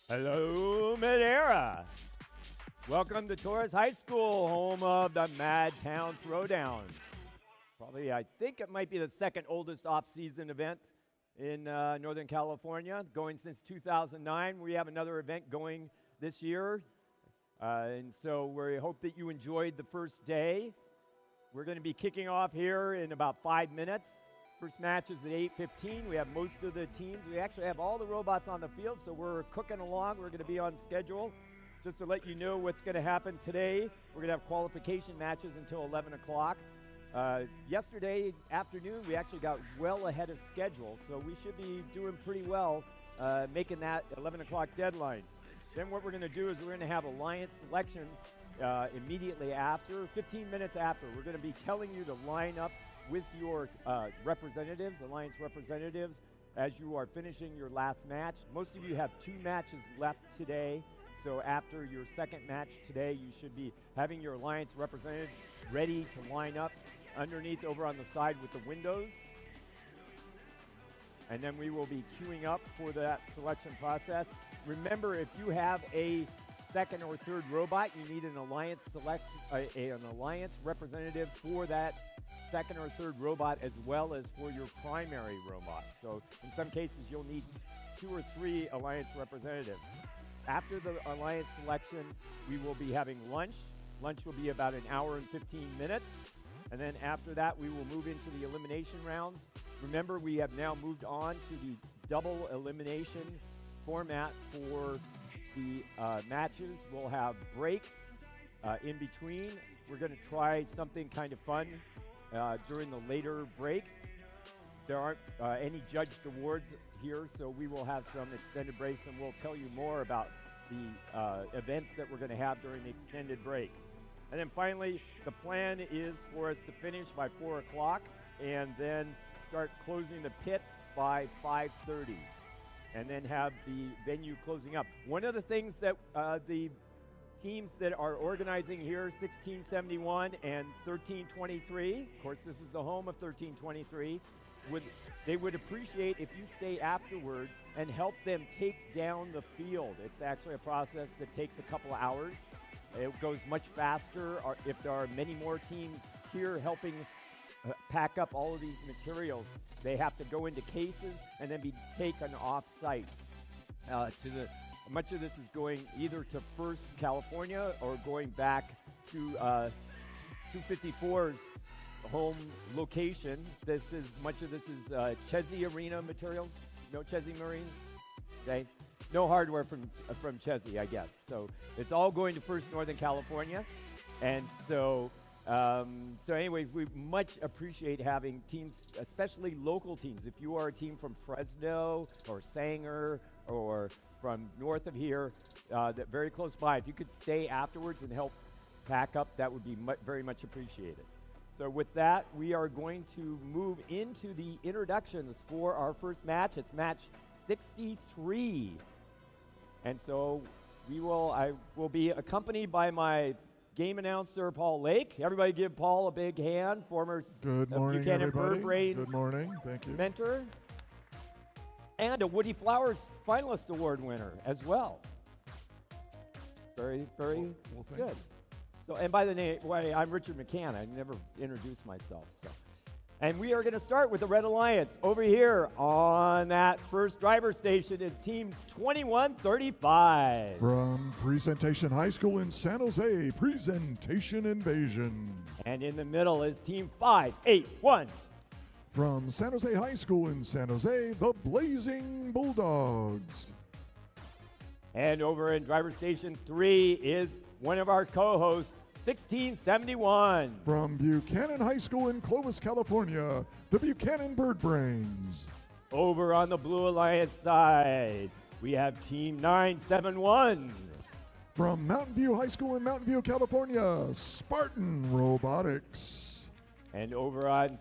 Hello, Madera. Welcome to Torres High School, home of the MadTown Throwdown. Probably, I think it might be the second oldest off-season event in Northern California, going since 2009. We have another event going this year, and so we hope that you enjoyed the first day. We're going to be kicking off here in about 5 minutes. First match is at 8:15. We have most of the teams. We actually have all the robots on the field, so we're cooking along. We're going to be on schedule. Just to let you know what's going to happen today, we're going to have qualification matches until 11 o'clock. Yesterday afternoon, we actually got well ahead of schedule, so we should be doing pretty well making that 11 o'clock deadline. Then what we're going to do is we're going to have alliance selections immediately after, 15 minutes after. We're going to be telling you to line up with your representatives, alliance representatives, as you are finishing your last match. Most of you have 2 matches left today, so after your second match today, you should be having your alliance representatives ready to line up underneath over on the side with the windows. And then we will be queuing up for that selection process. Remember, if you have a second or third robot, you need an alliance an alliance representative for that second or third robot, as well as for your primary robot. So in some cases, you'll need 2 or 3 alliance representatives. After the alliance selection, we will be having lunch. Lunch will be about an hour and 15 minutes. And then after that, we will move into the elimination rounds. Remember, we have now moved on to the double elimination format for the matches. We'll have breaks in between. We're going to try something kind of fun during the later breaks. There aren't any judged awards here, so we will have some extended breaks, and we'll tell you more about the events that we're going to have during the extended breaks. And then finally, the plan is for us to finish by 4 o'clock and then start closing the pits by 5:30, and then have the venue closing up. One of the things that the teams that are organizing here, 1671 and 1323, of course this is the home of 1323, they would appreciate if you stay afterwards and help them take down the field. It's actually a process that takes a couple of hours. It goes much faster if there are many more teams here helping pack up all of these materials. They have to go into cases and then be taken off-site much of this is going either to First California or going back to 254's home location. Much of this is Chesney Arena materials. No Chesney Marines. Okay, no hardware from Chesney, I guess. So it's all going to First Northern California, and so anyway, we much appreciate having teams, especially local teams. If you are a team from Fresno or Sanger or from north of here, that very close by, if you could stay afterwards and help pack up, that would be very much appreciated. So with that, we are going to move into the introductions for our first match. It's match 63. And so I will be accompanied by my game announcer, Paul Lake. Everybody give Paul a big hand, former Buchanan Bird Brains. Good morning, thank you. Mentor. And a Woody Flowers Finalist Award winner as well. Very, very good. So, and by the way, I'm Richard McCann. I never introduced myself. So, and we are going to start with the Red Alliance. Over here on that first driver station is Team 2135. From Presentation High School in San Jose, Presentation Invasion. And in the middle is Team 581. From San Jose High School in San Jose, the Blazing Bulldogs. And over in driver station 3 is one of our co-hosts, 1671. From Buchanan High School in Clovis, California, the Buchanan Bird Brains. Over on the Blue Alliance side, we have Team 971. From Mountain View High School in Mountain View, California, Spartan Robotics. And over on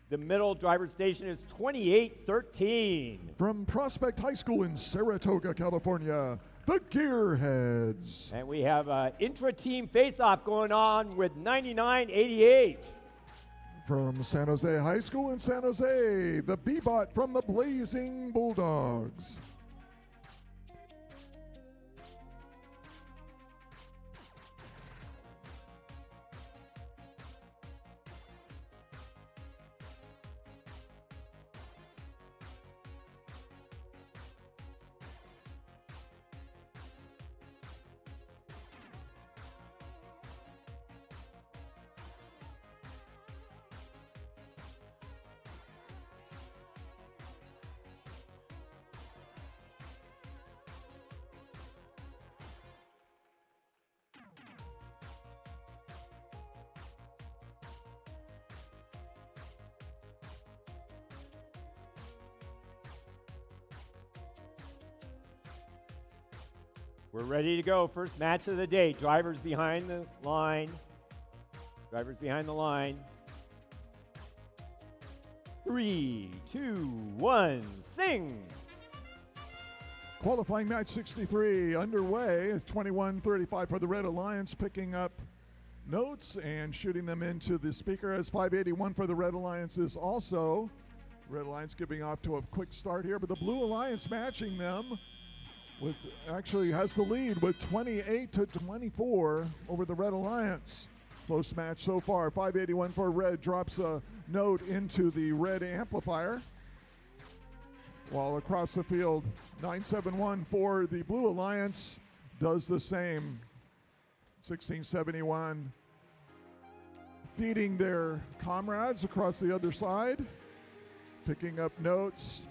the middle driver station is 2813. From Prospect High School in Saratoga, California, the Gearheads. And we have an intra-team face-off going on with 9988. From San Jose High School in San Jose, the Bebot from the Blazing Bulldogs. We're ready to go. First match of the day. Drivers behind the line. Drivers behind the line. 3, 2, 1, sing! Qualifying match 63 underway. It's 21:35 for the Red Alliance, picking up notes and shooting them into the speaker as 581 for the Red Alliance is also. Red Alliance giving off to a quick start here, but the Blue Alliance matching them with actually has the lead with 28-24 over the Red Alliance. Close match so far. 581 for Red drops a note into the Red amplifier. While across the field, 971 for the Blue Alliance does the same. 1671 feeding their comrades across the other side, picking up notes,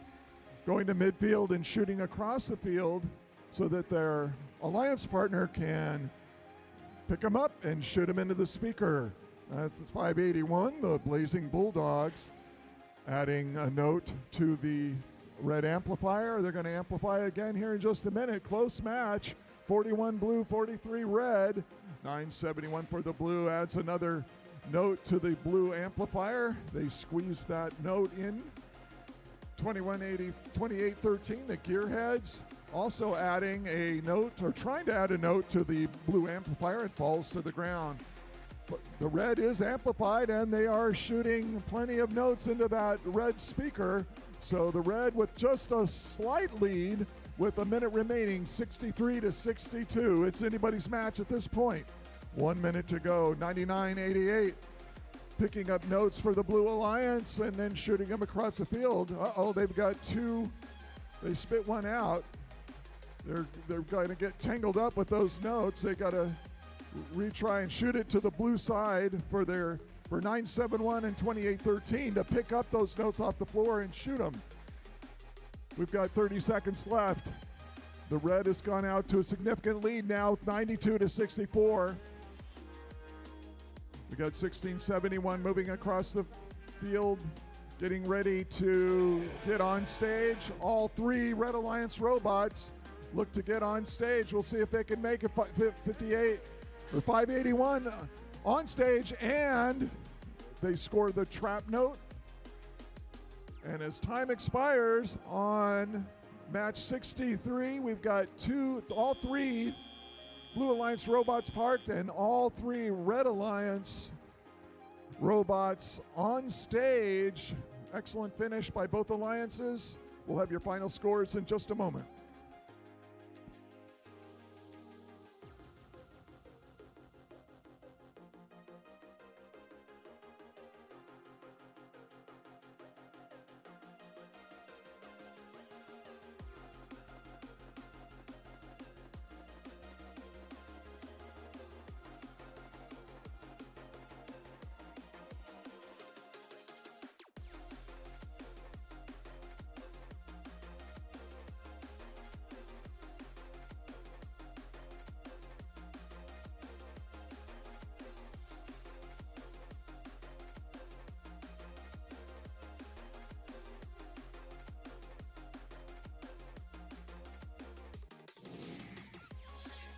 going to midfield and shooting across the field so that their alliance partner can pick them up and shoot them into the speaker. That's 581, the Blazing Bulldogs, adding a note to the Red amplifier. They're going to amplify again here in just a minute. Close match. 41 blue, 43 red. 971 for the blue adds another note to the blue amplifier. They squeeze that note in. 2180, 2813, the gearheads also adding a note, or trying to add a note to the blue amplifier. It falls to the ground. But the red is amplified, and they are shooting plenty of notes into that red speaker. So the red with just a slight lead with a minute remaining, 63-62. It's anybody's match at this point. 1 minute to go, 99-88. Picking up notes for the Blue Alliance and then shooting them across the field. Uh-oh, they've got two. They spit one out. They're going to get tangled up with those notes. They got to retry and shoot it to the blue side for 971 and 2813 to pick up those notes off the floor and shoot them. We've got 30 seconds left. The red has gone out to a significant lead now, 92-64. We got 1671 moving across the field, getting ready to get on stage. All three Red Alliance robots look to get on stage. We'll see if they can make it. 58 or 581 on stage, and they score the trap note. And as time expires on match 63, we've got all three Blue Alliance robots parked and all three Red Alliance robots on stage. Excellent finish by both alliances. We'll have your final scores in just a moment.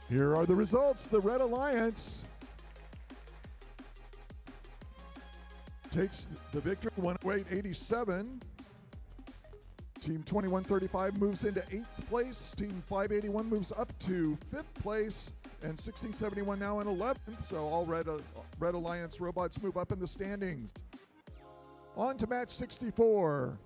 Here are the results. The Red Alliance takes the victory, 108-87. Team 2135 moves into 8th place. Team 581 moves up to 5th place. And 1671 now in 11th. So all Red Alliance robots move up in the standings. On to match 64.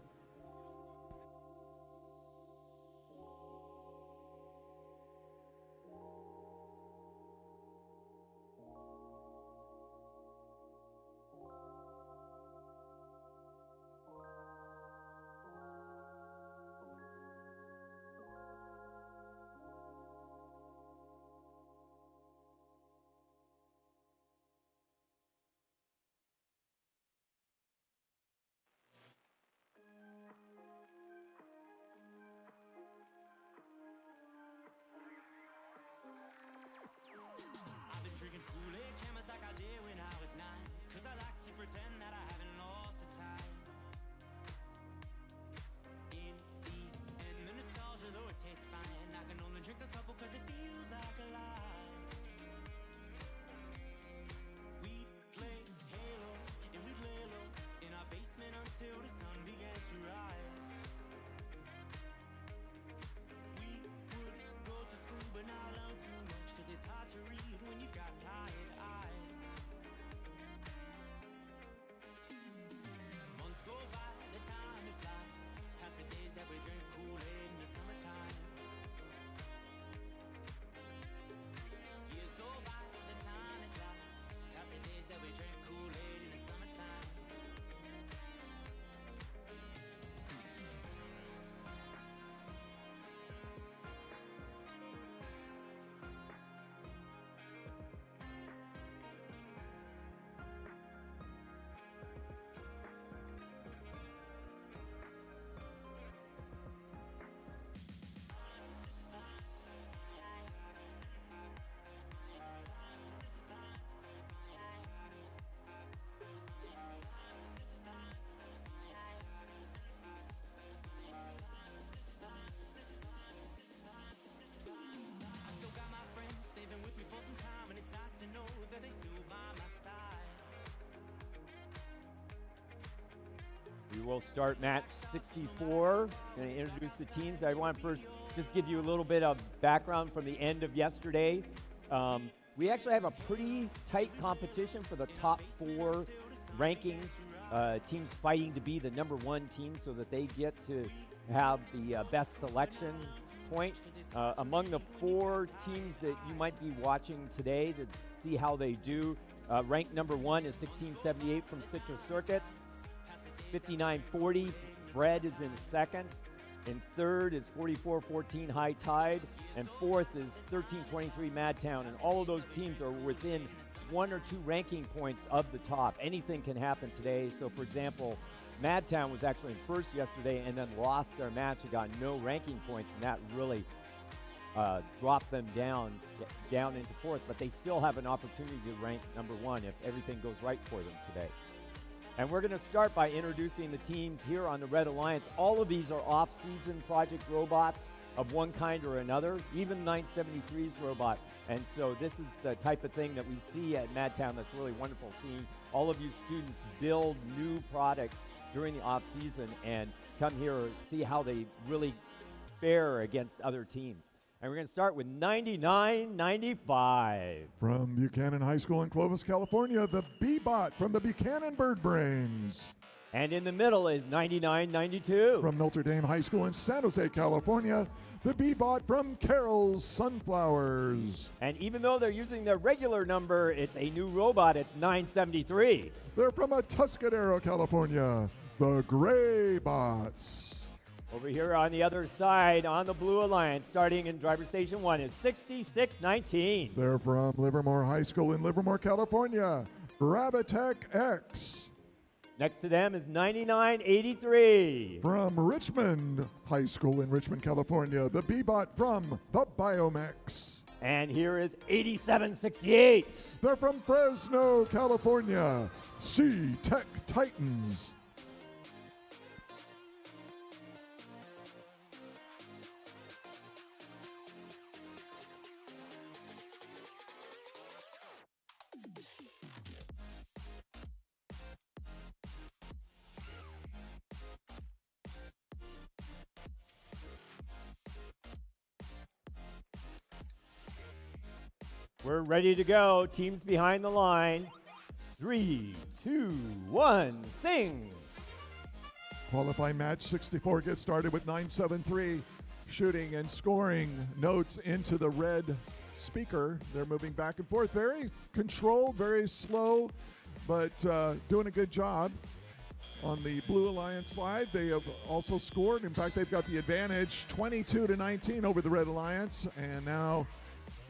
will start match 64. Going to introduce the teams. I want to first just give you a little bit of background from the end of yesterday. We actually have a pretty tight competition for the top 4 rankings. Teams fighting to be the number 1 team so that they get to have the best selection point. Among the 4 teams that you might be watching today to see how they do, ranked number 1 is 1678 from Citrus Circuits. 5940, Fred is in second. In third is 4414 High Tide. And fourth is 1323 MadTown. And all of those teams are within 1 or 2 ranking points of the top. Anything can happen today. So, for example, MadTown was actually in first yesterday and then lost their match and got no ranking points, and that really dropped them down into fourth. But they still have an opportunity to rank number 1 if everything goes right for them today. And we're going to start by introducing the teams here on the Red Alliance. All of these are off-season project robots of one kind or another, even 973's robot. And so this is the type of thing that we see at MadTown that's really wonderful, seeing all of you students build new products during the off-season and come here and see how they really fare against other teams. And we're going to start with 9995. From Buchanan High School in Clovis, California, the B-Bot from the Buchanan Bird Brains. And in the middle is 9992. From Notre Dame High School in San Jose, California, the B-Bot from Carroll's Sunflowers. And even though they're using their regular number, it's a new robot. It's 973. They're from Atascadero, California, the Gray Bots. Over here on the other side, on the Blue Alliance, starting in driver station 1 is 6619. They're from Livermore High School in Livermore, California, Gravitech X. Next to them is 9983. From Richmond High School in Richmond, California, the B-Bot from the Biomex. And here is 8768. They're from Fresno, California, C-Tech Titans. We're ready to go. Teams behind the line. 3, 2, 1, sing. Qualifying match 64 gets started with 973 shooting and scoring notes into the red speaker. They're moving back and forth. Very controlled, very slow, but doing a good job. On the Blue Alliance side, they have also scored. In fact, they've got the advantage 22-19 over the Red Alliance. And now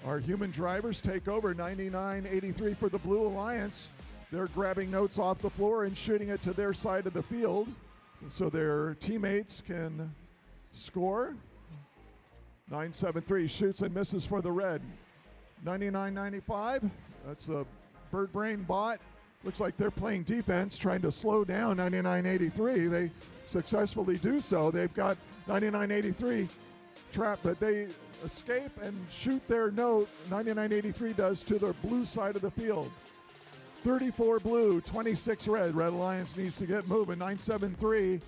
our human drivers take over 99-83 for the Blue Alliance. They're grabbing notes off the floor and shooting it to their side of the field so their teammates can score. 973 shoots and misses for the red. 99-95, that's a Bird Brain bot. Looks like they're playing defense, trying to slow down 99-83. They successfully do so. They've got 99-83 trapped, but they escape and shoot their note. 99-83 does to the blue side of the field. 34 blue, 26 red. Red Alliance needs to get moving. 973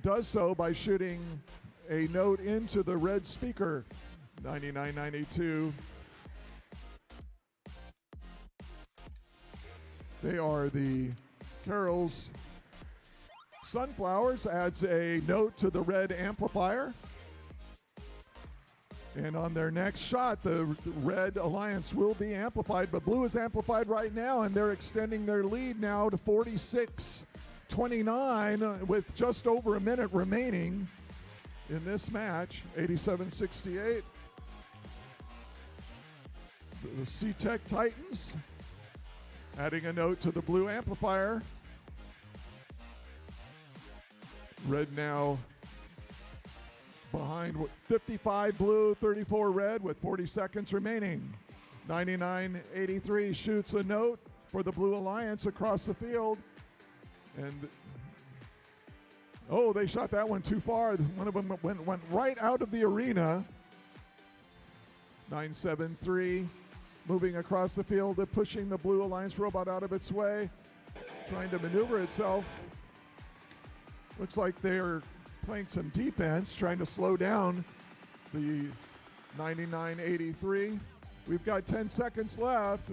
does so by shooting a note into the red speaker. 99-92. They are the Carroll's Sunflowers, adds a note to the red amplifier. And on their next shot, the Red Alliance will be amplified, but Blue is amplified right now, and they're extending their lead now to 46-29 with just over a minute remaining in this match. 87-68. The C-Tech Titans adding a note to the Blue amplifier. Red now behind 55 blue, 34 red with 40 seconds remaining. 99-83 shoots a note for the Blue Alliance across the field. And, oh, they shot that one too far. One of them went right out of the arena. 973 moving across the field, pushing the Blue Alliance robot out of its way, trying to maneuver itself. Looks like they're playing some defense, trying to slow down the 9983. We've got 10 seconds left.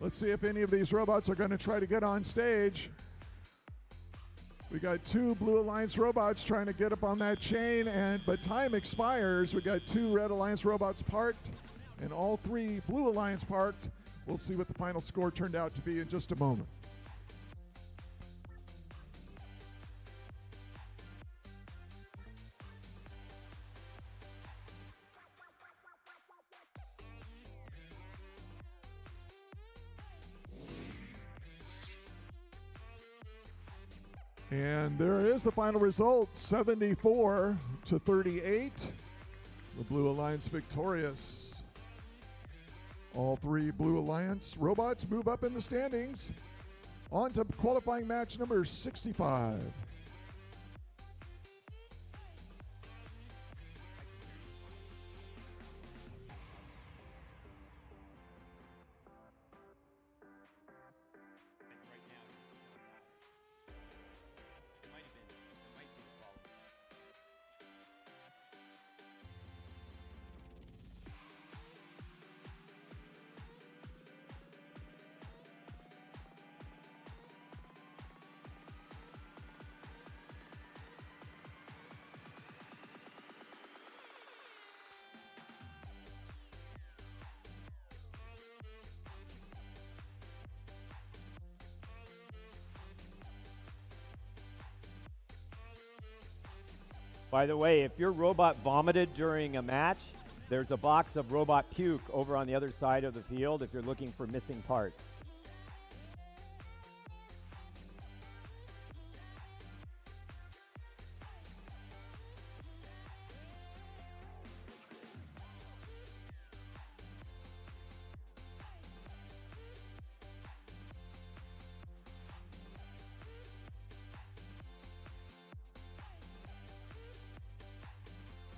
Let's see if any of these robots are going to try to get on stage. We got 2 Blue Alliance robots trying to get up on that chain, but time expires. We got 2 Red Alliance robots parked, and all 3 Blue Alliance parked. We'll see what the final score turned out to be in just a moment. And there is the final result, 74 to 38. The Blue Alliance victorious. All 3 Blue Alliance robots move up in the standings. On to qualifying match number 65. By the way, if your robot vomited during a match, there's a box of robot puke over on the other side of the field if you're looking for missing parts.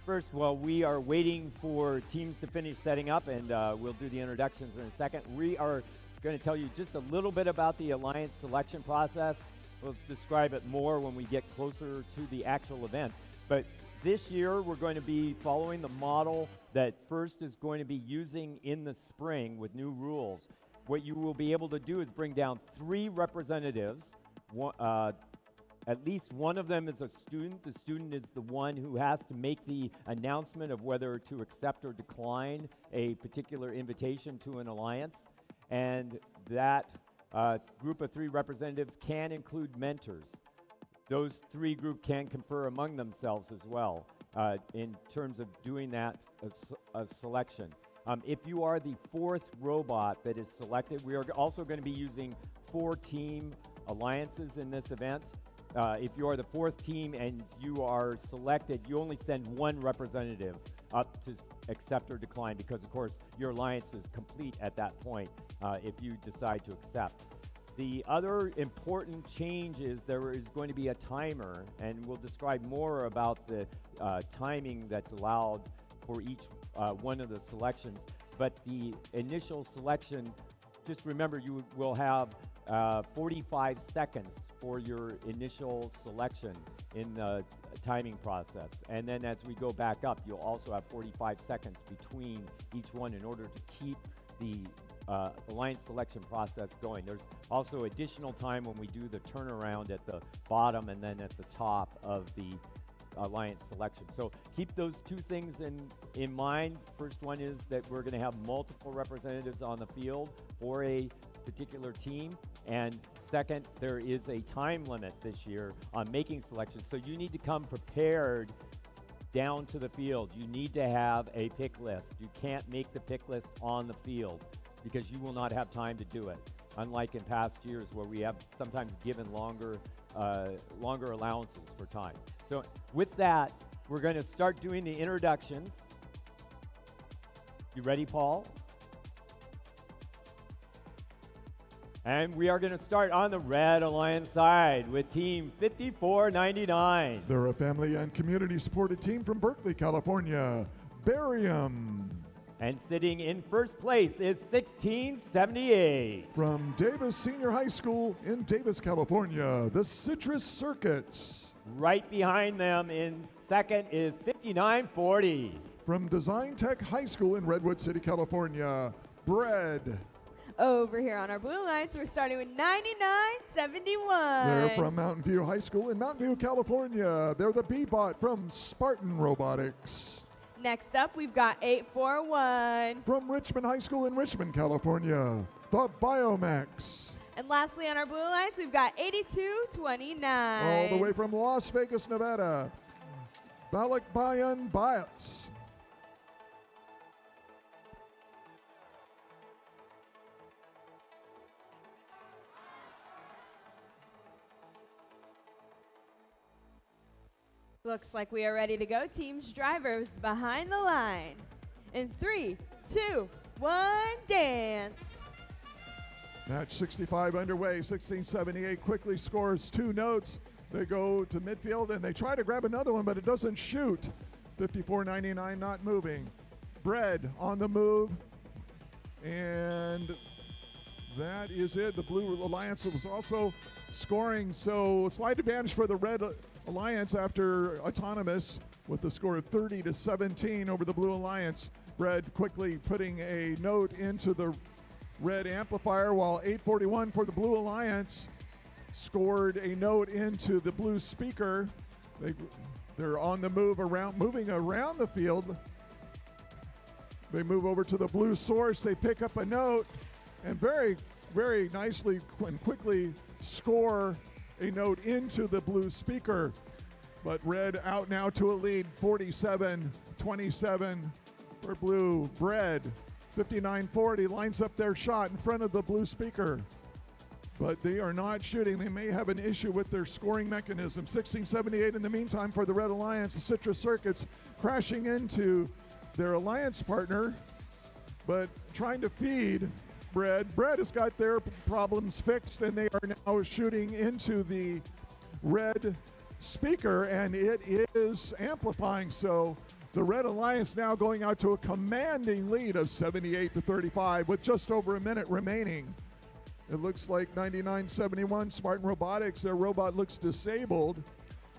First, while we are waiting for teams to finish setting up, and we'll do the introductions in a second, we are going to tell you just a little bit about the Alliance selection process. We'll describe it more when we get closer to the actual event. But this year, we're going to be following the model that FIRST is going to be using in the spring with new rules. What you will be able to do is bring down 3 representatives. At least one of them is a student. The student is the one who has to make the announcement of whether to accept or decline a particular invitation to an alliance. And that group of 3 representatives can include mentors. Those 3 group can confer among themselves as well in terms of doing that as selection. If you are the 4th robot that is selected, we are also going to be using 4 team alliances in this event. If you are the 4th team and you are selected, you only send 1 representative up to accept or decline because, of course, your alliance is complete at that point if you decide to accept. The other important change is there is going to be a timer, and we'll describe more about the timing that's allowed for each one of the selections. But the initial selection, just remember you will have 45 seconds for your initial selection in the timing process. And then as we go back up, you'll also have 45 seconds between each one in order to keep the alliance selection process going. There's also additional time when we do the turnaround at the bottom and then at the top of the alliance selection. So keep those 2 things in mind. First one is that we're going to have multiple representatives on the field for a particular team, and second, there is a time limit this year on making selections, so you need to come prepared down to the field. You need to have a pick list. You can't make the pick list on the field because you will not have time to do it, unlike in past years where we have sometimes given longer allowances for time. So with that, we're going to start doing the introductions. You ready, Paul? And we are going to start on the Red Alliance side with Team 5499. They're a family and community-supported team from Berkeley, California. Barium. And sitting in first place is 1678. From Davis Senior High School in Davis, California, the Citrus Circuits. Right behind them in second is 5940. From Design Tech High School in Redwood City, California, Bread. Over here on our blue lines, we're starting with 9971. They're from Mountain View High School in Mountain View, California. They're the B-Bot from Spartan Robotics. Next up, we've got 841. From Richmond High School in Richmond, California, the Biomax. And lastly on our blue lines, we've got 8229. All the way from Las Vegas, Nevada, Balikbayan Biots. Looks like we are ready to go. Teams, drivers behind the line. In 3, 2, 1, dance. Match 65 underway. 1678 quickly scores 2 notes. They go to midfield and they try to grab another one, but it doesn't shoot. 54.99 not moving. Bread on the move. And that is it. The Blue Alliance was also scoring. So slight advantage for the Red Alliance after Autonomous with the score of 30-17 over the Blue Alliance. Bread quickly putting a note into the red amplifier, while 841 for the Blue Alliance scored a note into the blue speaker. They're on the move moving around the field. They move over to the blue source. They pick up a note and very, very nicely and quickly score a note into the blue speaker. But Red out now to a lead, 47-27 for Blue. Bread, 5940, lines up their shot in front of the blue speaker. But they are not shooting. They may have an issue with their scoring mechanism. 1678 in the meantime for the Red Alliance. The Citrus Circuits crashing into their alliance partner, but trying to feed Bread. Bread has got their problems fixed, and they are now shooting into the red speaker, and it is amplifying. So the Red Alliance now going out to a commanding lead of 78-35 with just over a minute remaining. It looks like 9971 Spartan Robotics, their robot looks disabled.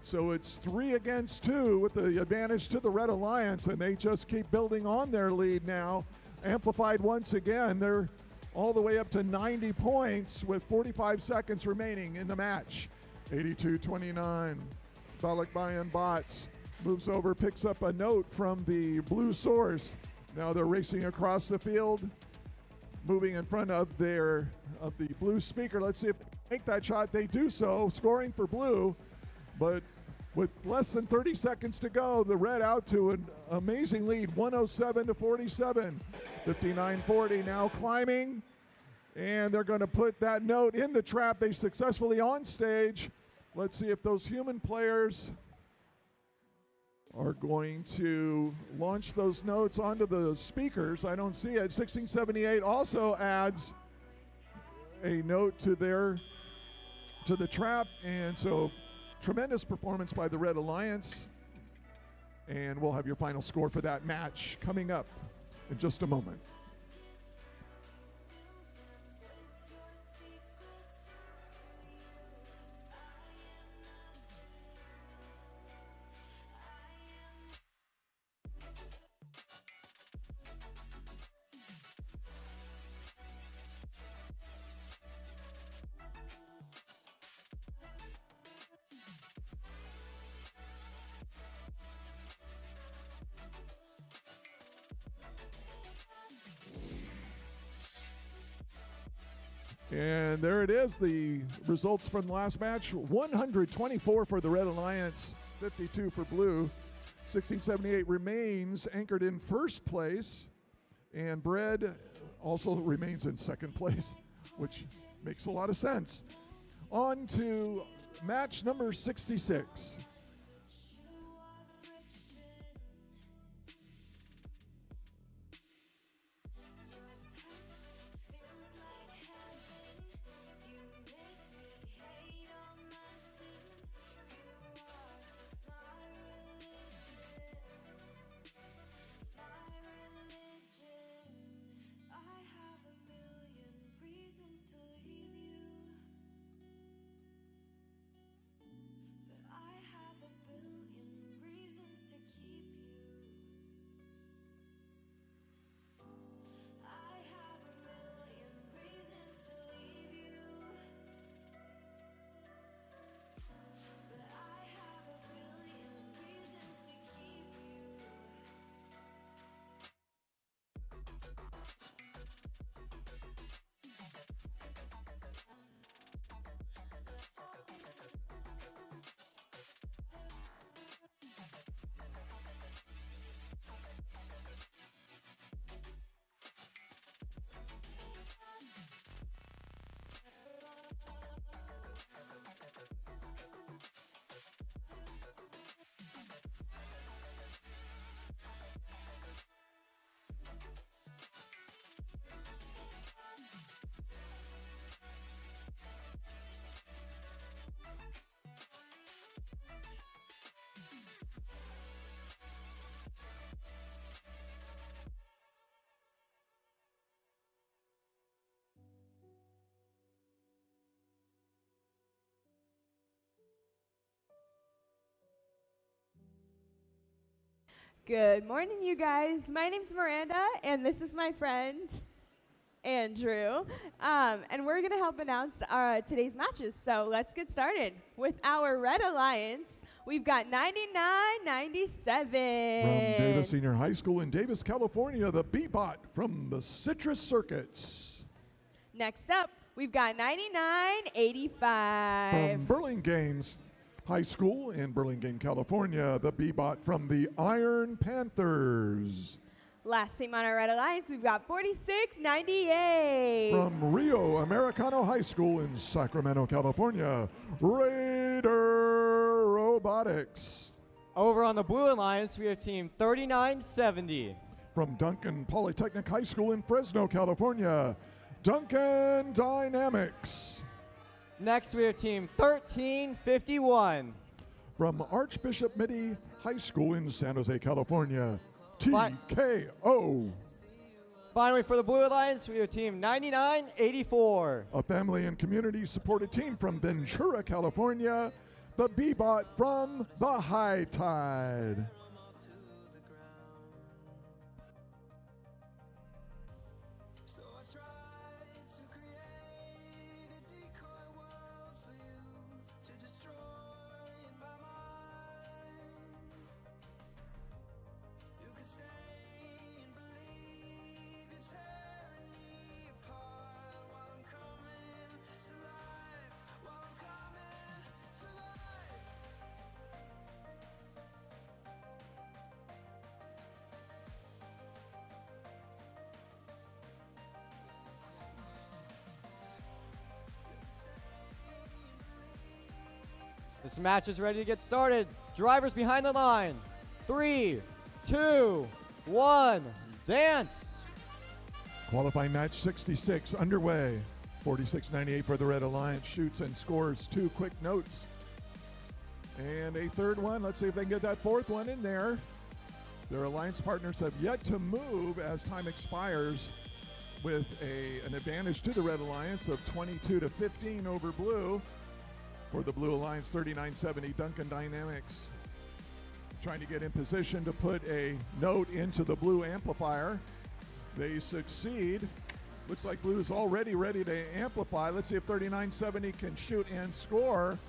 So it's 3 against 2 with the advantage to the Red Alliance, and they just keep building on their lead now. Amplified once again. They're all the way up to 90 points with 45 seconds remaining in the match. 82-29. Balikbayan Bots moves over, picks up a note from the blue source. Now they're racing across the field, moving in front of the blue speaker. Let's see if they make that shot. They do so, scoring for Blue, but with less than 30 seconds to go, the Red out to an amazing lead, 107-47. 5940 now climbing, and they're going to put that note in the trap. They successfully on stage. Let's see if those human players are going to launch those notes onto the speakers. I don't see it. 1678 also adds a note to the trap, and so tremendous performance by the Red Alliance. And we'll have your final score for that match coming up in just a moment. And there it is, the results from the last match. 124 for the Red Alliance, 52 for Blue. 1678 remains anchored in first place, and Bread also remains in second place, which makes a lot of sense. On to match number 66. I Good morning, you guys. My name's Miranda, and this is my friend, Andrew. And we're going to help announce today's matches. So let's get started. With our Red Alliance, we've got 99-97. From Davis Senior High School in Davis, California, the B-Bot from the Citrus Circuits. Next up, we've got 99-85. From Burlingame High School in Burlingame, California, the B-Bot from the Iron Panthers. Last team on our Red Alliance, we've got 46-98. From Rio Americano High School in Sacramento, California, Raider Robotics. Over on the Blue Alliance, we have team 39-70. From Duncan Polytechnic High School in Fresno, California, Duncan Dynamics. Next, we have team 13-51. From Archbishop Mitty High School in San Jose, California, Fi- TKO. Finally, for the Blue Alliance, we have team 99-84. A family and community supported team from Ventura, California, the B-Bot from the High Tide. This match is ready to get started. Drivers behind the line. 3, 2, 1, dance. Qualifying match 66 underway. 46-98 for the Red Alliance. Shoots and scores 2 quick notes. And a third one. Let's see if they can get that fourth one in there. Their alliance partners have yet to move as time expires, with an advantage to the Red Alliance of 22-15 over Blue. For the Blue Alliance, 39-70 Duncan Dynamics trying to get in position to put a note into the Blue amplifier. They succeed. Looks like Blue is already ready to amplify. Let's see if 39-70 can shoot and score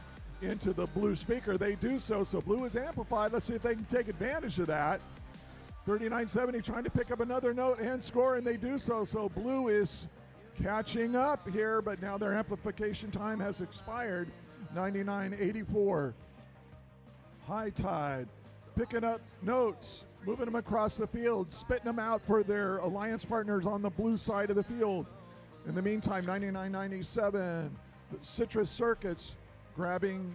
into the Blue speaker. They do so, so Blue is amplified. Let's see if they can take advantage of that. 39-70 trying to pick up another note and score, and they do so. So Blue is catching up here, but now their amplification time has expired. 99-84. High Tide picking up notes, moving them across the field, spitting them out for their alliance partners on the Blue side of the field. In the meantime, 99-97, the Citrus Circuits grabbing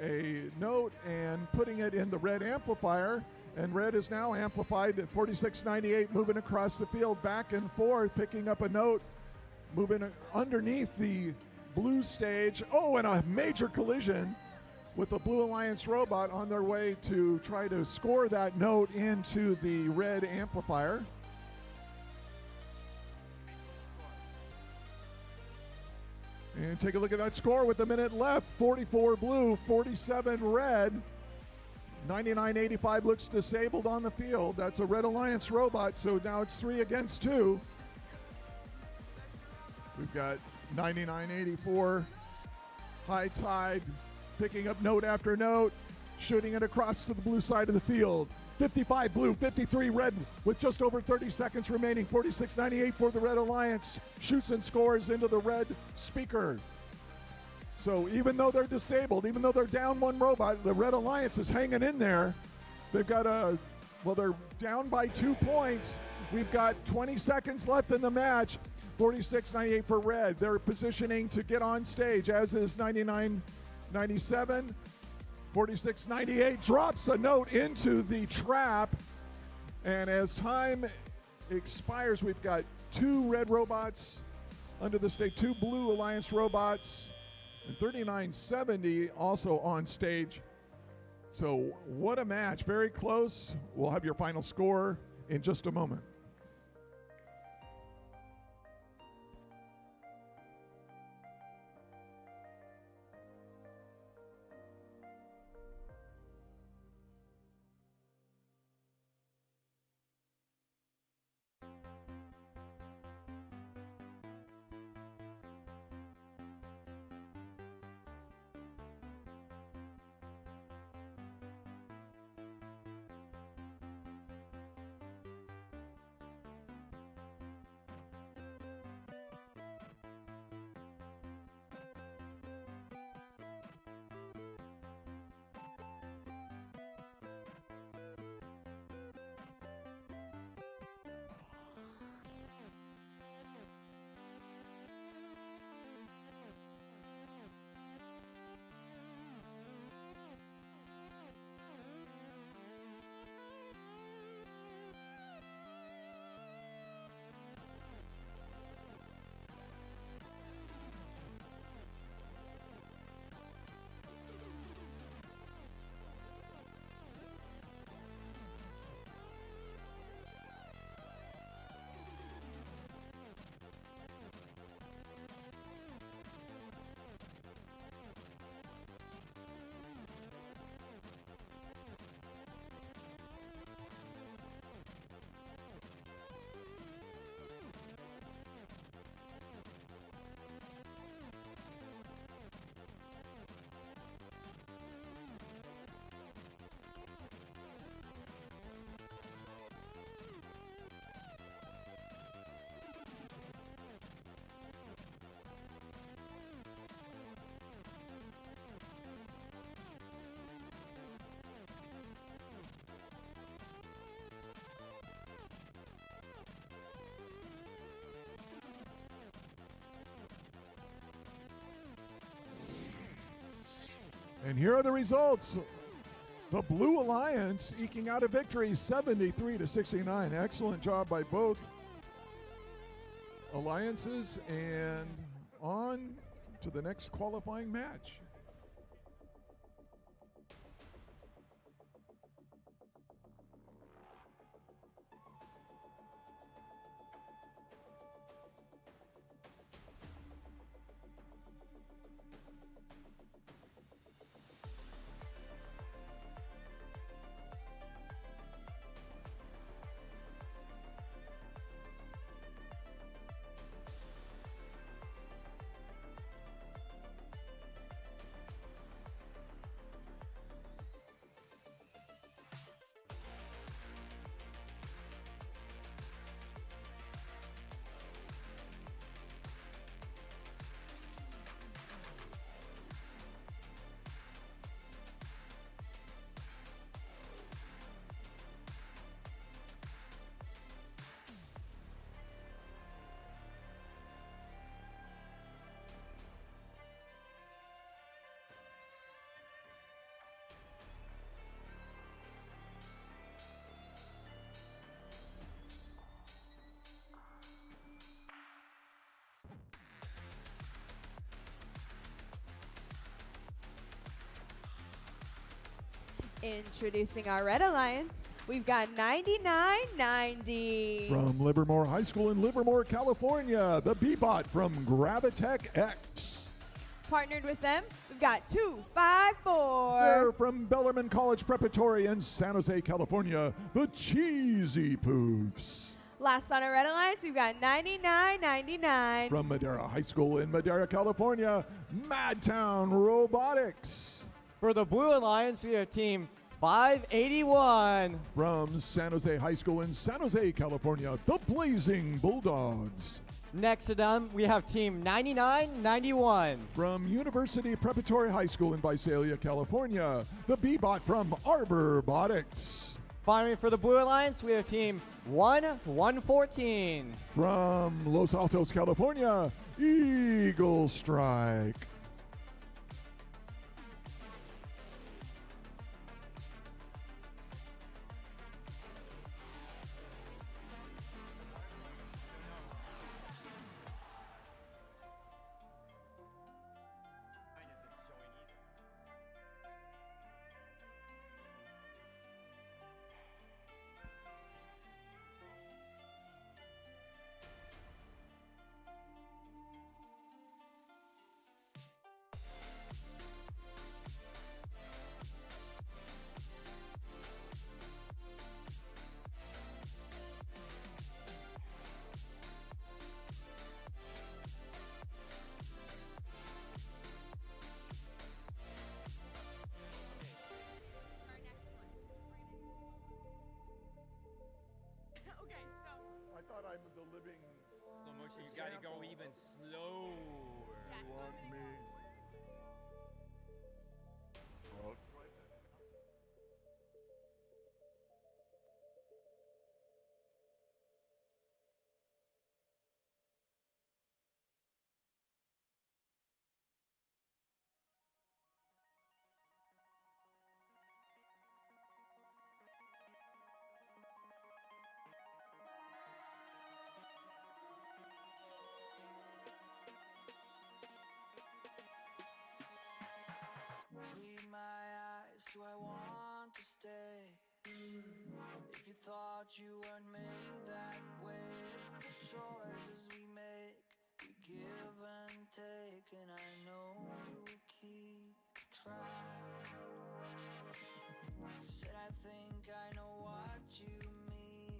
a note and putting it in the Red amplifier, and Red is now amplified at 46-98, moving across the field back and forth, picking up a note, moving underneath the Blue stage. Oh, and a major collision with the Blue Alliance robot on their way to try to score that note into the Red amplifier. And take a look at that score with a minute left. 44 Blue, 47 Red. 99-85 looks disabled on the field. That's a Red Alliance robot, so now it's 3 against 2. We've got 99-84, High Tide picking up note after note, shooting it across to the Blue side of the field. 55 Blue, 53 Red with just over 30 seconds remaining. 46-98 for the Red Alliance. Shoots and scores into the Red speaker. So even though they're disabled, even though they're down 1 robot, the Red Alliance is hanging in there. They've got they're down by 2 points. We've got 20 seconds left in the match. 46-98 for Red. They're positioning to get on stage, as is 99-97. 46-98 drops a note into the trap. And as time expires, we've got 2 Red robots under the stage, 2 Blue Alliance robots, and 39-70 also on stage. So what a match. Very close. We'll have your final score in just a moment. And here are the results. The Blue Alliance eking out a victory 73-69. Excellent job by both alliances, and on to the next qualifying match. Introducing our Red Alliance, we've got 9990. From Livermore High School in Livermore, California, the B-Bot from Gravitech X. Partnered with them, we've got 254. They're from Bellarmine College Preparatory in San Jose, California, the Cheesy Poofs. Last on our Red Alliance, we've got 9999. From Madera High School in Madera, California, MadTown Robotics. For the Blue Alliance, we have Team 581. From San Jose High School in San Jose, California, the Blazing Bulldogs. Next to them, we have Team 9991. From University Preparatory High School in Visalia, California, the B-Bot from Arborbotics. Finally, for the Blue Alliance, we have Team 114. From Los Altos, California, Eagle Strike. I thought I'm the living. Slow motion, you gotta go even slower. You want me? Well, Read my eyes, do I want to stay? If you thought you weren't made that way, it's the choices we make. We give and take, and I know you will keep trying. Said I think I know what you mean.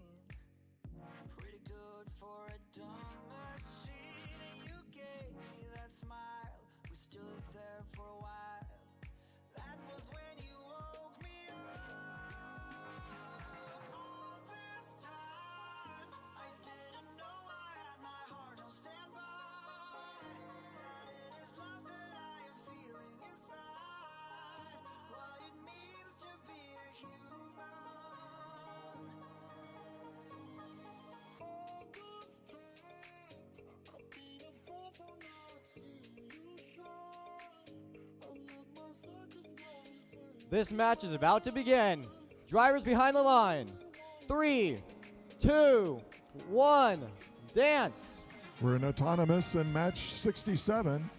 Pretty good for a dumb machine, and you gave me that smile. We stood there for a while. That was when you woke me up. All this time, I didn't know I had my heart on standby. That it is love that I am feeling inside. What it means to be a human. This match is about to begin. Drivers behind the line. 3, 2, 1, dance. We're in autonomous in match 67.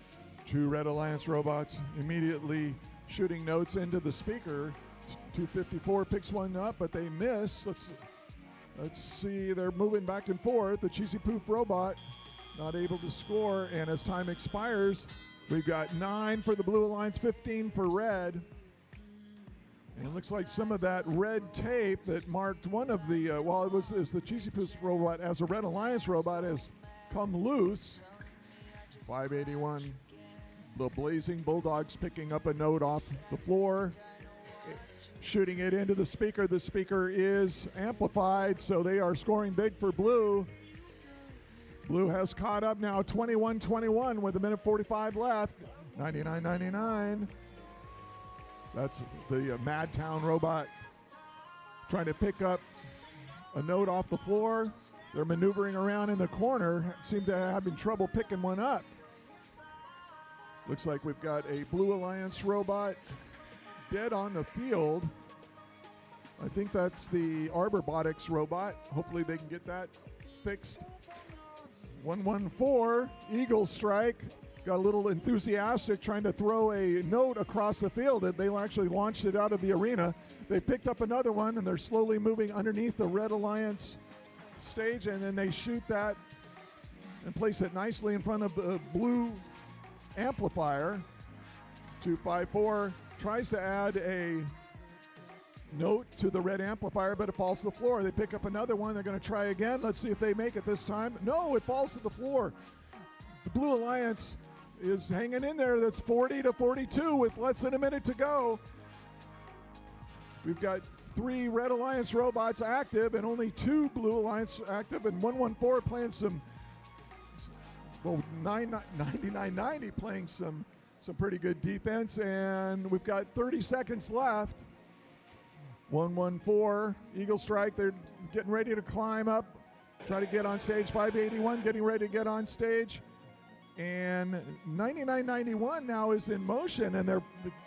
Two Red Alliance robots immediately shooting notes into the speaker. 254 picks one up, but they miss. Let's see. They're moving back and forth. The Cheesy Poof robot not able to score, and as time expires, we've got 9 for the Blue Alliance, 15 for Red. And it looks like some of that red tape that marked one of the, it was the Cheesy Poof robot as a Red Alliance robot has come loose. 581, the Blazing Bulldogs picking up a note off the floor, shooting it into the speaker. The speaker is amplified, so they are scoring big for Blue. Blue has caught up now, 21-21 with 1:45 left. 99-99. That's the MadTown robot trying to pick up a note off the floor. They're maneuvering around in the corner. Seem to have having trouble picking one up. Looks like we've got a Blue Alliance robot dead on the field. I think that's the Robotics robot. Hopefully they can get that fixed. 114, Eagle Strike. Got a little enthusiastic trying to throw a note across the field. They actually launched it out of the arena. They picked up another one, and they're slowly moving underneath the Red Alliance stage, and then they shoot that and place it nicely in front of the blue amplifier. 254 tries to add a note to the red amplifier, but it falls to the floor. They pick up another one. They're going to try again. Let's see if they make it this time. No, it falls to the floor. The Blue Alliance is hanging in there. That's 40-42 with less than a minute to go. We've got 3 Red Alliance robots active and only 2 Blue Alliance active, and 114 playing some, 9990 playing some pretty good defense, and we've got 30 seconds left. 114, Eagle Strike, they're getting ready to climb up, try to get on stage. 581 getting ready to get on stage. And 9991 now is in motion, and they're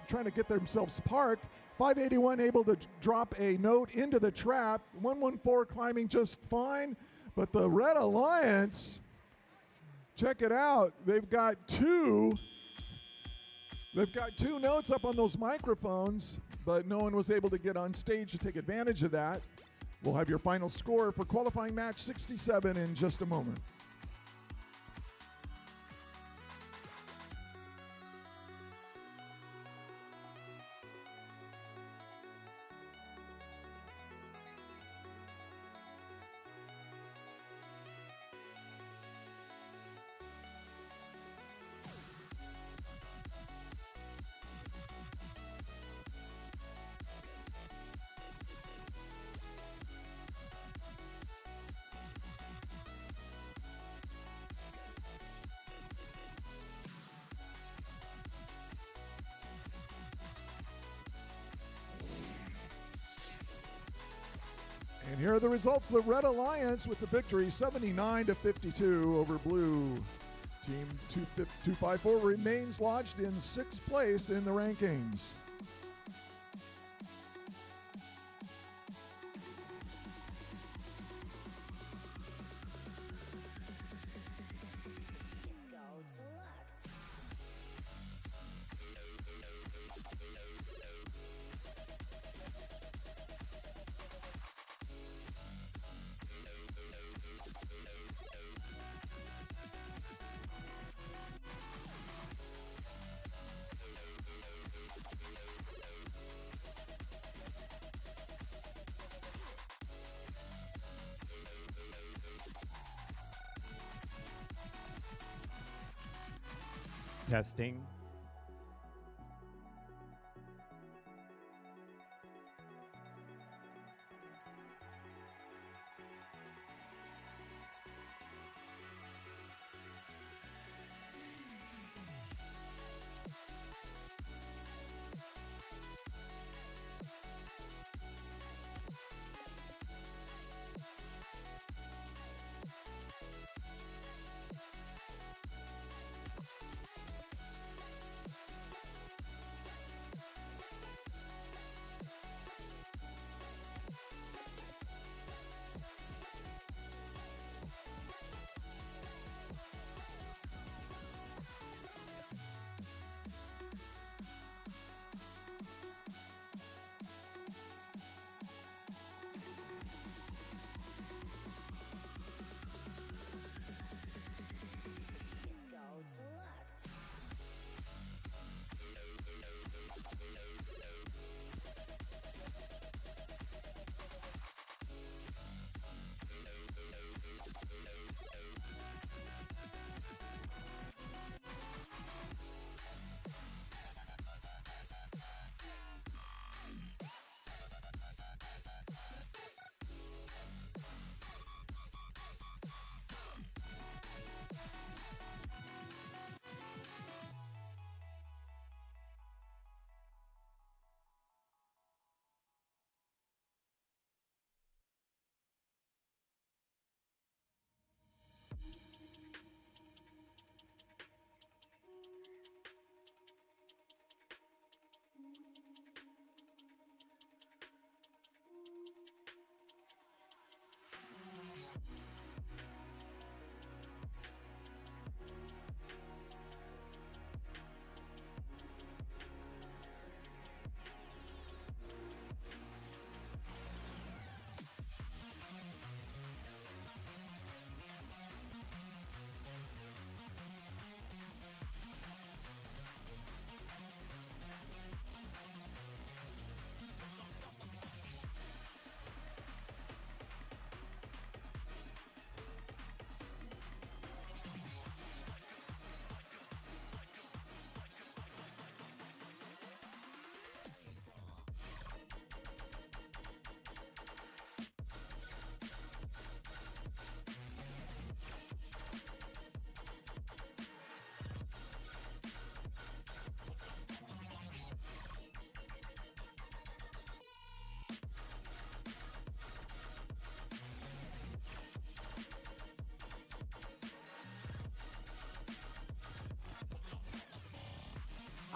trying to get themselves parked. 581 able to drop a note into the trap. 114 climbing just fine, but the Red Alliance, check it out. They've got two notes up on those microphones, but no one was able to get on stage to take advantage of that. We'll have your final score for qualifying match 67 in just a moment. And here are the results. The Red Alliance with the victory, 79-52 over Blue. Team 254 remains lodged in 6th place in the rankings. Testing.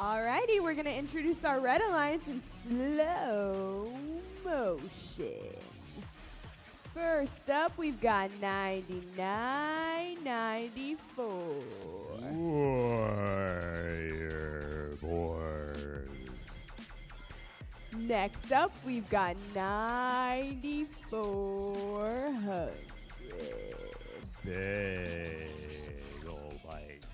Alrighty, we're going to introduce our Red Alliance in slow motion. First up, we've got 9994. Next up, we've got 9400. Big old bites.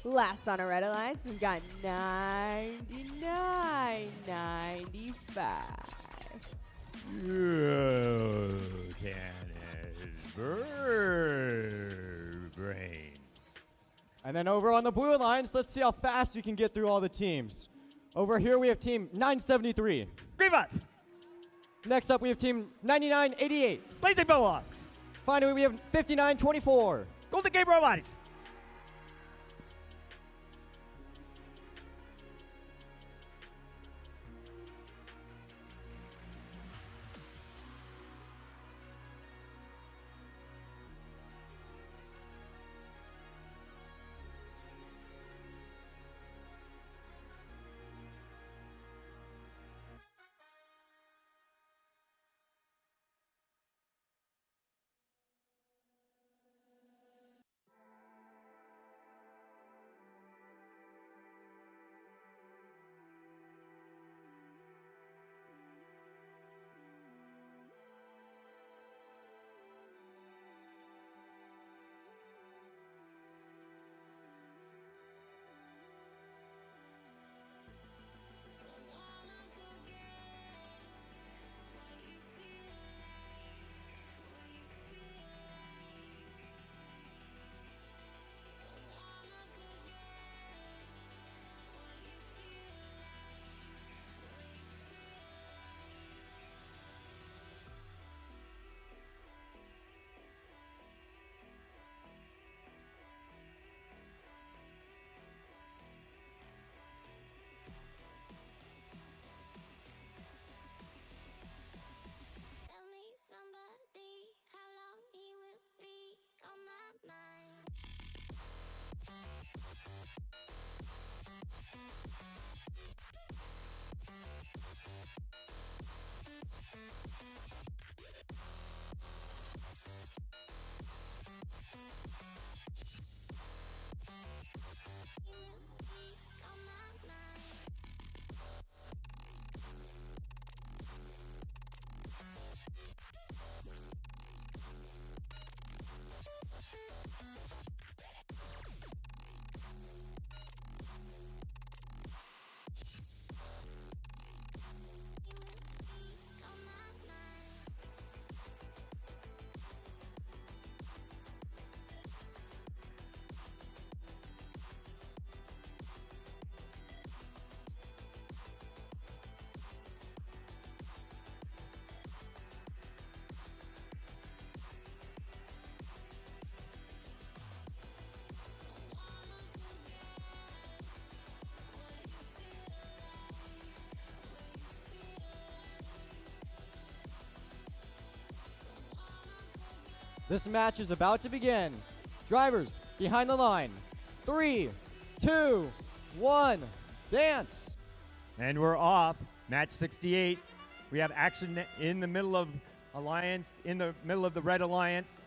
Last on our Red Alliance, we've got 9995. Buchanan Bird Brains. And then over on the Blue Alliance, let's see how fast you can get through all the teams. Over here we have team 973. Greenbots, Next up we have team 9988. Blazing Bulldogs, Finally we have 5924. Golden Gate Robotics, Tell me somebody how long he will be on my mind. He will be on my mind. He will be on my mind. This match is about to begin. Drivers, behind the line. 3, 2, 1, dance! And we're off. Match 68. We have action in the middle of Alliance, in the middle of the Red Alliance.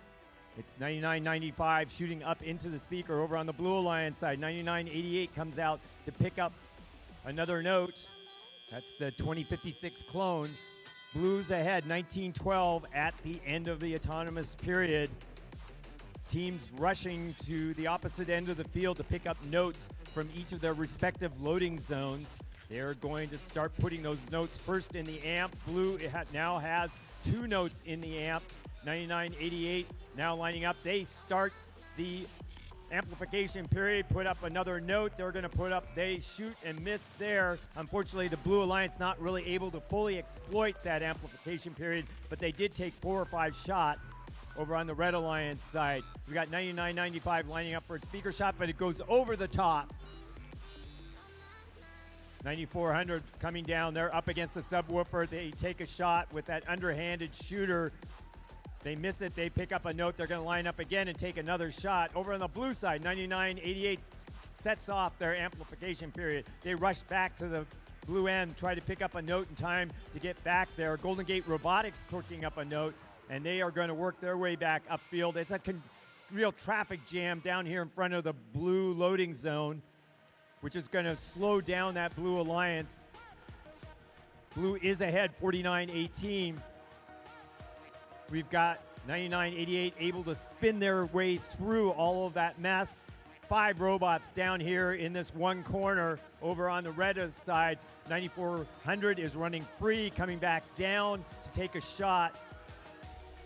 It's 99.95 shooting up into the speaker over on the Blue Alliance side. 99.88 comes out to pick up another note. That's the 2056 clone. Blues ahead, 1912 at the end of the autonomous period. Teams rushing to the opposite end of the field to pick up notes from each of their respective loading zones. They're going to start putting those notes first in the amp. Blue now has 2 notes in the amp. 9988 now lining up. They start the amplification period, put up another note. They're going to put up, they shoot and miss there. Unfortunately, the Blue Alliance not really able to fully exploit that amplification period, but they did take 4 or 5 shots over on the Red Alliance side. We got 99.95 lining up for a speaker shot, but it goes over the top. 9400 coming down. They're up against the subwoofer. They take a shot with that underhanded shooter. They miss it. They pick up a note. They're going to line up again and take another shot. Over on the blue side, 9988 sets off their amplification period. They rush back to the blue end, try to pick up a note in time to get back there. Golden Gate Robotics picking up a note, and they are going to work their way back upfield. It's a real traffic jam down here in front of the blue loading zone, which is going to slow down that Blue Alliance. Blue is ahead 49-18. We've got 99-88 able to spin their way through all of that mess. 5 robots down here in this one corner over on the red side. 9400 is running free, coming back down to take a shot.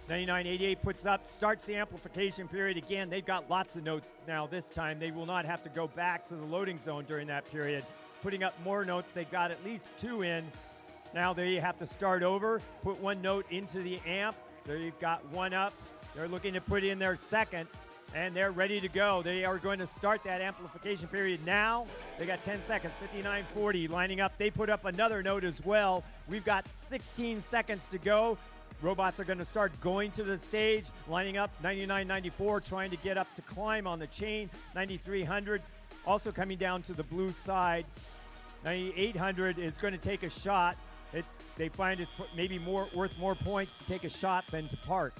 99-88 puts up, starts the amplification period again. They've got lots of notes now this time. They will not have to go back to the loading zone during that period. Putting up more notes, they've got at least 2 in. Now they have to start over, put 1 note into the amp. They've got 1 up. They're looking to put in their second, and they're ready to go. They are going to start that amplification period now. They got 10 seconds, 59-40 lining up. They put up another note as well. We've got 16 seconds to go. Robots are going to start going to the stage, lining up. 99-94 trying to get up to climb on the chain. 9300 also coming down to the blue side. 9800 is going to take a shot. They find it's maybe worth more points to take a shot than to park.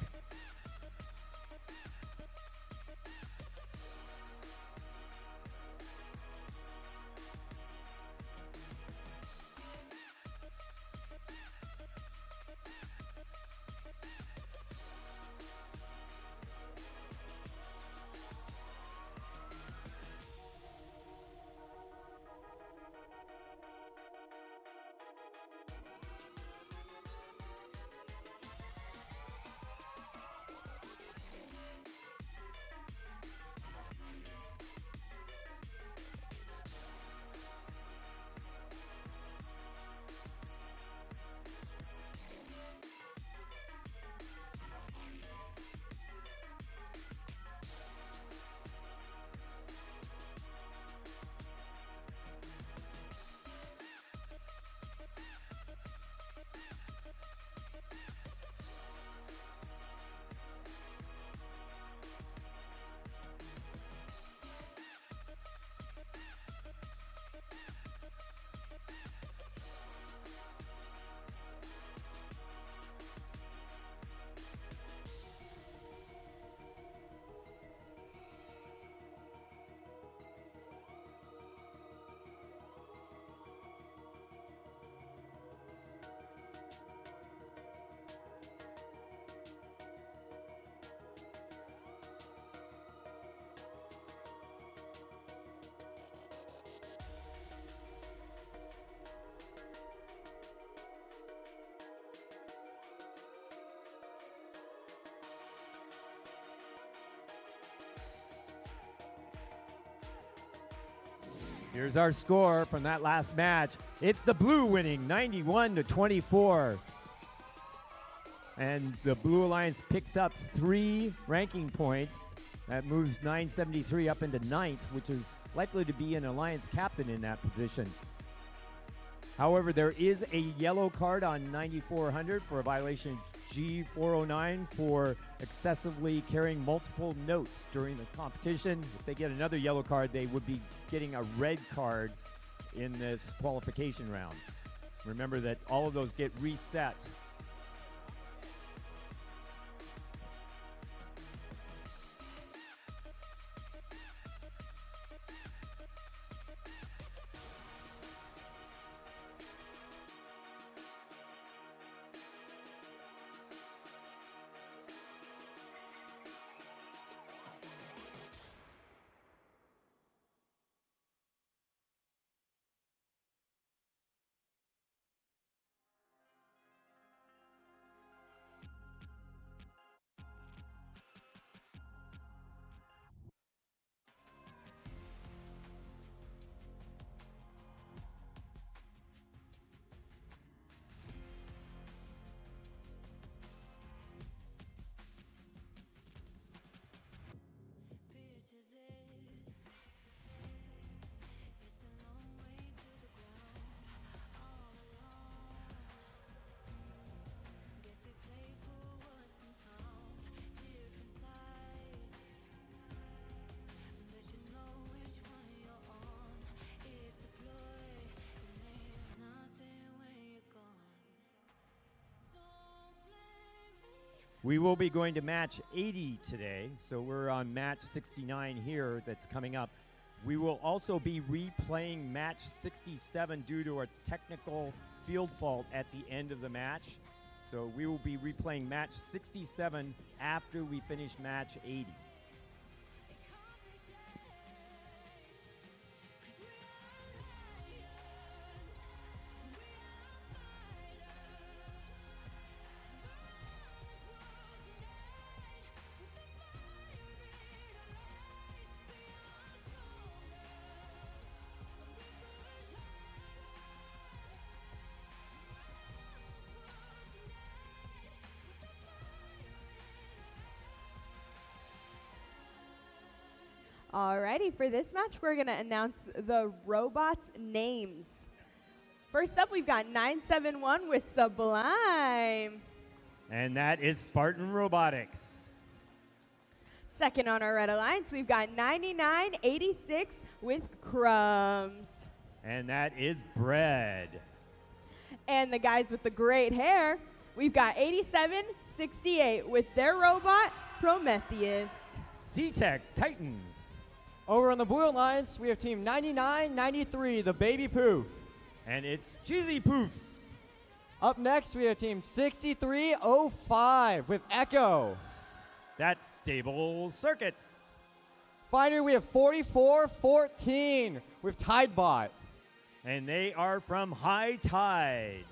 Here's our score from that last match. It's the blue winning 91-24. And the Blue Alliance picks up 3 ranking points. That moves 973 up into 9th, which is likely to be an Alliance captain in that position. However, there is a yellow card on 9400 for a violation G409 for excessively carrying multiple notes during the competition. If they get another yellow card, they would be getting a red card in this qualification round. Remember that all of those get reset. We will be going to match 80 today, so we're on match 69 here that's coming up. We will also be replaying match 67 due to a technical field fault at the end of the match. So we will be replaying match 67 after we finish match 80. Alrighty, for this match, we're going to announce the robots' names. First up, we've got 971 with Sublime. And that is Spartan Robotics. Second on our Red Alliance, we've got 9986 with Crumbs. And that is Bread. And the guys with the great hair, we've got 8768 with their robot, Prometheus. C-Tech Titans. Over on the Blue Alliance, we have Team 9993, the Baby Poof. And it's Cheesy Poofs. Up next, we have Team 6305 with Echo. That's Stable Circuits. Finally, we have 4414 with Tidebot. And they are from High Tide.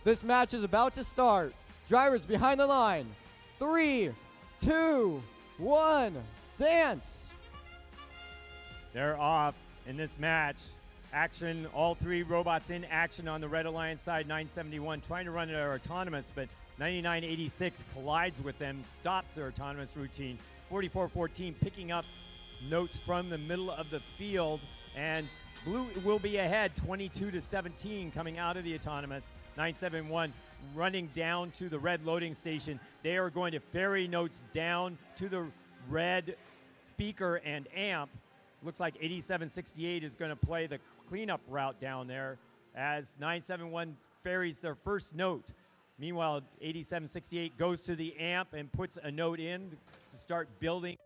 This match is about to start. Drivers behind the line. 3, 2, 1, dance. They're off in this match. Action, all three robots in action on the Red Alliance side. 971 trying to run their autonomous, but 9986 collides with them, stops their autonomous routine. 4414 picking up notes from the middle of the field, and Blue will be ahead 22-17 coming out of the autonomous. 971 running down to the red loading station. They are going to ferry notes down to the red speaker and amp. Looks like 8768 is going to play the cleanup route down there as 971 ferries their first note. Meanwhile, 8768 goes to the amp and puts a note in to start building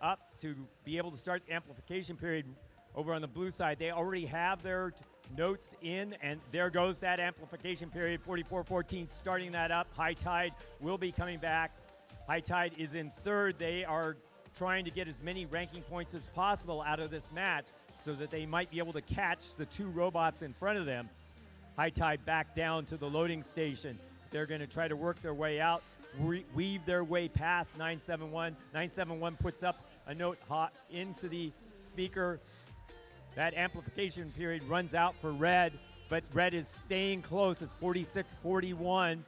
up to be able to start the amplification period over on the blue side. They already have their notes in, and there goes that amplification period. 4414 starting that up. High Tide will be coming back. High Tide is in third. They are trying to get as many ranking points as possible out of this match so that they might be able to catch the two robots in front of them. High Tide back down to the loading station. They're going to try to work their way out, weave their way past 971. 971 puts up a note hot into the speaker. That amplification period runs out for Red, but Red is staying close. It's 46-41.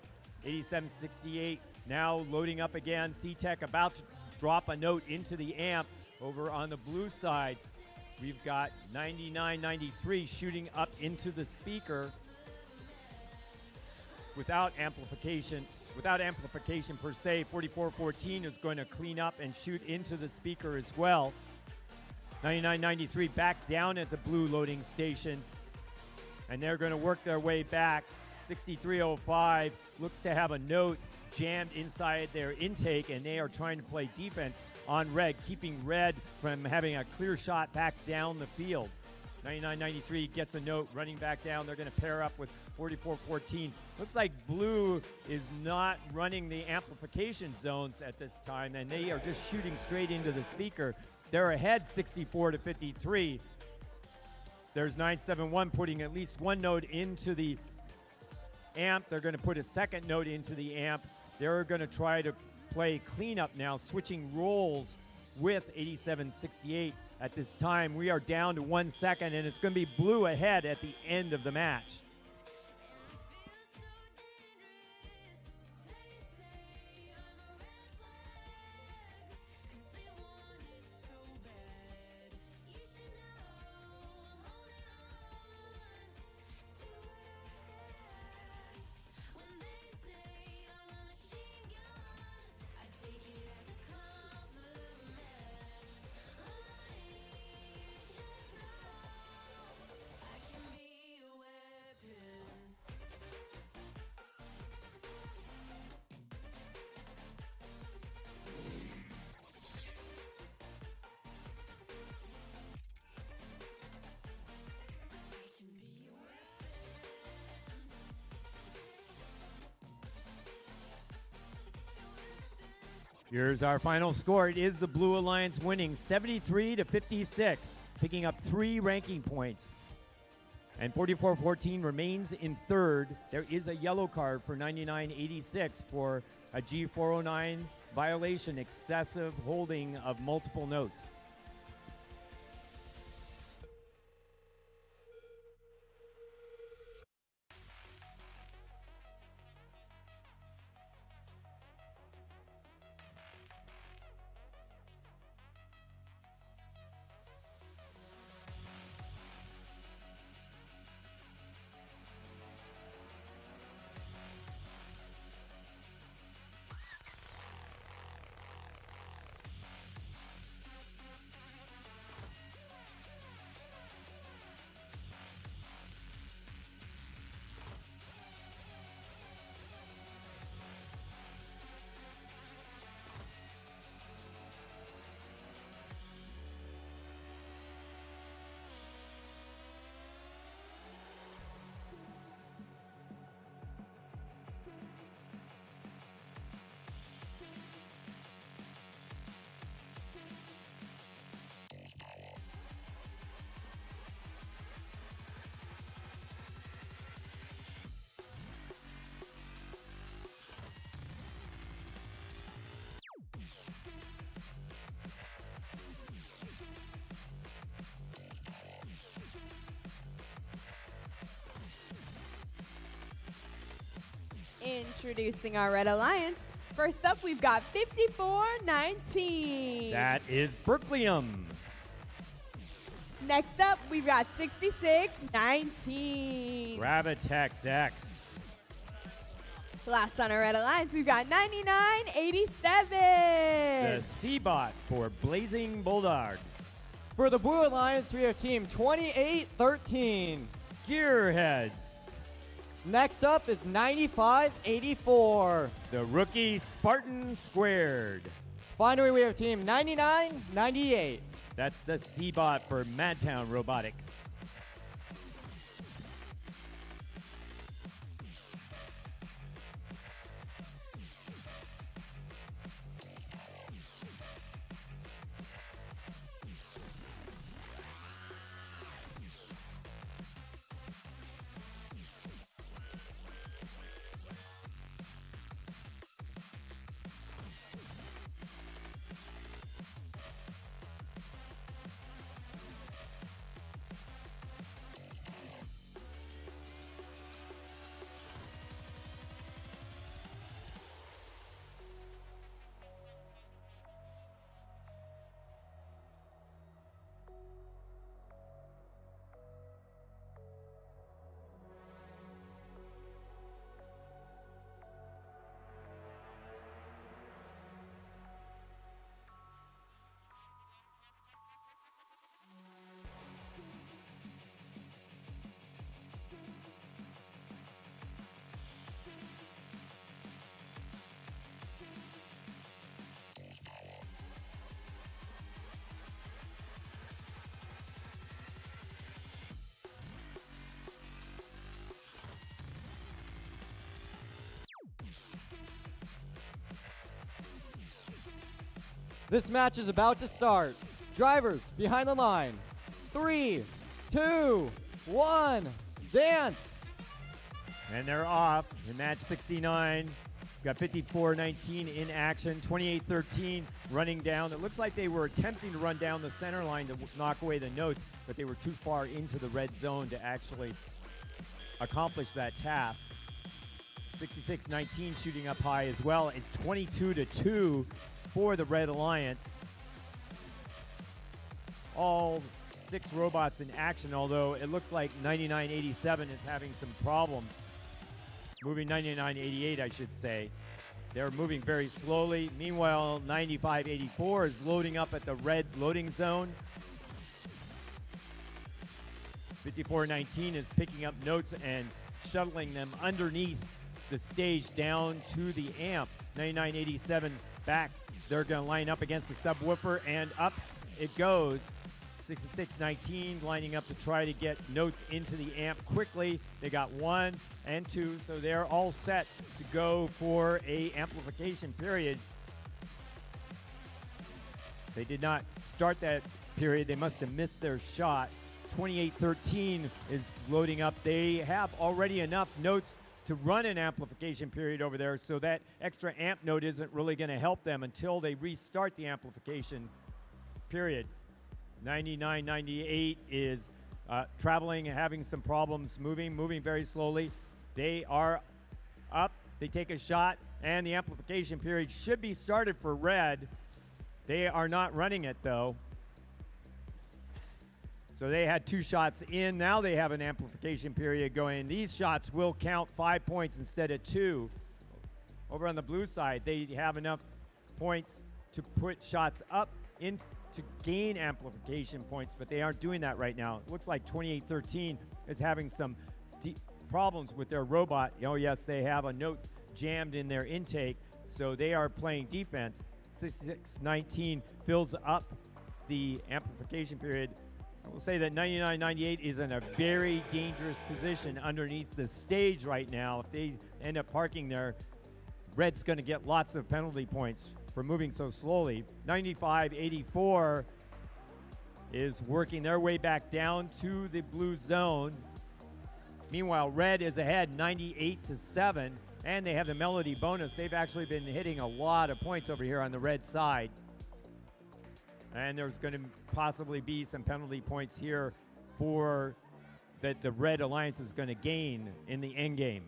8768 now loading up again. C-Tech about to drop a note into the amp over on the blue side. We've got 9993 shooting up into the speaker without amplification per se. 4414 is going to clean up and shoot into the speaker as well. 9993 back down at the blue loading station, and they're going to work their way back. 6305 looks to have a note jammed inside their intake, and they are trying to play defense on Red, keeping Red from having a clear shot back down the field. 9993 gets a note running back down. They're going to pair up with 4414. Looks like Blue is not running the amplification zones at this time, and they are just shooting straight into the speaker. They're ahead 64-53. There's 971 putting at least one note into the amp. They're going to put a second note into the amp. They're going to try to play cleanup now, switching roles with 8768 at this time. We are down to 1 second, and it's going to be Blue ahead at the end of the match. Here's our final score. It is the Blue Alliance winning 73-56, picking up 3 ranking points. And 44-14 remains in third. There is a yellow card for 9986 for a G409 violation, excessive holding of multiple notes. Introducing our Red Alliance. First up, we've got 5419. That is Berkeleyum. Next up, we've got 6619. Gravitex X. Last on our Red Alliance, we've got 9987. The C-Bot for Blazing Bulldogs. For the Blue Alliance, we have team 2813. Gearheads. Next up is 9584. The Rookie Spartan Squared. Finally, we have team 9998. That's the C-Bot for MadTown Robotics. This match is about to start. Drivers behind the line. 3, 2, 1, dance. And they're off in match 69. Got 54-19 in action, 28-13 running down. It looks like they were attempting to run down the center line to knock away the notes, but they were too far into the red zone to actually accomplish that task. 66-19 shooting up high as well. It's 22-2 for the Red Alliance. All 6 robots in action, although it looks like 9987 is having some problems. Moving 9988, I should say. They're moving very slowly. Meanwhile, 9584 is loading up at the red loading zone. 5419 is picking up notes and shuttling them underneath the stage down to the amp. 9987 back. They're going to line up against the subwoofer, and up it goes. 6619 lining up to try to get notes into the amp quickly. They got 1 and 2, so they're all set to go for a amplification period. They did not start that period. They must have missed their shot. 2813 is loading up. They have already enough notes to run an amplification period over there, so that extra amp note isn't really going to help them until they restart the amplification period. 9998 is traveling, having some problems moving very slowly. They are up. They take a shot, and the amplification period should be started for red. They are not running it, though. So they had 2 shots in. Now they have an amplification period going. These shots will count 5 points instead of 2. Over on the blue side, they have enough points to put shots up in to gain amplification points, but they aren't doing that right now. It looks like 2813 is having some problems with their robot. Oh yes, they have a note jammed in their intake, so they are playing defense. 6619 fills up the amplification period. I will say that 9998 is in a very dangerous position underneath the stage right now. If they end up parking there, red's going to get lots of penalty points for moving so slowly. 9584 is working their way back down to the blue zone. Meanwhile, red is ahead 98-7, and they have the melody bonus. They've actually been hitting a lot of points over here on the red side. And there's going to possibly be some penalty points here for that the Red Alliance is going to gain in the end game.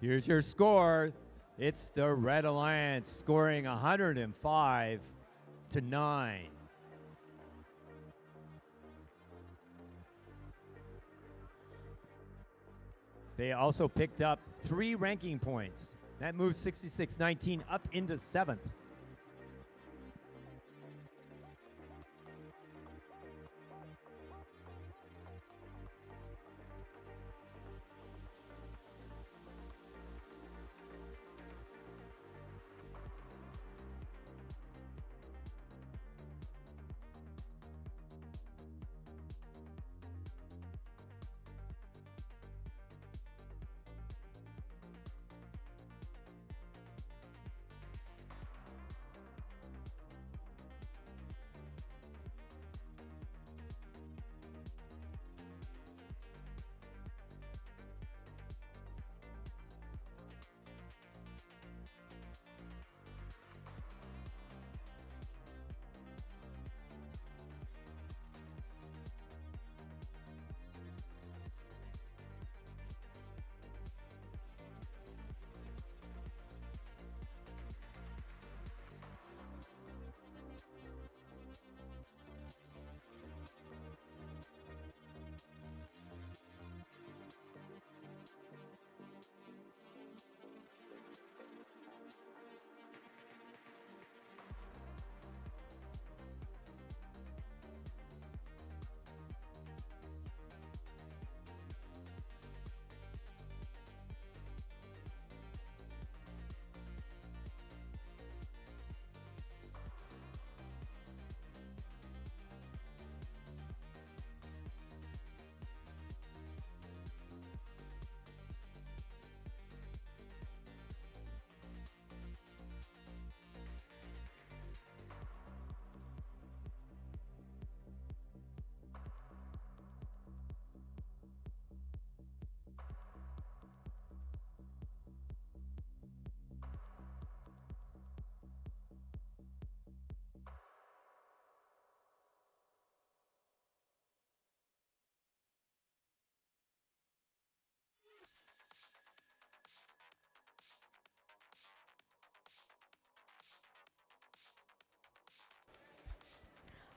Here's your score. It's the Red Alliance scoring 105-9. They also picked up 3 ranking points. That moves 6619 up into 7th.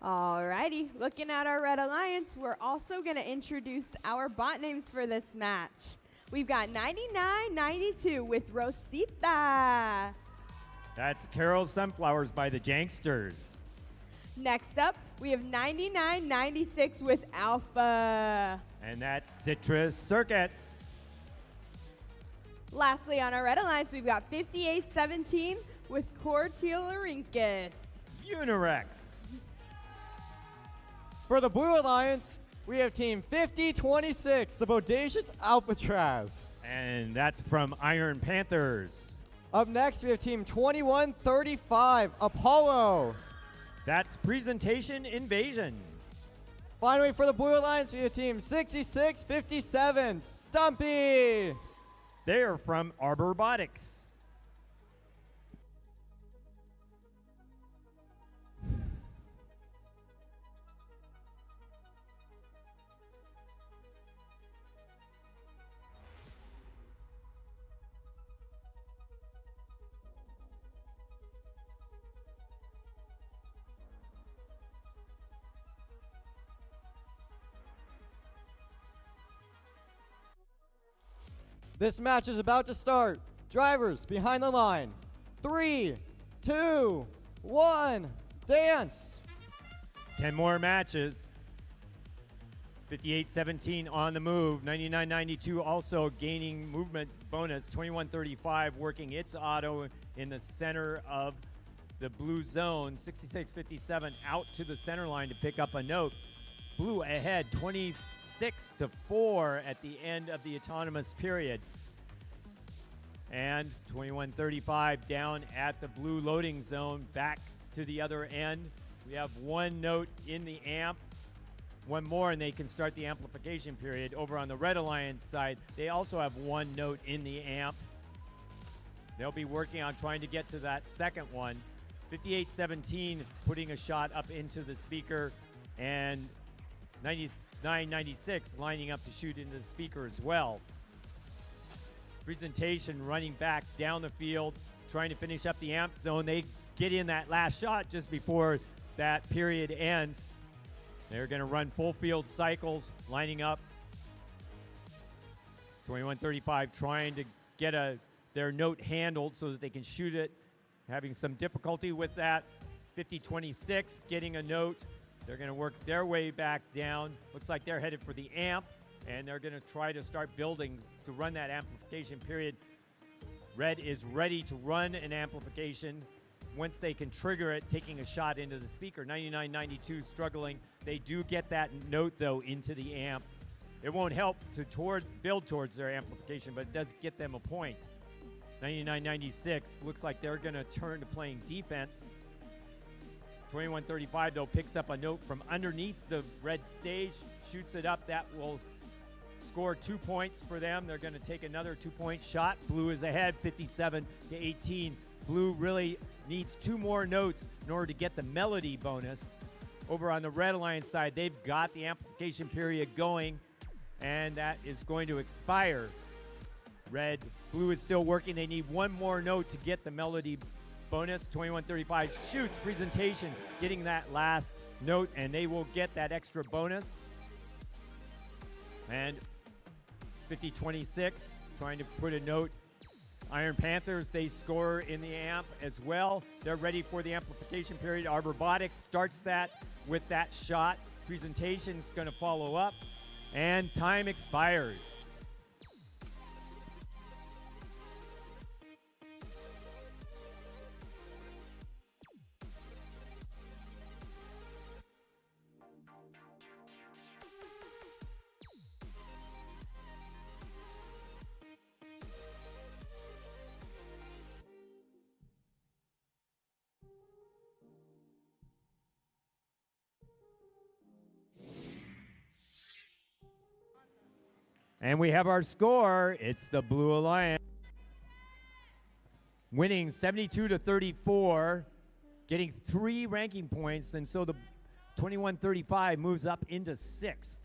Alrighty, looking at our Red Alliance, we're also going to introduce our bot names for this match. We've got 9992 with Rosita. That's Carol Sunflowers by the Janksters. Next up, we have 9996 with Alpha. And that's Citrus Circuits. Lastly, on our Red Alliance, we've got 5817 with Cortiolarincus. Unirex. For the Blue Alliance, we have Team 5026, the Bodacious Alcatraz. And that's from Iron Panthers. Up next, we have Team 2135, Apollo. That's Presentation Invasion. Finally, for the Blue Alliance, we have Team 6657, Stumpy. They are from Arbor Robotics. This match is about to start. Drivers behind the line. 3, 2, 1, dance. 10 more matches. 58-17 on the move. 99-92 also gaining movement bonus. 21-35 working its auto in the center of the blue zone. 66-57 out to the center line to pick up a note. Blue ahead 26-4 at the end of the autonomous period. And 21-35 down at the blue loading zone, back to the other end. We have one note in the amp, one more, and they can start the amplification period. Over on the Red Alliance side, they also have one note in the amp. They'll be working on trying to get to that second one. 58-17 is putting a shot up into the speaker, and 99-96 lining up to shoot into the speaker as well. Presentation running back down the field, trying to finish up the amp zone. They get in that last shot just before that period ends. They're going to run full field cycles, lining up. 21-35 trying to get their note handled so that they can shoot it. Having some difficulty with that. 50-26 getting a note. They're going to work their way back down. Looks like they're headed for the amp, and they're going to try to start building to run that amplification period. Red is ready to run an amplification once they can trigger it, taking a shot into the speaker. 99-92 struggling. They do get that note, though, into the amp. It won't help to build towards their amplification, but it does get them a point. 99-96 looks like they're going to turn to playing defense. 21-35, though, picks up a note from underneath the red stage, shoots it up. That will score 2 points for them. They're going to take another 2-point shot. Blue is ahead, 57-18. Blue really needs 2 more notes in order to get the melody bonus. Over on the Red Alliance side, they've got the amplification period going, and that is going to expire. Blue is still working. They need 1 more note to get the melody bonus. 21-35 shoots. Presentation getting that last note, and they will get that extra bonus. And 50-26 trying to put a note. Iron Panthers, they score in the amp as well. They're ready for the amplification period. Arbor Robotics starts that with that shot. Presentation's going to follow up, and time expires. And we have our score. It's the Blue Alliance winning 72-34, getting 3 ranking points, and so the 21-35 moves up into 6th.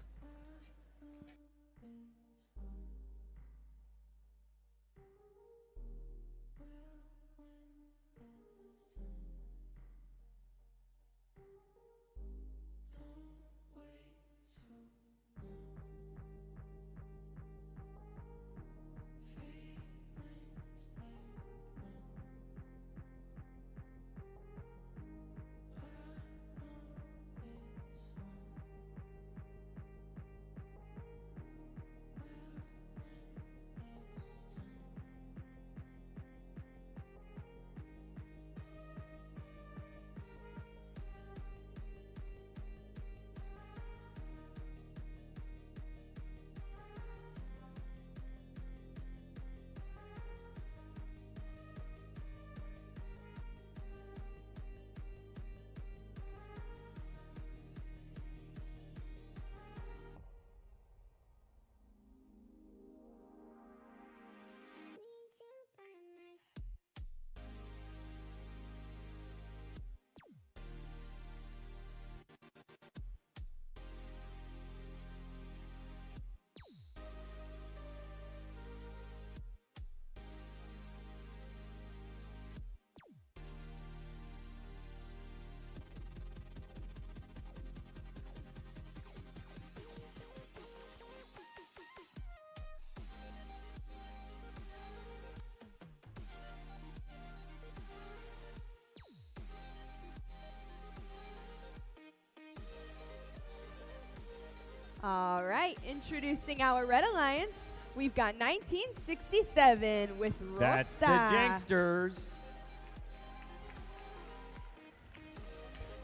All right, introducing our Red Alliance. We've got 1967 with Rosa. That's the Janksters.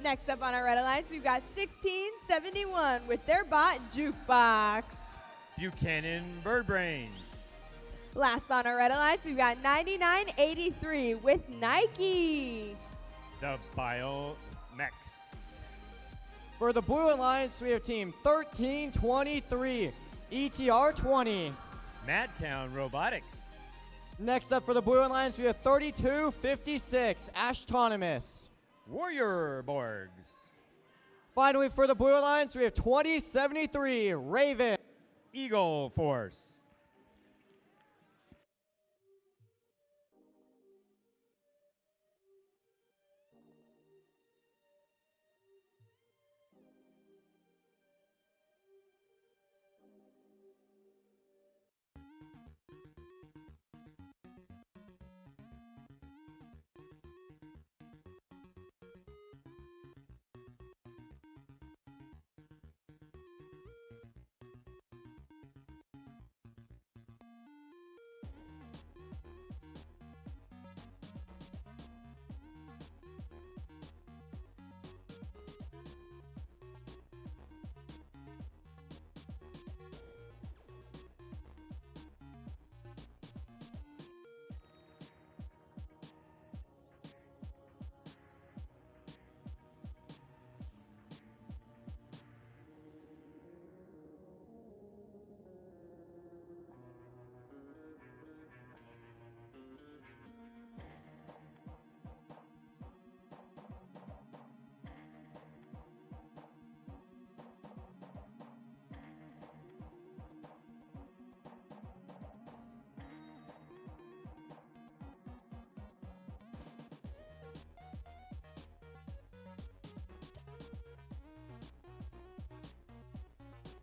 Next up on our Red Alliance, we've got 1671 with their bot Jukebox. Buchanan Bird Brains. Last on our Red Alliance, we've got 9983 with Nike. The Biomex. For the Blue Alliance, we have team 1323, ETR 20. MadTown Robotics. Next up for the Blue Alliance, we have 3256, Ashtonomous. Warrior Borgs. Finally, for the Blue Alliance, we have 2073, Raven. Eagle Force.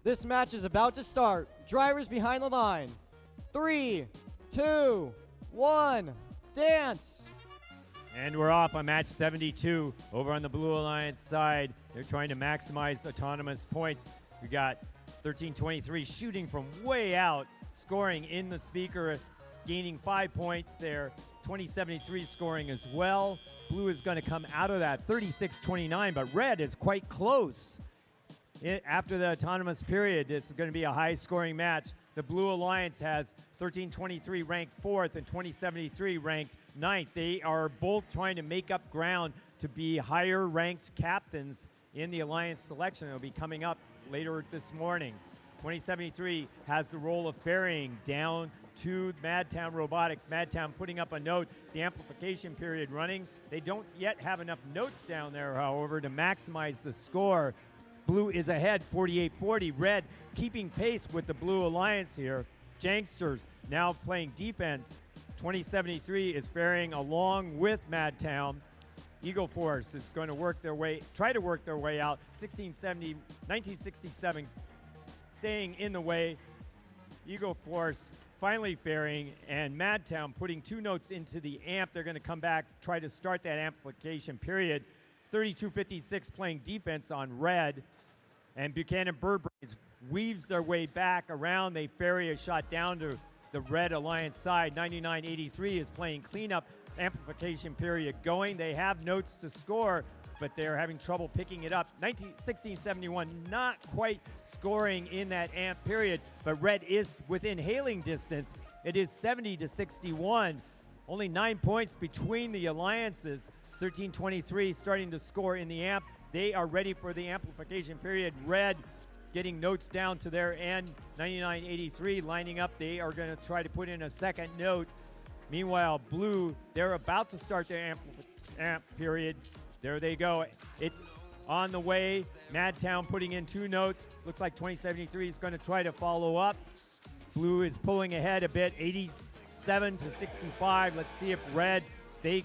This match is about to start. Drivers behind the line. 3, 2, 1, dance! And we're off on match 72 over on the Blue Alliance side. They're trying to maximize autonomous points. We got 1323 shooting from way out, scoring in the speaker, gaining 5 points there. 2073 scoring as well. Blue is going to come out of that 36-29, but red is quite close. After the autonomous period, this is going to be a high-scoring match. The Blue Alliance has 1323 ranked 4th and 2073 ranked 9th. They are both trying to make up ground to be higher-ranked captains in the Alliance selection. It'll be coming up later this morning. 2073 has the role of ferrying down to MadTown Robotics. MadTown putting up a note, the amplification period running. They don't yet have enough notes down there, however, to maximize the score. Blue is ahead, 48-40. Red keeping pace with the Blue Alliance here. Janksters now playing defense. 2073 is ferrying along with MadTown. Eagle Force is going to try to work their way out. 1967 staying in the way. Eagle Force finally ferrying, and MadTown putting 2 notes into the amp. They're going to come back, try to start that amplification period. 3256 playing defense on red, and Buchanan Bird Brains weaves their way back around. They ferry a shot down to the Red Alliance side. 9983 is playing cleanup, amplification period going. They have notes to score, but they're having trouble picking it up. 1671 not quite scoring in that amp period, but red is within hailing distance. It is 70-61. Only 9 points between the alliances. 1323 starting to score in the amp. They are ready for the amplification period. Red getting notes down to their end. 9983 lining up. They are going to try to put in a second note. Meanwhile, Blue, they're about to start their amp period. There they go. It's on the way. MadTown putting in 2 notes. Looks like 2073 is going to try to follow up. Blue is pulling ahead a bit, 87-65. Let's see if Red, they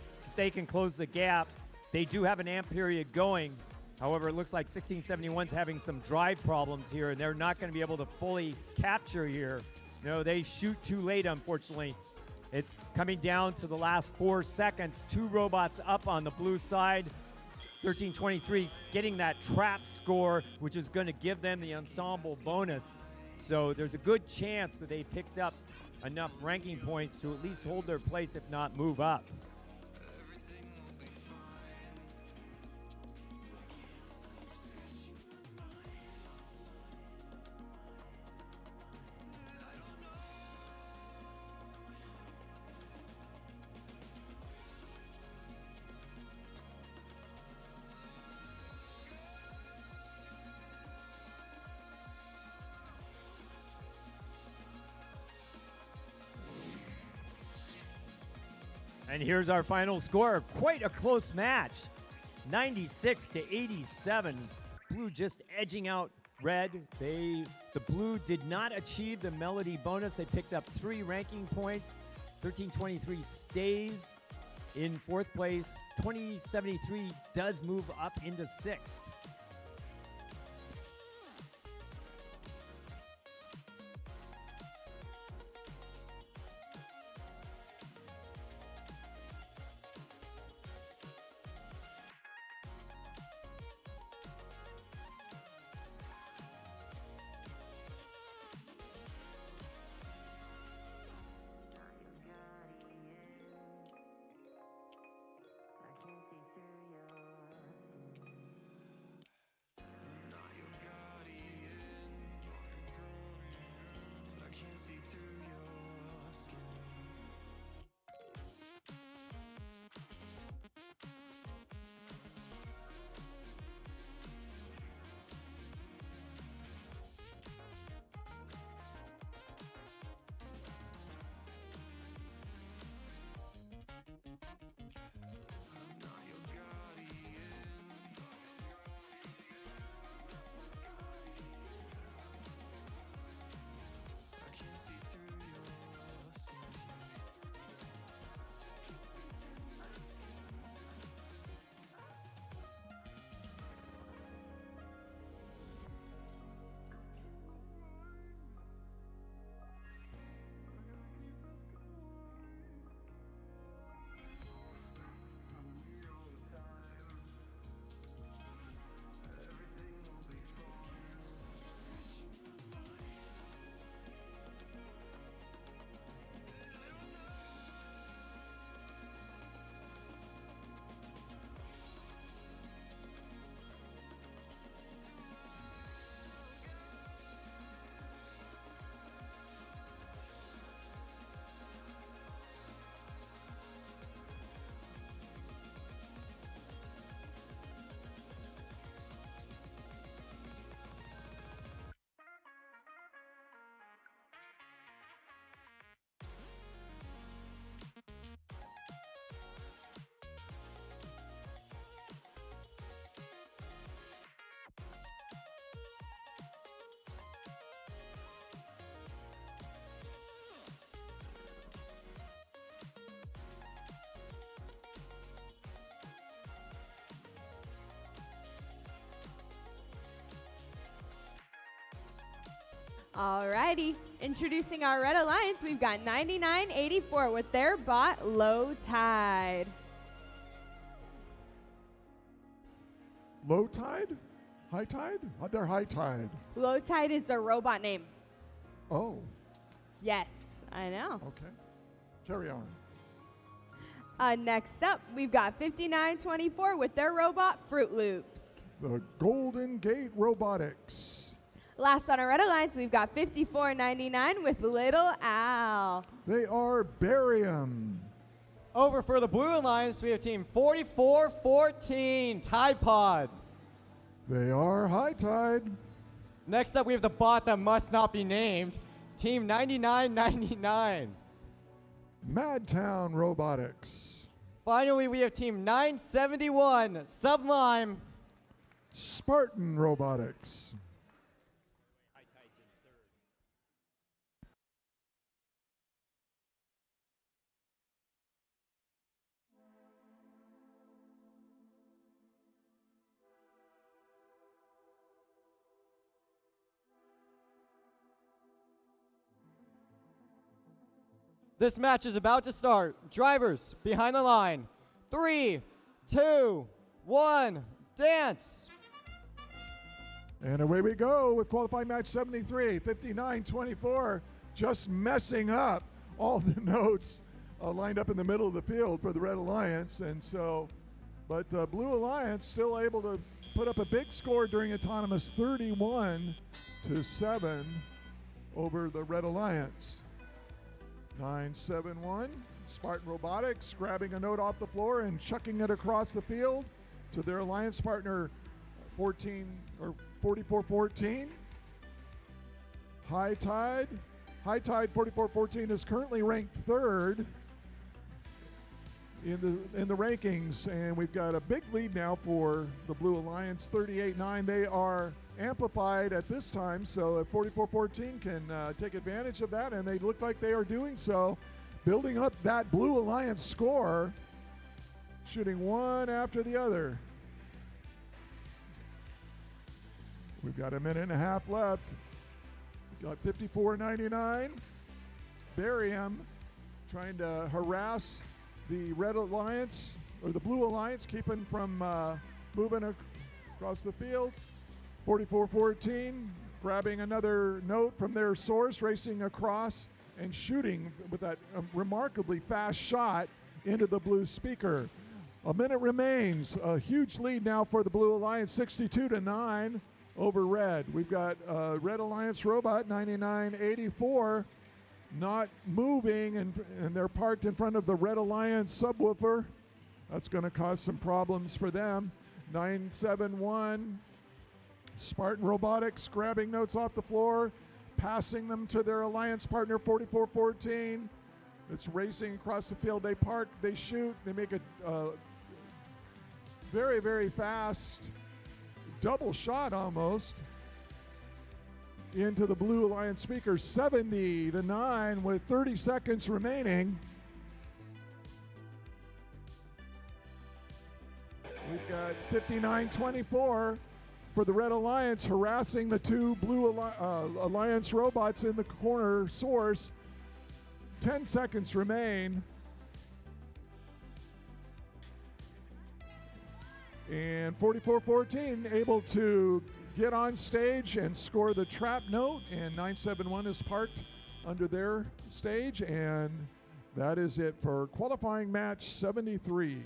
can close the gap. They do have an amp period going. However, it looks like 1671's having some drive problems here, and they're not going to be able to fully capture here. No, they shoot too late, unfortunately. It's coming down to the last 4 seconds. 2 robots up on the blue side. 1323 getting that trap score, which is going to give them the ensemble bonus. So there's a good chance that they picked up enough ranking points to at least hold their place, if not move up. And here's our final score. Quite a close match. 96 to 87. Blue just edging out red. The blue did not achieve the melody bonus. They picked up 3 ranking points. 1323 stays in 4th place. 2073 does move up into 6th. Alrighty, introducing our Red Alliance, we've got 9984 with their bot Low Tide. Low tide? High tide? They're high tide. Low Tide is their robot name. Oh, Yes, I know. okay. Carry on. Next up, we've got 5924 with their robot Fruit Loops. The Golden Gate Robotics. Last on our Red Alliance, we've got 5499 with Little Al. They are Barium. Over for the Blue Alliance, we have team 4414, Tide Pod. They are High Tide. Next up, we have the bot that must not be named, team 9999. MadTown Robotics. Finally, we have team 971, Sublime. Spartan Robotics. This match is about to start. Drivers, behind the line. 3, 2, 1, dance! And away we go with qualifying match 73, 59-24, just messing up all the notes lined up in the middle of the field for the Red Alliance. And so, but Blue Alliance still able to put up a big score during autonomous, 31-7 over the Red Alliance. 9-7-1, Spartan Robotics grabbing a note off the floor and chucking it across the field to their alliance partner 44-14. High Tide 44-14 is currently ranked third in the rankings, and we've got a big lead now for the Blue Alliance, 38-9. They are amplified at this time, so if 44-14 can take advantage of that, and they look like they are doing so, building up that Blue Alliance score, shooting one after the other. We've got a minute and a half left. We've got 54-99. Barium trying to harass the Red Alliance, or the Blue Alliance, keeping from moving across the field. 44-14, grabbing another note from their source, racing across and shooting with that remarkably fast shot into the blue speaker. A minute remains. A huge lead now for the Blue Alliance, 62-9 over Red. We've got Red Alliance Robot, 9984, not moving, and they're parked in front of the Red Alliance subwoofer. That's going to cause some problems for them. 971, Spartan Robotics grabbing notes off the floor, passing them to their alliance partner 44-14. It's racing across the field. They park, they shoot, they make a very, very fast double shot almost into the Blue Alliance speaker, 70-9 with 30 seconds remaining. We've got 59-24 for the Red Alliance, harassing the two Blue Alliance robots in the corner source. 10 seconds remain. And 44-14 able to get on stage and score the trap note, and 971 is parked under their stage, and that is it for qualifying match 73.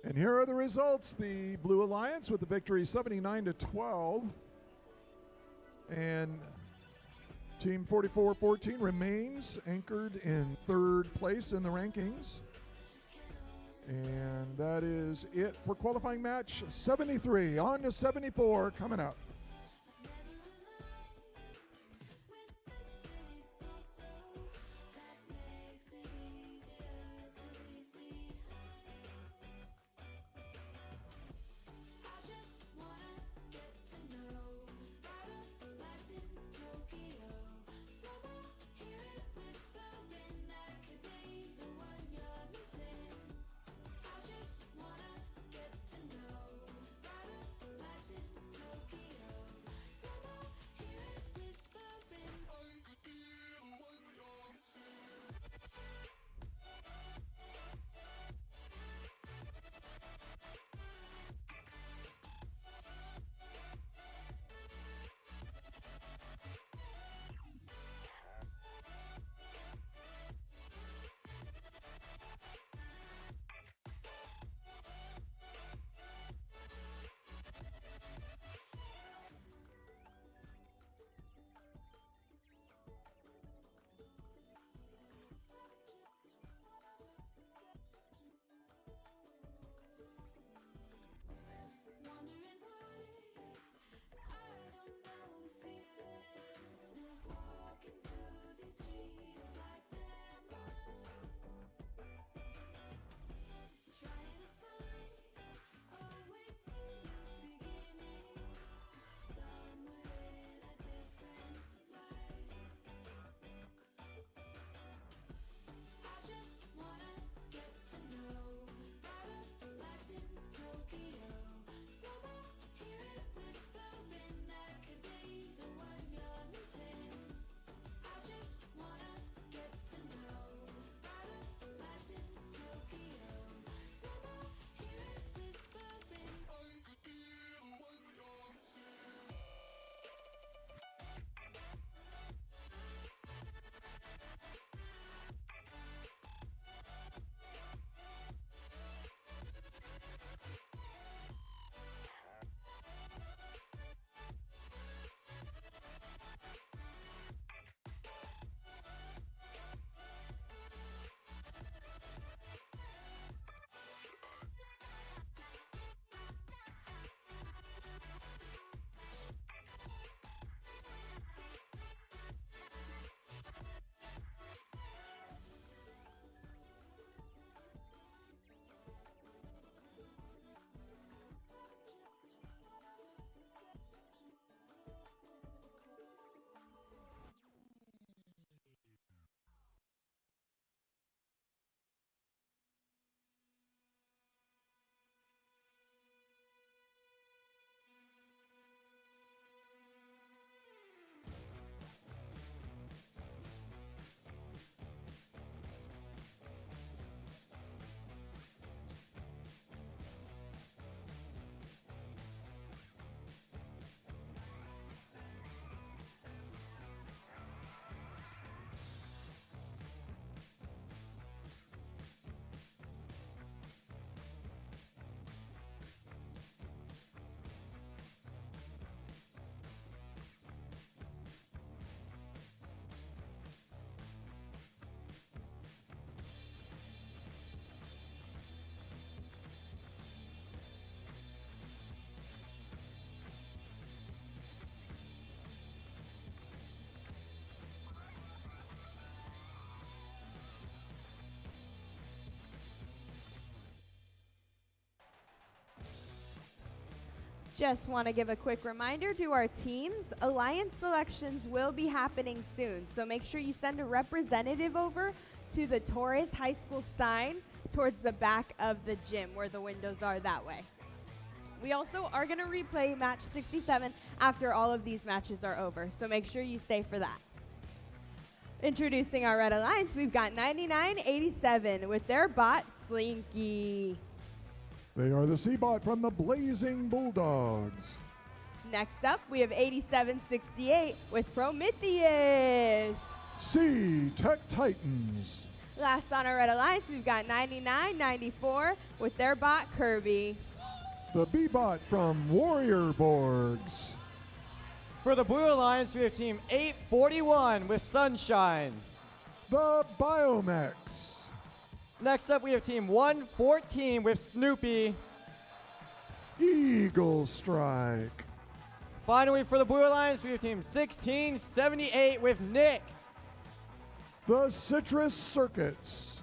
And here are the results. The Blue Alliance with the victory, 79-12. And Team 44-14 remains anchored in third place in the rankings. And that is it for qualifying match 73. On to 74 coming up. Just want to give a quick reminder to our teams. Alliance selections will be happening soon, so make sure you send a representative over to the Torres High School sign towards the back of the gym where the windows are that way. We also are going to replay match 67 after all of these matches are over, so make sure you stay for that. Introducing our Red Alliance, we've got 9987 with their bot, Slinky. They are the C-Bot from the Blazing Bulldogs. Next up, we have 8768 with Prometheus. C-Tech Titans. Last on our Red Alliance, we've got 9994 with their bot, Kirby. The B-Bot from Warrior Borgs. For the Blue Alliance, we have Team 841 with Sunshine. The Biomex. Next up, we have Team 114 with Snoopy. Eagle Strike. Finally, for the Blue Alliance, we have Team 1678 with Nick. The Citrus Circuits.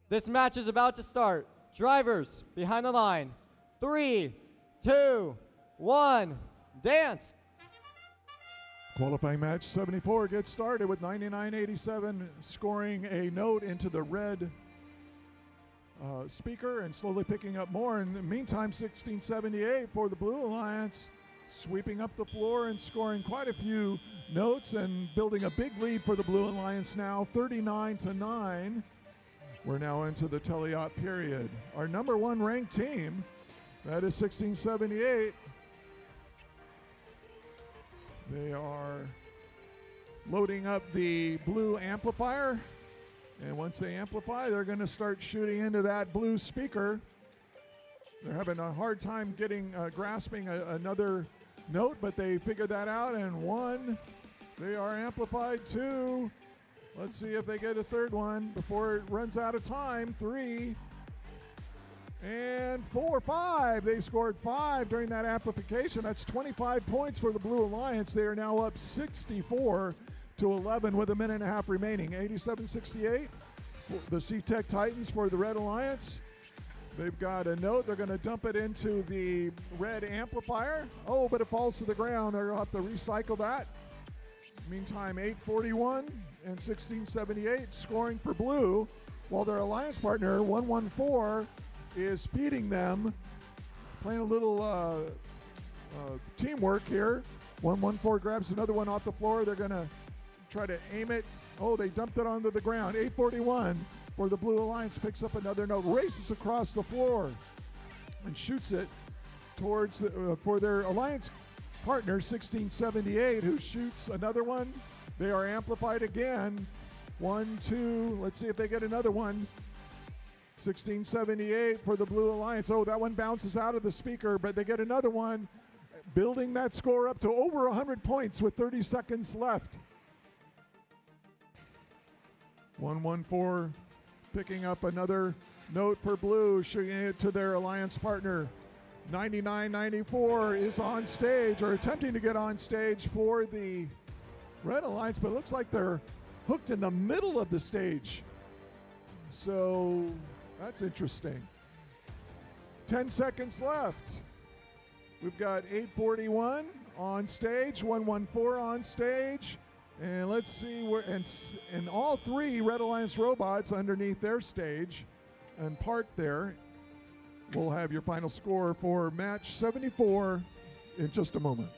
This match is about to start. Drivers, behind the line. 3, 2, 1, dance. Qualifying match 74 gets started with 9987 scoring a note into the red speaker and slowly picking up more. In the meantime, 1678 for the Blue Alliance sweeping up the floor and scoring quite a few notes and building a big lead for the Blue Alliance now, 39-9. We're now into the teleop period. Our number one ranked team, that is 1678. They are loading up the blue amplifier. And once they amplify, they're going to start shooting into that blue speaker. They're having a hard time grasping another note, but they figured that out. And 1, they are amplified. 2, let's see if they get a third one before it runs out of time. 3 and 4, 5. They scored 5 during that amplification. That's 25 points for the Blue Alliance. They are now up 64-11 with a minute and a half remaining. 87-68, the C-Tech Titans for the Red Alliance. They've got a note. They're going to dump it into the red amplifier. Oh, but it falls to the ground. They're going to have to recycle that. Meantime, 841 and 1678 scoring for blue, while their alliance partner, 114, is feeding them. Playing a little teamwork here. 114 grabs another one off the floor. They're going to try to aim it. Oh, they dumped it onto the ground. 841 for the Blue Alliance picks up another note, races across the floor, and shoots it towards for their alliance partner, 1678, who shoots another one. They are amplified again. 1, 2, let's see if they get another one. 1678 for the Blue Alliance. Oh, that one bounces out of the speaker, but they get another one, building that score up to over 100 points with 30 seconds left. 114 picking up another note for blue, shooting it to their alliance partner. 9994 is on stage, or attempting to get on stage for the Red Alliance, but it looks like they're hooked in the middle of the stage. So that's interesting. 10 seconds left. We've got 841 on stage, 114 on stage, and let's see where, and all 3 Red Alliance robots underneath their stage and parked there. We'll have your final score for match 74 in just a moment.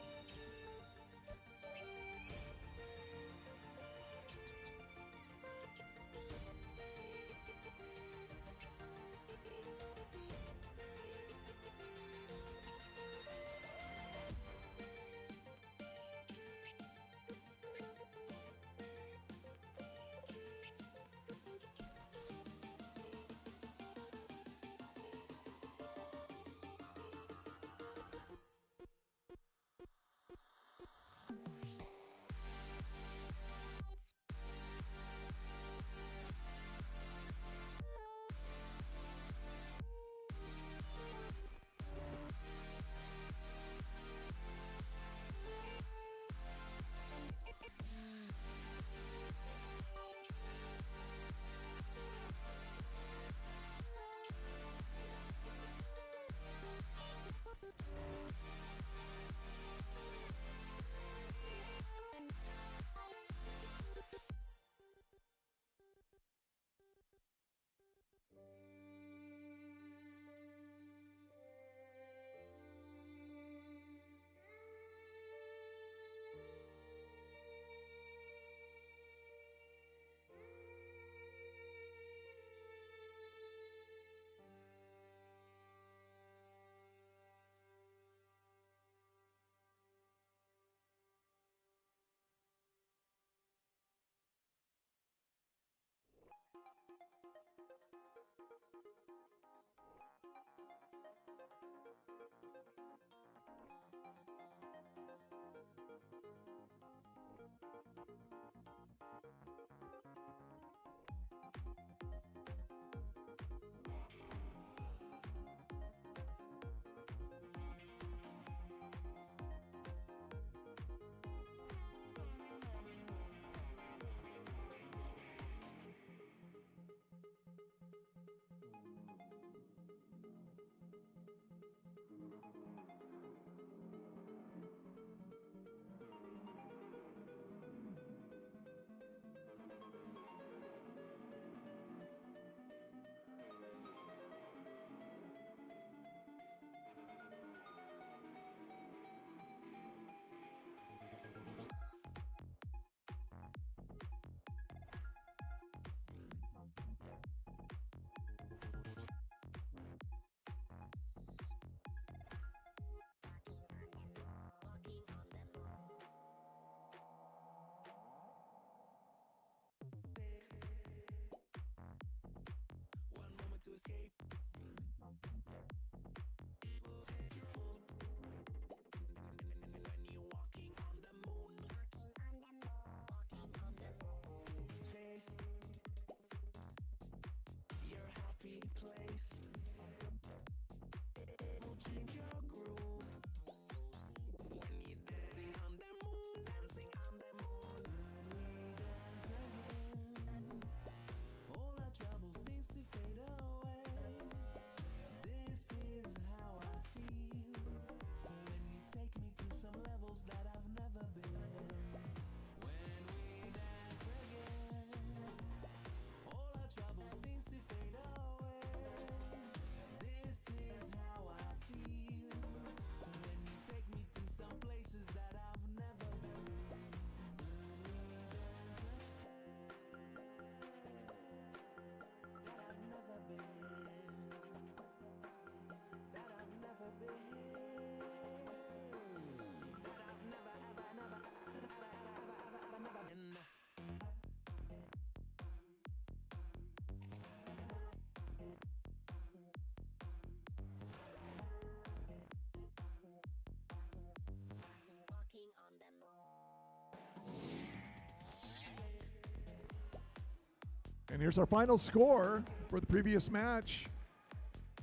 And here's our final score for the previous match.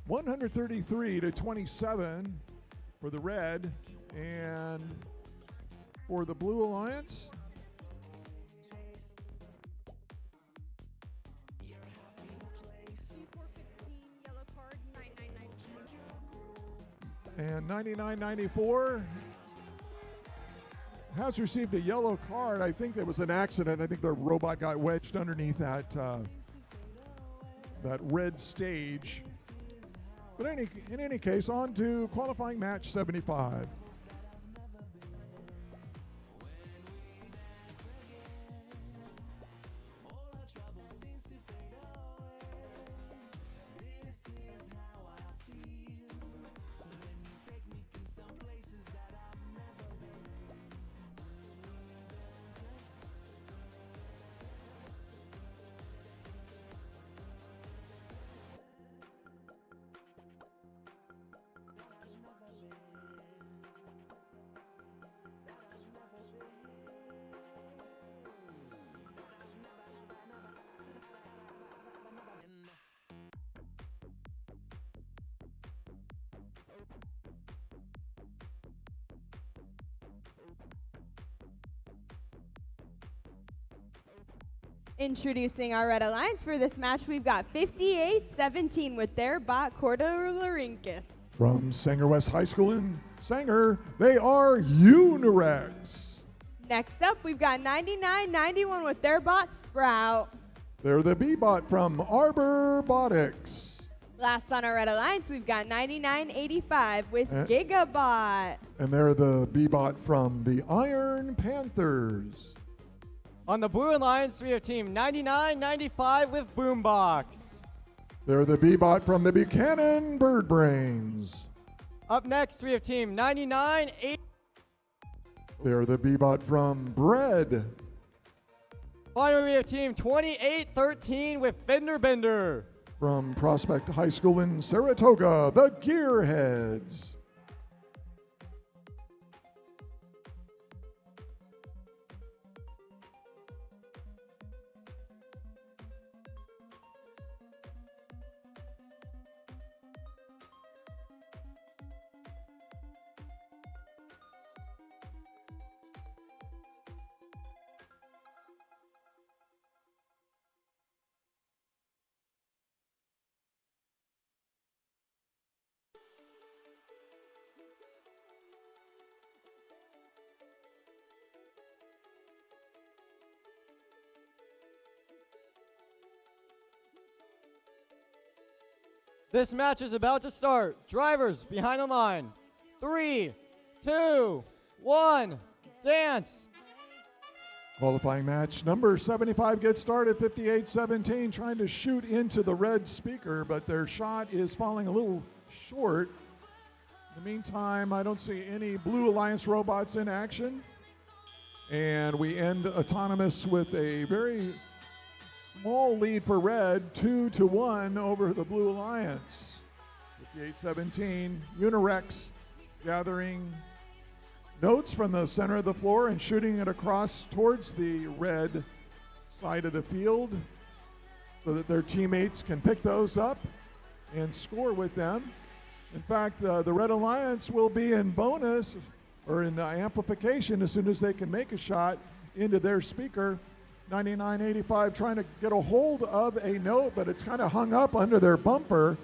133-27 for the red, and for the blue alliance, and 99-94 has received a yellow card. I think there was an accident. I think the robot got wedged underneath that that red stage. But in any case, on to qualifying match 75. Introducing our Red Alliance for this match, we've got 58-17 with their bot, Cordo Larinkus. From Sanger West High School in Sanger, they are Unirex. Next up, we've got 99-91 with their bot, Sprout. They're the B-Bot from Arbor Robotics. Last on our Red Alliance, we've got 99-85 with Gigabot. And they're the B-Bot from the Iron Panthers. On the Blue Alliance, we have team 99-95 with Boombox. They're the B-Bot from the Buchanan Bird Brains. Up next, we have team 99-8. They're the B-Bot from Bread. Finally, we have team 28-13 with Fender Bender. From Prospect High School in Saratoga, the Gearheads. This match is about to start. Drivers behind the line. 3, 2, 1, dance. Qualifying match number 75 gets started, 58-17, trying to shoot into the red speaker, but their shot is falling a little short. In the meantime, I don't see any Blue Alliance robots in action. And we end autonomous with a very small lead for red, 2-1 over the Blue Alliance. 58-17, Unirex gathering notes from the center of the floor and shooting it across towards the red side of the field so that their teammates can pick those up and score with them. In fact, the Red Alliance will be in bonus or in amplification as soon as they can make a shot into their speaker. 9985 trying to get a hold of a note, but it's kind of hung up under their bumper.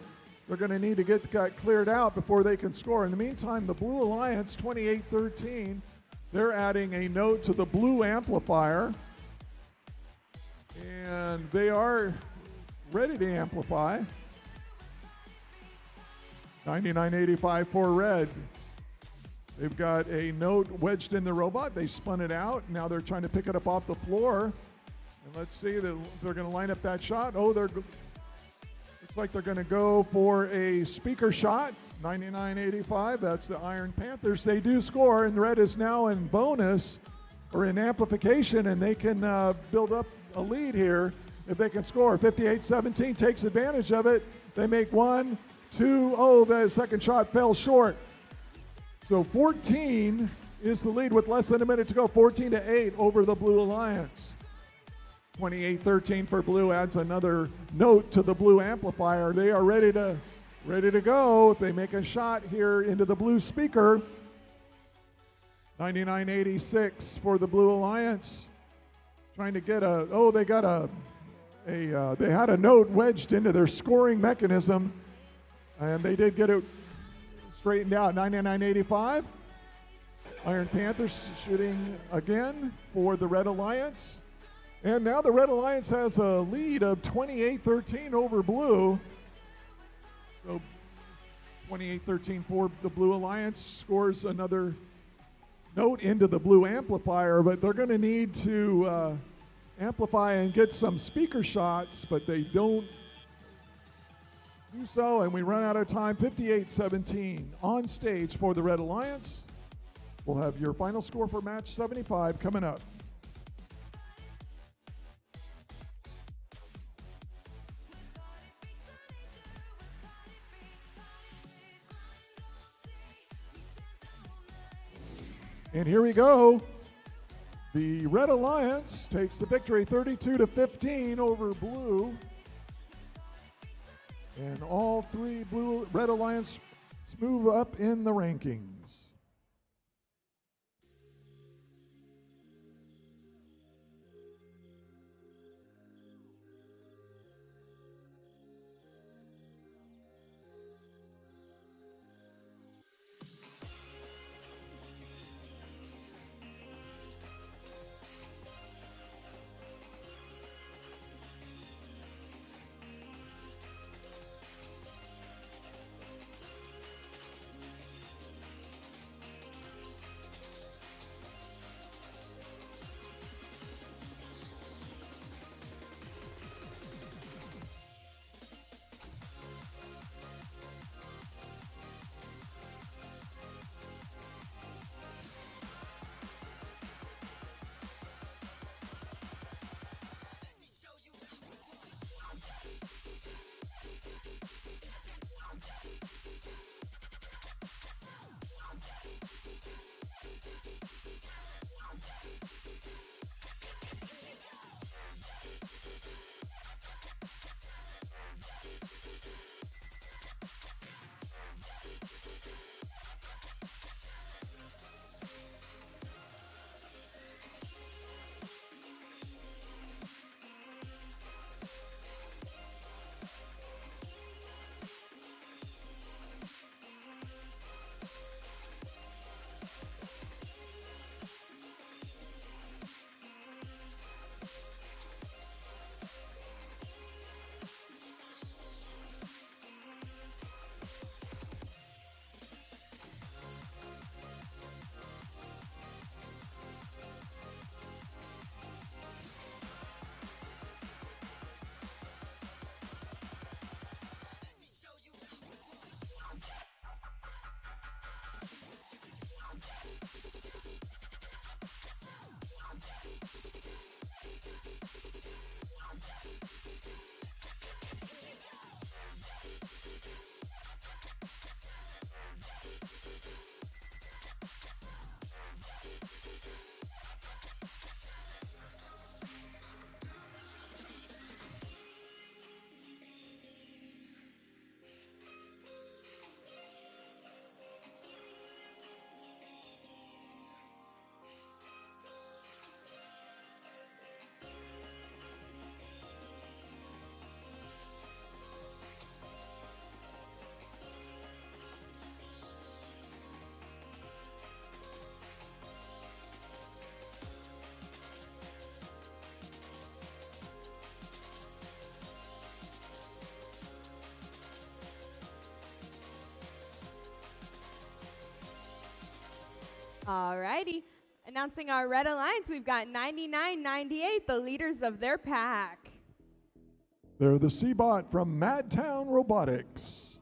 They're going to need to get that cleared out before they can score. In the meantime, the Blue Alliance, 28-13, they're adding a note to the blue amplifier. And they are ready to amplify. 9985 for red. They've got a note wedged in the robot. They spun it out. Now they're trying to pick it up off the floor. And let's see, they're going to line up that shot. Oh, looks like they're going to go for a speaker shot. 9985, that's the Iron Panthers. They do score, and red is now in bonus or in amplification, and they can build up a lead here if they can score. 58-17 takes advantage of it. They make 1, 2, oh, the second shot fell short. So 14 is the lead with less than a minute to go. 14-8 over the Blue Alliance. 28-13 for blue adds another note to the blue amplifier. They are ready to go. If they make a shot here into the blue speaker. 99-86 for the Blue Alliance. Trying to get they had a note wedged into their scoring mechanism, and they did get it straightened out. 99-85. Iron Panthers shooting again for the Red Alliance. And now the Red Alliance has a lead of 28-13 over blue. So 28-13 for the Blue Alliance, scores another note into the blue amplifier, but they're going to need to amplify and get some speaker shots, but they don't do so, and we run out of time. 58-17 on stage for the Red Alliance. We'll have your final score for match 75 coming up. And here we go. The Red Alliance takes the victory 32-15 over blue. And all three Red Alliance move up in the rankings. Alrighty. Announcing our Red Alliance, we've got 9998, the leaders of their pack. They're the C-Bot from MadTown Robotics.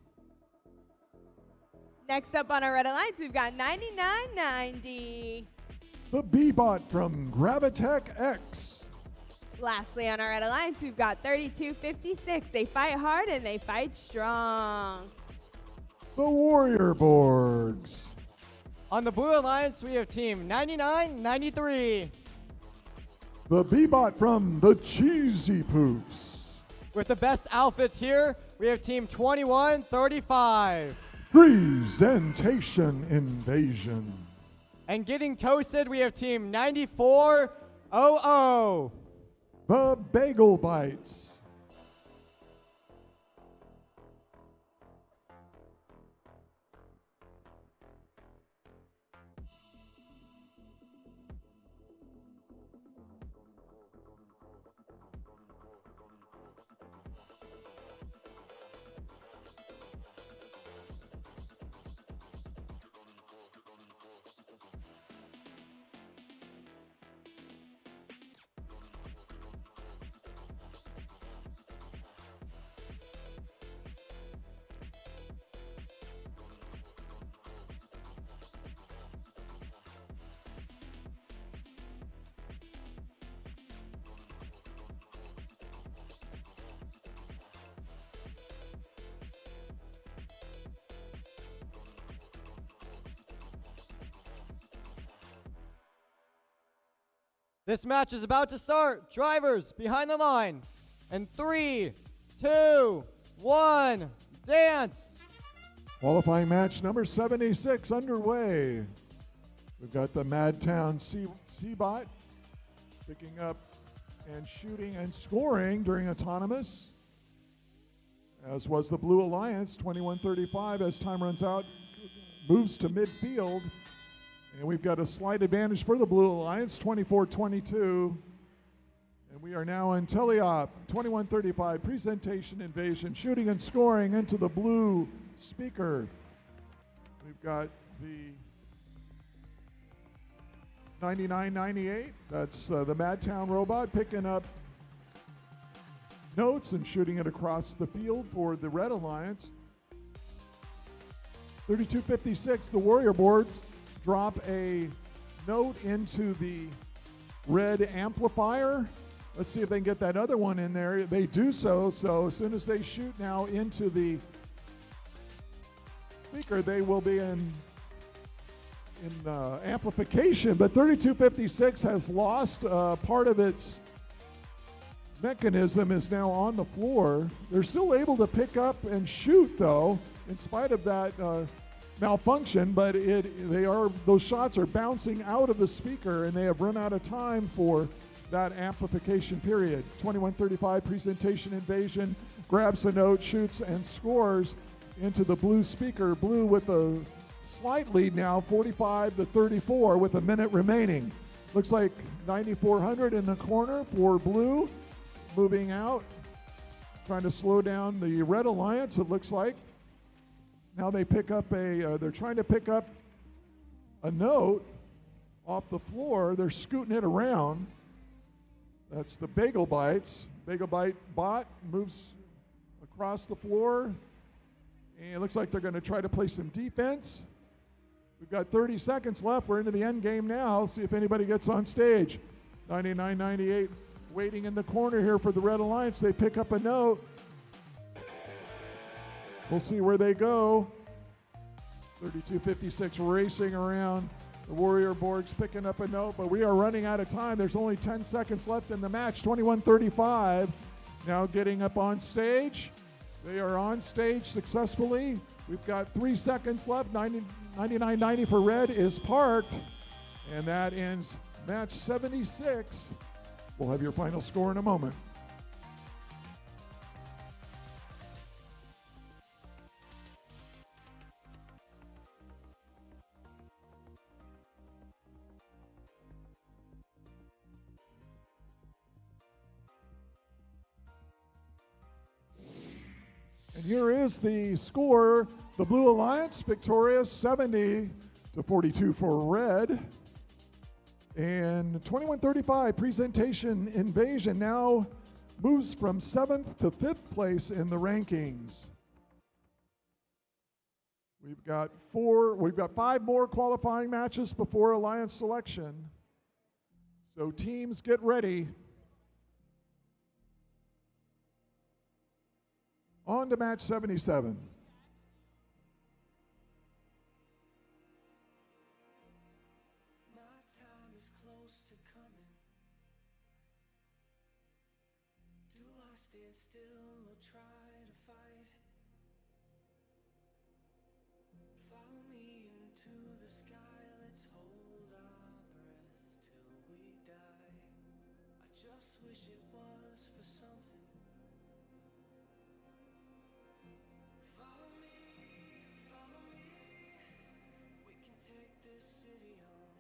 Next up on our Red Alliance, we've got 9990. The B-Bot from Gravitech X. Lastly on our Red Alliance, we've got 3256. They fight hard and they fight strong. The Warrior Borgs. On the Blue Alliance, we have Team 9993. The B-Bot from the Cheesy Poofs. With the best outfits here, we have Team 2135. Presentation Invasion. And getting toasted, we have Team 9400. The Bagel Bites. This match is about to start. Drivers behind the line. And 3, 2, 1, dance. Qualifying match number 76 underway. We've got the MadTown C-Bot picking up and shooting and scoring during autonomous, as was the Blue Alliance. 2135, as time runs out, moves to midfield. And we've got a slight advantage for the Blue Alliance, 24-22. And we are now in teleop, 2135, presentation invasion, shooting and scoring into the blue speaker. We've got the 9998, that's the MadTown robot, picking up notes and shooting it across the field for the Red Alliance. 3256, the Warrior Boards drop a note into the red amplifier. Let's see if they can get that other one in there. They do so. So as soon as they shoot now into the speaker, they will be in amplification. But 3256 has lost part of its mechanism, is now on the floor. They're still able to pick up and shoot, though, in spite of that malfunction, but those shots are bouncing out of the speaker, and they have run out of time for that amplification period. 2135, presentation invasion, grabs a note, shoots and scores into the blue speaker. Blue with a slight lead now, 45-34 with a minute remaining. Looks like 9400 in the corner for blue, moving out, trying to slow down the Red Alliance, it looks like. Now they pick up they're trying to pick up a note off the floor. They're scooting it around. That's the Bagel Bites. Bagel Bite bot moves across the floor. And it looks like they're going to try to play some defense. We've got 30 seconds left. We're into the end game now. See if anybody gets on stage. 9998 waiting in the corner here for the Red Alliance. They pick up a note. We'll see where they go. 3256 racing around. The Warrior Boards picking up a note, but we are running out of time. There's only 10 seconds left in the match. 2135 now getting up on stage. They are on stage successfully. We've got 3 seconds left. 9990 for red is parked. And that ends match 76. We'll have your final score in a moment. And here is the score. The Blue Alliance victorious 70 to 42 for red. And 2135 Presentation Invasion now moves from 7th to 5th place in the rankings. We've got 5 more qualifying matches before Alliance selection. So teams, get ready. On to match 77. My time is close to coming. Do I stand still or try to fight? Follow me into the sky. Let's hold our breath till we die. I just wish it was for something. Follow me, follow me. We can take this city on.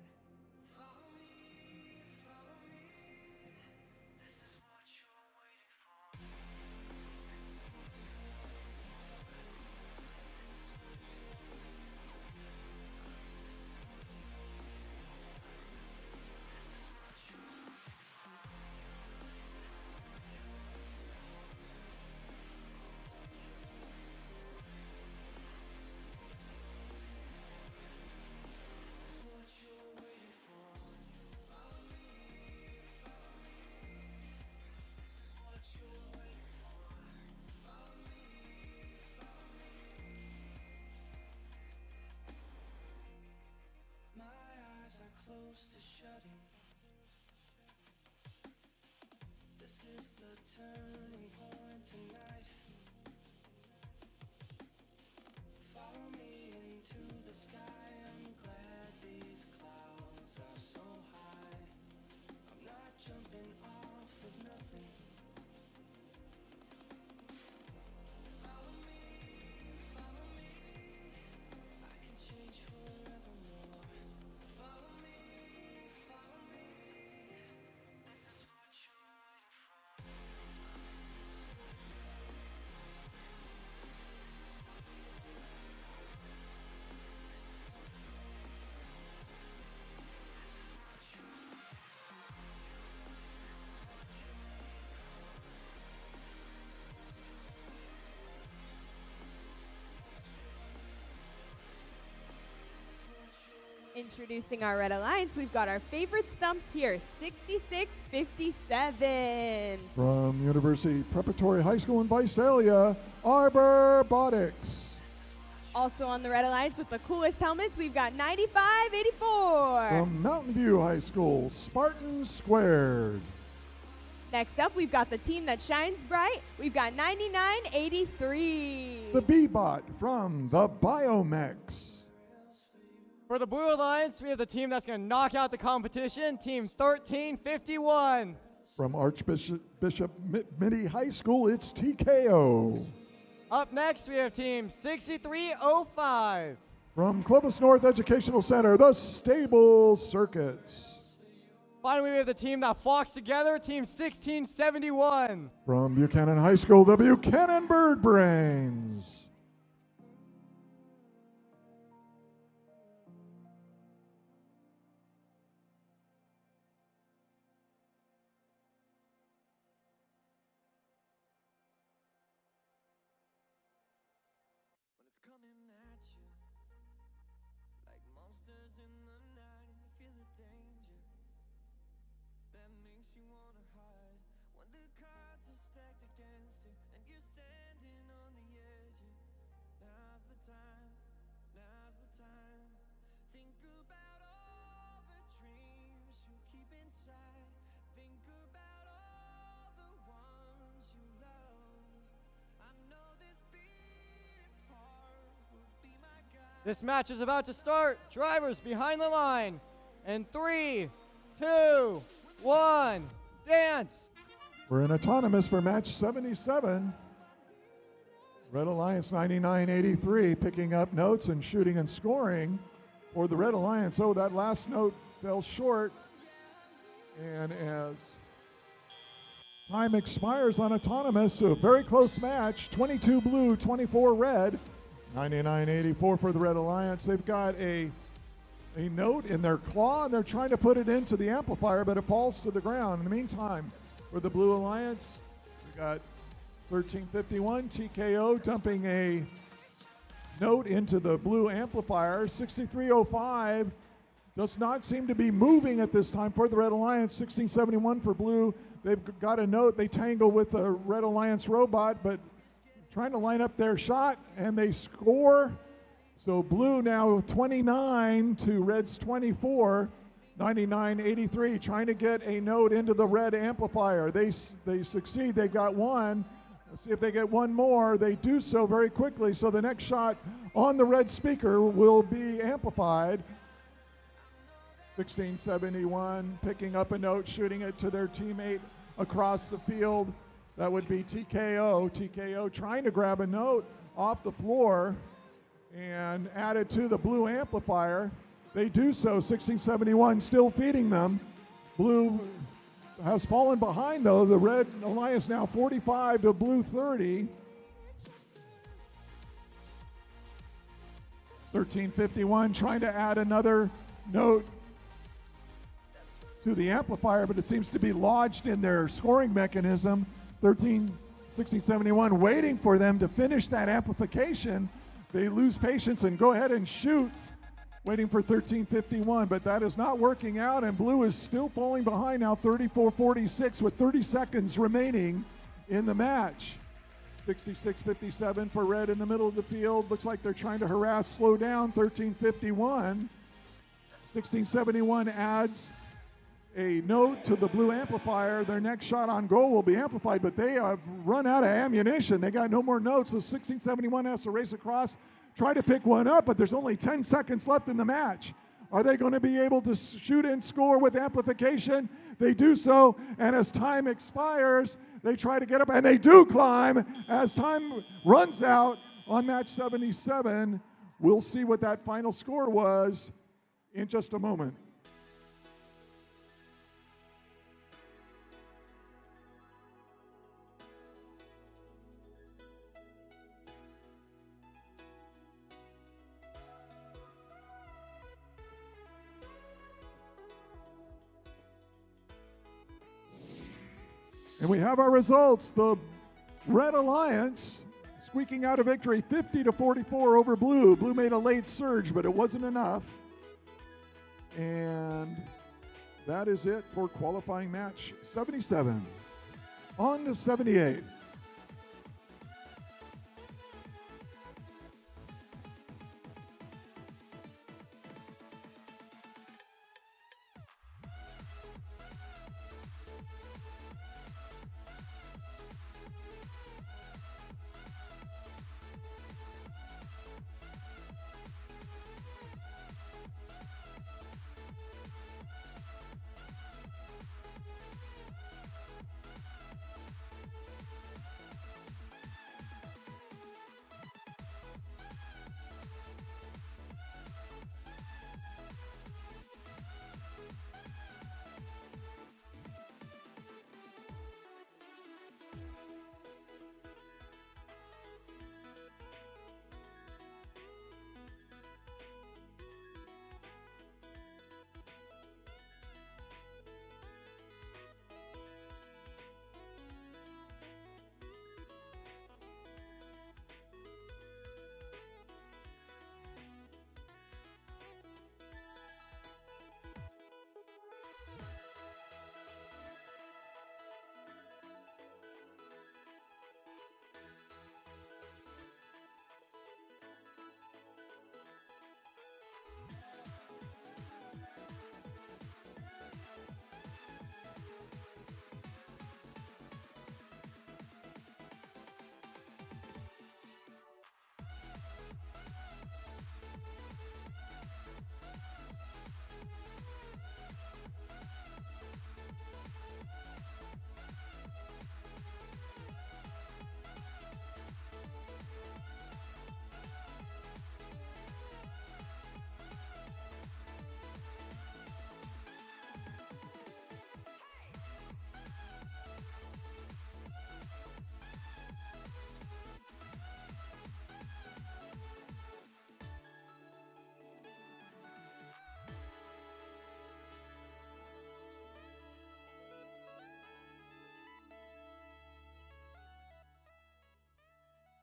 Follow me, follow me. This is what you're waiting for. My eyes are close to shutting. This is the turning point tonight. Follow me into the sky. I'm glad these clouds are so high. I'm not jumping off of nothing. Follow me, follow me. I can change forevermore. Follow me, follow me. This is what you're waiting for. Introducing our Red Alliance, we've got our favorite stumps here, 6657. From University Preparatory High School in Visalia, Arbor Robotics. Also on the Red Alliance with the coolest helmets, we've got 9584. From Mountain View High School, Spartan Squared. Next up, we've got the team that shines bright. We've got 9983. The B-Bot from the Biomex. For the Blue Alliance, we have the team that's going to knock out the competition, Team 1351. From Archbishop Mitty High School, it's TKO. Up next, we have Team 6305. From Clovis North Educational Center, the Stable Circuits. Finally, we have the team that flocks together, Team 1671. From Buchanan High School, the Buchanan Bird Brains. When it's coming at you like monsters in the night, and you feel the danger that makes you wanna hide. When the cards are stacked against you and you're standing on the edge, now's the time, now's the time. Think about all the dreams you keep inside. Think about all the ones you love. I know this beating heart will be my guide. This match is about to start. Drivers behind the line. And 3, 2, 1, dance. We're in autonomous for match 77. Red Alliance 9983 picking up notes and shooting and scoring for the Red Alliance. Oh, that last note fell short. And as time expires on autonomous, so a very close match, 22 blue, 24 red, 9984 for the Red Alliance. They've got a a note in their claw, and they're trying to put it into the amplifier, but it falls to the ground. In the meantime, for the Blue Alliance, we got 1351 TKO dumping a note into the blue amplifier. 6305 does not seem to be moving at this time for the Red Alliance. 1671 for blue. They've got a note. They tangle with the Red Alliance robot, but trying to line up their shot, and they score. So blue now 29 to red's 24, 99-83, trying to get a note into the red amplifier. They succeed. They've got one. Let's see if they get one more. They do so very quickly. So the next shot on the red speaker will be amplified. 1671 picking up a note, shooting it to their teammate across the field. That would be TKO. TKO trying to grab a note off the floor and add it to the blue amplifier. They do so. 1671 still feeding them. Blue has fallen behind, though. The Red Alliance now 45 to blue 30. 1351 trying to add another note to the amplifier, but it seems to be lodged in their scoring mechanism. 1671 waiting for them to finish that amplification. They lose patience and go ahead and shoot, waiting for 1351, but that is not working out, and blue is still falling behind now, 34-46 with 30 seconds remaining in the match. 66-57 for red in the middle of the field. Looks like they're trying to harass, slow down 1351. 1671 adds a note to the blue amplifier. Their next shot on goal will be amplified, but they have run out of ammunition. They got no more notes, so 1671 has to race across, try to pick one up, but there's only 10 seconds left in the match. Are they going to be able to shoot and score with amplification? They do so, and as time expires, they try to get up, and they do climb. As time runs out on match 77, we'll see what that final score was in just a moment. And we have our results. The Red Alliance squeaking out a victory 50-44 over blue. Blue made a late surge, but it wasn't enough. And that is it for qualifying match 77. On to 78.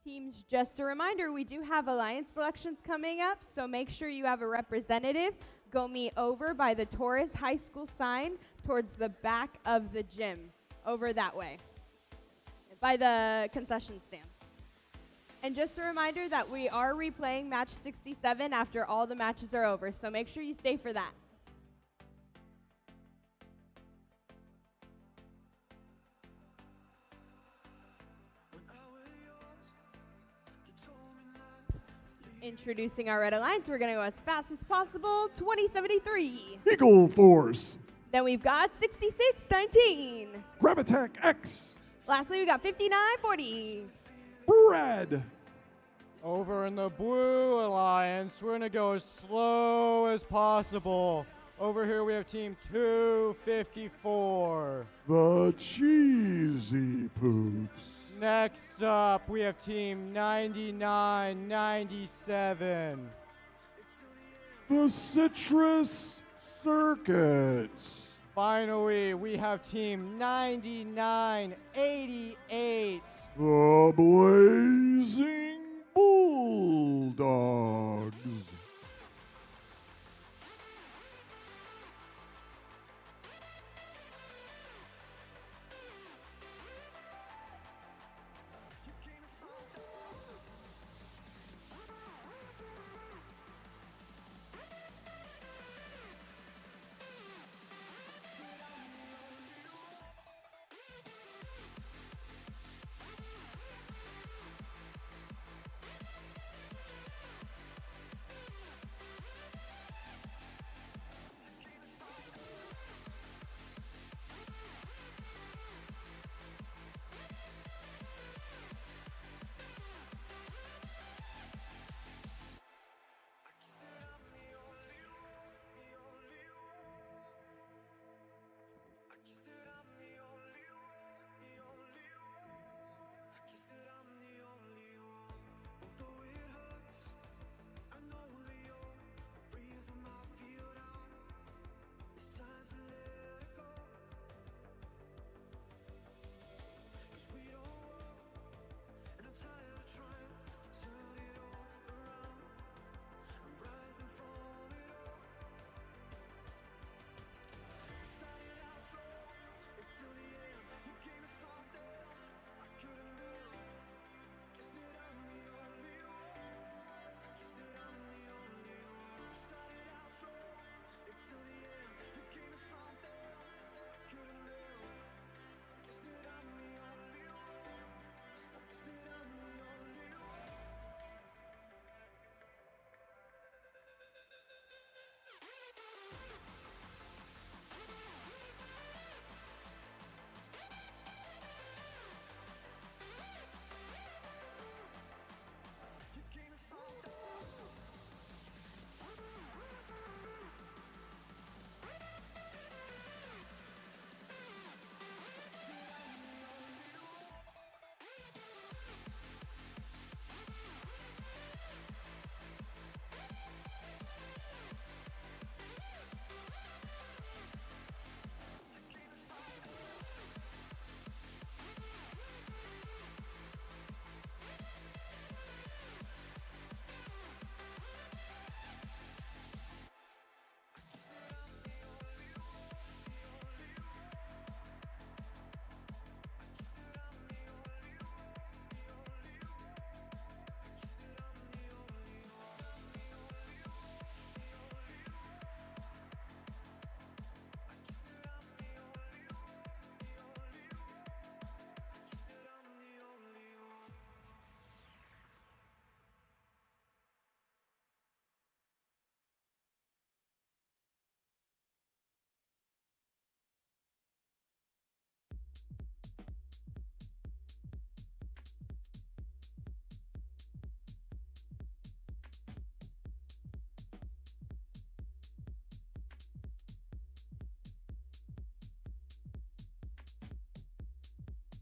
Teams, just a reminder, we do have alliance selections coming up, so make sure you have a representative. Go meet over by the Taurus High School sign towards the back of the gym, over that way, by the concession stands. And just a reminder that we are replaying match 67 after all the matches are over, so make sure you stay for that. Introducing our Red Alliance, we're going to go as fast as possible, 2073. Eagle Force. Then we've got 6619. Gravitech X. Lastly, we got 5940. Brad. Over in the Blue Alliance, we're going to go as slow as possible. Over here we have Team 254. The Cheesy Poops. Next up, we have Team 9997. The Citrus Circuits. Finally, we have Team 9988. The Blazing Bulldogs.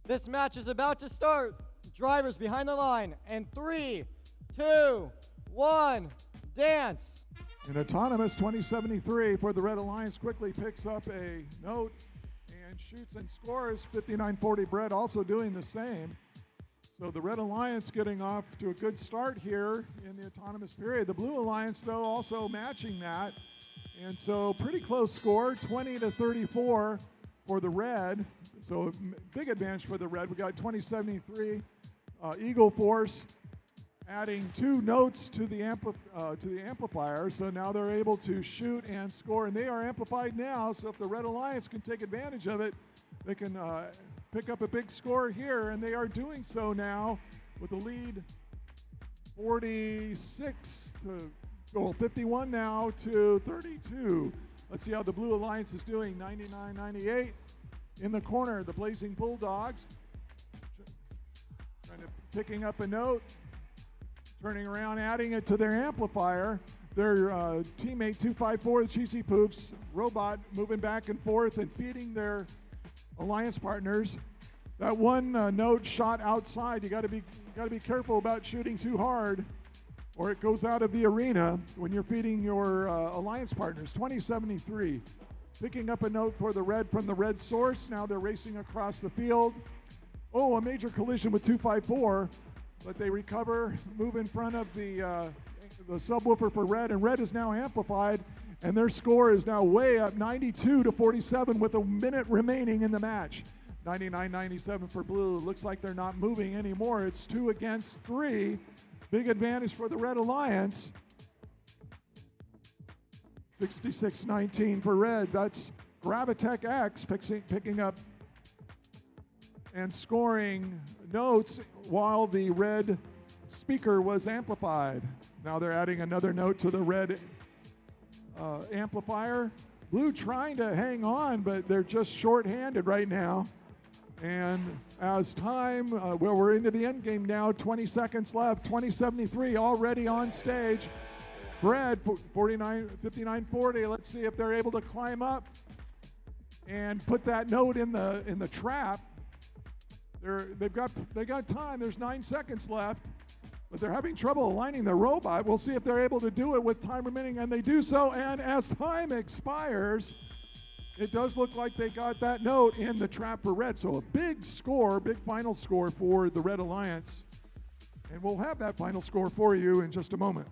This match is about to start. Drivers behind the line. And 3, 2, 1, dance. An autonomous 2073 for the Red Alliance quickly picks up a note and shoots and scores. 5940 Brett also doing the same. So the Red Alliance getting off to a good start here in the autonomous period. The Blue Alliance, though, also matching that. And so pretty close score, 20-34 for the Red. So big advantage for the Red. We got 2073. Eagle Force adding 2 notes to the amplifier. So now they're able to shoot and score. And they are amplified now. So if the Red Alliance can take advantage of it, they can pick up a big score here. And they are doing so now with the lead 51 now to 32. Let's see how the Blue Alliance is doing. 99-98. In the corner, the Blazing Bulldogs picking up a note, turning around, adding it to their amplifier. Their teammate 254, the Cheesy Poops robot, moving back and forth and feeding their alliance partners. That one note shot outside. You got to be careful about shooting too hard, or it goes out of the arena when you're feeding your alliance partners. 2073, picking up a note for the Red from the Red source. Now they're racing across the field. Oh, a major collision with 254, but they recover, move in front of the subwoofer for Red, and Red is now amplified, and their score is now way up, 92-47 with a minute remaining in the match. 99-97 for Blue. Looks like they're not moving anymore. It's 2 against 3. Big advantage for the Red Alliance. 66-19 for Red. That's Gravitech X picking up and scoring notes while the Red speaker was amplified. Now they're adding another note to the Red amplifier. Blue trying to hang on, but they're just short-handed right now. And as time, we're into the end game now, 20 seconds left, 2073 already on stage. Red, 59-40. Let's see if they're able to climb up and put that note in the trap. They got time. There's 9 seconds left, but they're having trouble aligning the robot. We'll see if they're able to do it with time remaining, and they do so. And as time expires, it does look like they got that note in the trap for Red. So a big score, big final score for the Red Alliance. And we'll have that final score for you in just a moment.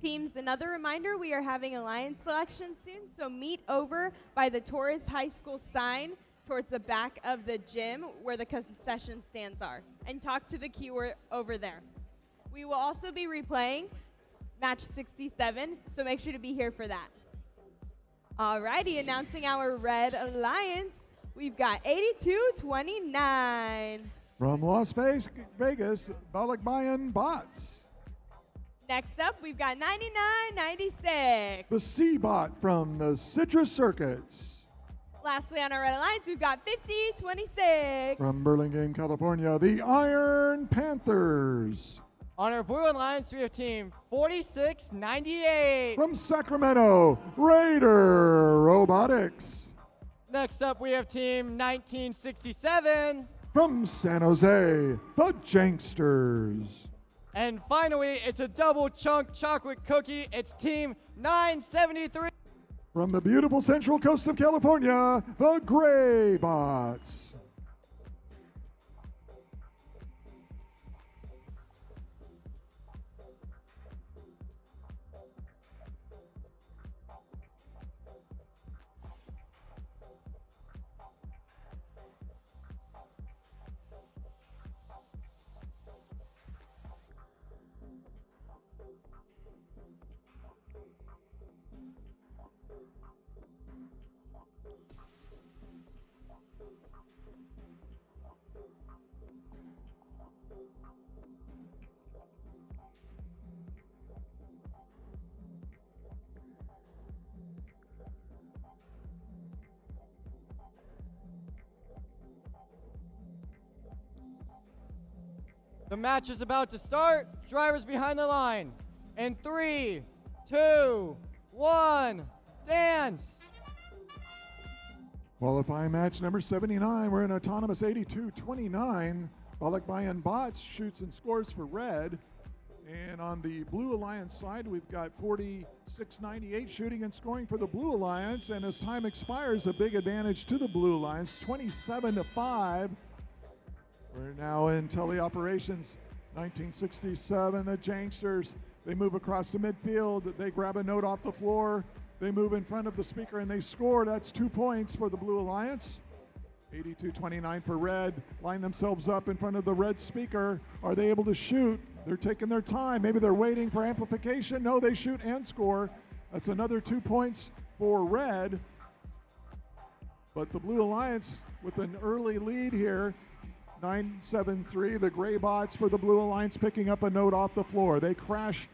Teams, another reminder, we are having alliance selection soon, so meet over by the Torres High School sign towards the back of the gym where the concession stands are, and talk to the queue over there. We will also be replaying match 67, so make sure to be here for that. Alrighty, announcing our Red Alliance, we've got 82-29. From Las Vegas, Balikbayan Bots. Next up, we've got 99-96. The C-Bot from the Citrus Circuits. Lastly, on our Red Alliance, we've got 50-26. From Burlingame, California, the Iron Panthers. On our Blue Alliance, we have team 4698. From Sacramento, Raider Robotics. Next up, we have team 1967. From San Jose, the Janksters. And finally, it's a double chunk chocolate cookie. It's team 973. From the beautiful Central Coast of California, the Gray Bots. The match is about to start. Drivers behind the line. In 3, 2, 1, dance. Qualifying match number 79. We're in autonomous 82-29. Balikbayan Bots shoots and scores for red. And on the Blue Alliance side, we've got 4698 shooting and scoring for the Blue Alliance. And as time expires, a big advantage to the Blue Alliance, 27-5. We're now in teleoperations. 1967, the Janksters, they move across the midfield. They grab a note off the floor. They move in front of the speaker and they score. That's 2 points for the Blue Alliance. 82-29 for red. Line themselves up in front of the red speaker. Are they able to shoot? They're taking their time. Maybe they're waiting for amplification. No, they shoot and score. That's another 2 points for red. But the Blue Alliance with an early lead here. 9-7-3, the Gray Bots for the Blue Alliance picking up a note off the floor. They crash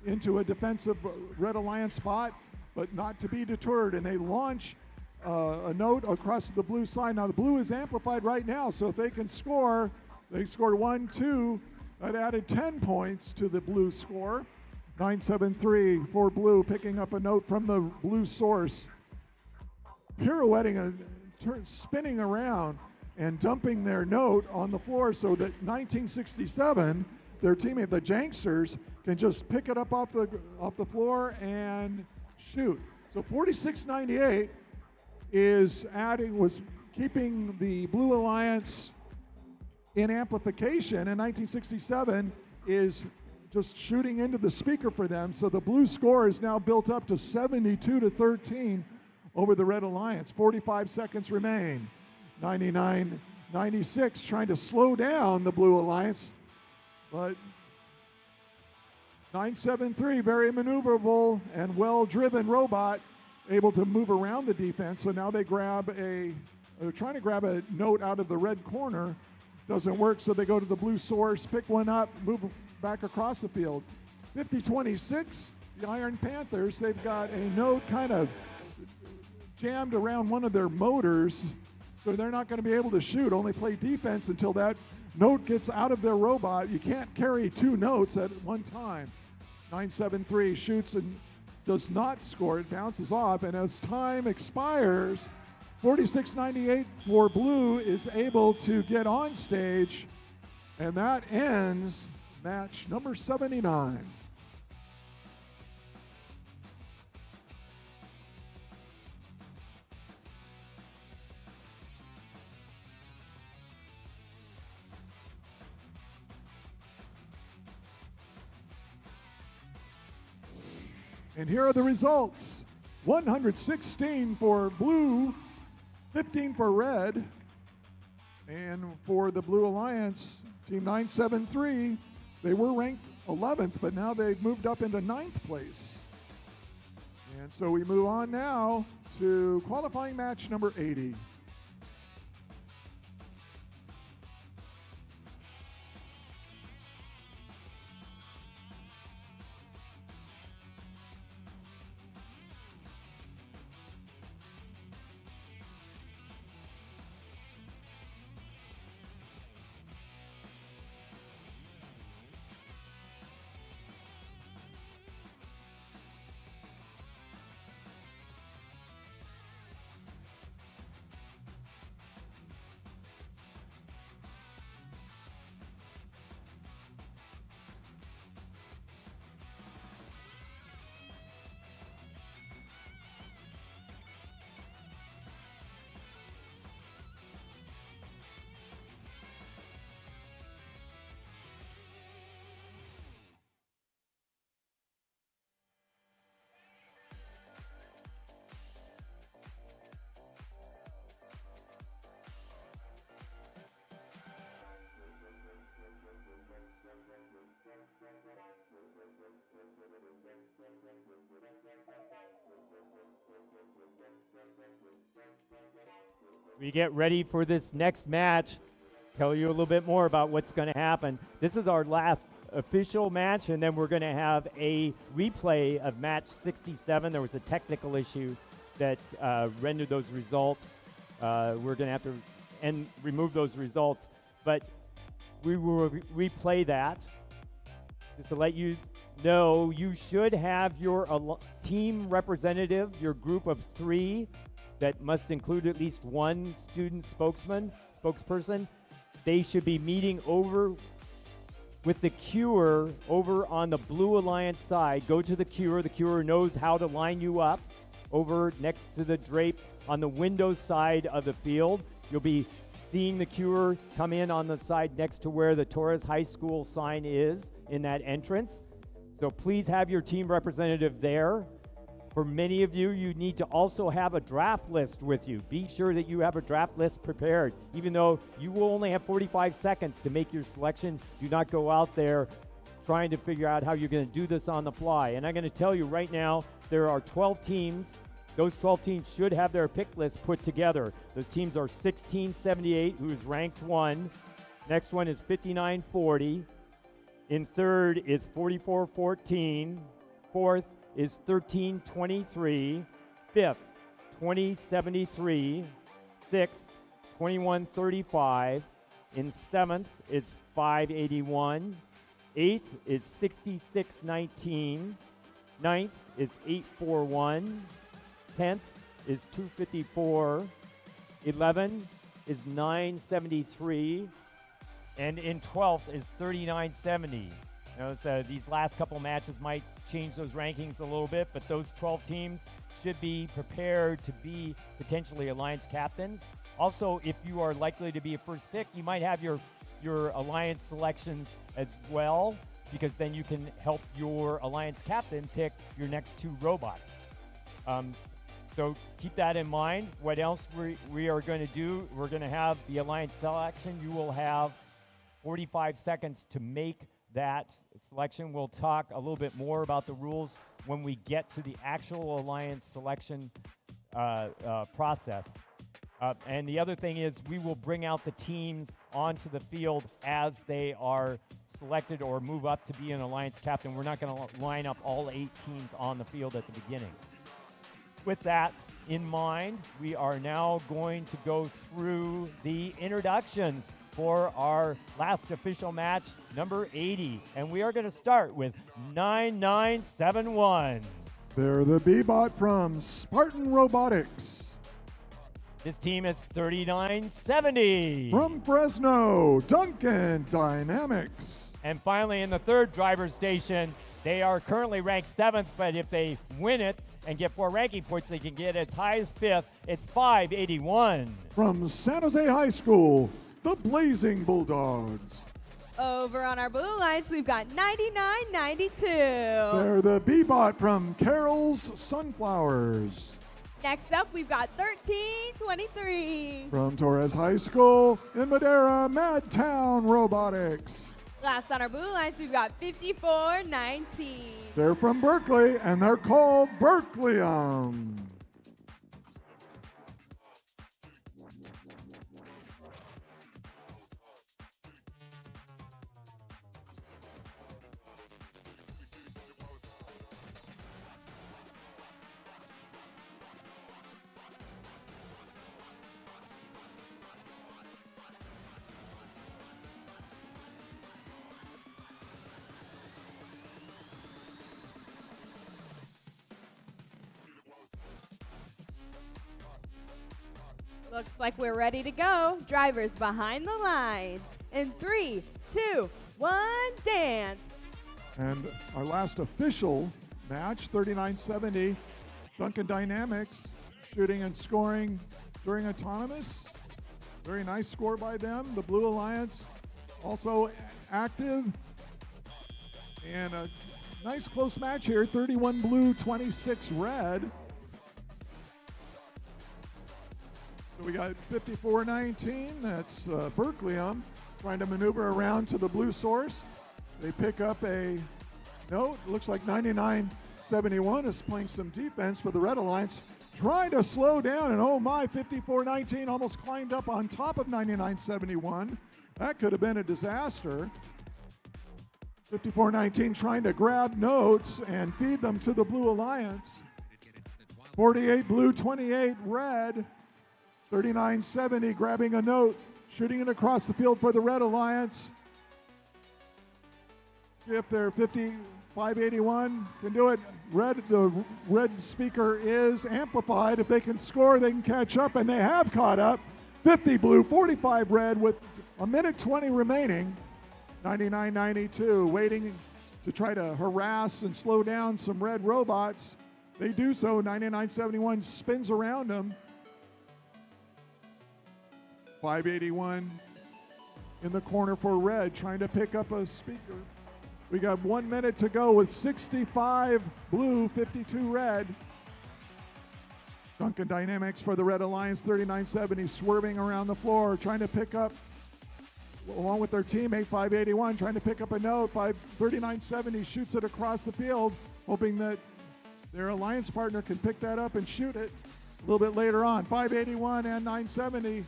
into a defensive Red Alliance spot, but not to be deterred, and they launch a note across the blue side. Now the blue is amplified right now, so if they can score, they scored 1-2. That added 10 points to the blue score. 9-7-3 for blue, picking up a note from the blue source. Pirouetting, spinning around, and dumping their note on the floor so that 1967, their teammate, the Janksters, can just pick it up off the floor and shoot. So 4698 was keeping the Blue Alliance in amplification, and 1967 is just shooting into the speaker for them. So the blue score is now built up to 72-13 over the Red Alliance. 45 seconds remain. 99-96 trying to slow down the Blue Alliance, but 973 very maneuverable and well-driven robot, able to move around the defense. So now they're trying to grab a note out of the red corner. Doesn't work, so they go to the blue source, pick one up, move back across the field. 50-26, the Iron Panthers, they've got a note kind of jammed around one of their motors, so they're not going to be able to shoot, only play defense until that note gets out of their robot. You can't carry 2 notes at one time. 973 shoots and does not score. It bounces off, and as time expires, 4698 for blue is able to get on stage, and that ends match number 79. And here are the results. 116 for blue, 15 for red. And for the Blue Alliance, Team 973, they were ranked 11th, but now they've moved up into 9th place. And so we move on now to qualifying match number 80. We get ready for this next match. Tell you a little bit more about what's going to happen. This is our last official match, and then we're going to have a replay of match 67. There was a technical issue that rendered those results. We're going to have to remove those results, but we will replay that. Just to let you know, you should have your team representative, your group of 3 that must include at least one student spokesperson. They should be meeting over with the queuer over on the Blue Alliance side. Go to the queuer. The queuer knows how to line you up over next to the drape on the windows side of the field. You'll be seeing the queuer come in on the side next to where the Torres High School sign is in that entrance. So please have your team representative there. For many of you, you need to also have a draft list with you. Be sure that you have a draft list prepared. Even though you will only have 45 seconds to make your selection, do not go out there trying to figure out how you're going to do this on the fly. And I'm going to tell you right now, there are 12 teams. Those 12 teams should have their pick list put together. Those teams are 1678, who is ranked 1. Next one is 5940. In third is 4414. Fourth is 1323, 5th, 2073, 6th, 2135, in 7th is 581, 8th is 6619, 9th is 841, 10th is 254, 11 is 973, and in 12th is 3970. So these last couple matches might change those rankings a little bit, but those 12 teams should be prepared to be potentially Alliance captains. Also, if you are likely to be a first pick, you might have your Alliance selections as well, because then you can help your Alliance captain pick your next 2 robots. So keep that in mind. What else we are going to do, we're going to have the Alliance selection. You will have 45 seconds to make that selection. We'll talk a little bit more about the rules when we get to the actual Alliance selection process. And the other thing is we will bring out the teams onto the field as they are selected or move up to be an Alliance captain. We're not going to line up all 8 teams on the field at the beginning. With that in mind, we are now going to go through the introductions for our last official match, number 80. And we are going to start with 9971. They're the B-Bot from Spartan Robotics. This team is 3970. From Fresno, Duncan Dynamics. And finally, in the third driver's station, they are currently ranked 7th, but if they win it and get 4 ranking points, they can get as high as 5th. It's 581. From San Jose High School, the Blazing Bulldogs. Over on our blue lines, we've got 9992. They're the Bebot from Carol's Sunflowers. Next up, we've got 1323. From Torres High School in Madera, MadTown Robotics. Last on our blue lines, we've got 5419. They're from Berkeley, and they're called Berkeleyum. Looks like we're ready to go. Drivers behind the line. In 3, 2, 1, dance. And our last official match, 3970, Duncan Dynamics, shooting and scoring during autonomous. Very nice score by them. The Blue Alliance also active. And a nice close match here, 31 blue, 26 red. So we got 5419, that's Berkeleyum, trying to maneuver around to the blue source. They pick up a note, looks like 9971 is playing some defense for the Red Alliance, trying to slow down, and oh my, 5419 almost climbed up on top of 9971. That could have been a disaster. 5419 trying to grab notes and feed them to the Blue Alliance. 48 blue, 28 red. 3970 grabbing a note, shooting it across the field for the Red Alliance. See if their 5581 can do it. The red speaker is amplified. If they can score, they can catch up, and they have caught up. 50 blue, 45 red with a minute 20 remaining. 9992 waiting to try to harass and slow down some red robots. They do so. 9971 spins around them. 581 in the corner for red, trying to pick up a speaker. We got 1 minute to go with 65 blue, 52 red. Duncan Dynamics for the Red Alliance, 3970, swerving around the floor, trying to pick up, along with their teammate, 581, trying to pick up a note. 3970 shoots it across the field, hoping that their alliance partner can pick that up and shoot it a little bit later on. 581 and 970.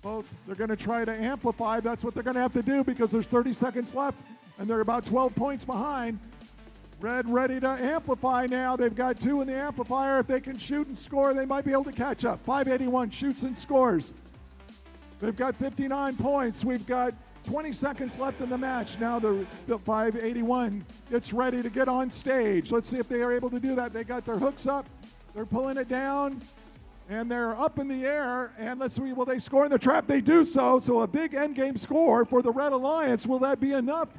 Both, they're going to try to amplify. That's what they're going to have to do because there's 30 seconds left and they're about 12 points behind. Red ready to amplify now. They've got 2 in the amplifier. If they can shoot and score, they might be able to catch up. 581 shoots and scores. They've got 59 points. We've got 20 seconds left in the match. Now the 581 gets ready to get on stage. Let's see if they are able to do that. They got their hooks up. They're pulling it down. And they're up in the air, and let's see, will they score in the trap? They do so, so a big endgame score for the Red Alliance. Will that be enough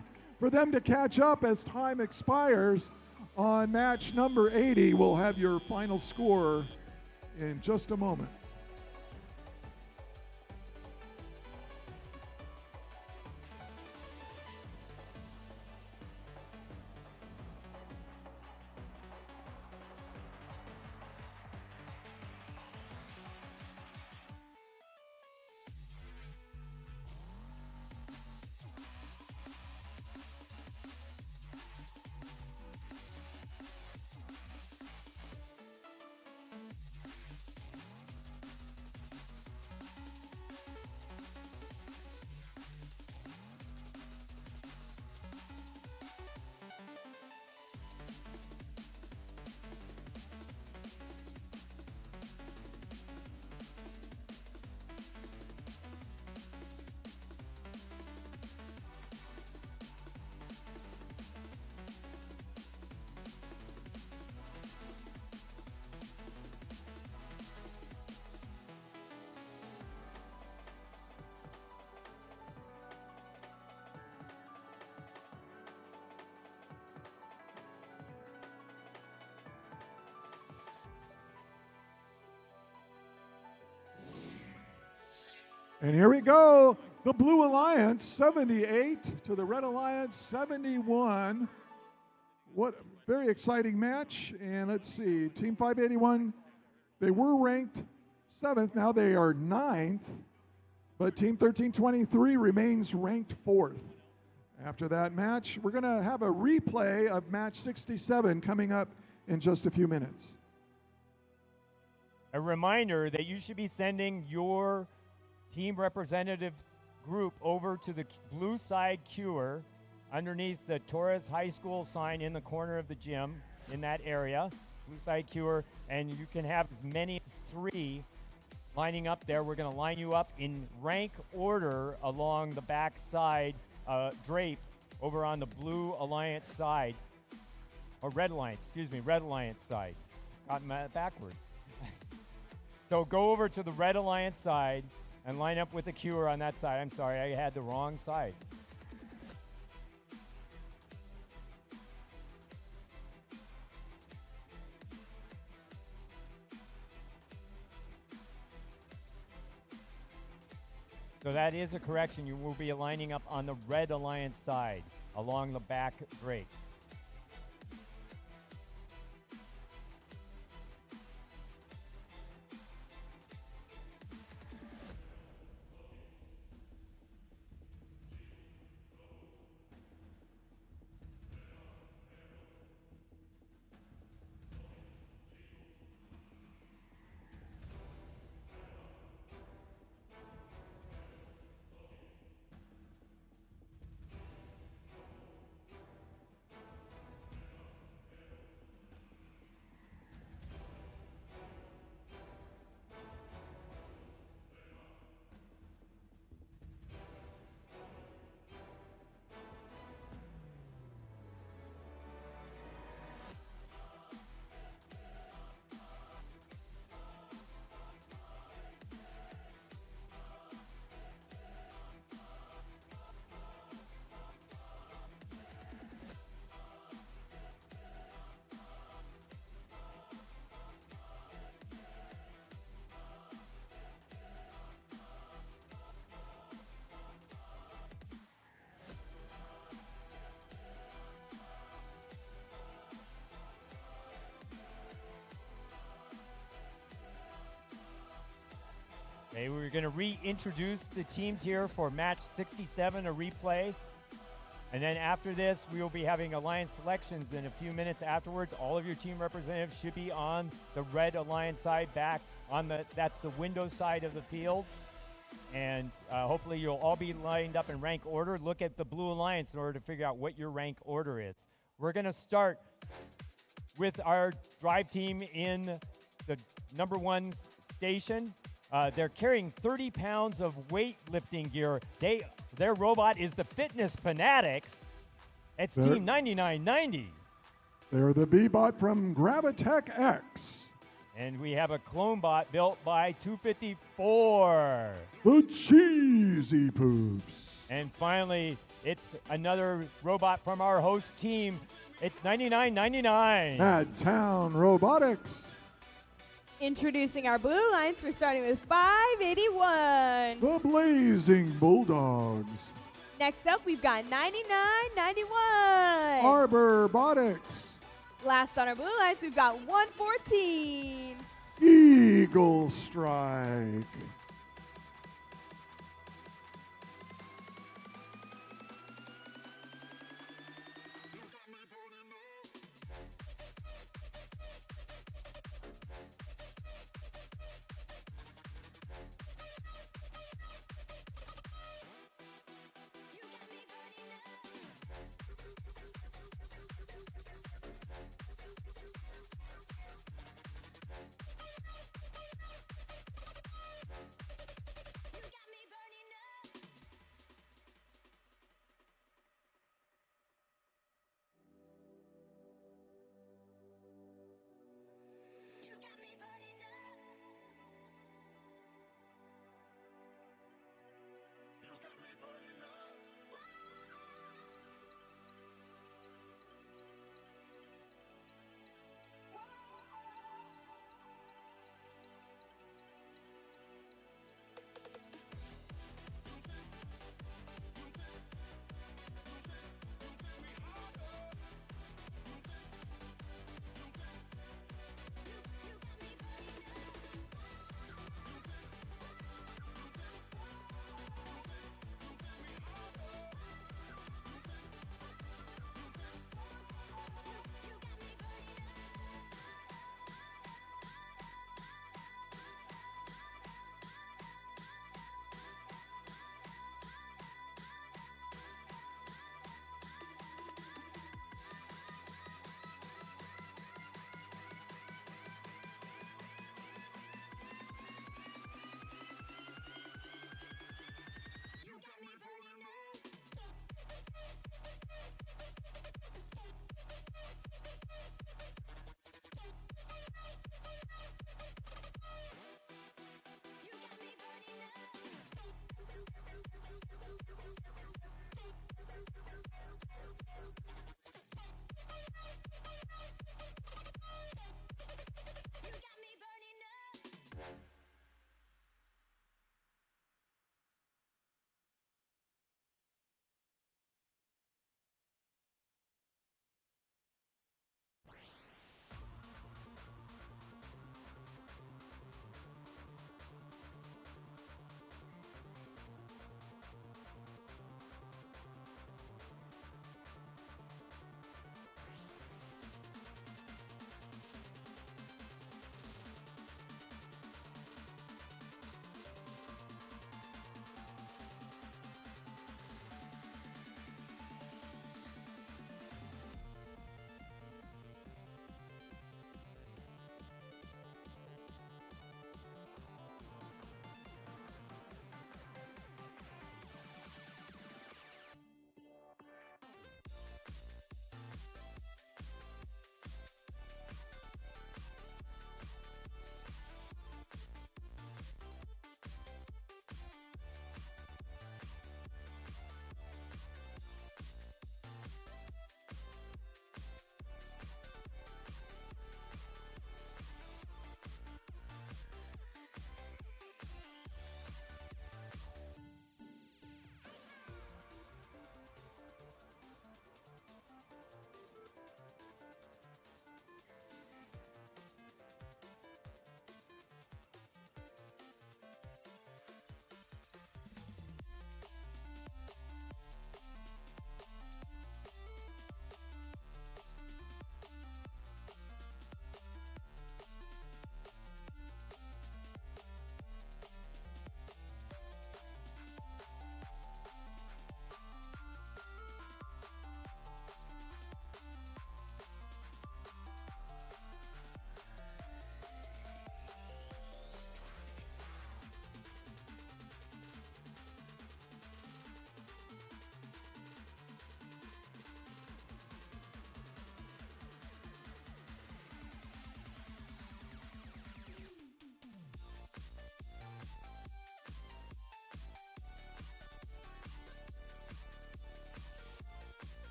for them to catch up as time expires on match number 80? We'll have your final score in just a moment. And here we go. The Blue Alliance 78 to the Red Alliance 71. What a very exciting match. And let's see, Team 581, they were ranked 7th. Now they are 9th. But Team 1323 remains ranked 4th. After that match, we're going to have a replay of match 67 coming up in just a few minutes. A reminder that you should be sending your team representative group over to the blue side queue underneath the Torres High School sign in the corner of the gym in that area, blue side queue, and you can have as many as 3 lining up there. We're going to line you up in rank order along the back side drape over on the Blue Alliance side, or Red Alliance, Red Alliance side. Got backwards. So go over to the Red Alliance side and line up with the queuer on that side. I'm sorry, I had the wrong side. So that is a correction. You will be lining up on the Red Alliance side along the back drape. Okay, we're going to reintroduce the teams here for match 67, a replay. And then after this, we will be having Alliance selections in a few minutes afterwards. All of your team representatives should be on the Red Alliance side back on that's the window side of the field. And hopefully you'll all be lined up in rank order. Look at the Blue Alliance in order to figure out what your rank order is. We're going to start with our drive team in the number 1 station. They're carrying 30 pounds of weightlifting gear. Their robot is the Fitness Fanatics. It's Team 9990. They're the B-Bot from Gravitech X. And we have a clone bot built by 254. The Cheesy Poops. And finally, it's another robot from our host team. It's 9999. MadTown Robotics. Introducing our Blue Alliance, we're starting with 581. The Blazing Bulldogs. Next up, we've got 9991. Arbor Botics. Last on our Blue Alliance, we've got 114. Eagle Strike.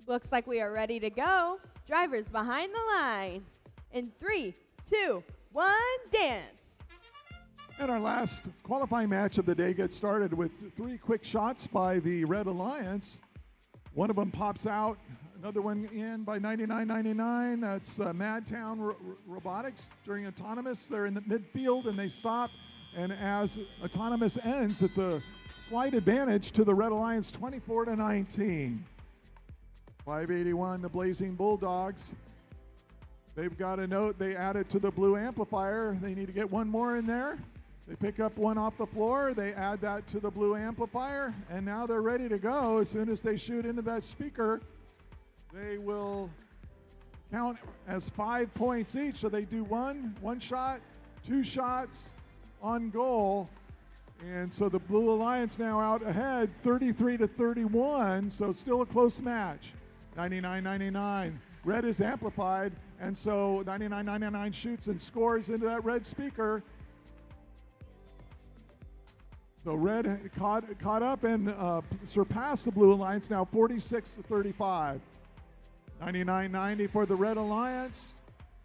Looks like we are ready to go. Drivers behind the line. In 3, 2, 1, dance. And our last qualifying match of the day gets started with 3 quick shots by the Red Alliance. One of them pops out, another one in by 99.99. That's MadTown Robotics. During autonomous, they're in the midfield and they stop. And as autonomous ends, it's a slight advantage to the Red Alliance, 24-19. 581, the Blazing Bulldogs. They've got a note. They add it to the blue amplifier. They need to get one more in there. They pick up one off the floor. They add that to the blue amplifier. And now they're ready to go. As soon as they shoot into that speaker, they will count as 5 points each. So they do one shot, 2 shots on goal. And so the Blue Alliance now out ahead, 33-31. So it's still a close match. 99.99. Red is amplified. And so 99.99 shoots and scores into that red speaker. So Red caught up and surpassed the Blue Alliance, now 46-35. 99.90 for the Red Alliance,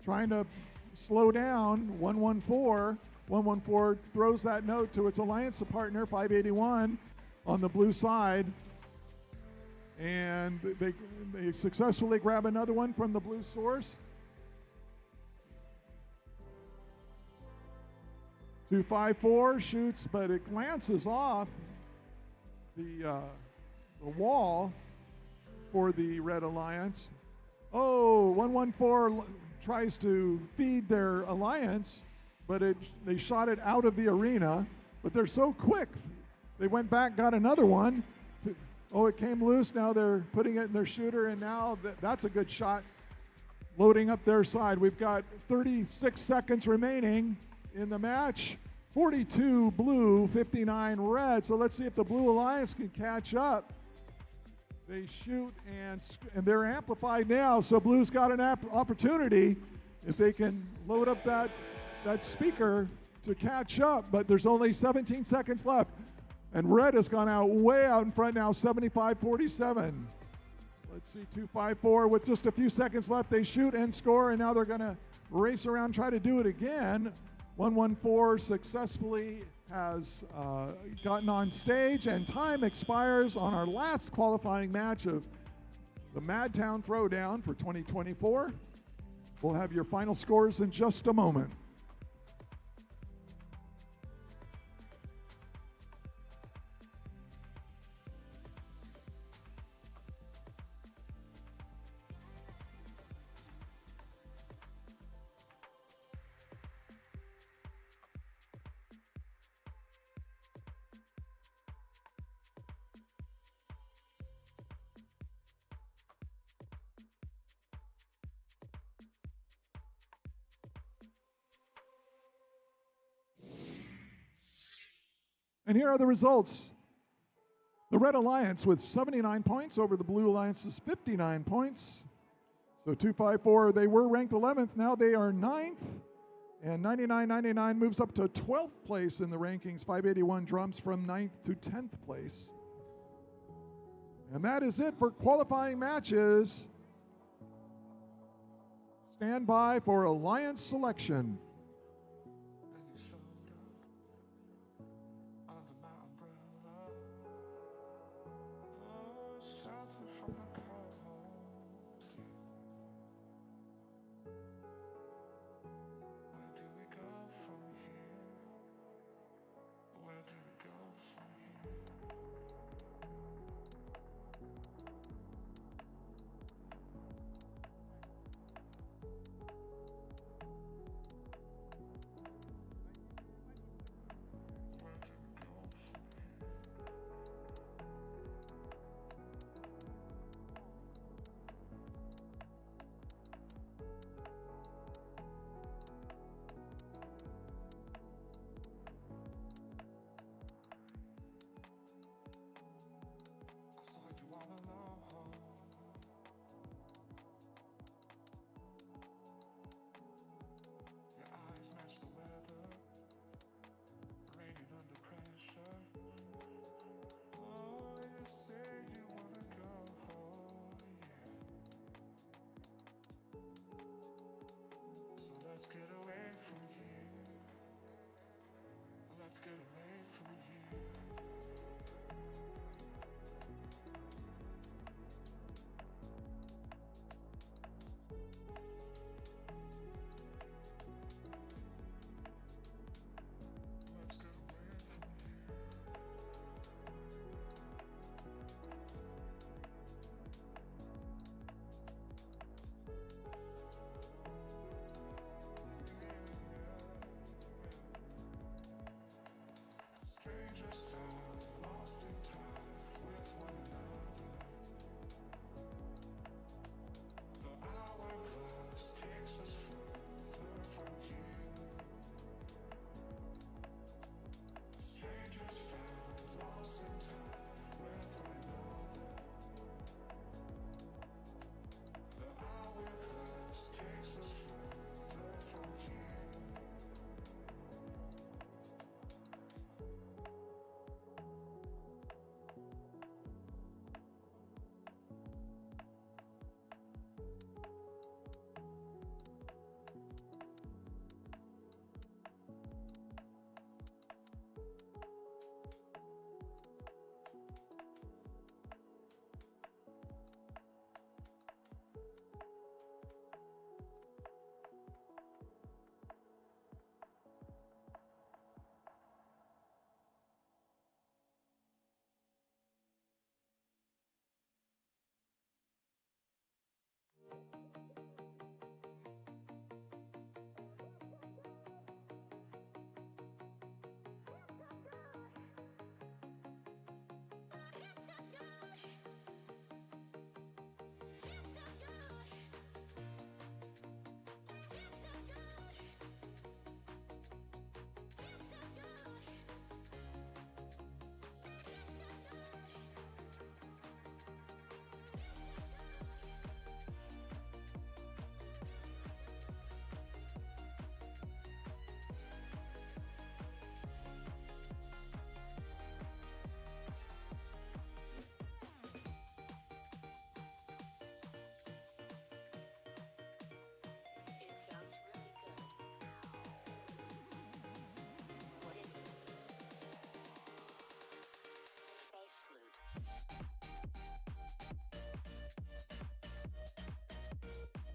trying to slow down. 114. 114 throws that note to its alliance partner, 581, on the blue side. And they successfully grab another one from the blue source. 254 shoots, but it glances off the wall for the Red Alliance. Oh, 114 tries to feed their alliance, but they shot it out of the arena. But they're so quick. They went back, got another one. Oh, it came loose. Now they're putting it in their shooter, and now that's a good shot. Loading up their side. We've got 36 seconds remaining in the match. 42 blue, 59 red. So let's see if the Blue Alliance can catch up. They shoot and they're amplified now. So blue's got an opportunity if they can load up that speaker to catch up. But there's only 17 seconds left. And red has gone out way out in front now, 75-47. Let's see, 254 with just a few seconds left. They shoot and score, and now they're going to race around, try to do it again. 114 successfully has gotten on stage, and time expires on our last qualifying match of the MadTown Throwdown for 2024. We'll have your final scores in just a moment. And here are the results. The Red Alliance with 79 points over the Blue Alliance's 59 points. So 254, they were ranked 11th. Now they are 9th. And 99.99 moves up to 12th place in the rankings. 581 jumps from 9th to 10th place. And that is it for qualifying matches. Stand by for Alliance selection.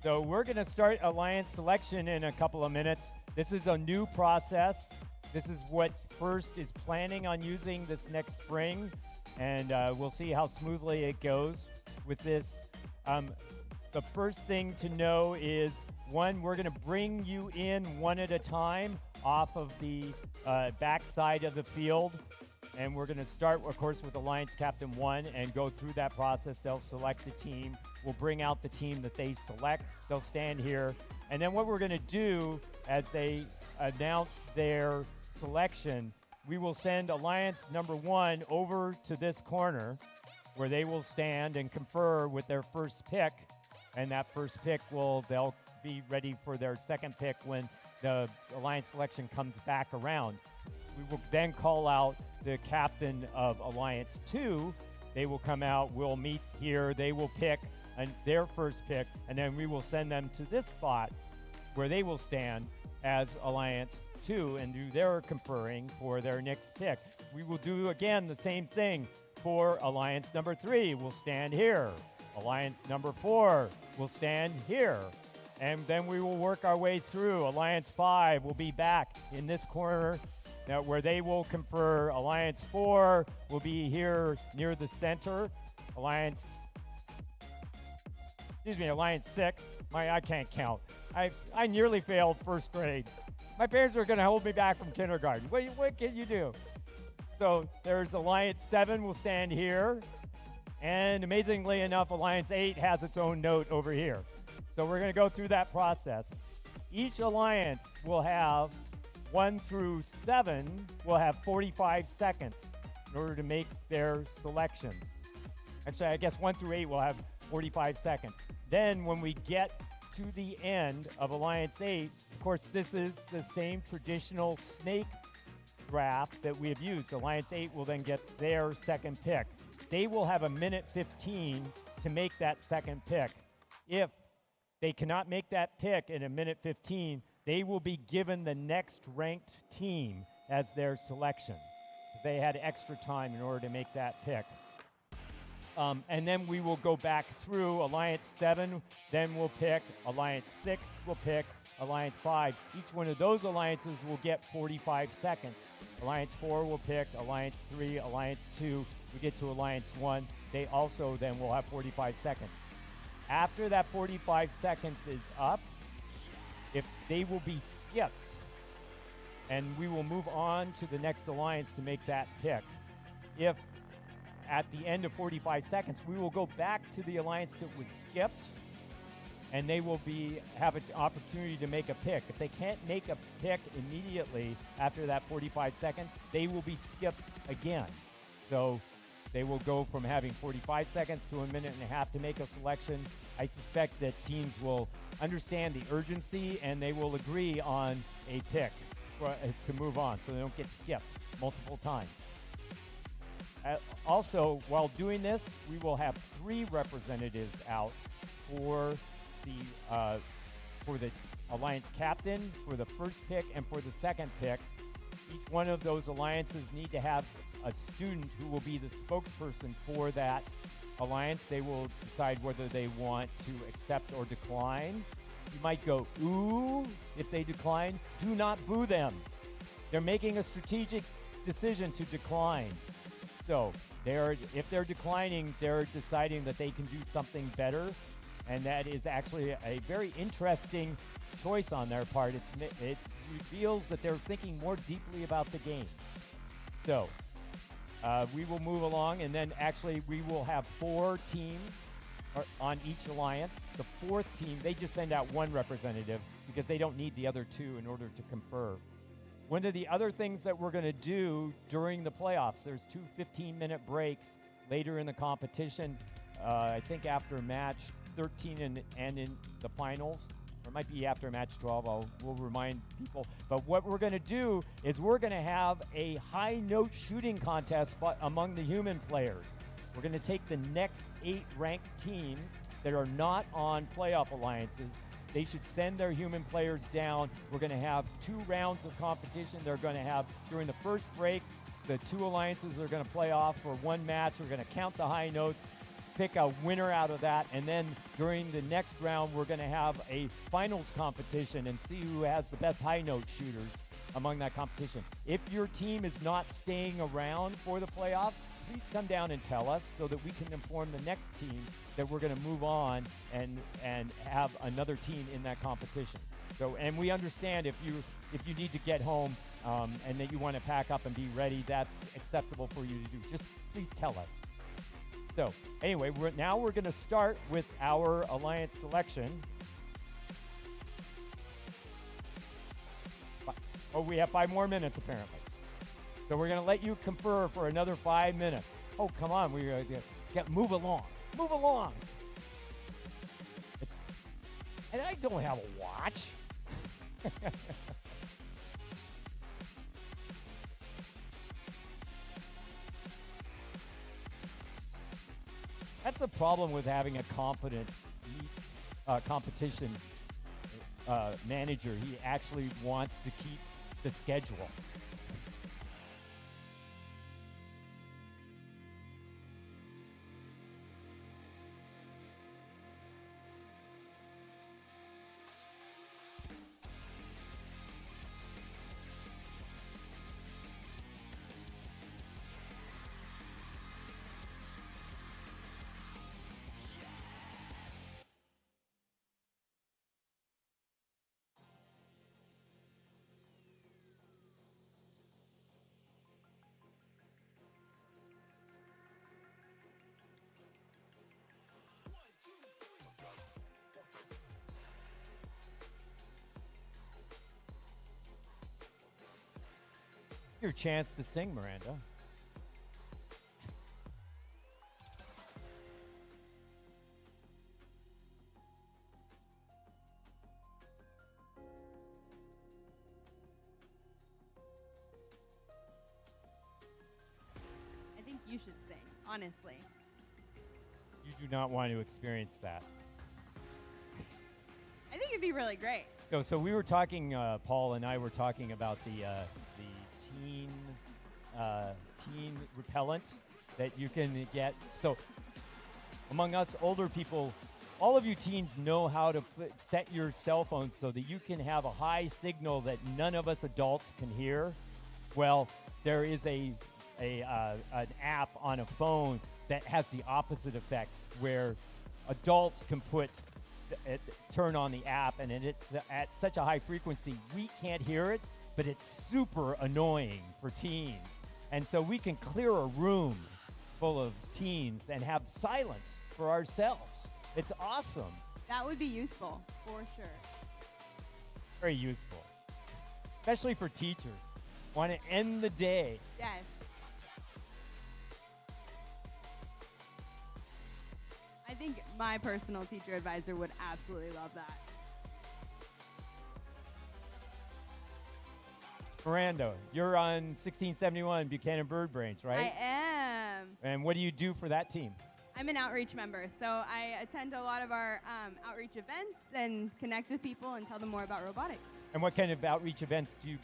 So we're going to start alliance selection in a couple of minutes. This is a new process. This is what FIRST is planning on using this next spring, and we'll see how smoothly it goes with this. The first thing to know is, one, we're going to bring you in one at a time off of the back side of the field. And we're going to start, of course, with Alliance Captain 1 and go through that process. They'll select the team. We'll bring out the team that they select. They'll stand here. And then what we're going to do as they announce their selection, we will send Alliance number 1 over to this corner where they will stand and confer with their first pick. And that first pick they'll be ready for their second pick when the Alliance selection comes back around. We will then call out the captain of Alliance 2. They will come out, we'll meet here, they will pick their first pick, and then we will send them to this spot where they will stand as Alliance 2 and do their conferring for their next pick. We will do, again, the same thing for Alliance number 3. We'll stand here. Alliance number 4 will stand here. And then we will work our way through. Alliance 5 will be back in this corner where they will confer. Alliance 4 will be here near the center. Alliance 6. I can't count. I nearly failed first grade. My parents are going to hold me back from kindergarten. What can you do? So there's Alliance 7 will stand here. And amazingly enough, Alliance 8 has its own note over here. So we're going to go through that process. Each alliance will have 1 through 7 will have 45 seconds in order to make their selections. Actually, I guess 1 through 8 will have 45 seconds. Then when we get to the end of Alliance 8, of course, this is the same traditional snake draft that we have used. Alliance 8 will then get their second pick. They will have a minute 15 to make that second pick. If they cannot make that pick in a minute 15, they will be given the next ranked team as their selection. They had extra time in order to make that pick. And then we will go back through Alliance 7, then we'll pick Alliance 6, we'll pick Alliance 5. Each one of those alliances will get 45 seconds. Alliance 4 will pick Alliance 3, Alliance 2. We get to Alliance 1. They also then will have 45 seconds. After that 45 seconds is up, if they will be skipped, and we will move on to the next alliance to make that pick. If at the end of 45 seconds, we will go back to the alliance that was skipped, and they will have an opportunity to make a pick. If they can't make a pick immediately after that 45 seconds, they will be skipped again. So they will go from having 45 seconds to a minute and a half to make a selection. I suspect that teams will understand the urgency and they will agree on a pick to move on so they don't get skipped multiple times. Also, while doing this, we will have 3 representatives out for the alliance captain, for the first pick, and for the second pick. Each one of those alliances need to have a student who will be the spokesperson for that alliance. They will decide whether they want to accept or decline. You might go, ooh, if they decline. Do not boo them. They're making a strategic decision to decline. So if they're declining, they're deciding that they can do something better. And that is actually a very interesting choice on their part. It reveals that they're thinking more deeply about the game. So we will move along, and then actually we will have 4 teams on each alliance. The 4th team, they just send out 1 representative because they don't need the other 2 in order to confer. One of the other things that we're going to do during the playoffs, there's 2 15-minute breaks later in the competition, I think after match 13 and in the finals, or it might be after match 12, we'll remind people. But what we're going to do is we're going to have a high-note shooting contest among the human players. We're going to take the next 8 ranked teams that are not on playoff alliances. They should send their human players down. We're going to have 2 rounds of competition. They're going to have, during the first break, the 2 alliances are going to play off for 1 match. We're going to count the high notes. pick a winner out of that, and then during the next round, we're going to have a finals competition and see who has the best high note shooters among that competition. If your team is not staying around for the playoffs, please come down and tell us so that we can inform the next team that we're going to move on and have another team in that competition. So, and we understand if you need to get home and that you want to pack up and be ready, that's acceptable for you to do. Just please tell us. So, anyway, now we're going to start with our alliance selection. Oh, we have 5 more minutes apparently. So we're going to let you confer for another 5 minutes. Oh, come on, we got move along. Move along. And I don't have a watch. That's the problem with having a competent competition manager. He actually wants to keep the schedule. Your chance to sing, Miranda. I think you should sing, honestly. You do not want to experience that. I think it'd be really great. So we were talking, Paul and I were talking about the teen repellent that you can get. So among us older people, all of you teens know how to set your cell phone so that you can have a high signal that none of us adults can hear. Well, there is an app on a phone that has the opposite effect, where adults can turn on the app, and it's at such a high frequency we can't hear it, but it's super annoying for teens. And so we can clear a room full of teens and have silence for ourselves. It's awesome. That would be useful, for sure. Very useful. Especially for teachers. Want to end the day. Yes. I think my personal teacher advisor would absolutely love that. Miranda, you're on 1671 Buchanan Bird Brains, right? I am. And what do you do for that team? I'm an outreach member, so I attend a lot of our outreach events and connect with people and tell them more about robotics. And what kind of outreach events do you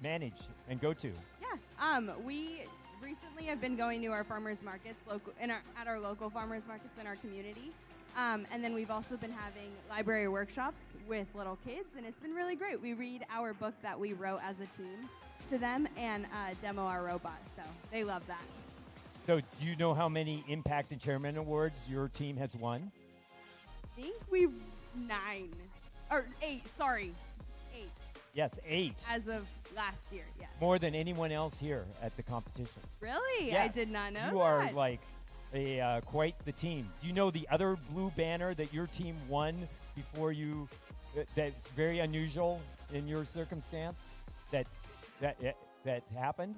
manage and go to? Yeah, we recently have been going to our farmers markets at our local farmers markets in our community. And then we've also been having library workshops with little kids, and it's been really great. We read our book that we wrote as a team to them and demo our robot, so they love that. So do you know how many Impact and Chairman Awards your team has won? I think we've 8, sorry. 8. Yes, 8. As of last year, yes. More than anyone else here at the competition. Really? Yes. I did not know You that. are like quite the team. Do you know the other blue banner that your team won before you? That's very unusual in your circumstance. That happened.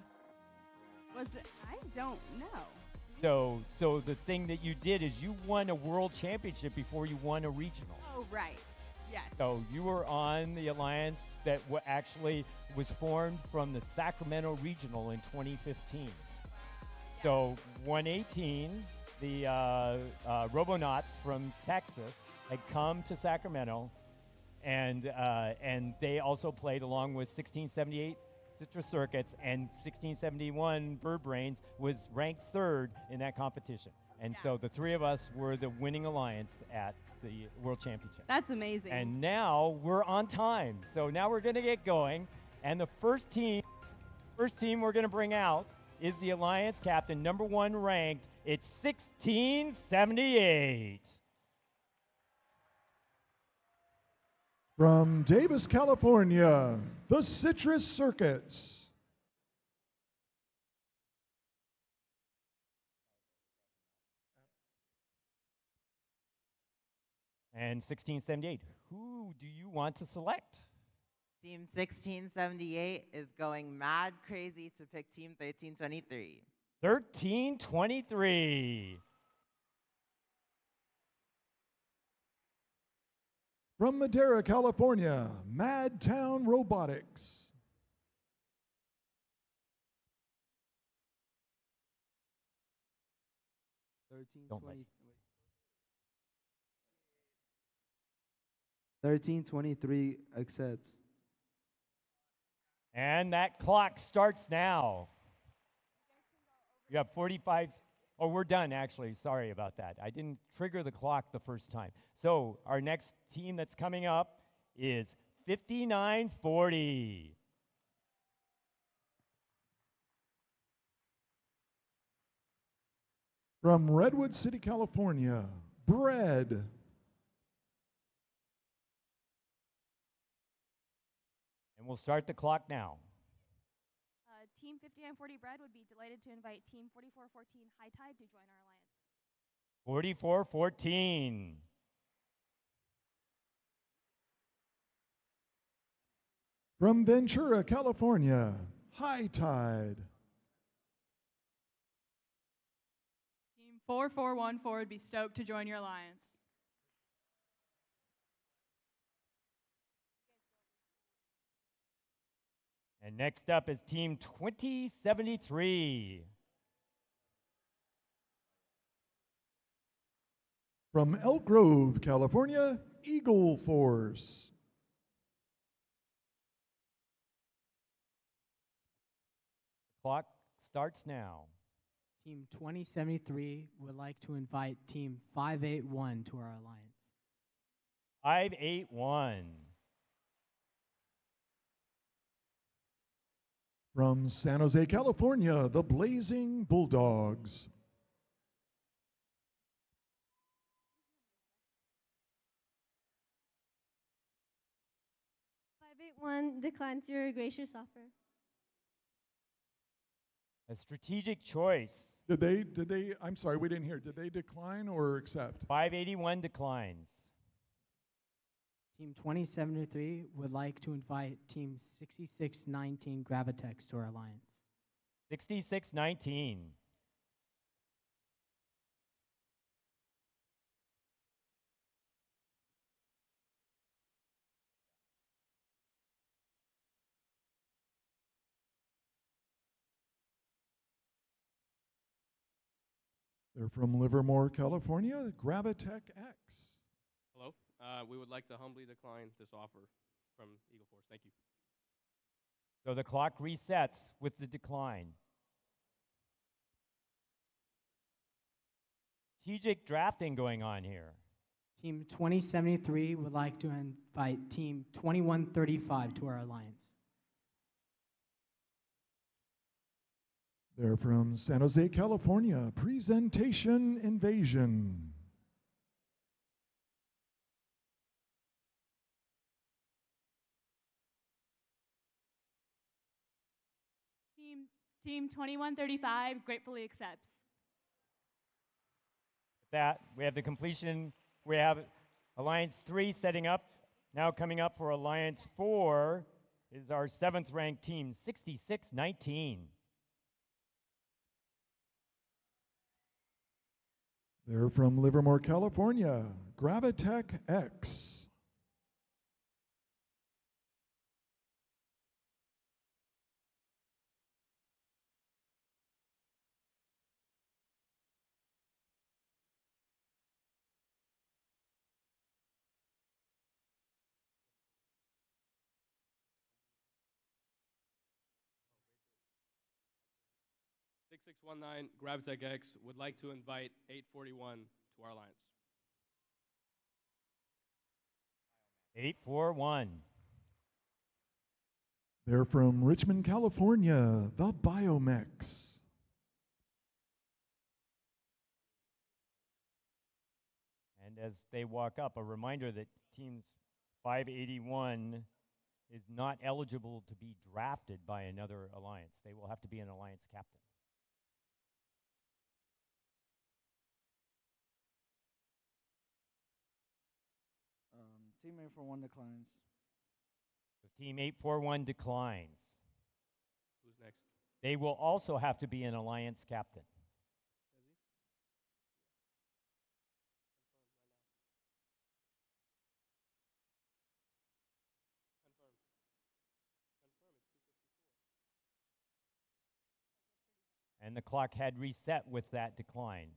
Was it? I don't know. So the thing that you did is you won a world championship before you won a regional. Oh, right. Yes. So you were on the alliance that actually was formed from the Sacramento Regional in 2015. So 118, the Robonauts from Texas had come to Sacramento, and they also played along with 1678 Citrus Circuits, and 1671 Bird Brains was ranked 3rd in that competition. And so the three of us were the winning alliance at the World Championship. That's amazing. And now we're on time. So now we're going to get going. And the first team we're going to bring out is the alliance captain, number 1 ranked. It's 1678. From Davis, California, the Citrus Circuits. And 1678, who do you want to select? Team 1678 is going mad crazy to pick Team 1323. 1323. From Madera, California, MadTown Robotics. Don't like 1323 accepts. And that clock starts now. You have 45. Oh, we're done, actually. Sorry about that. I didn't trigger the clock the first time. So our next team that's coming up is 5940. From Redwood City, California, Bread. And we'll start the clock now. Team 5940 Bread would be delighted to invite Team 4414 High Tide to join our alliance. 4414. From Ventura, California, High Tide. Team 4414 would be stoked to join your alliance. And next up is Team 2073. From Elk Grove, California, Eagle Force. Clock starts now. Team 2073 would like to invite Team 581 to our alliance. 581. From San Jose, California, the Blazing Bulldogs. One declines your gracious offer. A strategic choice. Did they, I'm sorry, we didn't hear. Did they decline or accept? 581 declines. Team 2073 would like to invite Team 6619 Gravitex to our alliance. 6619. They're from Livermore, California, Gravitech X. Hello. We would like to humbly decline this offer from Eagle Force. Thank you. So the clock resets with the decline. Strategic drafting going on here. Team 2073 would like to invite Team 2135 to our alliance. They're from San Jose, California, Presentation Invasion. Team 2135 gratefully accepts. With that, we have the completion. We have Alliance 3 setting up. Now coming up for Alliance 4 is our 7th ranked team, 6619. They're from Livermore, California, Gravitech X. 6619 Gravitech X would like to invite 841 to our alliance. 841. They're from Richmond, California, the Biomex. And as they walk up, a reminder that teams 581 is not eligible to be drafted by another alliance. They will have to be an alliance captain. Team 841 declines. So team 841 declines. Who's next? They will also have to be an alliance captain. And the clock had reset with that decline.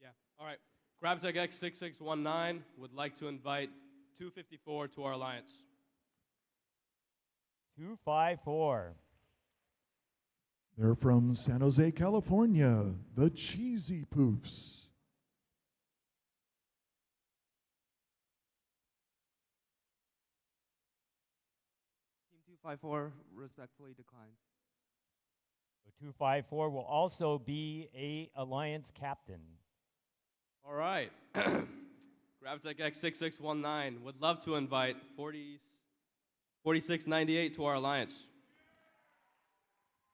Yeah. All right. Gravitech X 6619 would like to invite 254 to our alliance. 254. They're from San Jose, California, the Cheesy Poofs. Team 254 respectfully declines. So 254 will also be a alliance captain. All right. Gravitech X 6619 would love to invite 4698 to our alliance.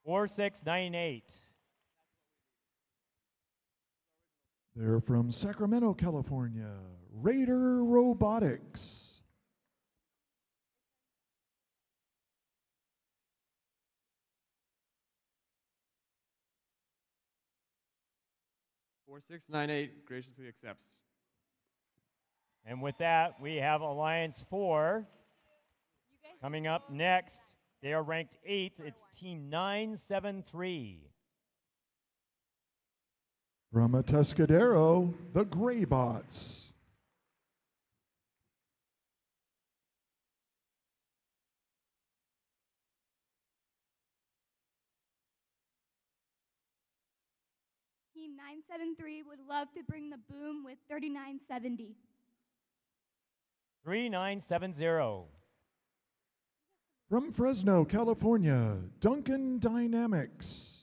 4698. They're from Sacramento, California, Raider Robotics. 4698 graciously accepts. And with that, we have Alliance 4 coming up next. They are ranked 8th. It's Team 973. From Atascadero, the Graybots. Team 973 would love to bring the boom with 3970. 3970. From Fresno, California, Duncan Dynamics.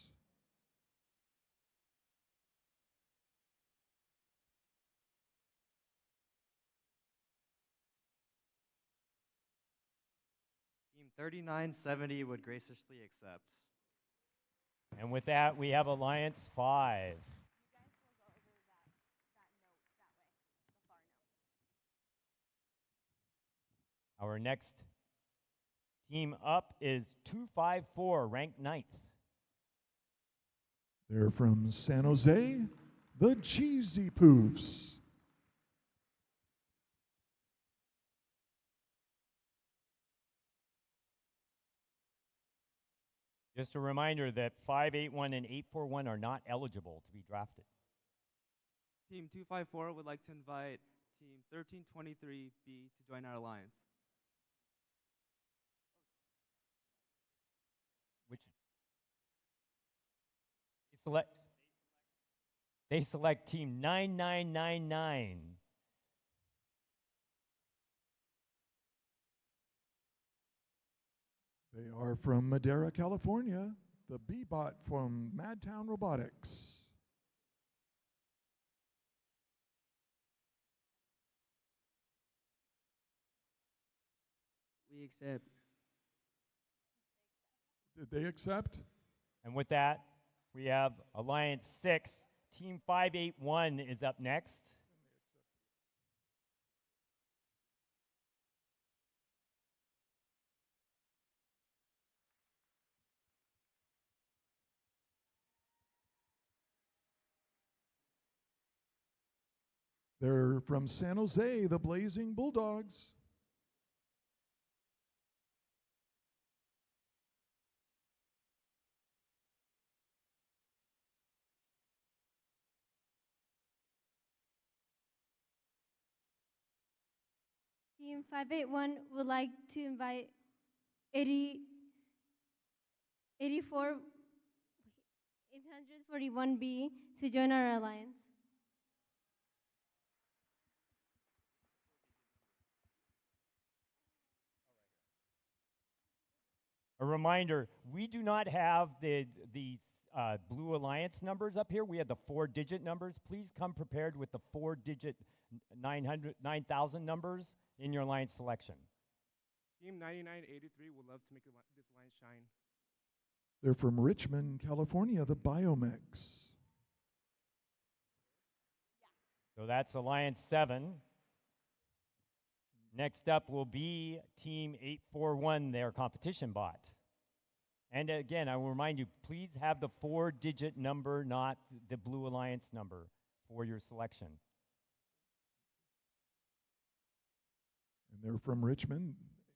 Team 3970 would graciously accept. And with that, we have Alliance 5. Our next team up is 254, ranked 9th. They're from San Jose, the Cheesy Poofs. Just a reminder that 581 and 841 are not eligible to be drafted. Team 254 would like to invite Team 1323B to join our alliance. Which they select Team 9999. They are from Madera, California, the B-Bot from MadTown Robotics. We accept. Did they accept? And with that, we have Alliance 6. Team 581 is up next. They're from San Jose, the Blazing Bulldogs. Team 581 would like to invite 84 841B to join our alliance. A reminder, we do not have the Blue Alliance numbers up here. We have the 4-digit numbers. Please come prepared with the 4-digit 9,000 numbers in your alliance selection. Team 9983 would love to make this alliance shine. They're from Richmond, California, the Biomex. So that's Alliance 7. Next up will be Team 841, their competition bot. And again, I will remind you, please have the 4-digit number, not the Blue Alliance number for your selection. And they're from Richmond.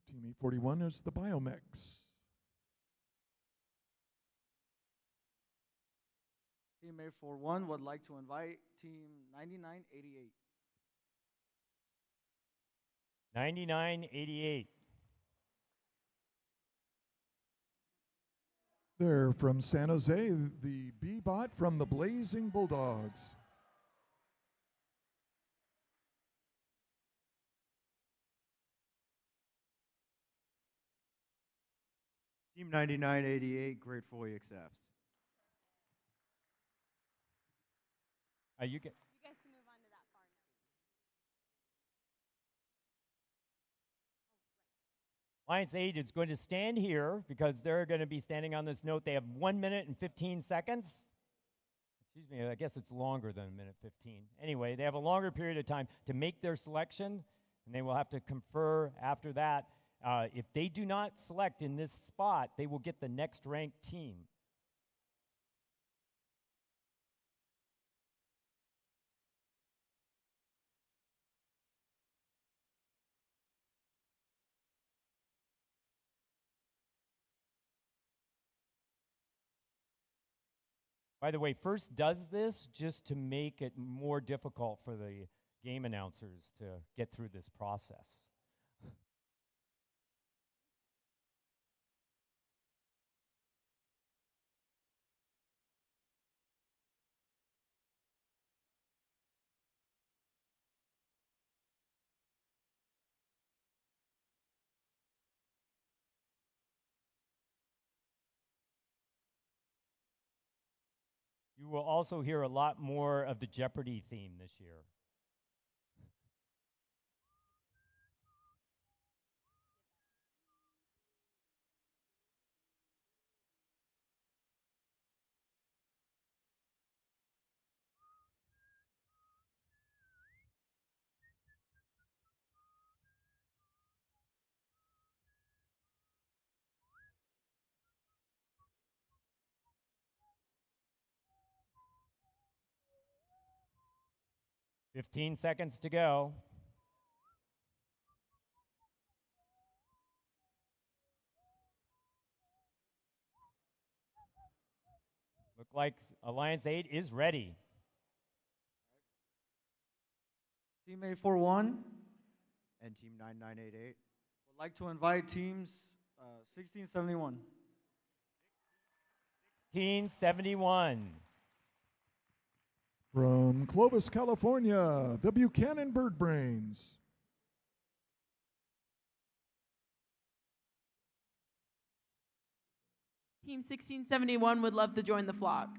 Team 841 is the Biomex. Team 841 would like to invite Team 9988. 9988. They're from San Jose, the B-Bot from the Blazing Bulldogs. Team 9988 gratefully accepts. You can. You guys can move on to that far now. Alliance 8 is going to stand here because they're going to be standing on this note. They have 1 minute and 15 seconds. Excuse me, I guess it's longer than 1:15. Anyway, they have a longer period of time to make their selection, and they will have to confer after that. If they do not select in this spot, they will get the next ranked team. By the way, First does this just to make it more difficult for the game announcers to get through this process. You will also hear a lot more of the Jeopardy theme this year. Fifteen seconds to go. Look like Alliance 8 is ready. Team 841 And Team 9988. would like to invite teams 1671. 1671. From Clovis, California, the Buchanan Bird Brains. Team 1671 would love to join the flock.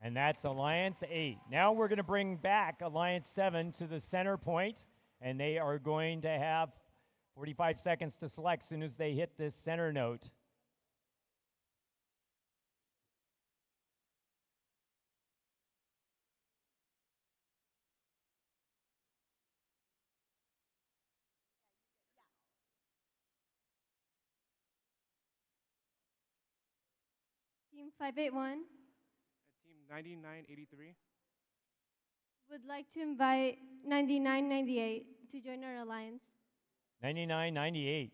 And that's Alliance 8. Now we're going to bring back Alliance 7 to the center point, and they are going to have 45 seconds to select as soon as they hit this center note. Team 581 Team 9983. would like to invite 9998 to join our alliance. 9998.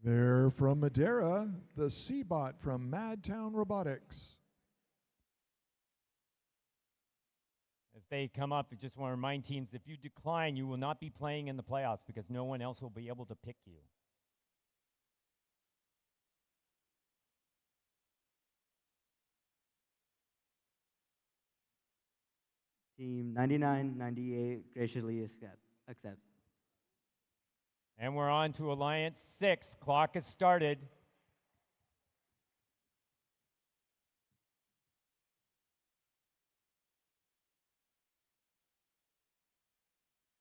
They're from Madeira, the C-Bot from MadTown Robotics. As they come up, I just want to remind teams, if you decline, you will not be playing in the playoffs because no one else will be able to pick you. Team 9998 graciously accepts. And we're on to Alliance 6. Clock has started.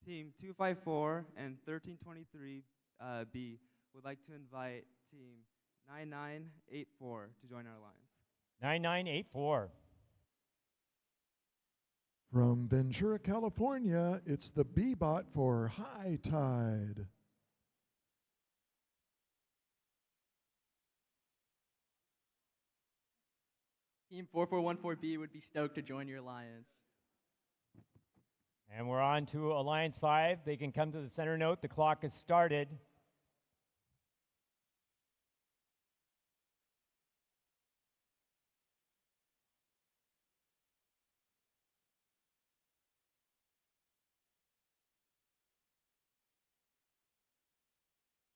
Team 254 and 1323 B would like to invite Team 9984 to join our alliance. 9984. From Ventura, California, it's the B-Bot for High Tide. Team 4414B would be stoked to join your alliance. And we're on to Alliance 5. They can come to the center note. The clock has started.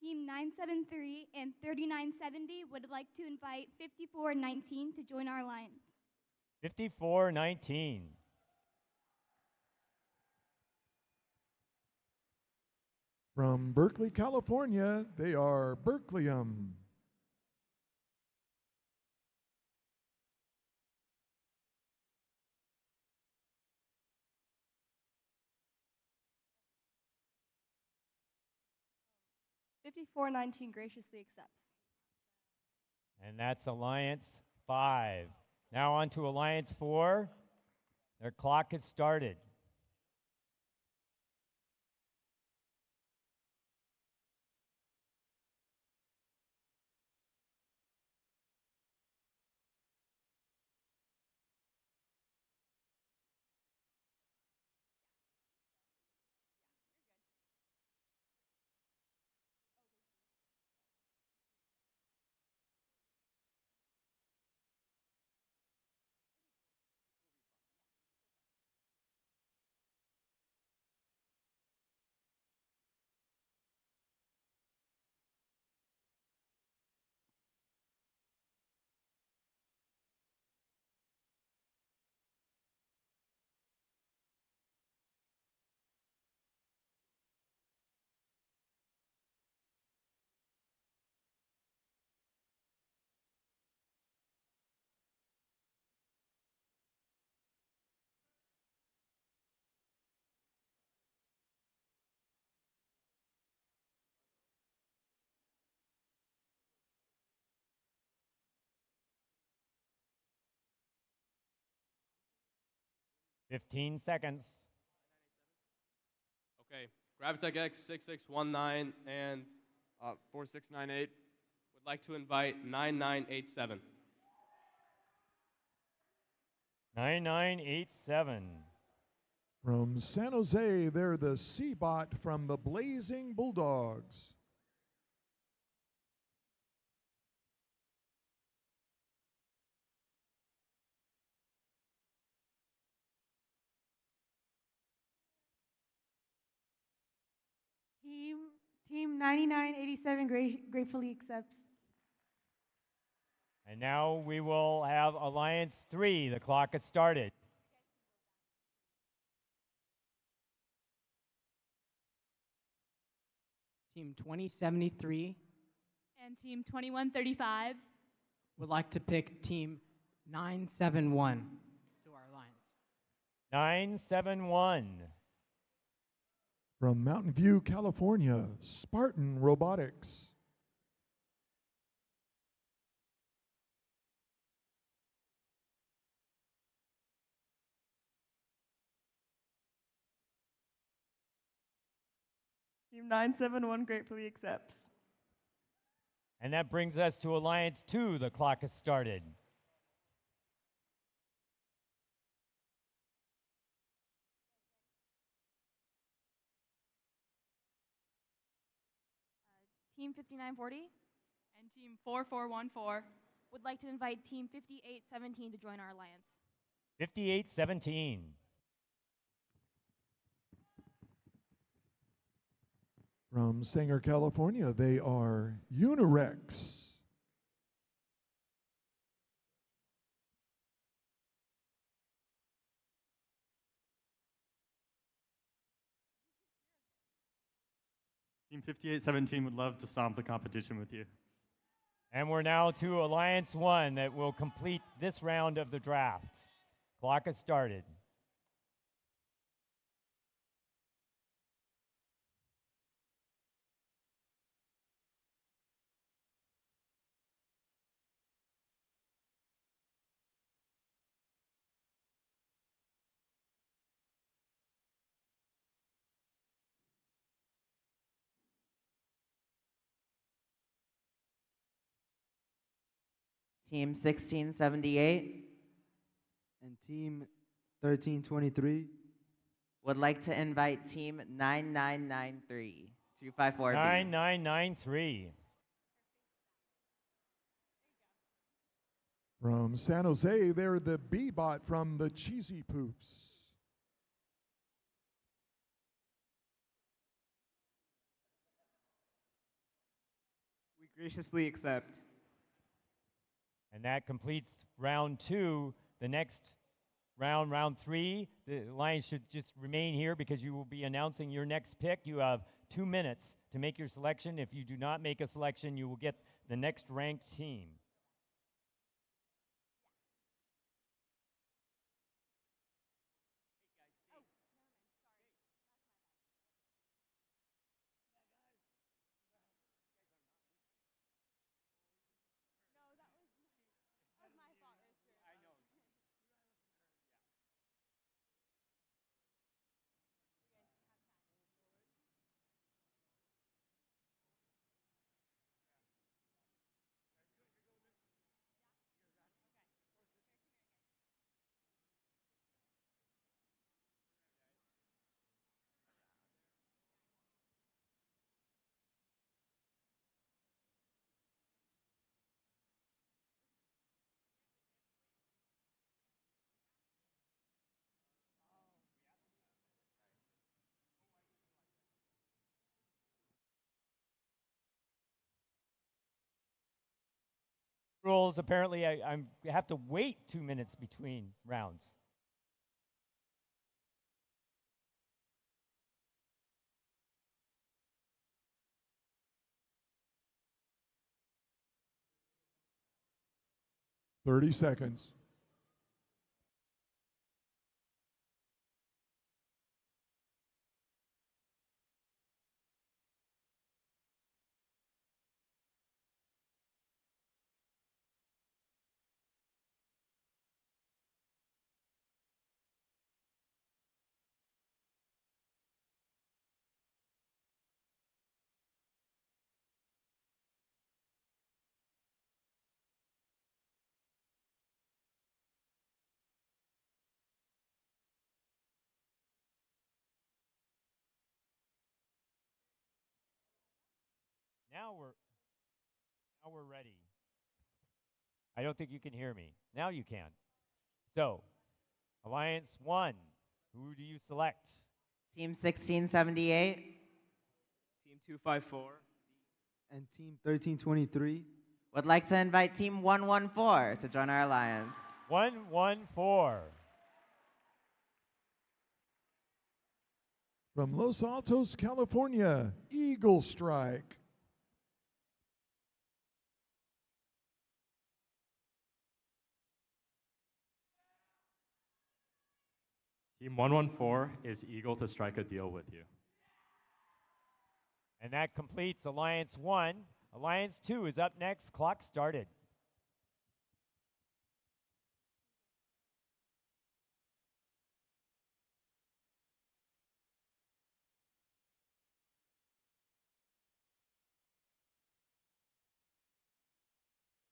Team 973 and 3970 would like to invite 5419 to join our alliance. 5419. From Berkeley, California, they are Berkeleyum. $54.19 graciously accepts. And that's Alliance 5. Now on to Alliance 4. Their clock has started. Fifteen seconds. Okay, Gravitech X 6619 and 4698. would like to invite 9987. 9987. From San Jose, they're the C-Bot from the Blazing Bulldogs. Team 9987 gratefully accepts. And now we will have Alliance 3. The clock has started. Team 2073 And Team 2135 would like to pick Team 971 to our alliance. 971. From Mountain View, California, Spartan Robotics. Team 971 gratefully accepts. And that brings us to Alliance 2. The clock has started. Team 5940 and Team 4414 would like to invite Team 5817 to join our alliance. 5817. From Sanger, California, they are Unirex. Team 5817 would love to stomp the competition with you. And we're now to Alliance 1 that will complete this round of the draft. Clock has started. Team 1678 and Team 1323 would like to invite Team 9993, 254B. 9993. From San Jose, they're the B-Bot from the Cheesy Poops. We graciously accept. And that completes round 2. The next round, round 3, the Lions should just remain here because you will be announcing your next pick. You have 2 minutes to make your selection. If you do not make a selection, you will get the next ranked team. Rules, apparently I have to wait 2 minutes between rounds. "30 seconds. Now we're ready. I don't think you can hear me. Now you can. So, Alliance 1, who do you select? Team 1678. Team 254. and Team 1323 Would like to invite Team 114 to join our alliance. 114. From Los Altos, California, Eagle Strike. Team 114 is eager to strike a deal with you. And that completes Alliance 1. Alliance 2 is up next. Clock started.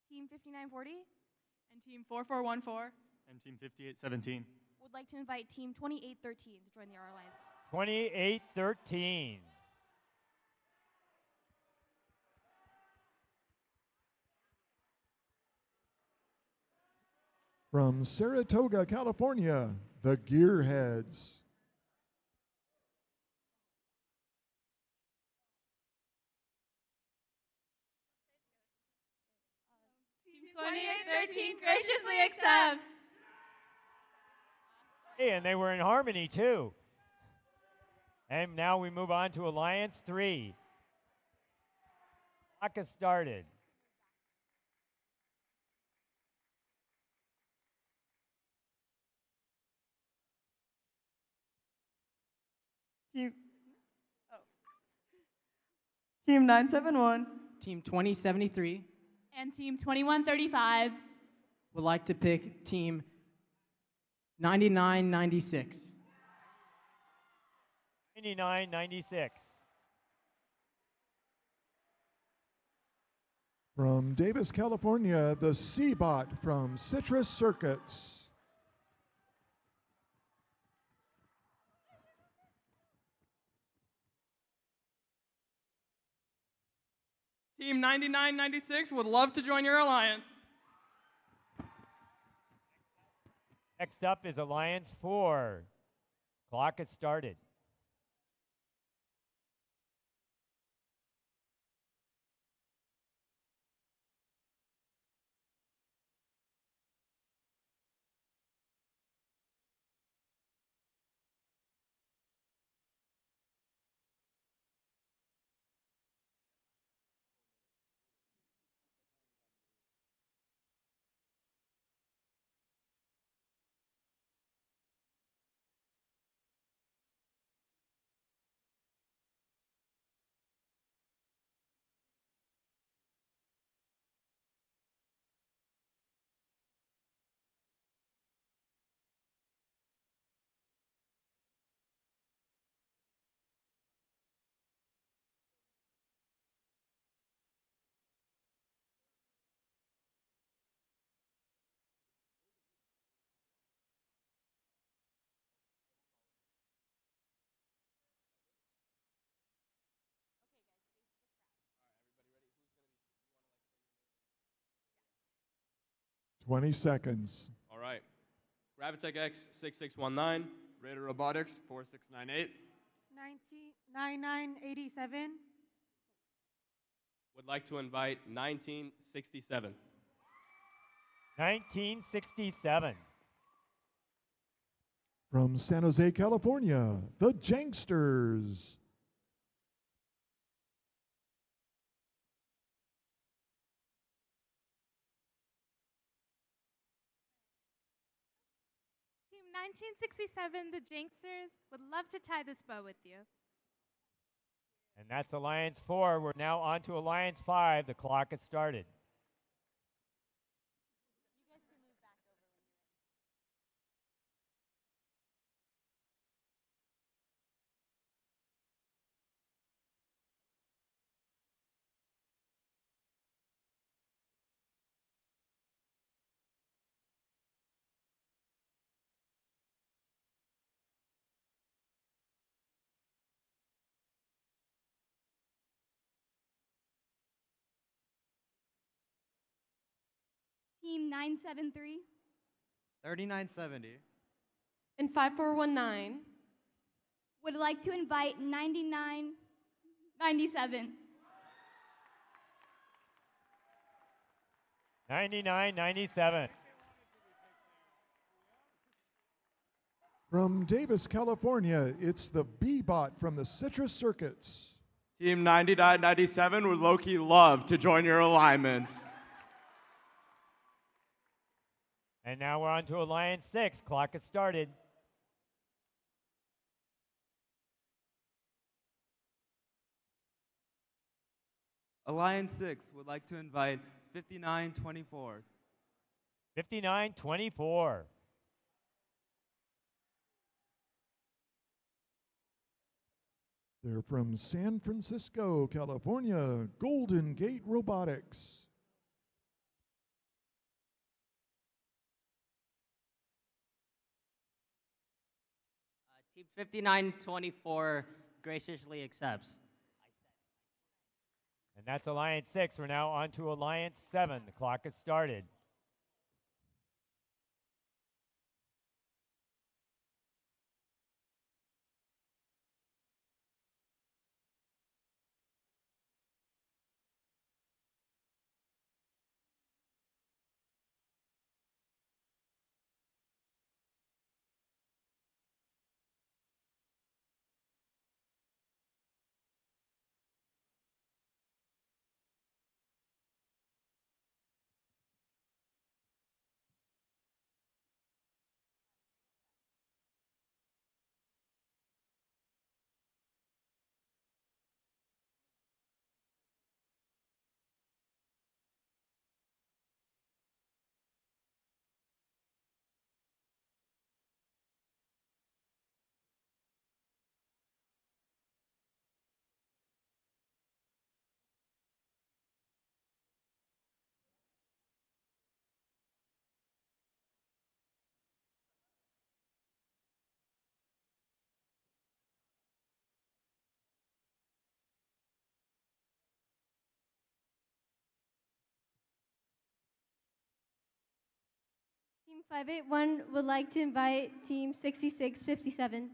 Team 5940 and Team 4414 And Team 5817 would like to invite Team 2813 to join the R Alliance. 2813. From Saratoga, California, the Gearheads. Team 2813 graciously accepts. Hey, and they were in harmony too. And now we move on to Alliance 3. Clock has started. Team, Team 971. Team 2073 And Team 2135. would like to pick Team 9996. 99-96. From Davis, California, the C-Bot from Citrus Circuits. Team 9996 would love to join your alliance. Next up is Alliance 4. Clock has started. Yeah. 20 seconds. All right. Gravitech X 6619. Raider Robotics 4698. 9987. Would like to invite 1967. 1967. From San Jose, California, the Janksters. Team 1967, the Janksters, would love to tie this bow with you. And that's Alliance 4. We're now on to Alliance 5. The clock has started. Team 973 3970. And 5419. would like to invite 9997. 99-97. From Davis, California, it's the B-Bot from the Citrus Circuits. Team 9997 would low-key love to join your alignments. And now we're on to Alliance 6. Clock has started. Alliance 6 would like to invite 5924. 59-24. They're from San Francisco, California, Golden Gate Robotics. Team 5924 graciously accepts. And that's Alliance 6. We're now on to Alliance 7. The clock has started. Team 581 would like to invite Team 6657.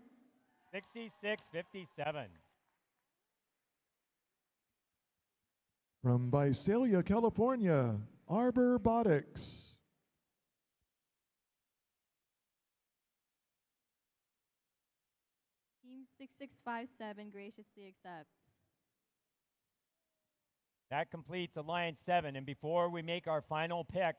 6657. From Visalia, California, Arbor Robotics. Team 6657 graciously accepts. That completes Alliance 7. And before we make our final pick,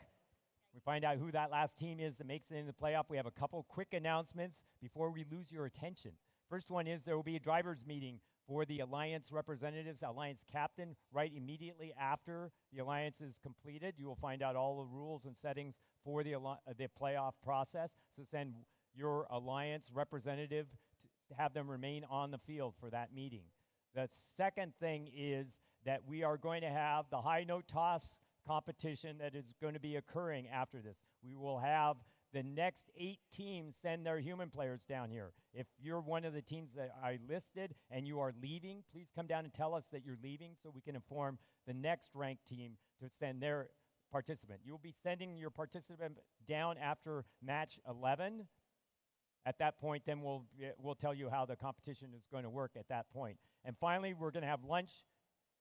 we find out who that last team is that makes it into the playoff. We have a couple quick announcements before we lose your attention. First one is there will be a driver's meeting for the Alliance representatives, Alliance captain, right immediately after the Alliance is completed. You will find out all the rules and settings for the playoff process. So send your Alliance representative to have them remain on the field for that meeting. The second thing is that we are going to have the high note toss competition that is going to be occurring after this. We will have the next 8 teams send their human players down here. If you're one of the teams that I listed and you are leaving, please come down and tell us that you're leaving so we can inform the next ranked team to send their participant. You'll be sending your participant down after match 11. At that point, then we'll tell you how the competition is going to work at that point. And finally, we're going to have lunch.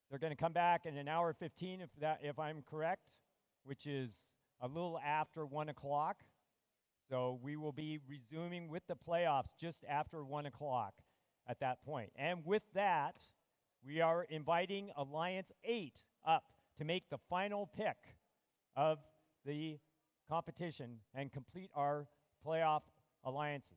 They're going to come back in an hour 15, if I'm correct, which is a little after 1 o'clock. So we will be resuming with the playoffs just after 1 o'clock at that point. And with that, we are inviting Alliance 8 up to make the final pick of the competition and complete our playoff alliances.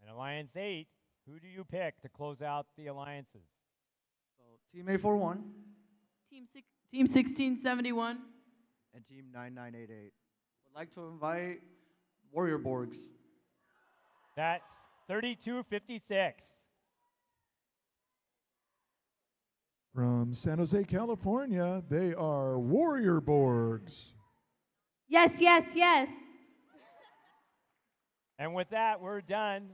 And Alliance 8, who do you pick to close out the alliances? So Team 841. Team 1671. And Team 9988. Would like to invite Warrior Borgs. That's 3256. From San Jose, California, they are Warrior Borgs. Yes, yes, yes. And with that, we're done.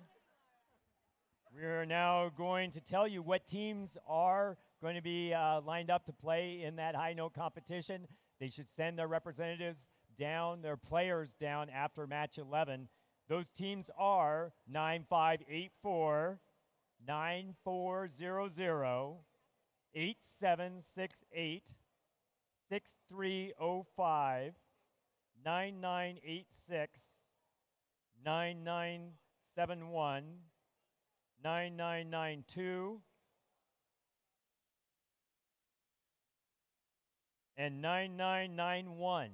We are now going to tell you what teams are going to be lined up to play in that high note competition. They should send their representatives down, their players down after match 11. Those teams are 9584, 9400, 8768, 6305, 9986, 9971, 9992, and 9991.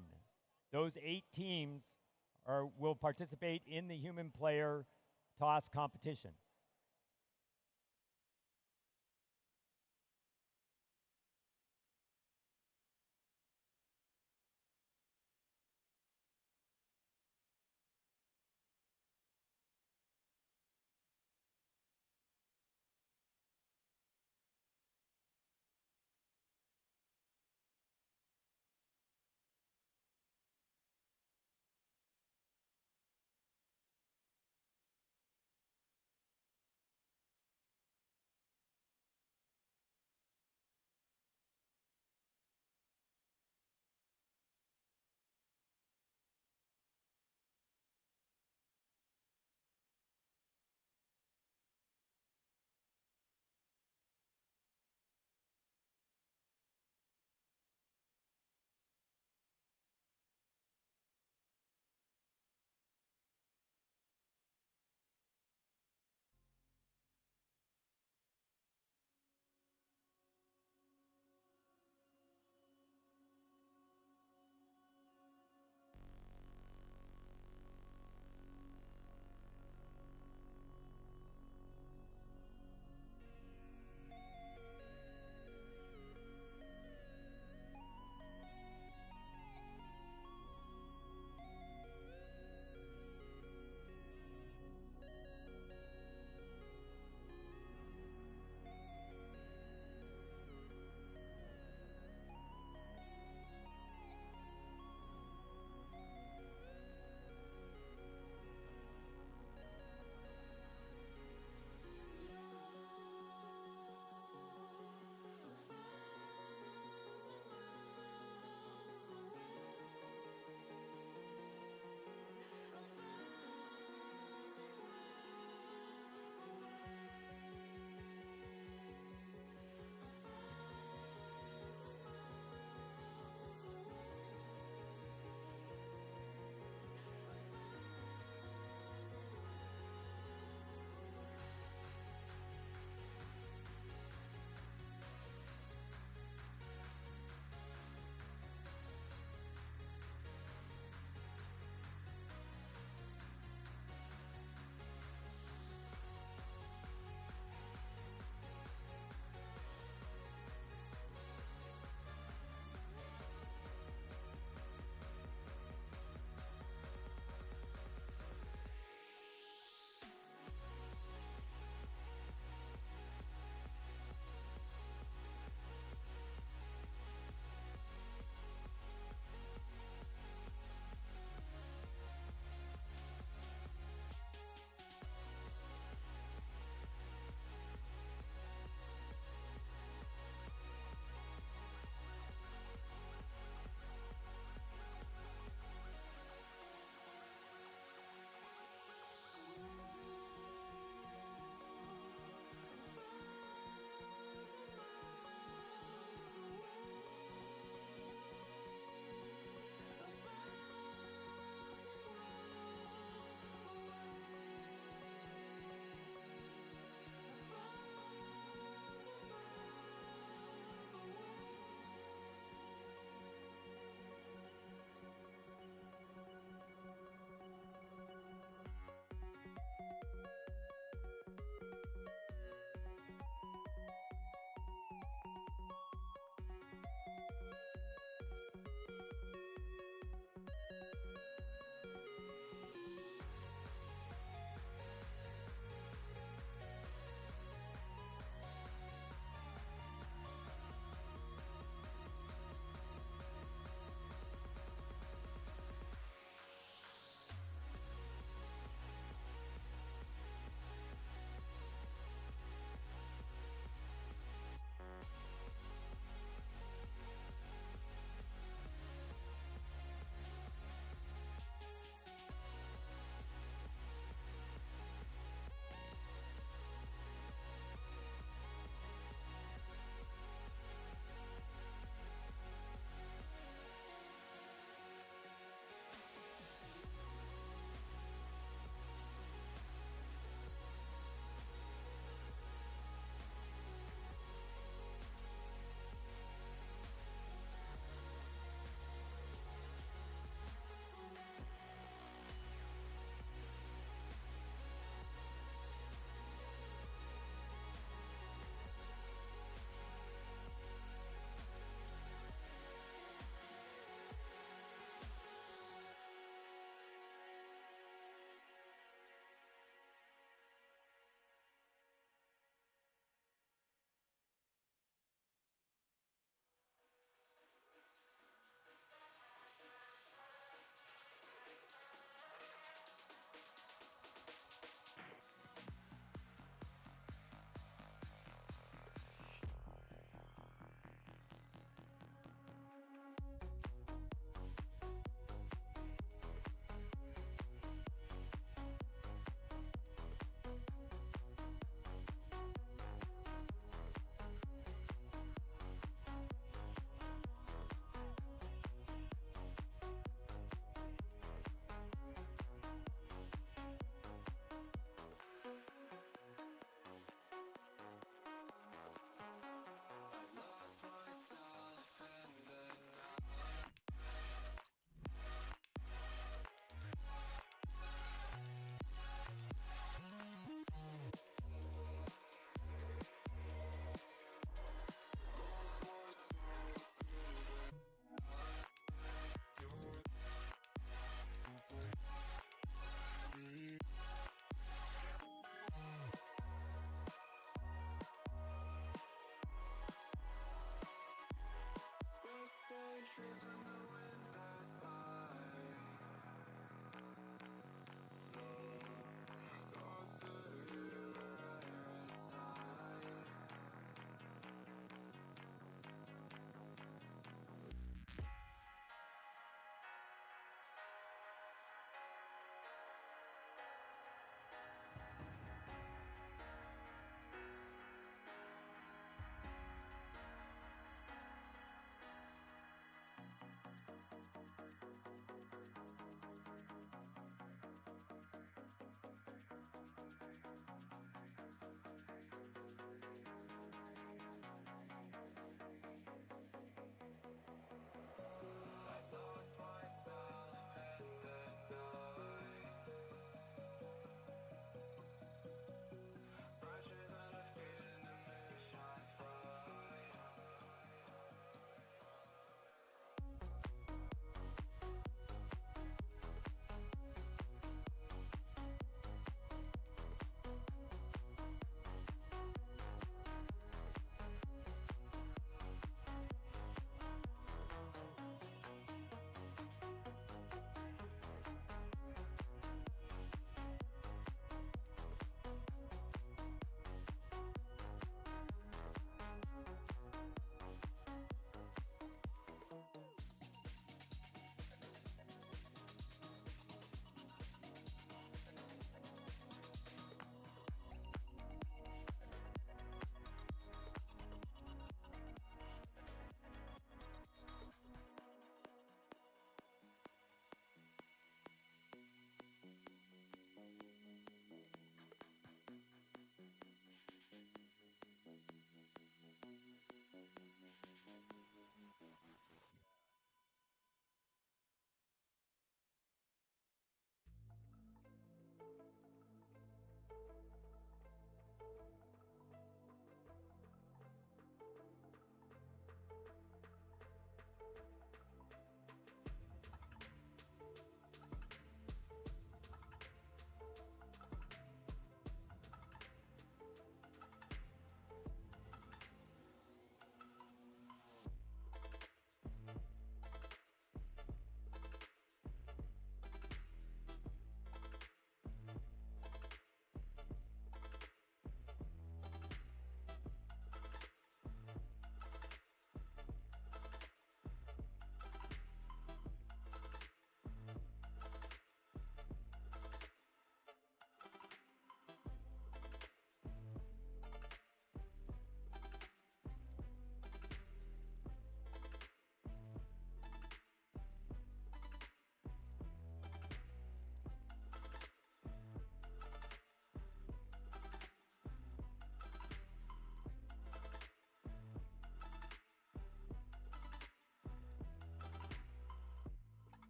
Those 8 teams will participate in the human player toss competition.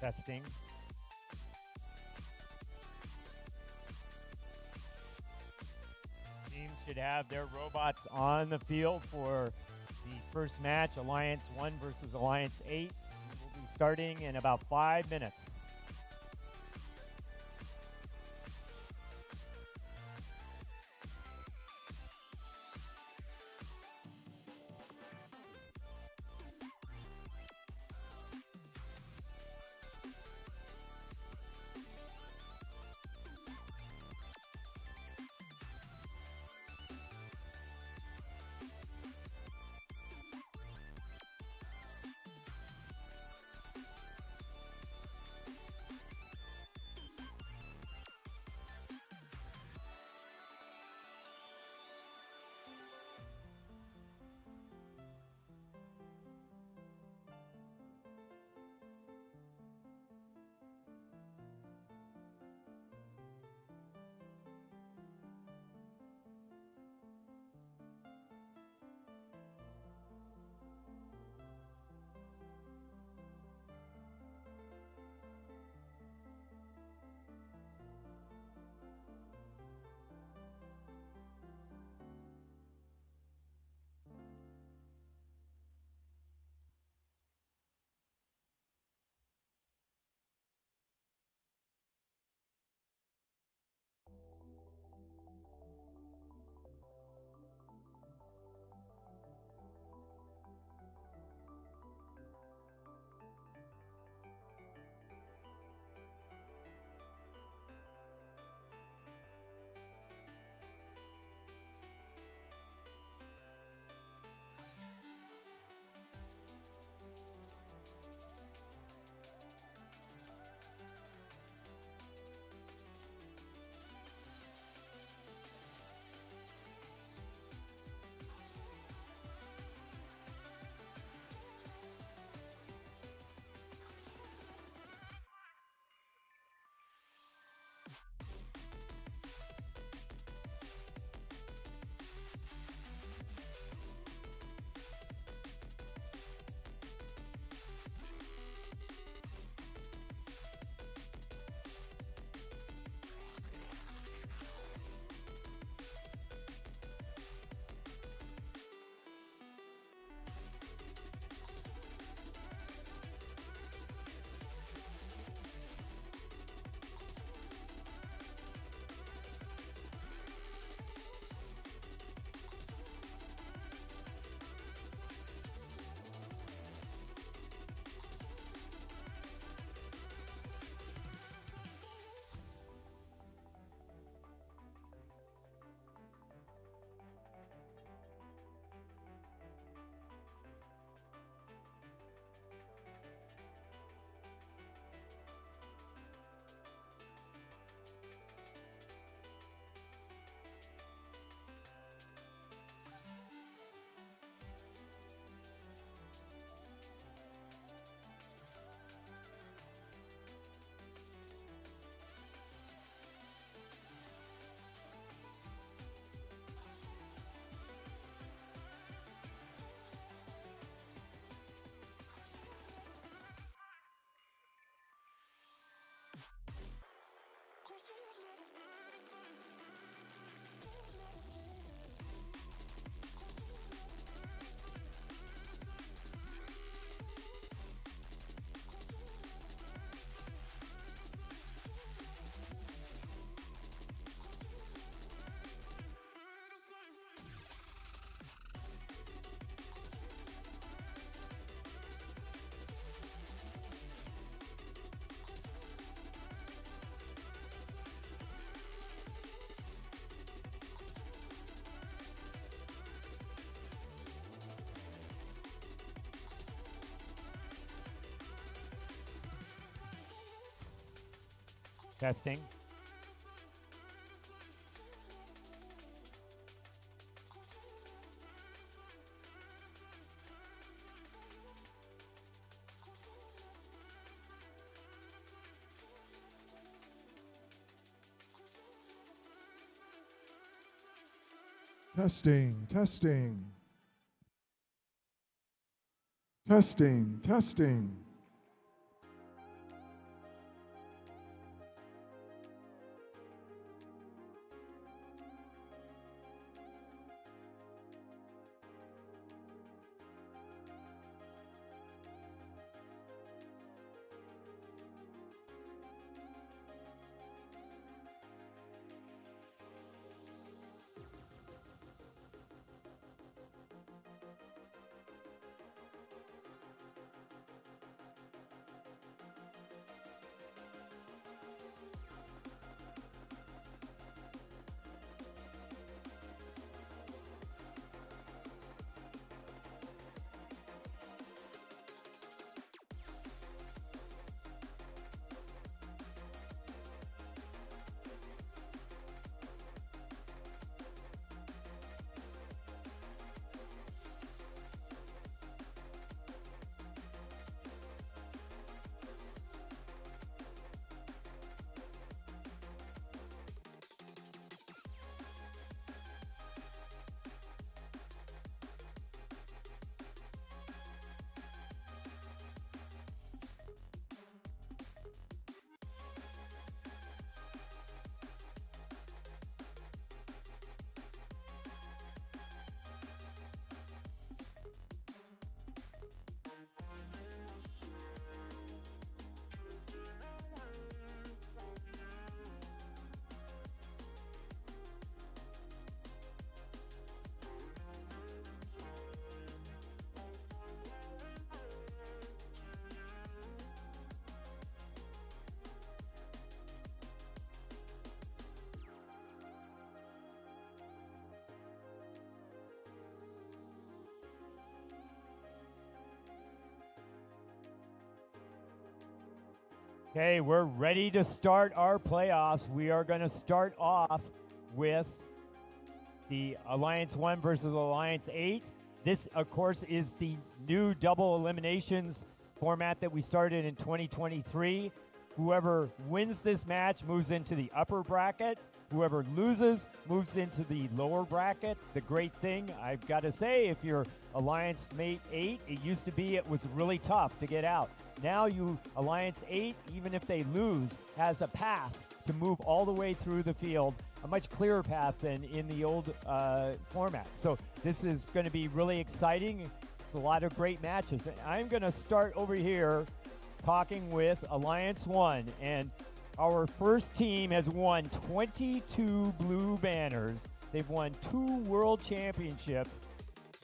Testing. Teams should have their robots on the field for the first match, Alliance 1 versus Alliance 8. We'll be starting in about 5 minutes. Testing. Testing, testing. Testing, testing. Okay, we're ready to start our playoffs. We are going to start off with the Alliance 1 versus Alliance 8. This, of course, is the new double eliminations format that we started in 2023. Whoever wins this match moves into the upper bracket. Whoever loses moves into the lower bracket. The great thing, I've got to say, if you're Alliance Mate 8, it used to be it was really tough to get out. Now you, Alliance 8, even if they lose, has a path to move all the way through the field, a much clearer path than in the old format. So this is going to be really exciting. It's a lot of great matches. And I'm going to start over here talking with Alliance 1, and our first team has won 22 blue banners. They've won 2 world championships,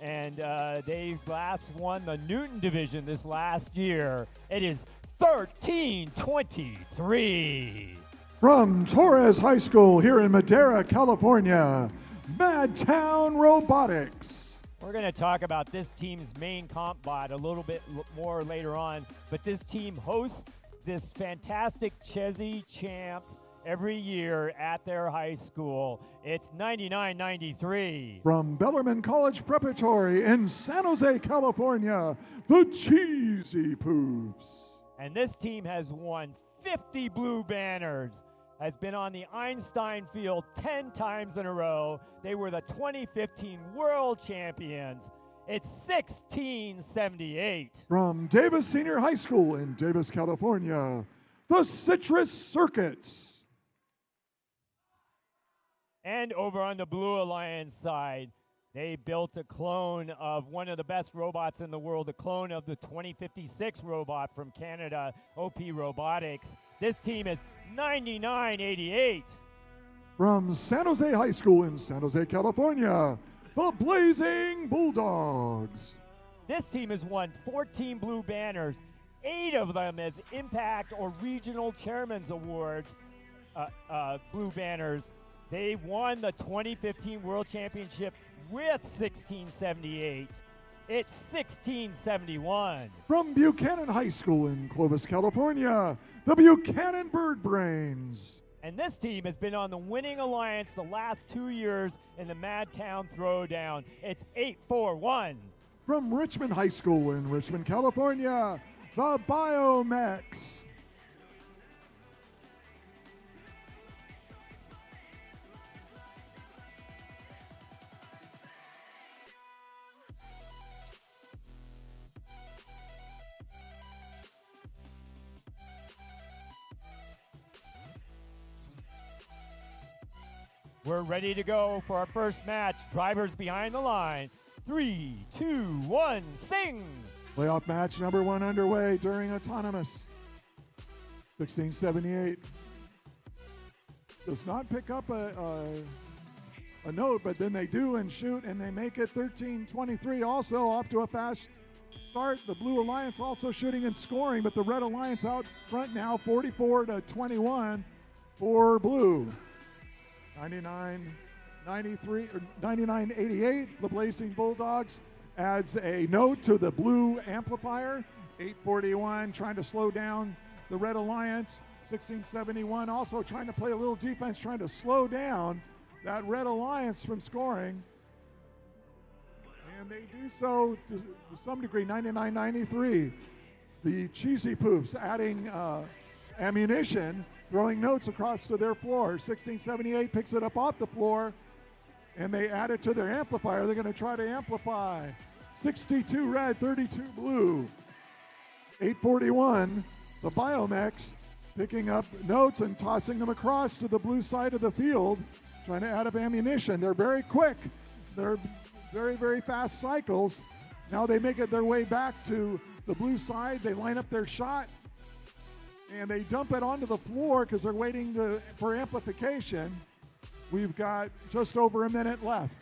and they last won the Newton division this last year. It is 13-23. From Torres High School here in Madera, California, MadTown Robotics. We're going to talk about this team's main comp bot a little bit more later on, but this team hosts this fantastic Chessie Champs every year at their high school. It's 99-93. From Bellarmine College Preparatory in San Jose, California, the Cheesy Poofs. And this team has won 50 blue banners, has been on the Einstein Field 10 times in a row. They were the 2015 World Champions. It's 16-78. From Davis Senior High School in Davis, California, the Citrus Circuits. And over on the Blue Alliance side, they built a clone of one of the best robots in the world, a clone of the 2056 robot from Canada, OP Robotics. This team is 99-88. From San Jose High School in San Jose, California, the Blazing Bulldogs. This team has won 14 blue banners, 8 of them as Impact or Regional Chairman's Awards blue banners. They won the 2015 World Championship with 1678. It's 1671. From Buchanan High School in Clovis, California, the Buchanan Bird Brains. And this team has been on the winning alliance the last 2 years in the MadTown Throwdown. It's 841. From Richmond High School in Richmond, California, the Biomex. We're ready to go for our first match. Drivers behind the line. 3, 2, 1, sing! Playoff match number 1 underway during Autonomous. 1678. Does not pick up a note, but then they do and shoot, and they make it 13-23. Also off to a fast start. The Blue Alliance also shooting and scoring, but the Red Alliance out front now, 44-21 for Blue. 99-88, the Blazing Bulldogs adds a note to the blue amplifier. 841 trying to slow down the Red Alliance. 1671 also trying to play a little defense, trying to slow down that Red Alliance from scoring. And they do so to some degree. 99-93. The Cheesy Poofs adding ammunition, throwing notes across to their floor. 1678 picks it up off the floor, and they add it to their amplifier. They're going to try to amplify. 62 red, 32 blue. 841, the Biomex picking up notes and tossing them across to the blue side of the field, trying to add up ammunition. They're very quick. They're very, very fast cycles. Now they make it their way back to the blue side. They line up their shot, and they dump it onto the floor because they're waiting for amplification. We've got just over a minute left.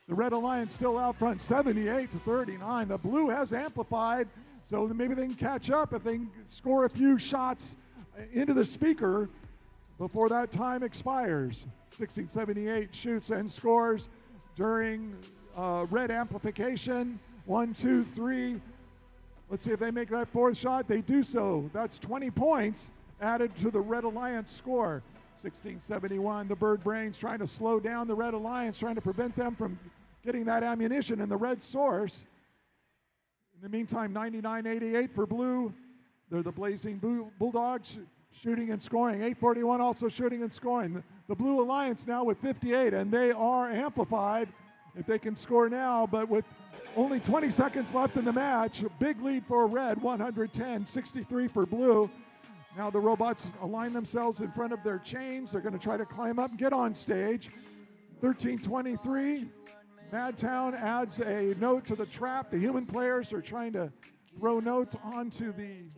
The Red Alliance still out front, 78-39. The blue has amplified, so maybe they can catch up if they can score a few shots into the speaker before that time expires. 1678 shoots and scores during red amplification. 1, 2, 3. Let's see if they make that fourth shot. They do so. That's 20 points. added to the Red Alliance score. 1671, the Bird Brains trying to slow down the Red Alliance, trying to prevent them from getting that ammunition in the red source. In the meantime, 99-88 for blue. They're the Blazing Bulldogs shooting and scoring. 841 also shooting and scoring. The Blue Alliance now with 58, and they are amplified if they can score now, but with only 20 seconds left in the match, a big lead for red, 110-63 for blue. Now the robots align themselves in front of their chains. They're going to try to climb up and get on stage. 13:23. MadTown adds a note to the trap. The human players are trying to throw notes onto the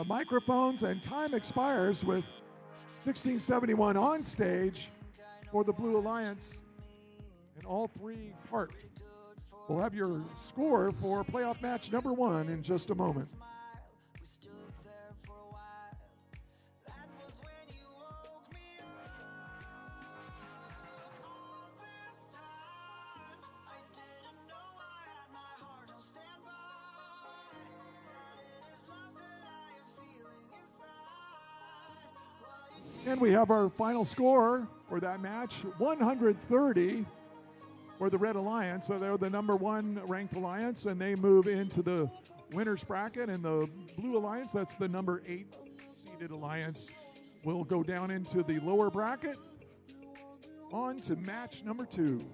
microphones, and time expires with 1671 on stage for the Blue Alliance, and all three parked. We'll have your score for playoff match number 1 in just a moment. And we have our final score for that match, 130 for the Red Alliance. So they're the number 1 ranked alliance, and they move into the winner's bracket. And the Blue Alliance, that's the number 8 seeded alliance, will go down into the lower bracket. On to match number 2.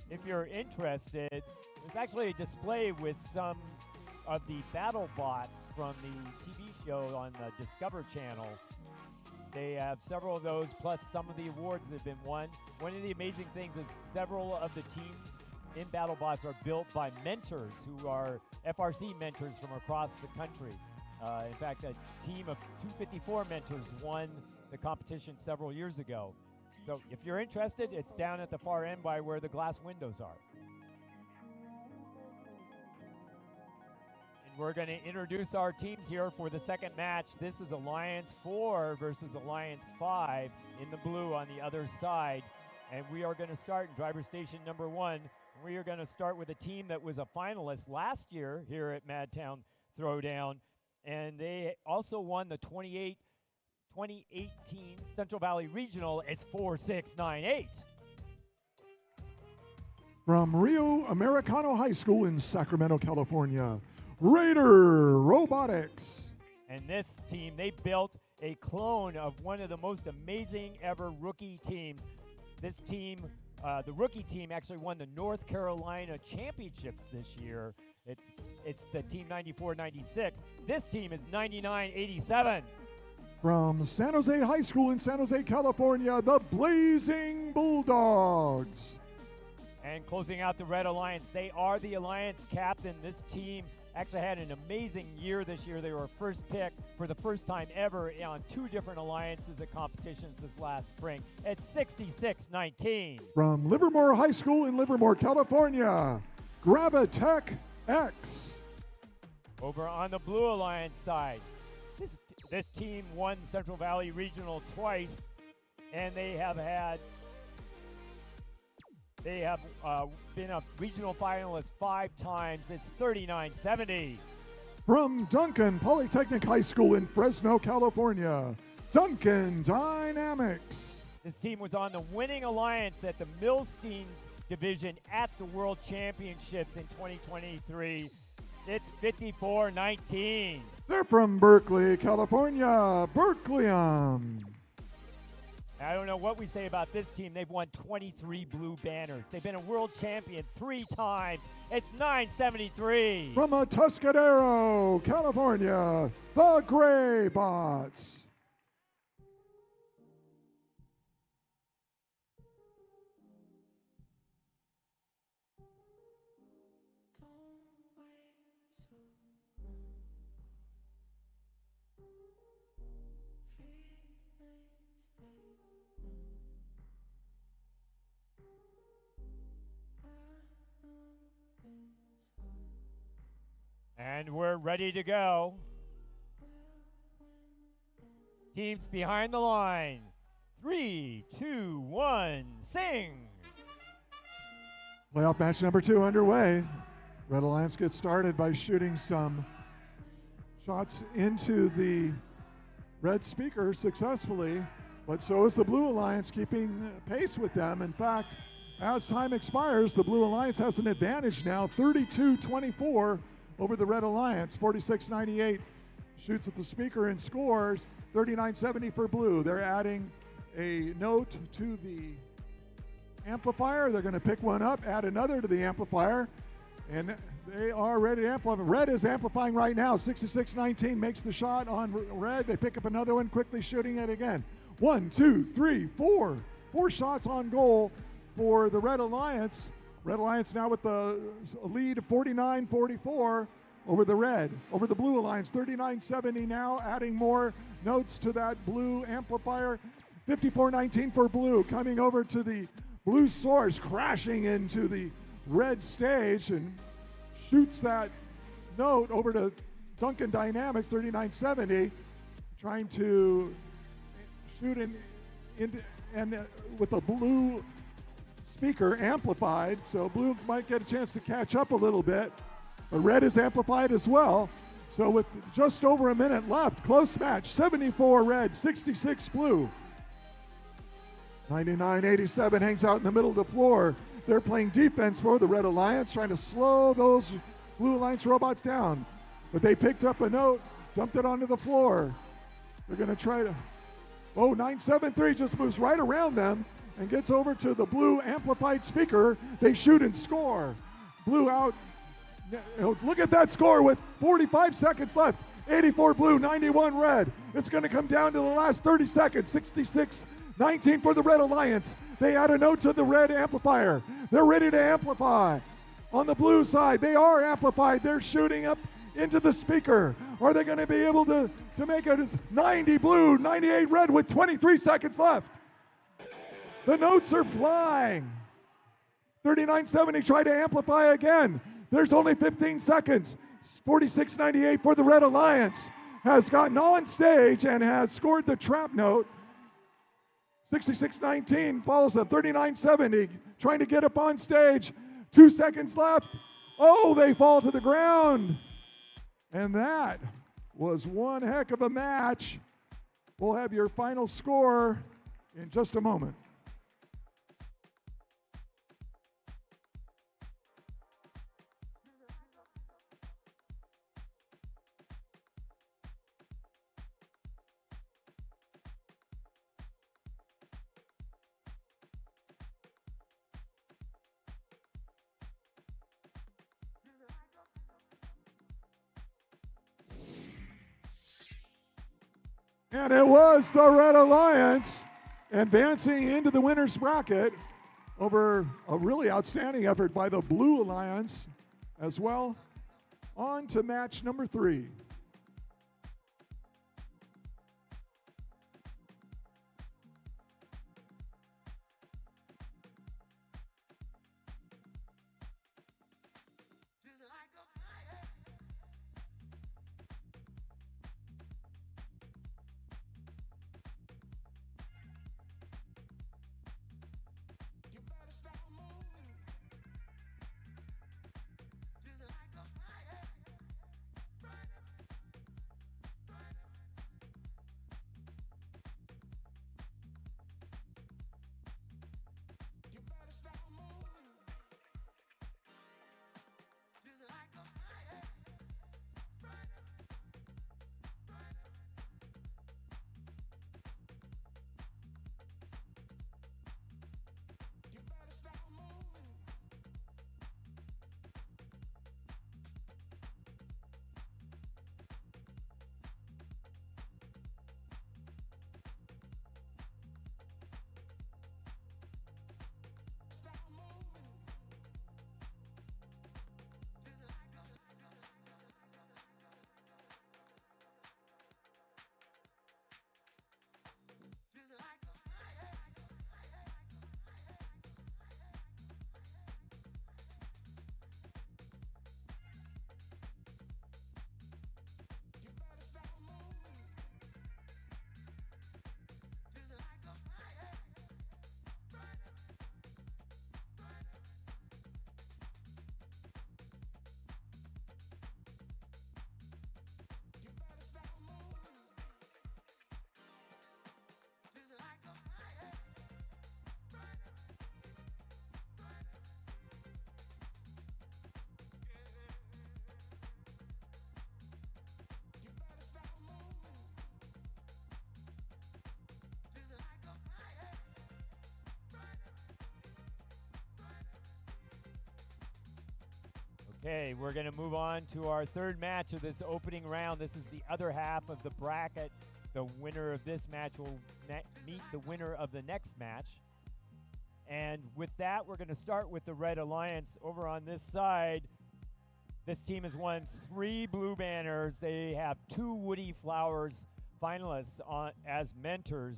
If you're interested, there's actually a display with some of the battle bots from the TV show on the Discover Channel. They have several of those, plus some of the awards that have been won. One of the amazing things is several of the teams in BattleBots are built by mentors who are FRC mentors from across the country. In fact, a team of 254 mentors won the competition several years ago. So if you're interested, it's down at the far end by where the glass windows are. And we're going to introduce our teams here for the second match. This is Alliance 4 versus Alliance 5 in the blue on the other side. And we are going to start in driver station number 1. We are going to start with a team that was a finalist last year here at MadTown Throwdown. And they also won the 2018 Central Valley Regional. It's 4698. From Rio Americano High School in Sacramento, California, Raider Robotics. And this team, they built a clone of one of the most amazing ever rookie teams. This team, the rookie team, actually won the North Carolina Championships this year. It's the team 94-96. This team is 99-87. From San Jose High School in San Jose, California, the Blazing Bulldogs. And closing out the Red Alliance, they are the Alliance captain. This team actually had an amazing year this year. They were first pick for the first time ever on 2 different alliances at competitions this last spring at 66-19. From Livermore High School in Livermore, California, Gravitech X. Over on the Blue Alliance side, this team won Central Valley Regional twice, and they have been a regional finalist 5 times. It's 39-70. From Duncan Polytechnic High School in Fresno, California, Duncan Dynamics. This team was on the winning alliance at the Milstein division at the World Championships in 2023. It's 54-19. They're from Berkeley, California, Berkeleyum. I don't know what we say about this team. They've won 23 blue banners. They've been a world champion 3 times. It's 973. From Atascadero, California, the Gray Bots. And we're ready to go. Teams behind the line. 3, 2, 1, sing. Playoff match number 2 underway. Red Alliance gets started by shooting some shots into the red speaker successfully, but so is the Blue Alliance, keeping pace with them. In fact, as time expires, the Blue Alliance has an advantage now, 32-24 over the Red Alliance. 46-98 shoots at the speaker and scores. 39-70 for Blue. They're adding a note to the amplifier. They're going to pick one up, add another to the amplifier, and they are ready to amplify. Red is amplifying right now. 66-19 makes the shot on Red. They pick up another one, quickly shooting it again. 1, 2, 3, 4. 4 shots on goal for the Red Alliance. Red Alliance now with the lead of 49-44 over the Blue Alliance. 39-70 now, adding more notes to that blue amplifier. 54-19 for Blue, coming over to the blue source, crashing into the red stage, and shoots that note over to Duncan Dynamics. 39-70, trying to shoot with the blue speaker amplified, so Blue might get a chance to catch up a little bit, but Red is amplified as well. So with just over a minute left, close match, 74 Red, 66 Blue. 99-87 hangs out in the middle of the floor. They're playing defense for the Red Alliance, trying to slow those Blue Alliance robots down, but they picked up a note, dumped it onto the floor. They're going to try to, 973 just moves right around them and gets over to the blue amplified speaker. They shoot and score. Blue out. Look at that score with 45 seconds left. 84 Blue, 91 Red. It's going to come down to the last 30 seconds. 66-19 for the Red Alliance. They add a note to the red amplifier. They're ready to amplify. On the blue side, they are amplified. They're shooting up into the speaker. Are they going to be able to make it? It's 90 Blue, 98 Red with 23 seconds left. The notes are flying. 39-70 try to amplify again. There's only 15 seconds. 46-98 for the Red Alliance. Has gotten on stage and has scored the trap note. 66-19 follows a 39-70, trying to get up on stage. 2 seconds left. Oh, they fall to the ground. And that was one heck of a match. We'll have your final score in just a moment. And it was the Red Alliance advancing into the winner's bracket over a really outstanding effort by the Blue Alliance as well. On to match number 3. Okay, we're going to move on to our third match of this opening round. This is the other half of the bracket. The winner of this match will meet the winner of the next match. And with that, we're going to start with the Red Alliance. Over on this side, this team has won 3 blue banners. They have 2 Woody Flowers finalists as mentors.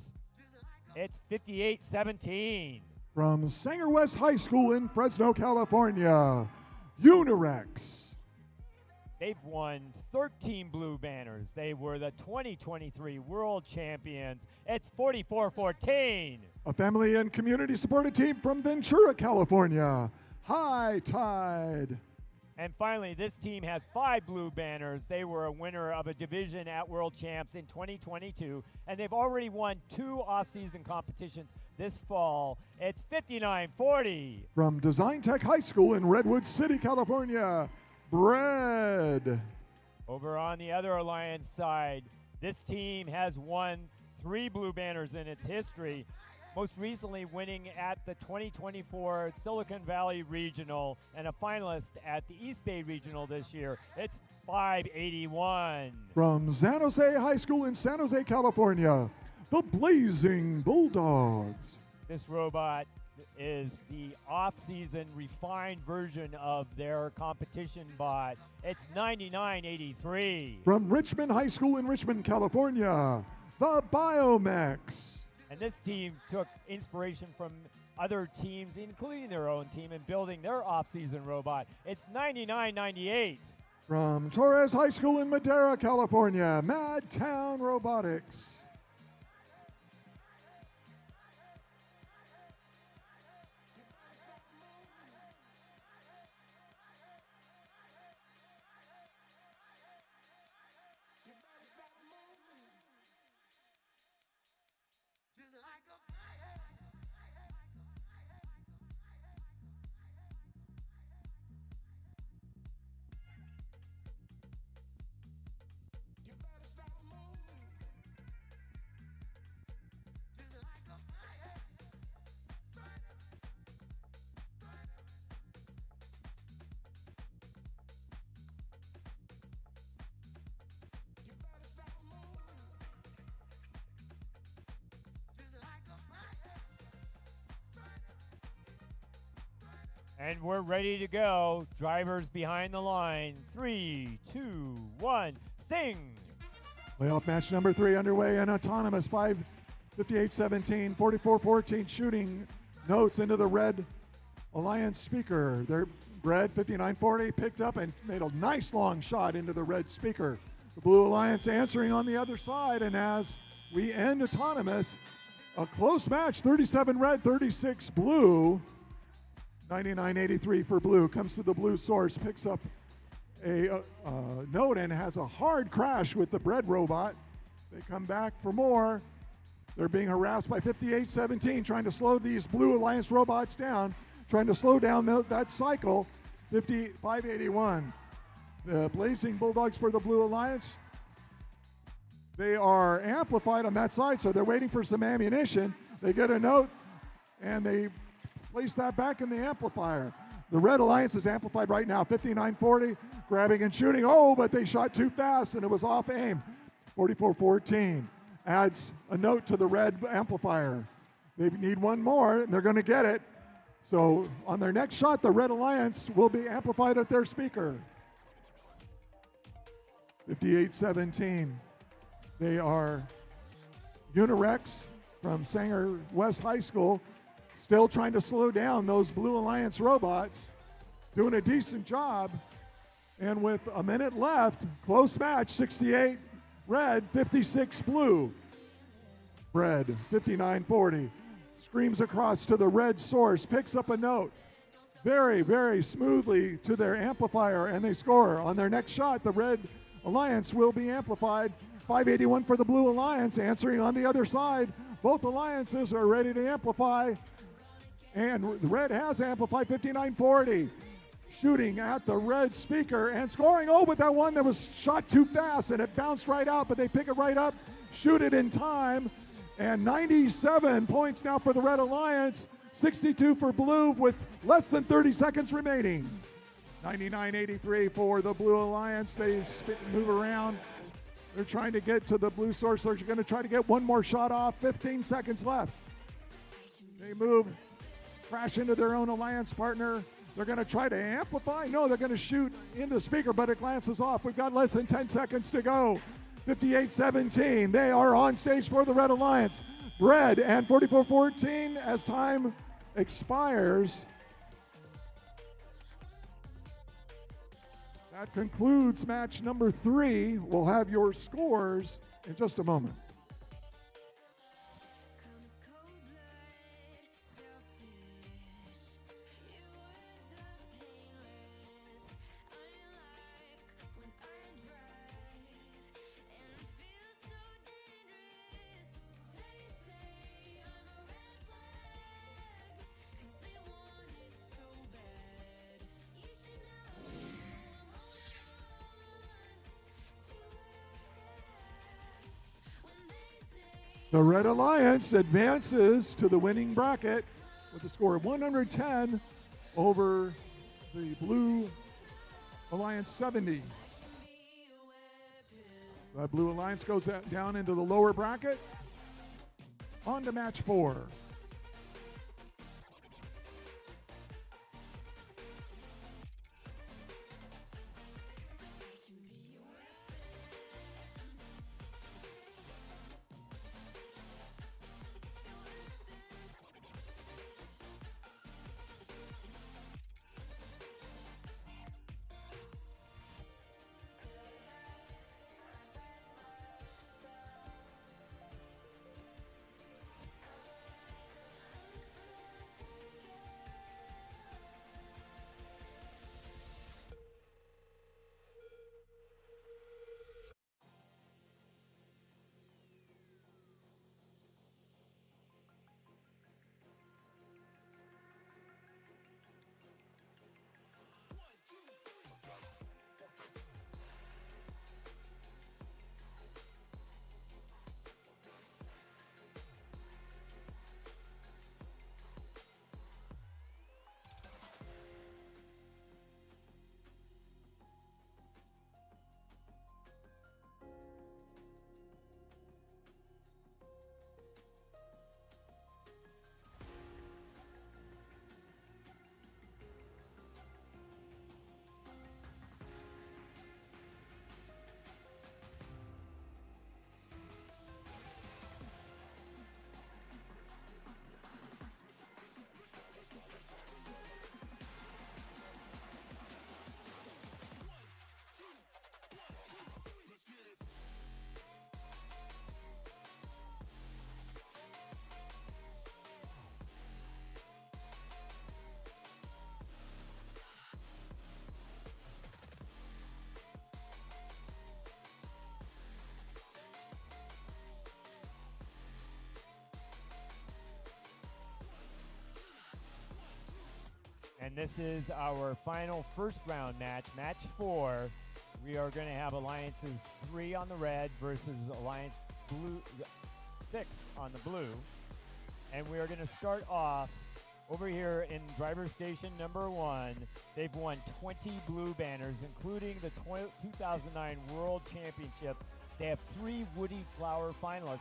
It's 58-17. From Sanger West High School in Fresno, California, Unirex. They've won 13 blue banners. They were the 2023 World Champions. It's 44-14. A family and community supported team from Ventura, California, High Tide. And finally, this team has 5 blue banners. They were a winner of a division at World Champs in 2022, and they've already won 2 off-season competitions this fall. It's 59-40. From Design Tech High School in Redwood City, California, Bread. Over on the other Alliance side, this team has won 3 blue banners in its history, most recently winning at the 2024 Silicon Valley Regional and a finalist at the East Bay Regional this year. It's 581. From San Jose High School in San Jose, California, the Blazing Bulldogs. This robot is the off-season refined version of their competition bot. It's 9983. From Richmond High School in Richmond, California, the Biomex. And this team took inspiration from other teams, including their own team, in building their off-season robot. It's 9998. From Torres High School in Madera, California, MadTown Robotics. And we're ready to go. Drivers behind the line. 3, 2, 1, sing. Playoff match number 3 underway and autonomous 5:58:17, 44:14 shooting notes into the red Alliance speaker. Their red 59:40 picked up and made a nice long shot into the red speaker. The Blue Alliance answering on the other side, and as we end autonomous, a close match, 37 red, 36 blue. 99.83 for blue. Comes to the blue source, picks up a note and has a hard crash with the bread robot. They come back for more. They're being harassed by 58:17, trying to slow these Blue Alliance robots down, trying to slow down that cycle. 55:81. The Blazing Bulldogs for the Blue Alliance. They are amplified on that side, so they're waiting for some ammunition. They get a note, and they place that back in the amplifier. The Red Alliance is amplified right now, 59:40, grabbing and shooting. Oh, but they shot too fast, and it was off aim. 44:14 adds a note to the red amplifier. They need one more, and they're going to get it. So on their next shot, the Red Alliance will be amplified at their speaker. 58:17. They are Unirex from Sanger West High School, still trying to slow down those Blue Alliance robots, doing a decent job. And with a minute left, close match, 68 red, 56 blue. Red, 59:40. Screams across to the red source, picks up a note very, very smoothly to their amplifier, and they score. On their next shot, the Red Alliance will be amplified. 581 for the Blue Alliance, answering on the other side. Both alliances are ready to amplify, and the red has amplified. 59:40. Shooting at the red speaker and scoring. Oh, but that one that was shot too fast and it bounced right out, but they pick it right up, shoot it in time, and 97 points now for the Red Alliance, 62 for blue with less than 30 seconds remaining. 99.83 for the Blue Alliance. They move around. They're trying to get to the blue source. They're going to try to get one more shot off. 15 seconds left. They move, crash into their own alliance partner. They're going to try to amplify. No, they're going to shoot into the speaker, but it glances off. We've got less than 10 seconds to go. 58:17. They are on stage for the Red Alliance. Red and 44:14 as time expires. That concludes match number 3. We'll have your scores in just a moment. The Red Alliance advances to the winning bracket with a score of 110 over the Blue Alliance 70. The Blue Alliance goes down into the lower bracket. On to match 4. And this is our final first round match, match 4. We are going to have Alliances 3 on the red versus Alliance 6 on the blue. And we are going to start off over here in driver station number 1. They've won 20 blue banners, including the 2009 World Championships. They have 3 Woody Flower finalists.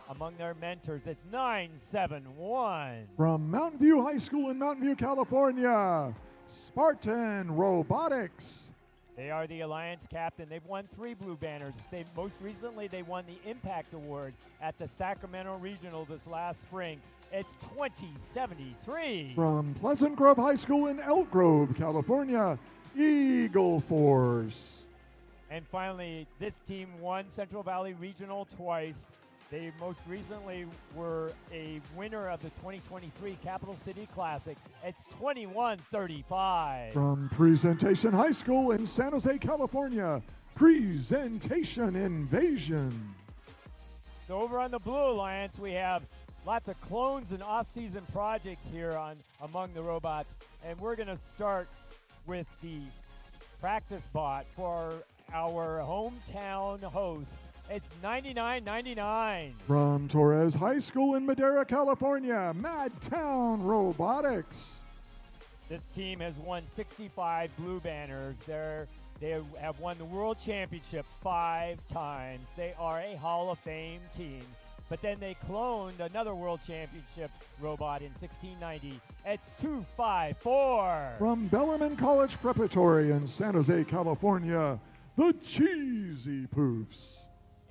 Among their mentors, it's 971. From Mountain View High School in Mountain View, California, Spartan Robotics. They are the Alliance captain. They've won 3 blue banners. Most recently, they won the Impact Award at the Sacramento Regional this last spring. It's 2073. From Pleasant Grove High School in Elk Grove, California, Eagle Force. And finally, this team won Central Valley Regional twice. They most recently were a winner of the 2023 Capital City Classic. It's 2135. From Presentation High School in San Jose, California, Presentation Invasion. So over on the Blue Alliance, we have lots of clones and off-season projects here among the robots. And we're going to start with the practice bot for our hometown host. It's 99.99. From Torres High School in Madera, California, MadTown Robotics. This team has won 65 blue banners. They have won the World Championship 5 times. They are a Hall of Fame team. But then they cloned another World Championship robot in 1690. It's 254. From Bellarmine College Preparatory in San Jose, California, the Cheesy Poofs.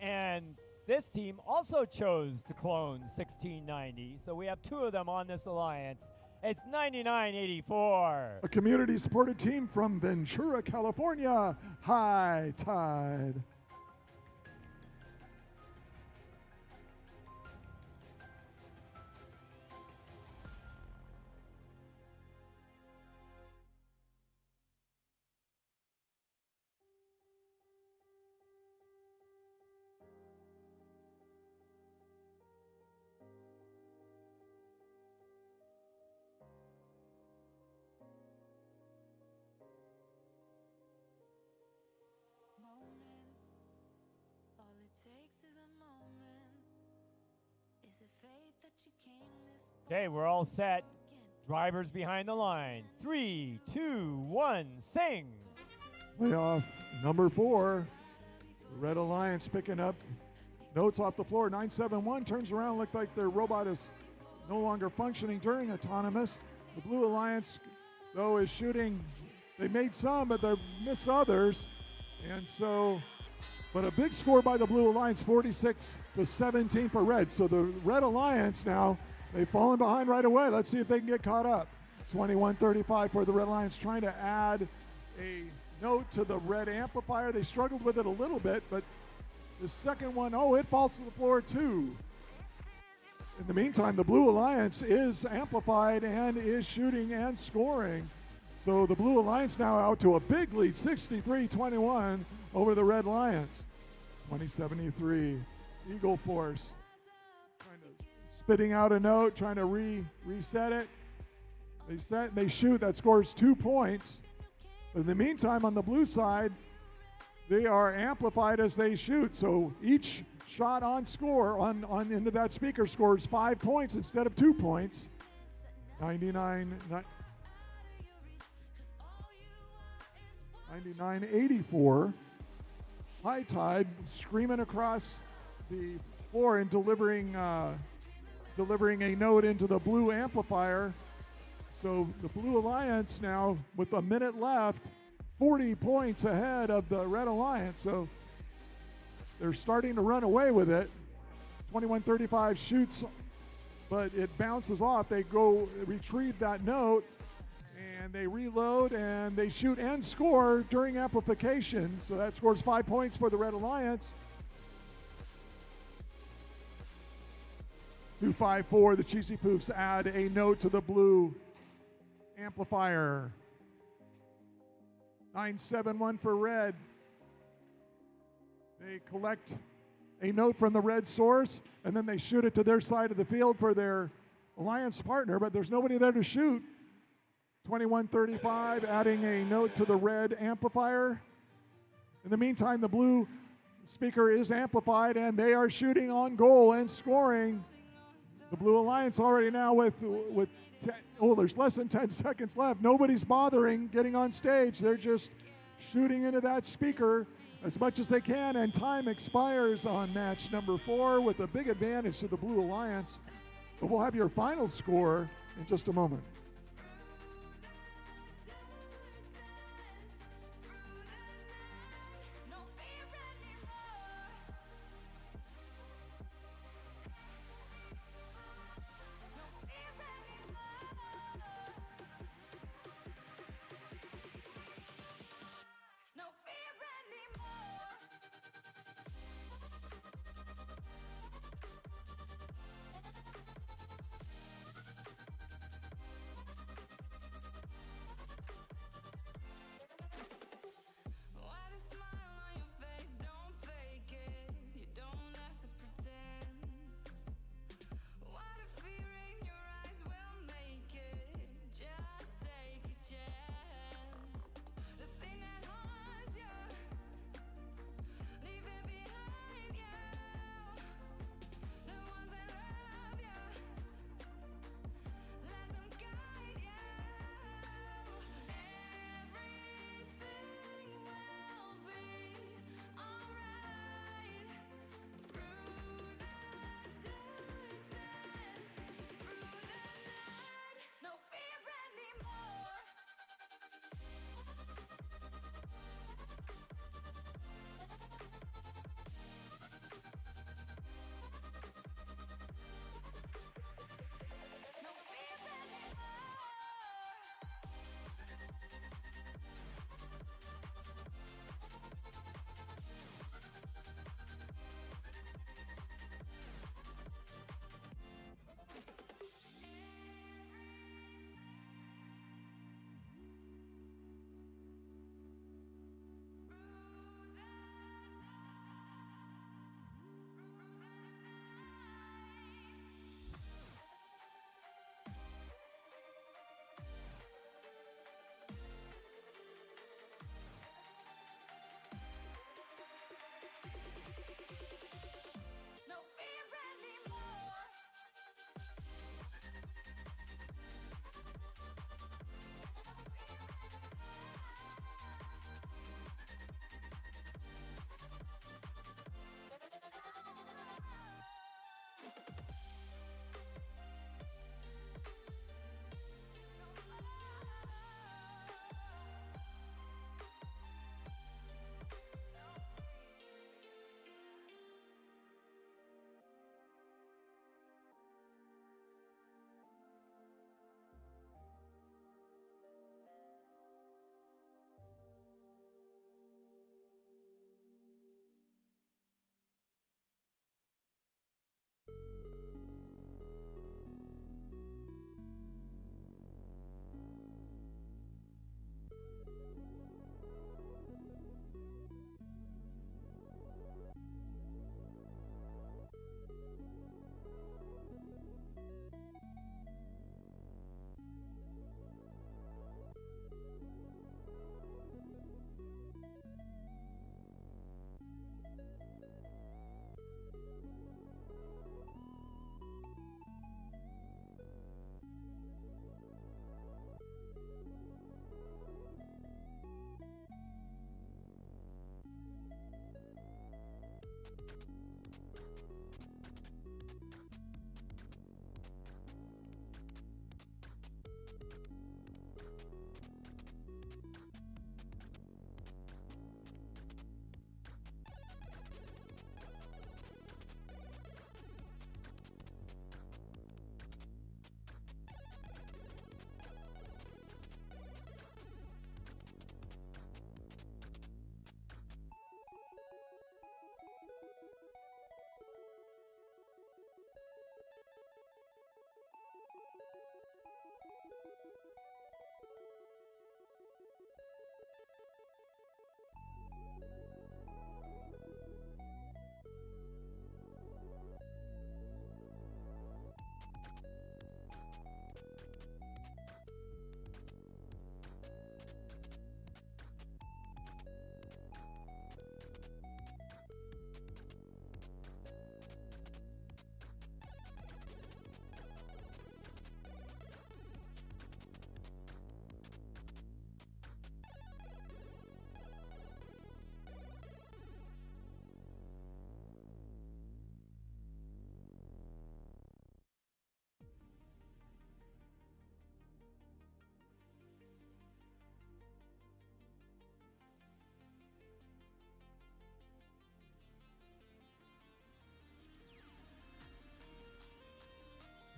And this team also chose to clone 1690, so we have 2 of them on this alliance. It's 9984. A community-supported team from Ventura, California, High Tide. Okay, we're all set. Drivers behind the line. 3, 2, 1, sing. Playoff number 4. The Red Alliance picking up notes off the floor. 971 turns around, looked like their robot is no longer functioning during autonomous. The Blue Alliance, though, is shooting. They made some, but they missed others. And so, but a big score by the Blue Alliance, 46-17 for Red. So the Red Alliance now, they've fallen behind right away. Let's see if they can get caught up. 21-35 for the Red Alliance, trying to add a note to the red amplifier. They struggled with it a little bit, but the second one, it falls to the floor too. In the meantime, the Blue Alliance is amplified and is shooting and scoring. So the Blue Alliance now out to a big lead, 63-21 over the Red Alliance. 2073, Eagle Force. Spitting out a note, trying to reset it. They set and they shoot. That scores 2 points. But in the meantime, on the blue side, they are amplified as they shoot. So each shot on score on into that speaker scores 5 points instead of 2 points. 99-84. High Tide screaming across the floor and delivering a note into the blue amplifier. So the Blue Alliance now, with a minute left, 40 points ahead of the Red Alliance. So they're starting to run away with it. 21-35 shoots, but it bounces off. They go retrieve that note, and they reload, and they shoot and score during amplification. So that scores 5 points for the Red Alliance. 254, the Cheesy Poofs add a note to the blue amplifier. 971 for Red. They collect a note from the red source, and then they shoot it to their side of the field for their alliance partner, but there's nobody there to shoot. 2135, adding a note to the red amplifier. In the meantime, the blue speaker is amplified, and they are shooting on goal and scoring. The Blue Alliance already now with there's less than 10 seconds left. Nobody's bothering getting on stage. They're just shooting into that speaker as much as they can, and time expires on match number 4 with a big advantage to the Blue Alliance. But we'll have your final score in just a moment.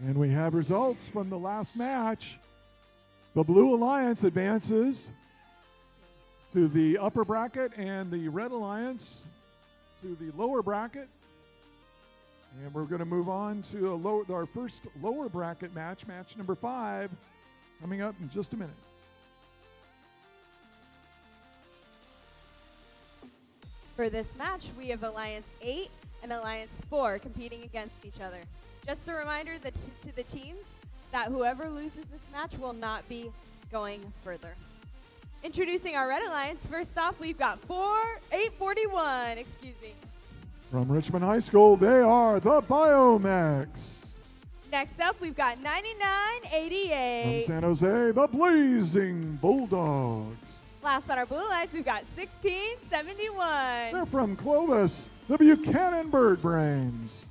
And we have results from the last match. The Blue Alliance advances to the upper bracket and the Red Alliance to the lower bracket. And we're going to move on to our first lower bracket match, match number 5, coming up in just a minute. For this match, we have Alliance 8 and Alliance 4 competing against each other. Just a reminder that to the teams that whoever loses this match will not be going further. Introducing our Red Alliance, first off, we've got 841, excuse me. From Richmond High School, they are the Biomex. Next up, we've got 9988. From San Jose, the Blazing Bulldogs. Last on our blue lines, we've got 1671. They're from Clovis, the Buchanan Bird Brains.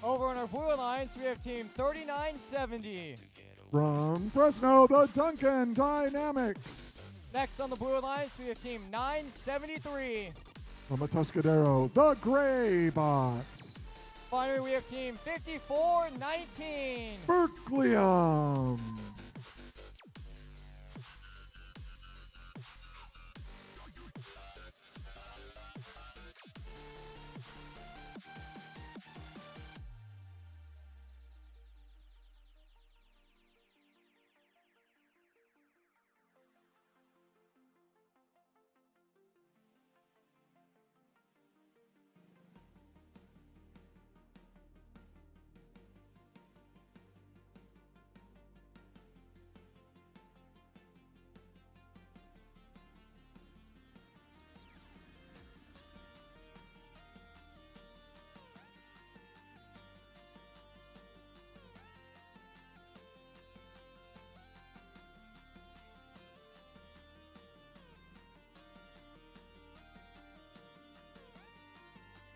Over on our blue alliance, we have team 3970. From Fresno, the Duncan Dynamics. Next on the blue alliance, we have team 973. From Atascadero, the Gray Bots. Finally, we have team 5419. Berkeleyum.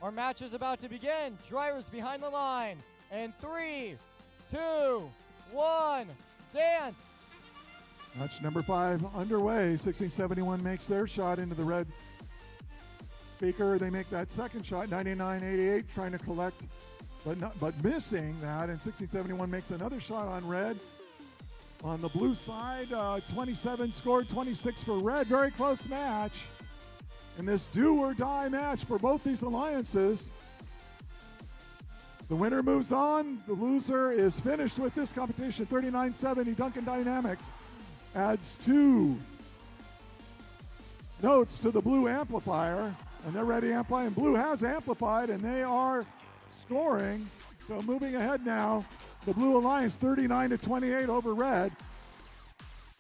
Our match is about to begin. Drivers behind the line. And 3, 2, 1, dance. Match number 5 underway. 1671 makes their shot into the red speaker. They make that second shot. 9988 trying to collect, but missing that. And 1671 makes another shot on red. On the blue side, 27 scored, 26 for red. Very close match. In this do-or-die match for both these alliances. The winner moves on. The loser is finished with this competition. 3970 Duncan Dynamics adds 2 notes to the blue amplifier, and they're ready to amplify. And blue has amplified, and they are scoring. So moving ahead now, the Blue Alliance 39-28 over red.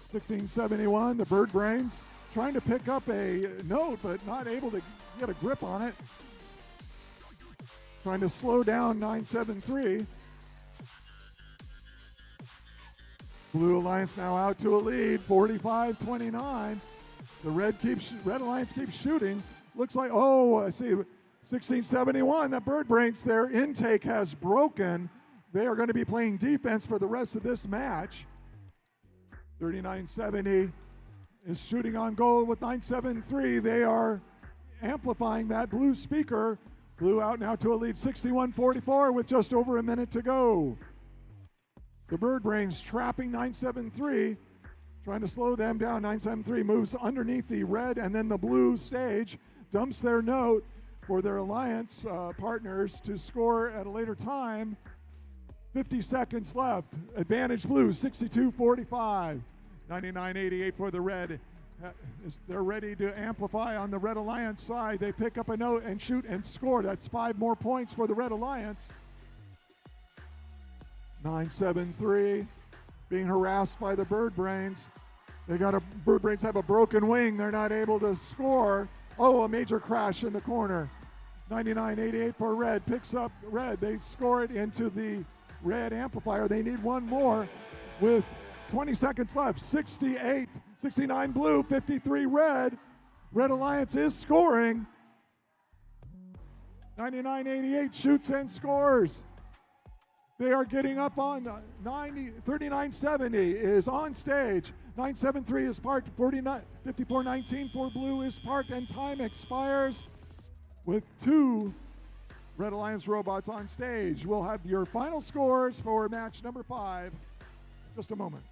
1671, the Bird Brains trying to pick up a note, but not able to get a grip on it. Trying to slow down 973. Blue Alliance now out to a lead, 45-29. The Red Alliance keeps shooting. Looks like, I see, 1671, that Bird Brains, their intake has broken. They are going to be playing defense for the rest of this match. 3970 is shooting on goal with 973. They are amplifying that blue speaker. Blue out now to a lead, 61-44 with just over a minute to go. The Bird Brains trapping 973, trying to slow them down. 973 moves underneath the red and then the blue stage, dumps their note for their alliance partners to score at a later time. 50 seconds left. Advantage blue, 62-45. 99-88 for the red. They're ready to amplify on the Red Alliance side. They pick up a note and shoot and score. That's 5 more points for the Red Alliance. 973 being harassed by the Bird Brains. Bird Brains have a broken wing. They're not able to score. A major crash in the corner. 99-88 for red. Picks up red. They score it into the red amplifier. They need one more with 20 seconds left. 69 blue, 53 red. Red Alliance is scoring. 99-88 shoots and scores. They are getting up on 39-70 is on stage. 973 is parked. 54-19 for blue is parked, and time expires with 2 Red Alliance robots on stage. We'll have your final scores for match number 5. Just a moment.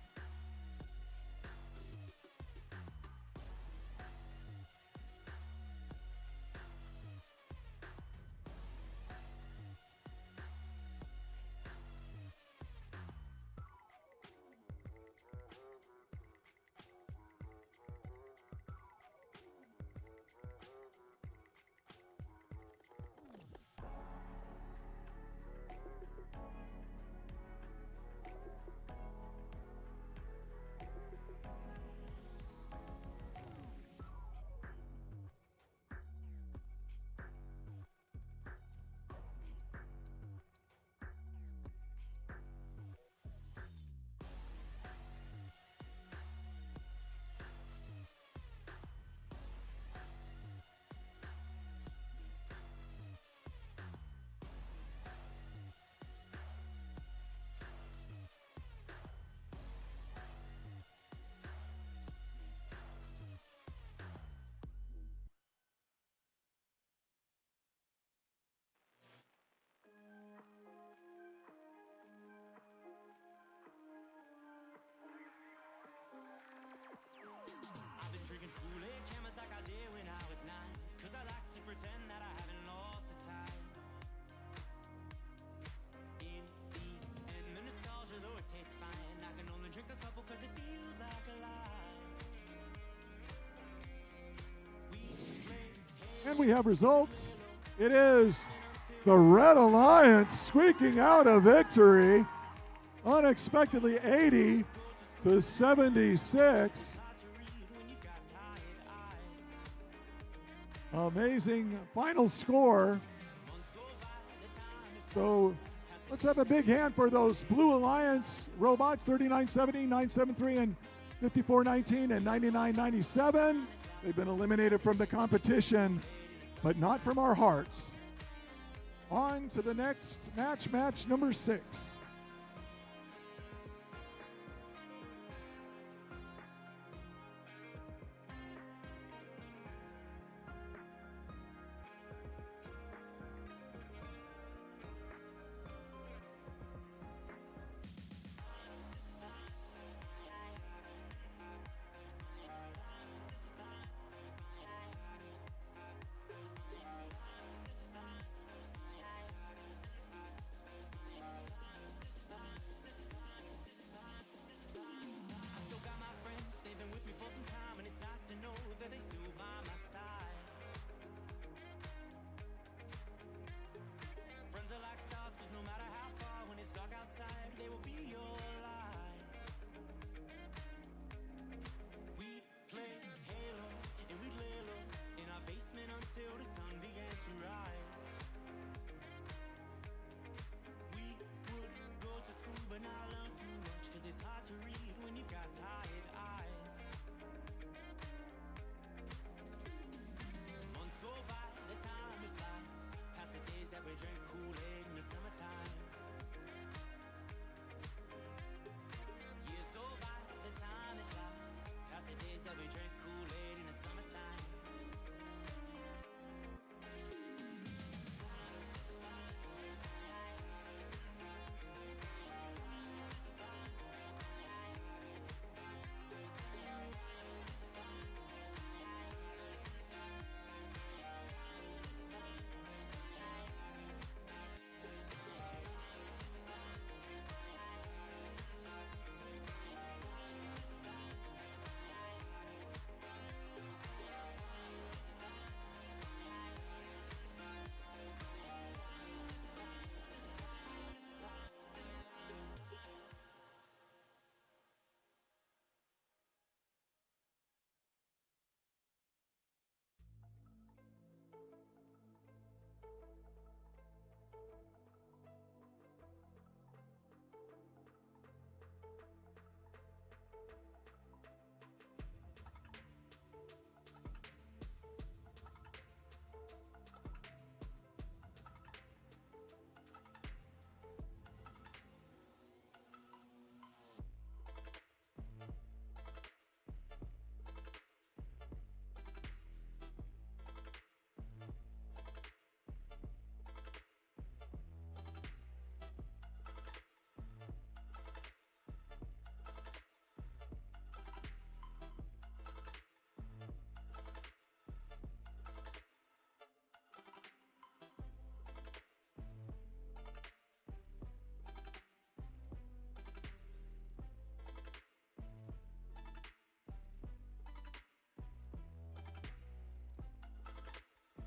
And we have results. It is the Red Alliance squeaking out a victory, unexpectedly 80 to 76. Amazing final score. So let's have a big hand for those Blue Alliance robots, 3970, 973, and 5419 and 9997. They've been eliminated from the competition, but not from our hearts. On to the next match, match number 6.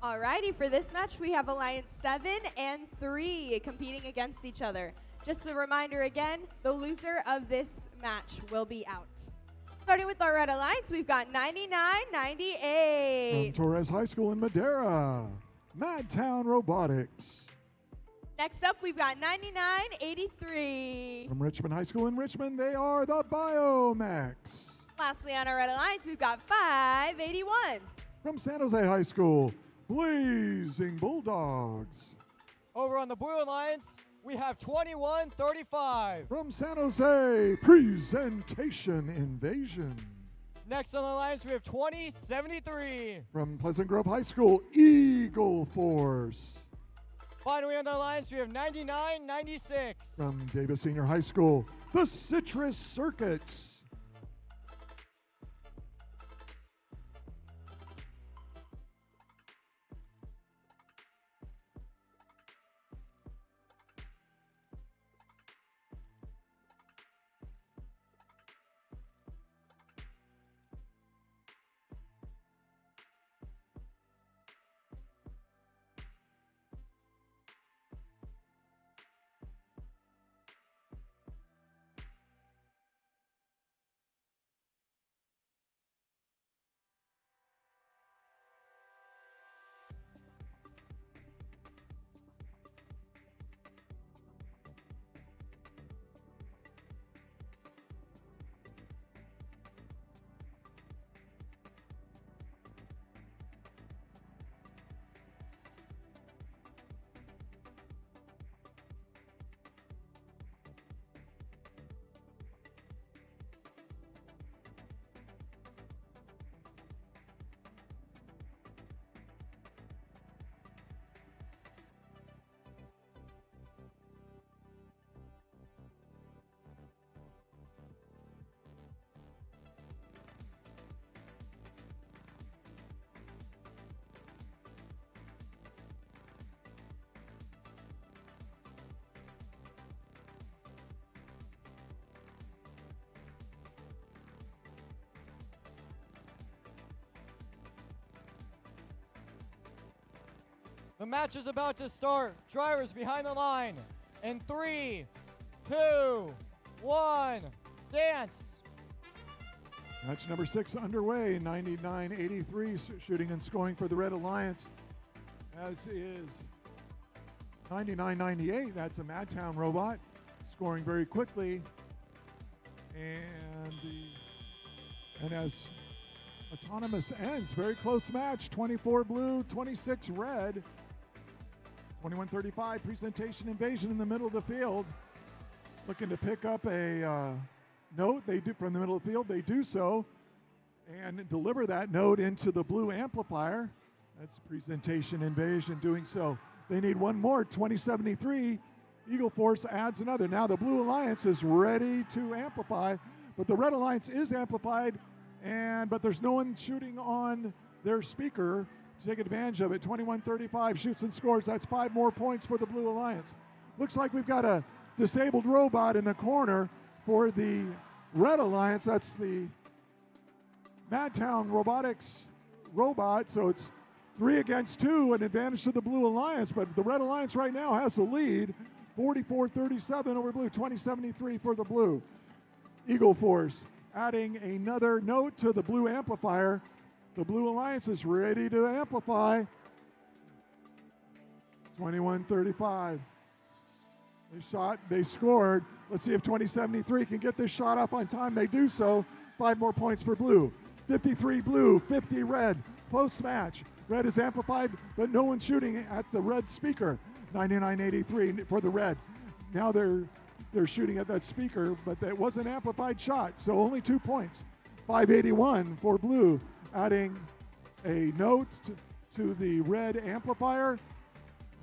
Alrighty, for this match, we have Alliance 7 and 3 competing against each other. Just a reminder again, the loser of this match will be out. Starting with our Red Alliance, we've got 99-98. From Torres High School in Madera, MadTown Robotics. Next up, we've got 99-83. From Richmond High School in Richmond, they are the Biomex. Lastly, on our Red Alliance, we've got 581. From San Jose High School, Blazing Bulldogs. Over on the Blue Alliance, we have 21-35. From San Jose, Presentation Invasion. Next on the Alliance, we have 20-73. From Pleasant Grove High School, Eagle Force. Finally on the Alliance, we have 99-96. From Davis Senior High School, the Citrus Circuits. The match is about to start. Drivers behind the line. In 3, 2, 1, dance. Match number 6 underway, 99-83 shooting and scoring for the Red Alliance, as is 99-98. That's a MadTown robot scoring very quickly. And as Autonomous ends, very close match, 24 blue, 26 red. 21-35, Presentation Invasion in the middle of the field. Looking to pick up a note they do from the middle of the field. They do so and deliver that note into the blue amplifier. That's Presentation Invasion doing so. They need one more, 2073. Eagle Force adds another. Now the Blue Alliance is ready to amplify, but the Red Alliance is amplified, but there's no one shooting on their speaker to take advantage of it. 21-35 shoots and scores. That's 5 more points for the Blue Alliance. Looks like we've got a disabled robot in the corner for the Red Alliance. That's the MadTown Robotics robot. So it's 3 against 2, an advantage to the Blue Alliance. But the Red Alliance right now has the lead, 44-37 over blue, 20-73 for the blue. Eagle Force adding another note to the blue amplifier. The Blue Alliance is ready to amplify. 21-35. They shot, they scored. Let's see if 2073 can get this shot off on time. They do so. 5 more points for blue. 53 blue, 50 red. Close match. Red is amplified, but no one shooting at the red speaker. 99-83 for the red. Now they're shooting at that speaker, but that was an amplified shot, so only 2 points. 581 for blue, adding a note to the red amplifier.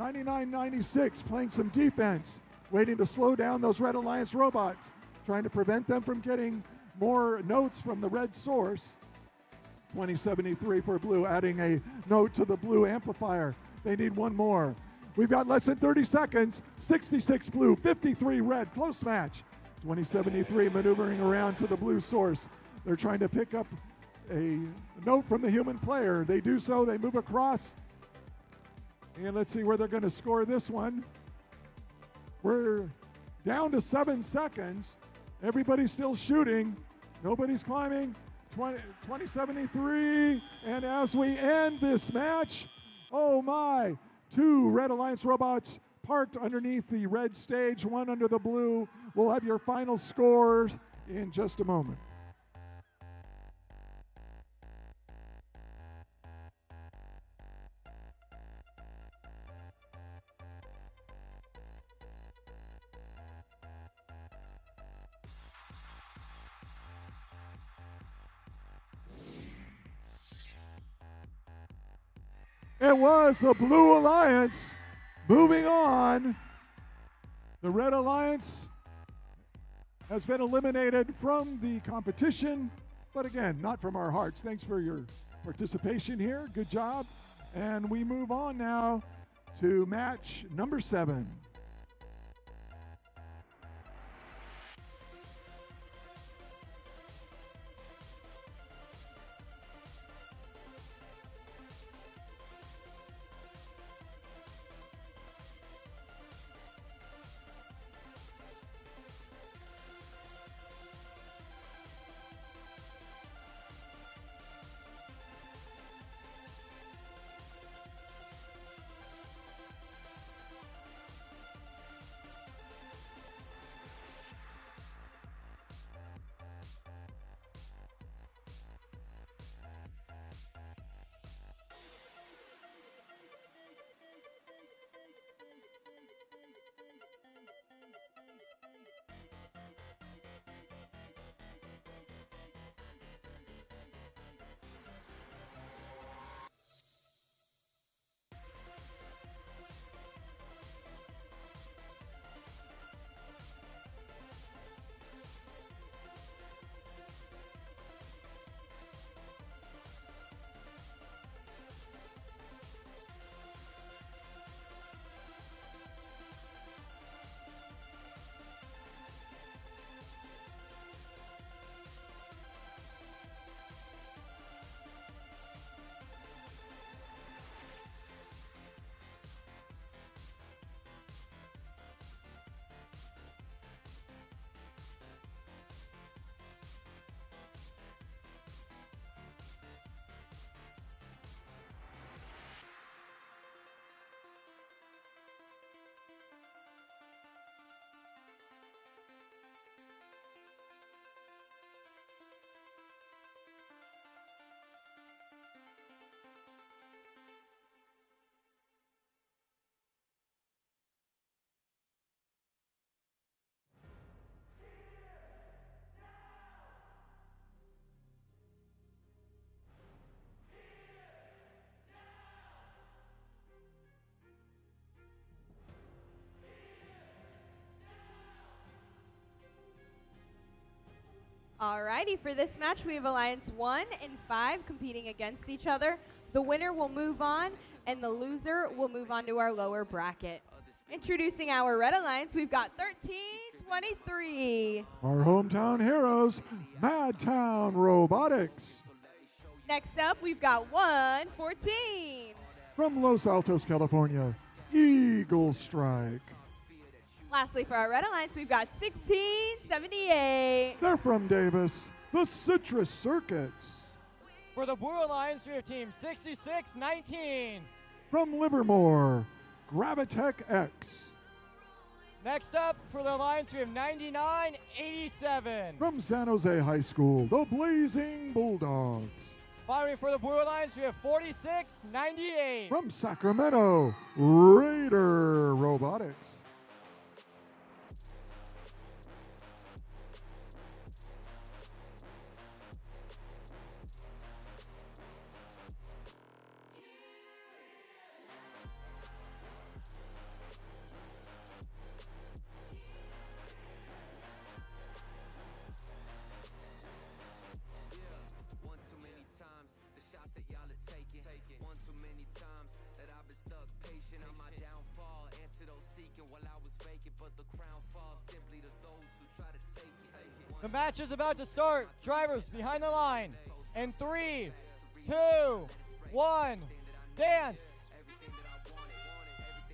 99-96 playing some defense, waiting to slow down those Red Alliance robots, trying to prevent them from getting more notes from the red source. 2073 for blue, adding a note to the blue amplifier. They need one more. We've got less than 30 seconds. 66 blue, 53 red. Close match. 2073 maneuvering around to the blue source. They're trying to pick up a note from the human player. They do so. They move across And let's see where they're going to score this one. We're down to 7 seconds. Everybody's still shooting. Nobody's climbing. 2073. And as we end this match, oh my, 2 Red Alliance robots parked underneath the red stage, 1 under the blue. We'll have your final scores in just a moment. It was the Blue Alliance moving on. The Red Alliance has been eliminated from the competition, but again, not from our hearts. Thanks for your participation here. Good job. And we move on now to match number 7. Alrighty, for this match we have Alliance 1 and 5 competing against each other. The winner will move on, and the loser will move on to our lower bracket. Introducing our Red Alliance, we've got 1323. Our hometown heroes, MadTown Robotics. Next up, we've got 114. From Los Altos, California, Eagle Strike. Lastly, for our Red Alliance, we've got 1678. They're from Davis, the Citrus Circuits. For the Blue Alliance, we have Team 6619. From Livermore, Gravitech X. Next up, for the Alliance, we have 9987. From San Jose High School, the Blazing Bulldogs. Finally, for the Blue Alliance, we have 4698. From Sacramento, Raider Robotics. The match is about to start. Drivers behind the line. In 3, 2, 1, dance.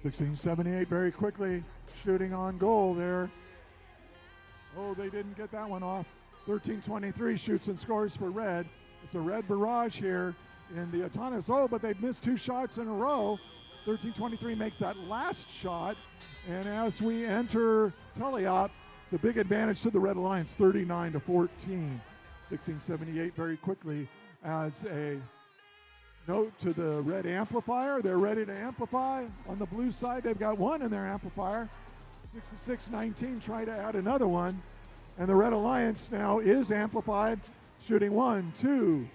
1678 very quickly shooting on goal there. Oh, they didn't get that one off. 1323 shoots and scores for Red. It's a Red barrage here in the autonomous. Oh, but they've missed 2 shots in a row. 1323 makes that last shot. And as we enter teleop, it's a big advantage to the Red Alliance, 39 to 14. 1678 very quickly adds a note to the red amplifier. They're ready to amplify. On the blue side, they've got 1 in their amplifier. 6619 try to add another one. And the Red Alliance now is amplified, shooting 1, 2.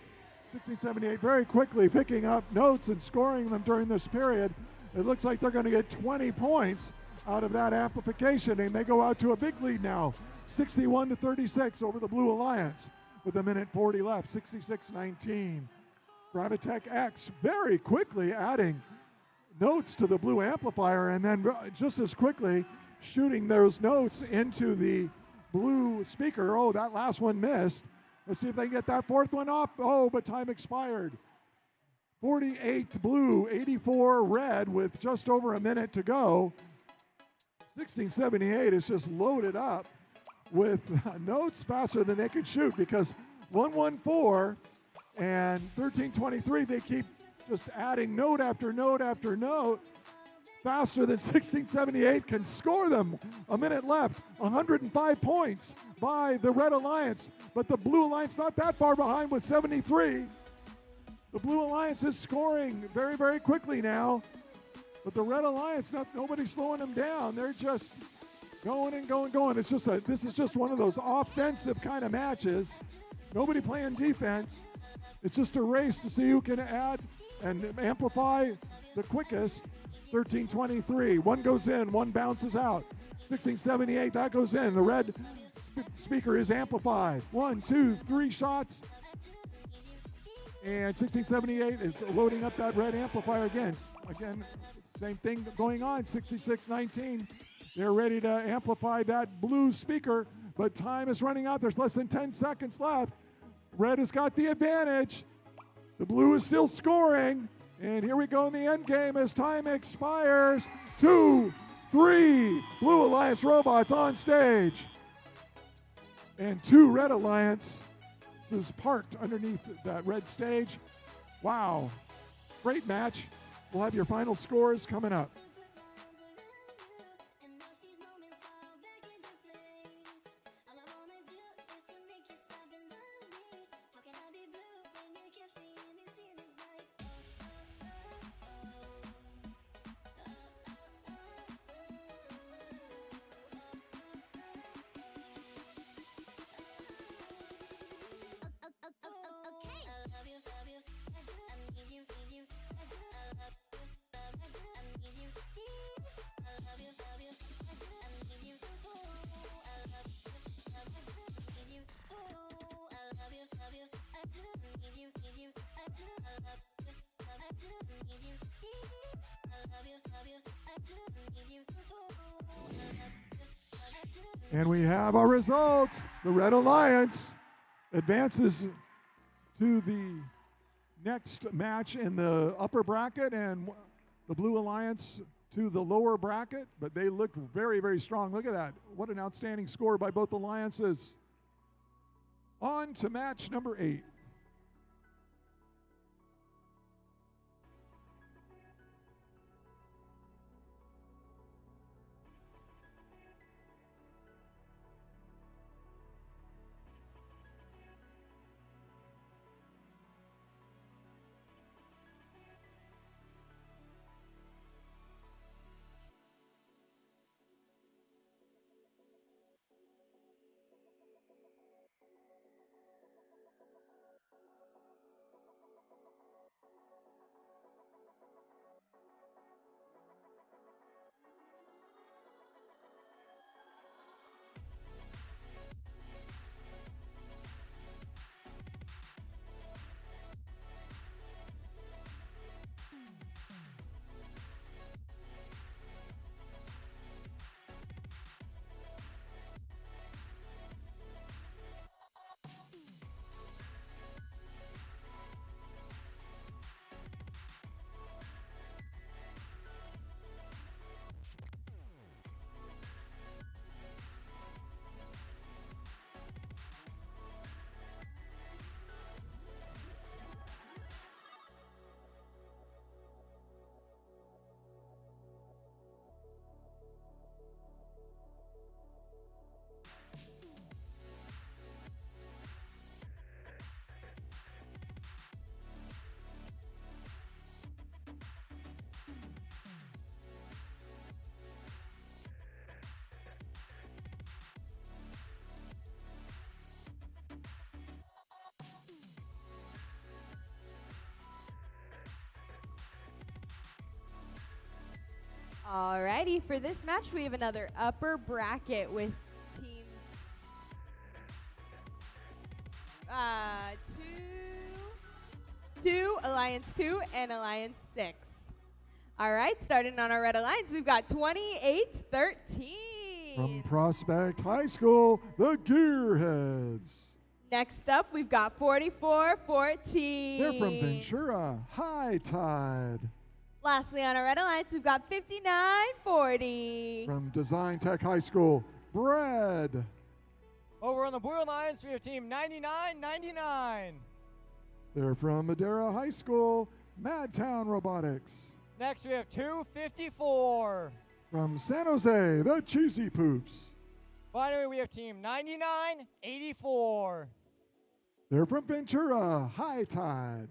1678 very quickly picking up notes and scoring them during this period. It looks like they're going to get 20 points out of that amplification, and they go out to a big lead now, 61 to 36 over the Blue Alliance with 1:40 left, 66-19. Gravitech X very quickly adding notes to the blue amplifier, and then just as quickly shooting those notes into the blue speaker. Oh, that last one missed. Let's see if they can get that 4th one off. Oh, but time expired. 48 blue, 84 red with just over a minute to go. 1678 is just loaded up with notes faster than they can shoot, because 114 and 1323, they keep just adding note after note after note faster than 1678 can score them. A minute left, 105 points by the Red Alliance, but the Blue Alliance not that far behind with 73. The Blue Alliance is scoring very, very quickly now. But the Red Alliance, nobody's slowing them down. They're just going and going, going. This is just one of those offensive kind of matches. Nobody playing defense. It's just a race to see who can add and amplify the quickest. 1323. 1 goes in, 1 bounces out. 1678, that goes in. The red speaker is amplified. 1, 2, 3 shots. And 1678 is loading up that red amplifier again. Again, same thing going on, 6619. They're ready to amplify that blue speaker, but time is running out. There's less than 10 seconds left. Red has got the advantage. The blue is still scoring. And here we go in the end game as time expires. 2, 3, Blue Alliance robots on stage. And 2 Red Alliance is parked underneath that red stage. Wow, great match. We'll have your final scores coming up. And we have our results. The Red Alliance advances to the next match in the upper bracket, and the Blue Alliance to the lower bracket, but they look very, very strong. Look at that. What an outstanding score by both alliances. On to match number 8. Alrighty, for this match, we have another upper bracket with teams two, Alliance 2, and Alliance 6. All right, starting on our red alliance, we've got 28-13. From Prospect High School, the Gearheads. Next up, we've got 44-14. They're from Ventura High Tide. Lastly, on our red alliance, we've got 59-40. From Design Tech High School, Bread. Over on the Blue Alliance, we have team 9999. They're from Madera High School, MadTown Robotics. Next, we have 254. From San Jose, the Cheesy Poops. Finally, we have team 9984. They're from Ventura High Tide.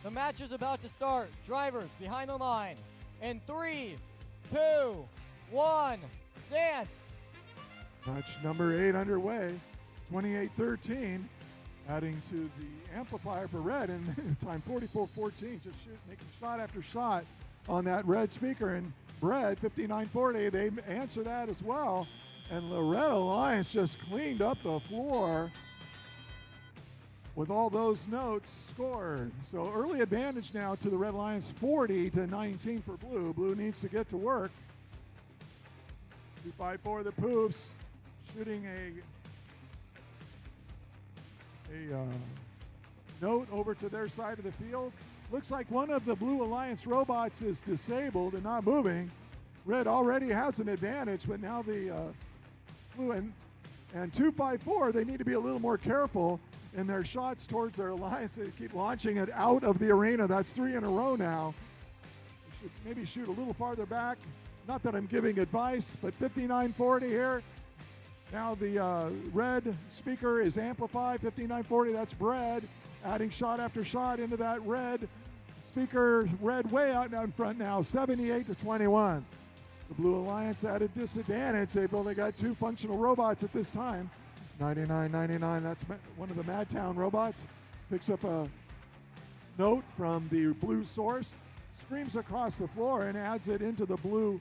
The match is about to start. Drivers behind the line. In 3, 2, 1, dance. Match number 8 underway. 28-13. Adding to the amplifier for red, and time 44-14. Just making shot after shot on that red speaker. And Bread 59-40. They answer that as well. And the Red Alliance just cleaned up the floor with all those notes scored. So early advantage now to the Red Alliance, 40-19 for Blue. Blue needs to get to work. 254 the Poops, shooting a note over to their side of the field. Looks like one of the Blue Alliance robots is disabled and not moving. Red already has an advantage, but now the Blue and 254, they need to be a little more careful in their shots towards their alliance. They keep launching it out of the arena. That's 3 in a row now. They should maybe shoot a little farther back. Not that I'm giving advice, but 59-40 here. Now the red speaker is amplified, 59-40, that's Bread. Adding shot after shot into that red speaker, red way out in front now, 78-21. The Blue Alliance at a disadvantage. They've only got 2 functional robots at this time. 99-99, that's one of the MadTown robots. Picks up a note from the blue source, screams across the floor and adds it into the blue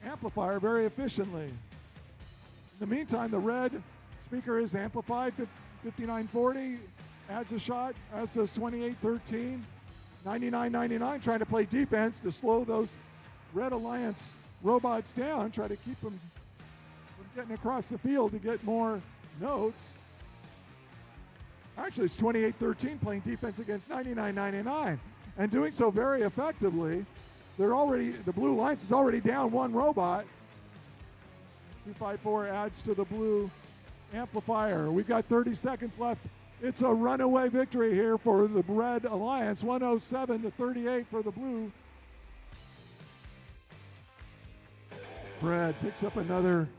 amplifier very efficiently. In the meantime, the red speaker is amplified, 59-40, adds a shot, as does 28-13. 99.99 trying to play defense to slow those Red Alliance robots down, try to keep them from getting across the field to get more notes. Actually, it's 28-13 playing defense against 99.99 and doing so very effectively. The Blue Alliance is already down one robot. 254 adds to the blue amplifier. We've got 30 seconds left. It's a runaway victory here for the Red Alliance, 107-38 for the blue. Red picks up another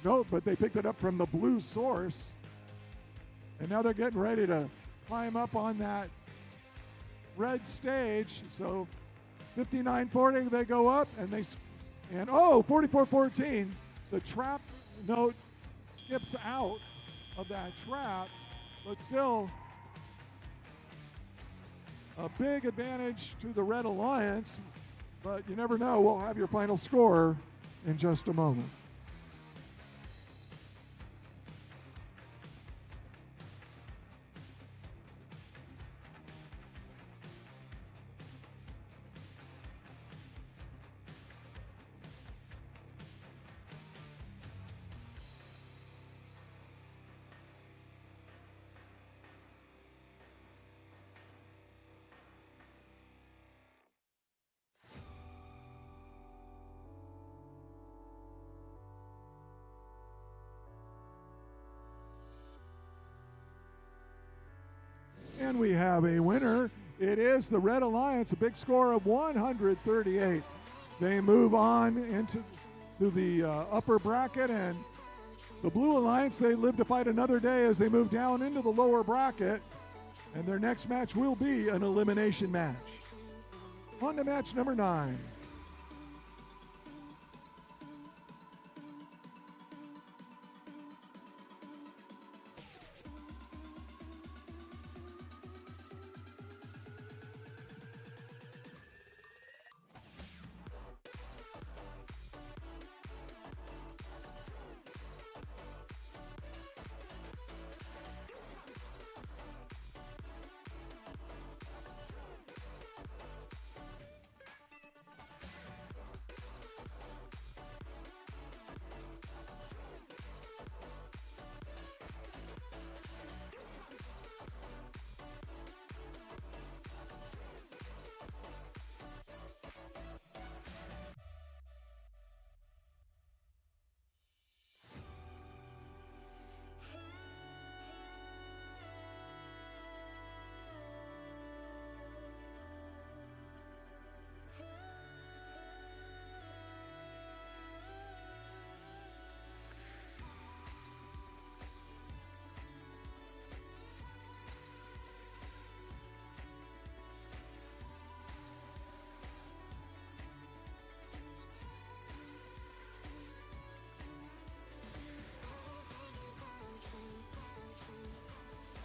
note, but they picked it up from the blue source. And now they're getting ready to climb up on that red stage. So 59-40, they go up, and 44-14, the trap note skips out of that trap, but still a big advantage to the Red Alliance, but you never know. We'll have your final score in just a moment. And we have a winner. It is the Red Alliance, a big score of 138. They move on into the upper bracket, and the Blue Alliance, they live to fight another day as they move down into the lower bracket, and their next match will be an elimination match. On to match number 9.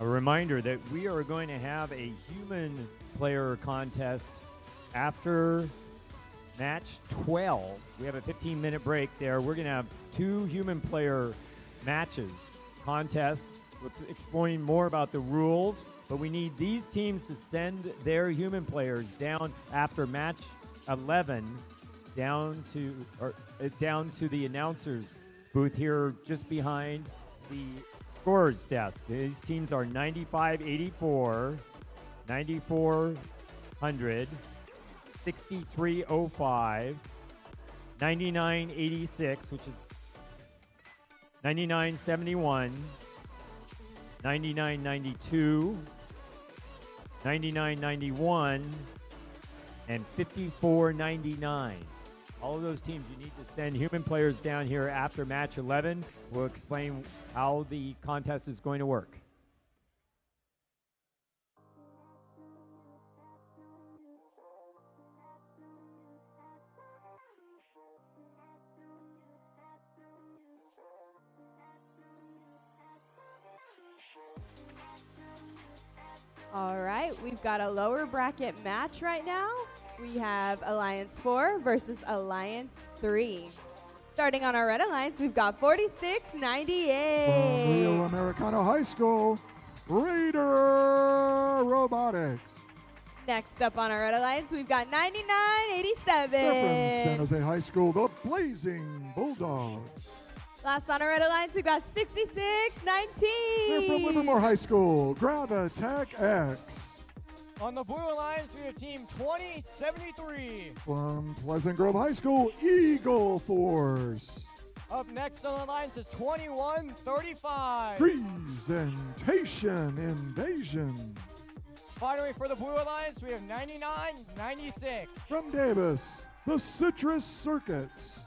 A reminder that we are going to have a human player contest after match 12. We have a 15-minute break there. We're going to have 2 human player matches, contest. We're exploring more about the rules, but we need these teams to send their human players down after match 11 down to the announcer's booth here just behind the scorer's desk. These teams are 95-84, 94-100, 63-05, 99-86, which is 99-71, 99-92, 99-91, and 54-99. All of those teams, you need to send human players down here after match 11. We'll explain how the contest is going to work. All right, we've got a lower bracket match right now. We have Alliance 4 versus Alliance 3. Starting on our Red Alliance, we've got 46-98. From Rio Americano High School, Raider MadTown Robotics. Next up on our Red Alliance, we've got They're from San 9987. Jose High School, the Blazing Bulldogs. Last on our Red Alliance, we've got 6619. They're from Livermore High School, Gravitech X. On the Blue Alliance, we have Team 2073. From Pleasant Grove High School, Eagle Force. Up next on the Alliance is 2135. Presentation Invasion. Finally, for the Blue Alliance, we have 9996. From Davis, the Citrus Circuits.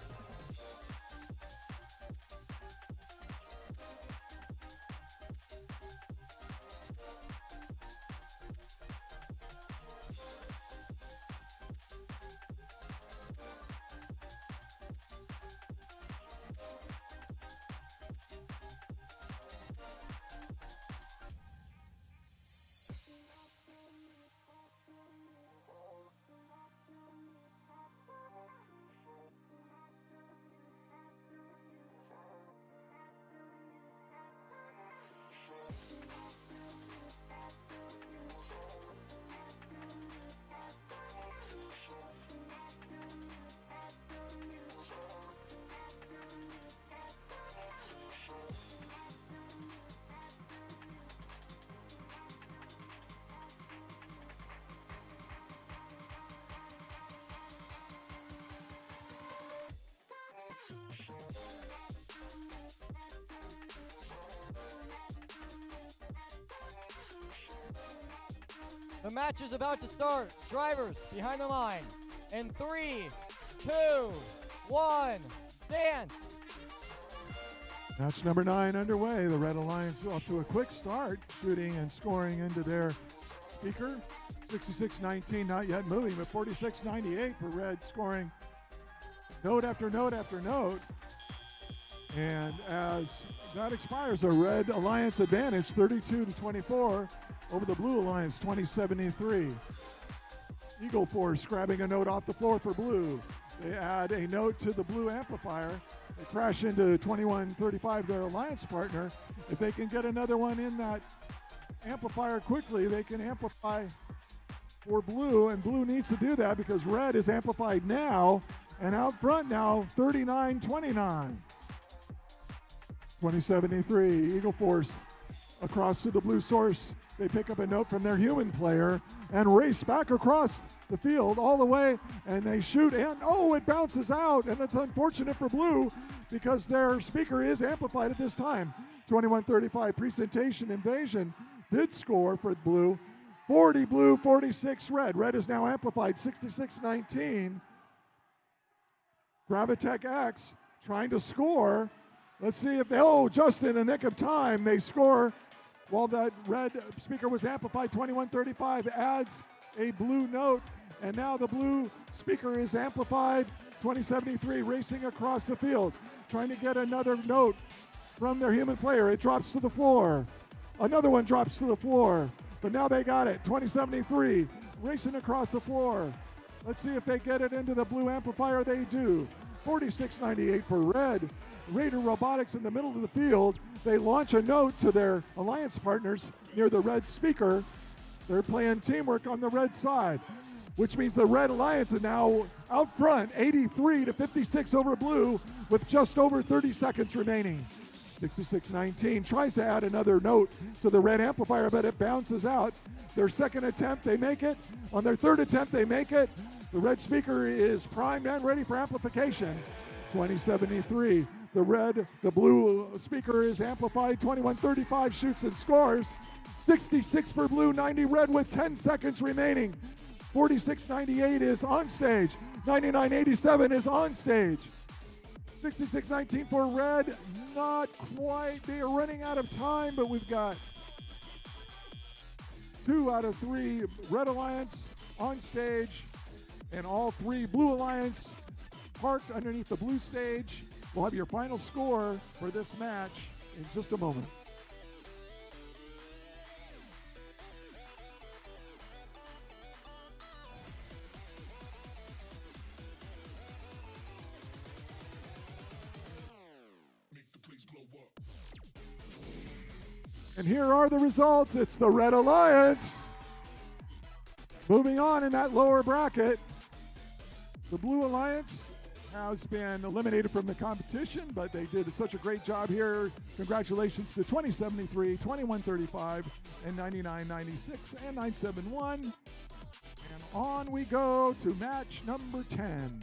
The match is about to start. Drivers behind the line. In 3, 2, 1, dance. Match number 9 underway. The Red Alliance off to a quick start, shooting and scoring into their speaker. 66-19, not yet moving, but 46-98 for Red, scoring note after note after note. And as that expires, a Red Alliance advantage, 32-24 over the Blue Alliance, 20-73. Eagle Force grabbing a note off the floor for Blue. They add a note to the Blue amplifier. They crash into 2135, their Alliance partner. If they can get another one in that amplifier quickly, they can amplify for Blue, and Blue needs to do that because Red is amplified now, and out front now, 39-29. 2073, Eagle Force across to the Blue source. They pick up a note from their human player and race back across the field all the way, and they shoot, and it bounces out, and it's unfortunate for Blue because their speaker is amplified at this time. 2135, Presentation Invasion did score for Blue. 40 Blue, 46 Red. Red is now amplified, 66-19. Gravitech X trying to score. Let's see if they, just in the nick of time, they score while that Red speaker was amplified. 2135 adds a Blue note, and now the Blue speaker is amplified. 2073 racing across the field, trying to get another note from their human player. It drops to the floor. Another one drops to the floor, but now they got it. 2073 racing across the floor. Let's see if they get it into the Blue amplifier. They do. 46-98 for Red. Raider Robotics in the middle of the field. They launch a note to their Alliance partners near the Red speaker. They're playing teamwork on the Red side, which means the Red Alliance is now out front, 83-56 over Blue, with just over 30 seconds remaining. 66-19 tries to add another note to the Red amplifier, but it bounces out. Their second attempt, they make it. On their third attempt, they make it. The Red speaker is primed and ready for amplification. 2073. The Blue speaker is amplified. 2135 shoots and scores. 66 for Blue, 90 Red with 10 seconds remaining. 46-98 is on stage. 99-87 is on stage. 66-19 for Red, not quite. They are running out of time, but we've got 2 out of 3 Red Alliance on stage, and all 3 Blue Alliance parked underneath the Blue stage. We'll have your final score for this match in just a moment. And here are the results. It's the Red Alliance Moving on in that lower bracket, the Blue Alliance has been eliminated from the competition, but they did such a great job here. Congratulations to 2073, 2135, and 9996 and 971. And on we go to match number 10.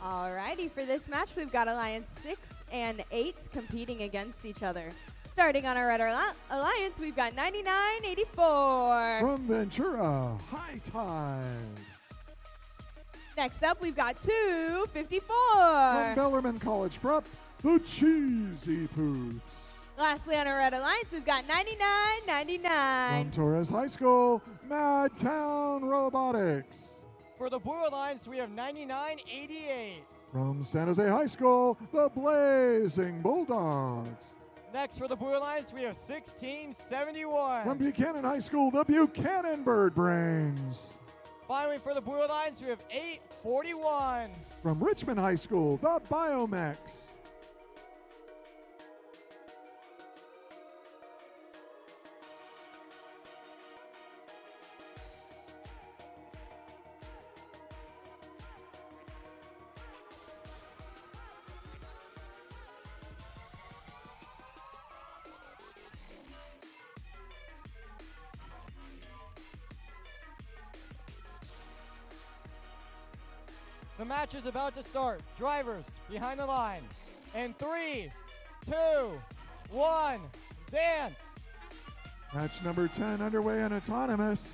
Alrighty, for this match, we've got Alliance 6 and 8 competing against each other. Starting on our Red Alliance, we've got 9984. From Ventura, High Tide. Next up, we've got 254. From Bellarmine College Prep, the Cheesy Poops. Lastly, on our Red Alliance, we've got 9999. From Torres High School, MadTown Robotics. For the Blue Alliance, we have 9988. From San Jose High School, the Blazing Bulldogs. Next for the Blue Alliance, we have 1671. From Buchanan High School, the Buchanan Bird Brains. Finally, for the Blue Alliance, we have 841. From Richmond High School, the Biomex. The match is about to start. Drivers behind the line. In 3, 2, 1, dance. Match number 10 underway in autonomous.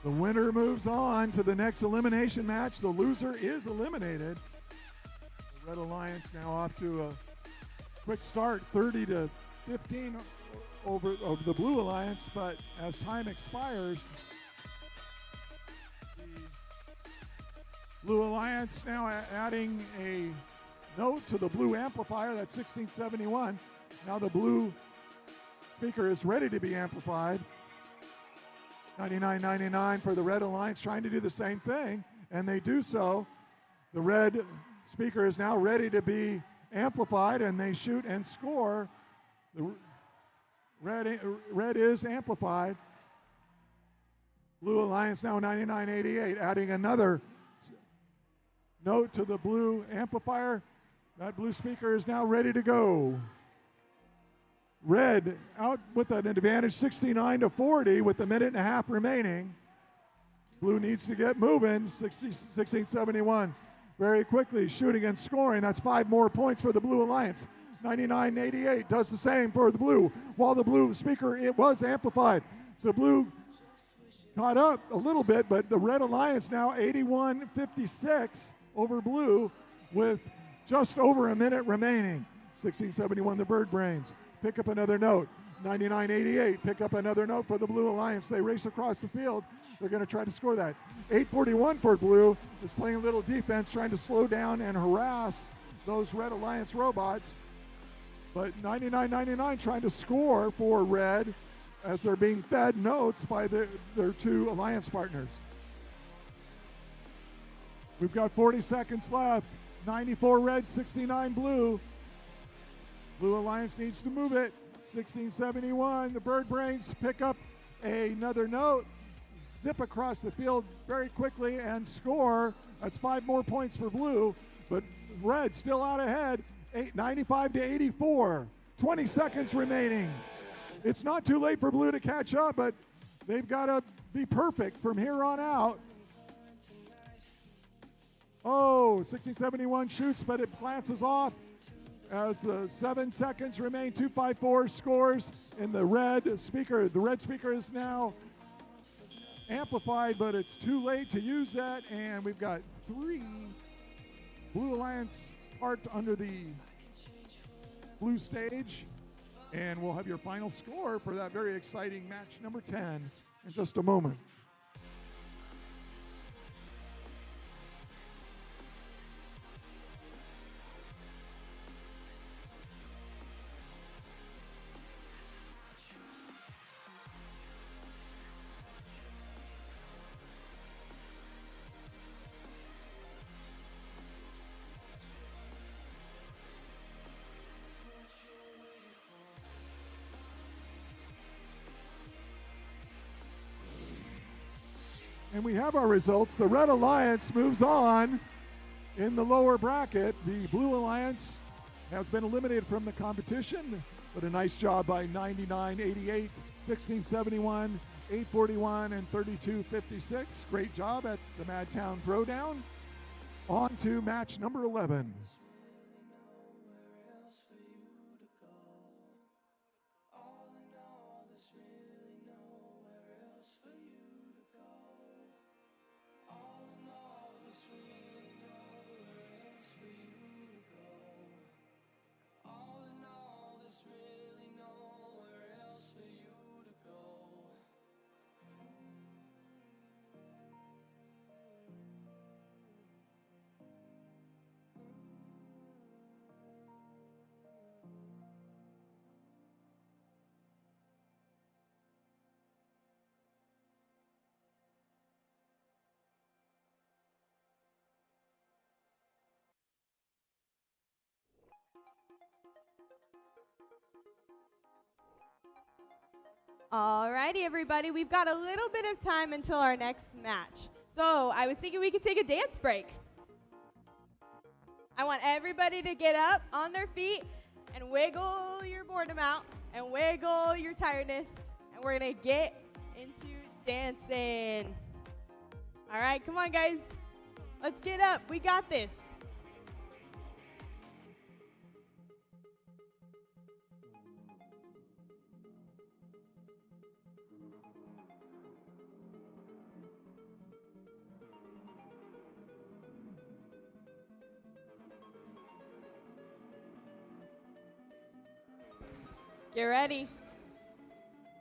The winner moves on to the next elimination match. The loser is eliminated. The Red Alliance now off to a quick start, 30 to 15 over the Blue Alliance, but as time expires, the Blue Alliance now adding a note to the blue amplifier. That's 1671. Now the blue speaker is ready to be amplified. 99.99 for the Red Alliance, trying to do the same thing, and they do so. The red speaker is now ready to be amplified, and they shoot and score. The red is amplified. Blue Alliance now 99.88, adding another note to the blue amplifier. That blue speaker is now ready to go. Red out with an advantage 69 to 40 with a minute and a half remaining. Blue needs to get moving. 1671 very quickly shooting and scoring. That's 5 more points for the Blue Alliance. 99.88 does the same for the blue, while the blue speaker, it was amplified. So blue caught up a little bit, but the Red Alliance now 81.56 over blue with just over a minute remaining. 1671 the Bird Brains pick up another note. 99.88 pick up another note for the Blue Alliance. They race across the field. They're going to try to score that. 841 for blue is playing a little defense, trying to slow down and harass those Red Alliance robots. But 99.99 trying to score for red as they're being fed notes by their 2 alliance partners. We've got 40 seconds left. 94 red, 69 blue. Blue Alliance needs to move it. 1671, the Bird Brains pick up another note, zip across the field very quickly and score. That's 5 more points for blue, but red still out ahead, 95 to 84. 20 seconds remaining. It's not too late for blue to catch up, but they've got to be perfect from here on out. Oh, 1671 shoots, but it glances off. As the 7 seconds remain, 254 scores in the red speaker. The red speaker is now amplified, but it's too late to use that. And we've got 3 Blue Alliance parked under the blue stage. And we'll have your final score for that very exciting match number 10 in just a moment. And we have our results. The Red Alliance moves on in the lower bracket. The Blue Alliance has been eliminated from the competition, but a nice job by 99.88, 16.71, 8.41, and 32.56. Great job at the MadTown Throwdown. On to match number 11. Alrighty, everybody, we've got a little bit of time until our next match. So I was thinking we could take a dance break. I want everybody to get up on their feet and wiggle your boredom out and wiggle your tiredness, and we're gonna get into dancing. All right, come on, guys. Let's get up. We got this. Get ready.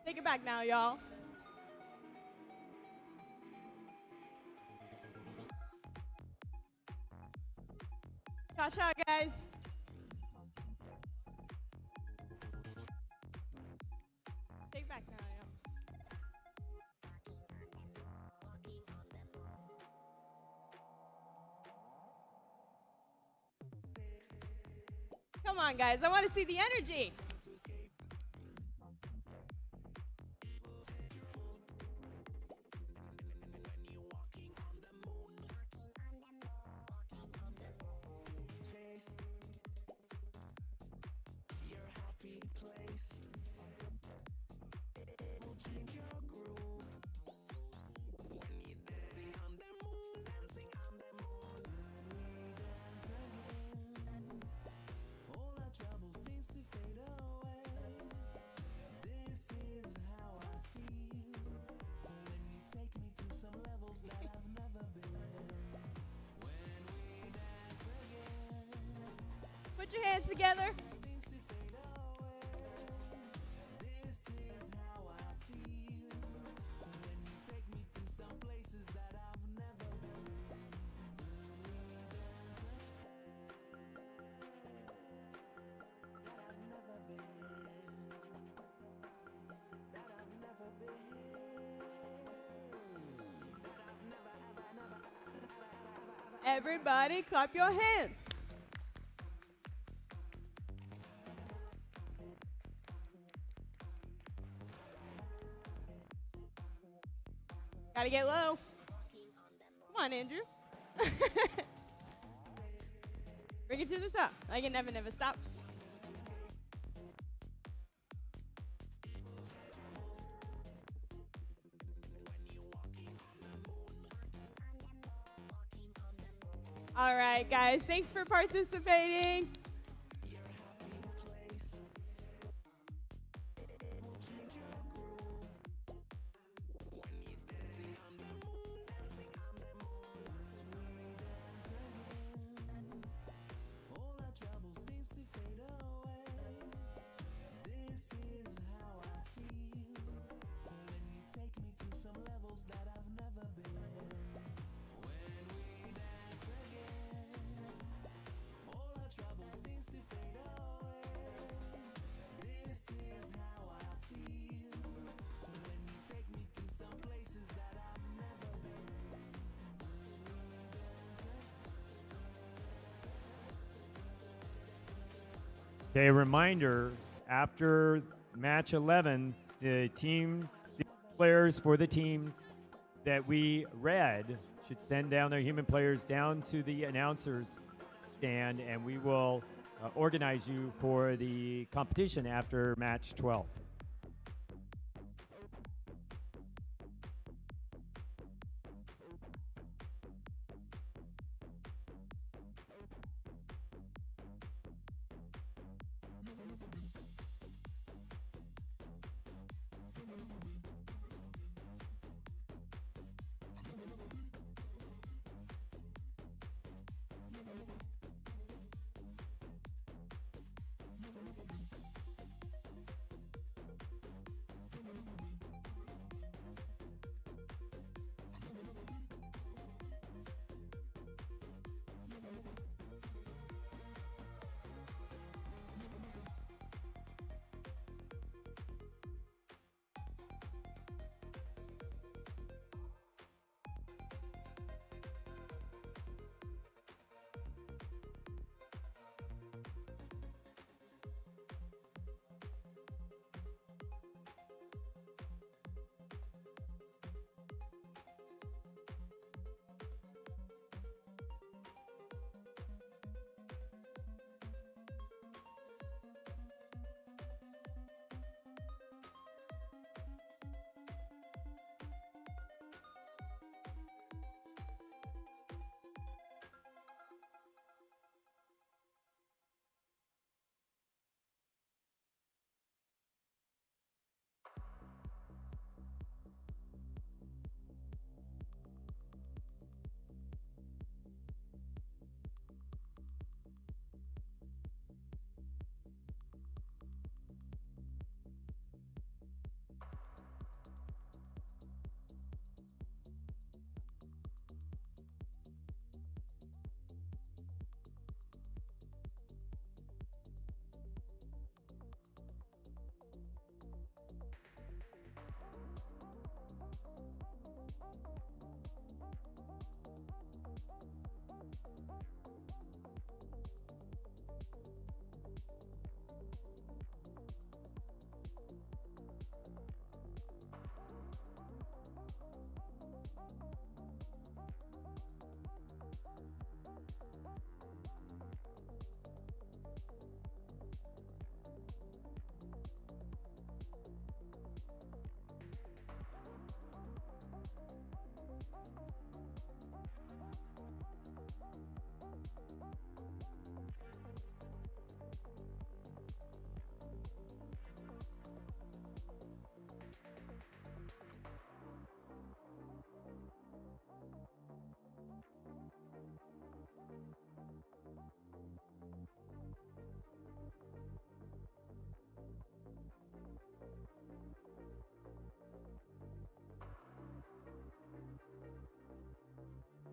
Take it back now, y'all. Cha-cha, guys. Take it back now, y'all. Come on, guys. I want to see the energy. Put your hands together. Everybody clap your hands. Gotta get low. Come on, Andrew. Bring it to the top. I can never stop. All right, guys. Thanks for participating. Okay, reminder, after match 11, the players for the teams that we read should send down their human players down to the announcers stand, and we will organize you for the competition after match 12.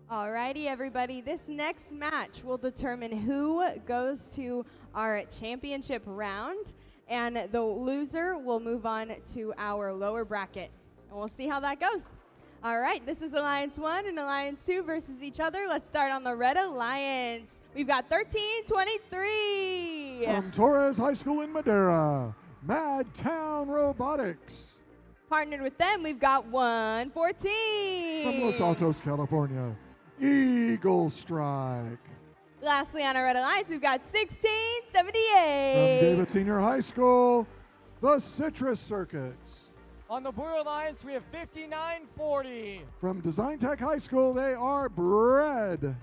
Alrighty, everybody. This next match will determine who goes to our championship round, and the loser will move on to our lower bracket. And we'll see how that goes. All right, this is Alliance 1 and Alliance 2 versus each other. Let's start on the Red Alliance. We've got 1323. From Torres High School in Madera, MadTown Robotics. Partnered with them, we've got 114. From Los Altos, California, Eagle Strike. Lastly, on our Red Alliance, we've got From 1678. David Senior High School, the Citrus Circuits. On the Blue Alliance, we have 5940. From Design Tech High School, they are Bread.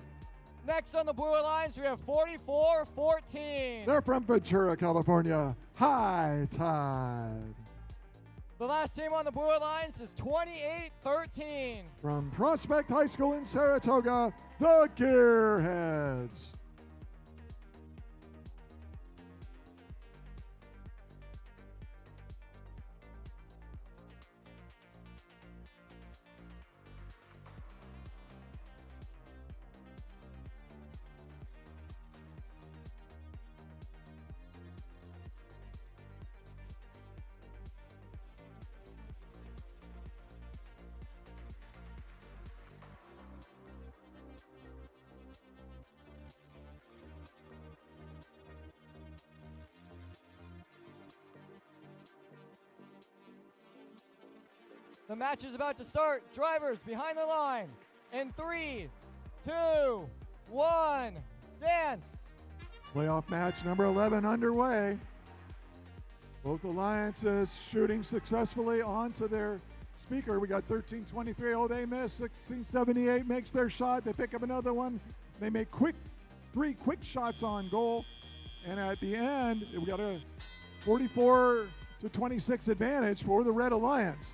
Next on the Blue Alliance, we have 4414. They're from Ventura, California, High Tide. The last team on the Blue Alliance is 2813. From Prospect High School in Saratoga, the Gearheads. The match is about to start. Drivers behind the line. In 3, 2, 1, dance. Playoff match number 11 underway. Both alliances shooting successfully onto their speaker. We got 1323. Oh, they miss. 1678 makes their shot. They pick up another one. They make three quick shots on goal. And at the end, we got a 44-26 advantage for the Red Alliance.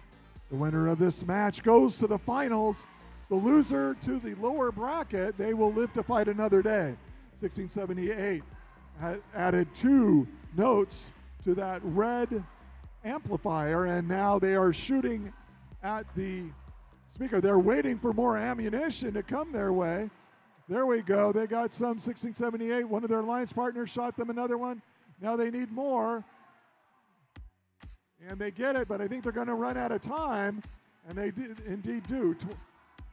The winner of this match goes to the finals. The loser to the lower bracket, they will live to fight another day. 1678 added 2 notes to that red amplifier, and now they are shooting at the speaker. They're waiting for more ammunition to come their way. There we go. They got some 1678. One of their alliance partners shot them another one. Now they need more. And they get it, but I think they're going to run out of time. And they indeed do.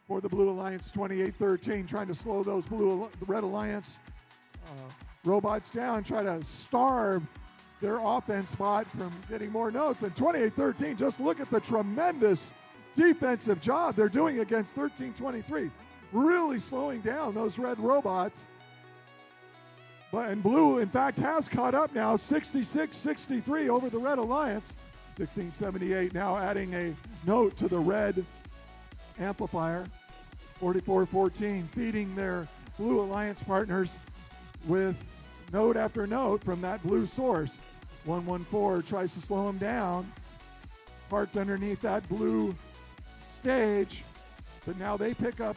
For the Blue Alliance, 28-13, trying to slow those Red Alliance robots down, try to starve their offense spot from getting more notes. And 28-13, just look at the tremendous defensive job they're doing against 13-23. Really slowing down those red robots. And Blue, in fact, has caught up now, 66-63 over the Red Alliance. 1678 now adding a note to the red amplifier. 44-14 feeding their Blue Alliance partners with note after note from that blue source. 114 tries to slow them down, parked underneath that blue stage, but now they pick up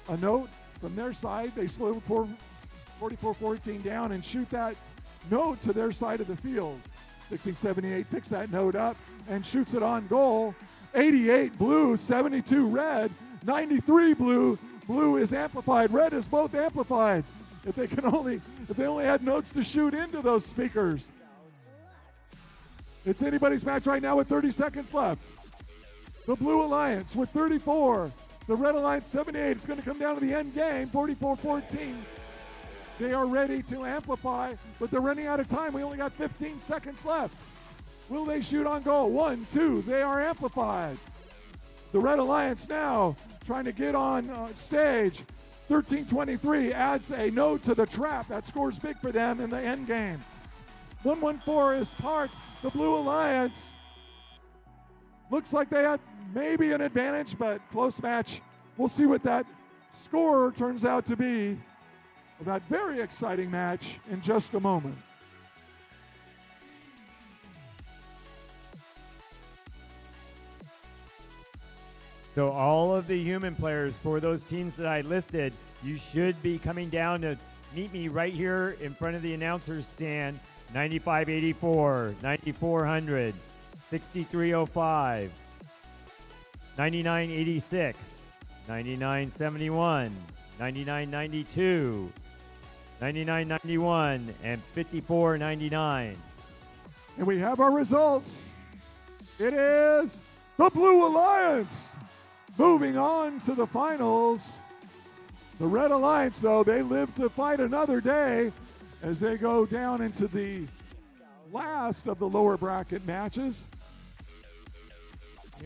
a note from their side. They slow 44-14 down and shoot that note to their side of the field. 1678 picks that note up and shoots it on goal. 88 blue, 72 red, 93 blue. Blue is amplified. Red is both amplified. If they only had notes to shoot into those speakers. It's anybody's match right now with 30 seconds left. The Blue Alliance with 34. The Red Alliance 78. It's going to come down to the end game, 44-14. They are ready to amplify, but they're running out of time. We only got 15 seconds left. Will they shoot on goal? 1, 2. They are amplified. The Red Alliance now trying to get on stage. 13-23 adds a no to the trap. That scores big for them in the end game. 114 is parked. The Blue Alliance looks like they had maybe an advantage, but close match. We'll see what that score turns out to be of that very exciting match in just a moment. So all of the human players for those teams that I listed, you should be coming down to meet me right here in front of the announcer's stand. 9584, 9400, 6305, 9986, 9971, 9992, 9991, and 5499. And we have our results. It is the Blue Alliance moving on to the finals. The Red Alliance, though, they live to fight another day as they go down into the last of the lower bracket matches.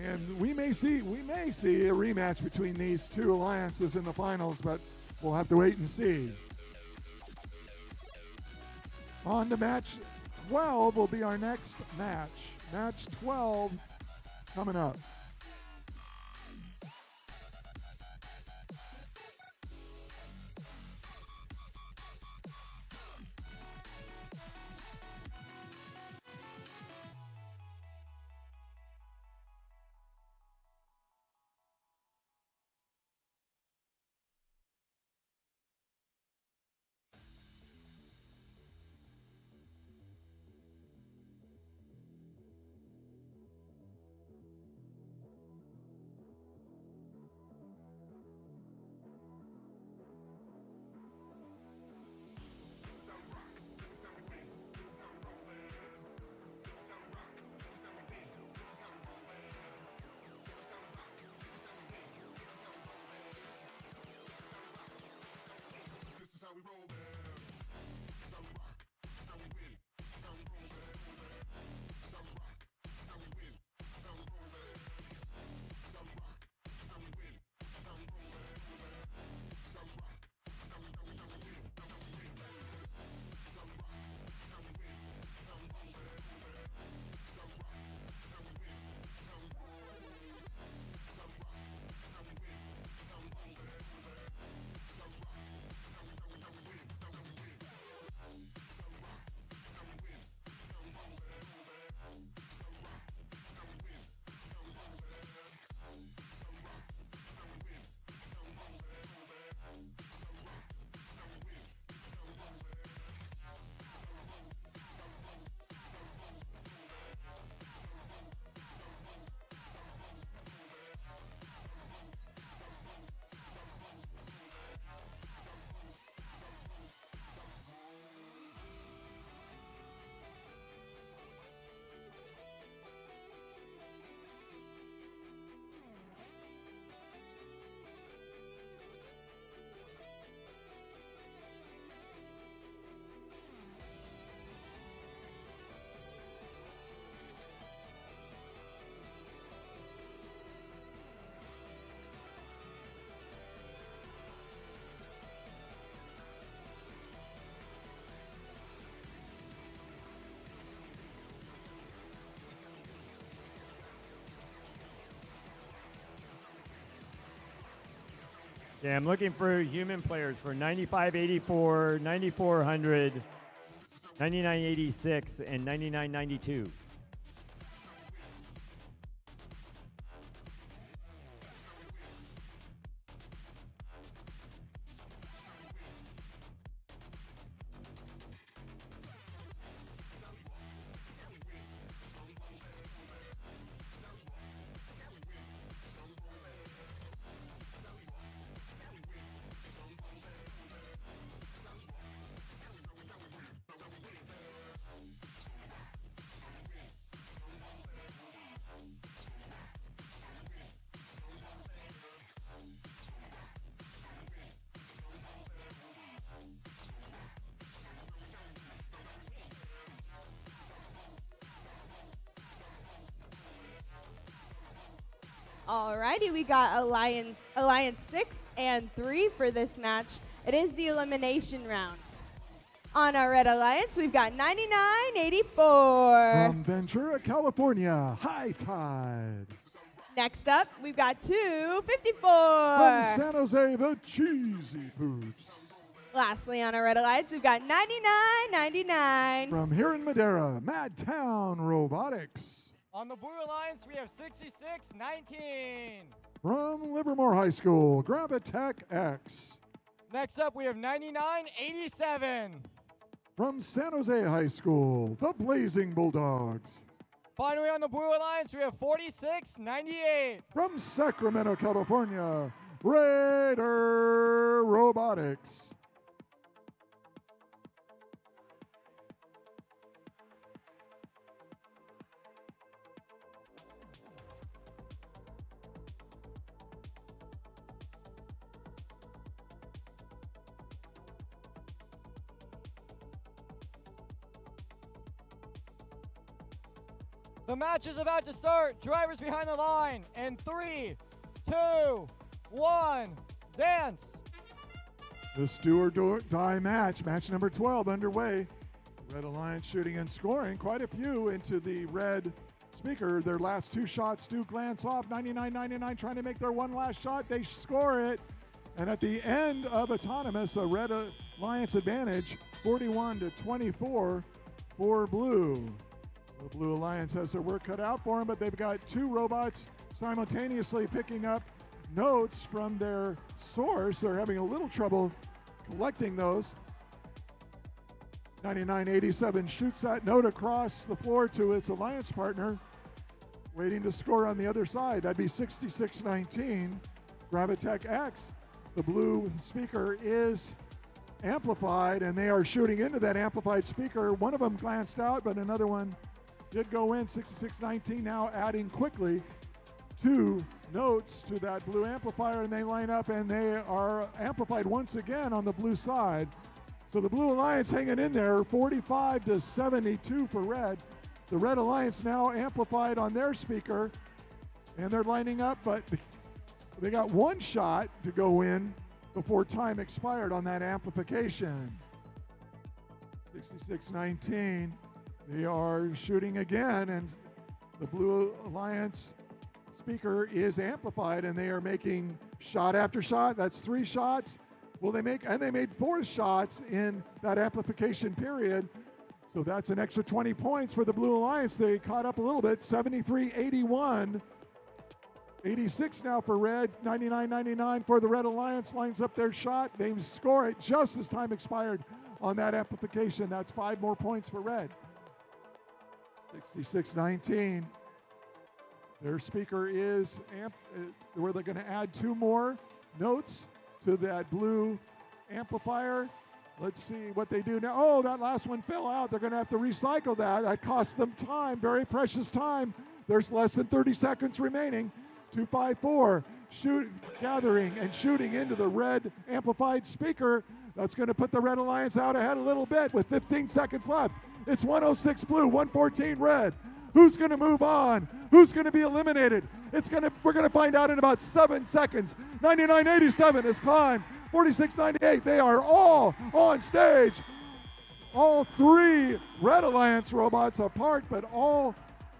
And we may see a rematch between these two alliances in the finals, but we'll have to wait and see. On to match 12 will be our next match. Match 12 coming up. Yeah, I'm looking for human players for 9584, 9400, 9986, and 9992. Alrighty, we got Alliance 6 and 3 for this match. It is the elimination round. On our Red Alliance, we've got 9984. From Ventura, California, High Tide. Next up, we've got 254. From San Jose, the Cheesy Boots. Lastly, on our Red Alliance, we've got 9999. From here in Madera, MadTown Robotics. On the Blue Alliance, we have 6619. From Livermore High School, Gravitech X. Next up, we have 9987. From San Jose High School, the Blazing Bulldogs. Finally, on the Blue Alliance, we have 4698. From Sacramento, California, Raider Robotics. The match is about to start. Drivers behind the line. And 3, 2, 1, dance. The do or die match, match number 12 underway. Red Alliance shooting and scoring quite a few into the red speaker. Their last two shots do glance off. 99-99 trying to make their one last shot. They score it. And at the end of autonomous, a Red Alliance advantage, 41-24 for blue. The Blue Alliance has their work cut out for them, but they've got two robots simultaneously picking up notes from their source. They're having a little trouble collecting those. 9987 shoots that note across the floor to its alliance partner, waiting to score on the other side. That'd be 6619. Gravitech X. The blue speaker is amplified, and they are shooting into that amplified speaker. One of them glanced out, but another one did go in. 6619 now adding quickly two notes to that blue amplifier, and they line up and they are amplified once again on the blue side. So the Blue Alliance hanging in there, 45-72 for red. The Red Alliance now amplified on their speaker, and they're lining up, but they got one shot to go in before time expired on that amplification. 6619. They are shooting again, and the Blue Alliance speaker is amplified, and they are making shot after shot. That's 3 shots. Well, they made 4 shots in that amplification period. So that's an extra 20 points for the Blue Alliance. They caught up a little bit, 73-81. 86 now for red, 99-99 for the Red Alliance. Lines up their shot. They score it just as time expired on that amplification. That's 5 more points for red. 66-19. Their speaker is where they're going to add 2 more notes to that blue amplifier. Let's see what they do now. Oh, that last one fell out. They're going to have to recycle that. That costs them time, very precious time. There's less than 30 seconds remaining. 254 gathering and shooting into the red amplified speaker. That's going to put the Red Alliance out ahead a little bit with 15 seconds left. It's 106 blue, 114 red. Who's going to move on? Who's going to be eliminated? We're going to find out in about 7 seconds. 99-87 has climbed. 46-98. They are all on stage. All 3 Red Alliance robots apart, but all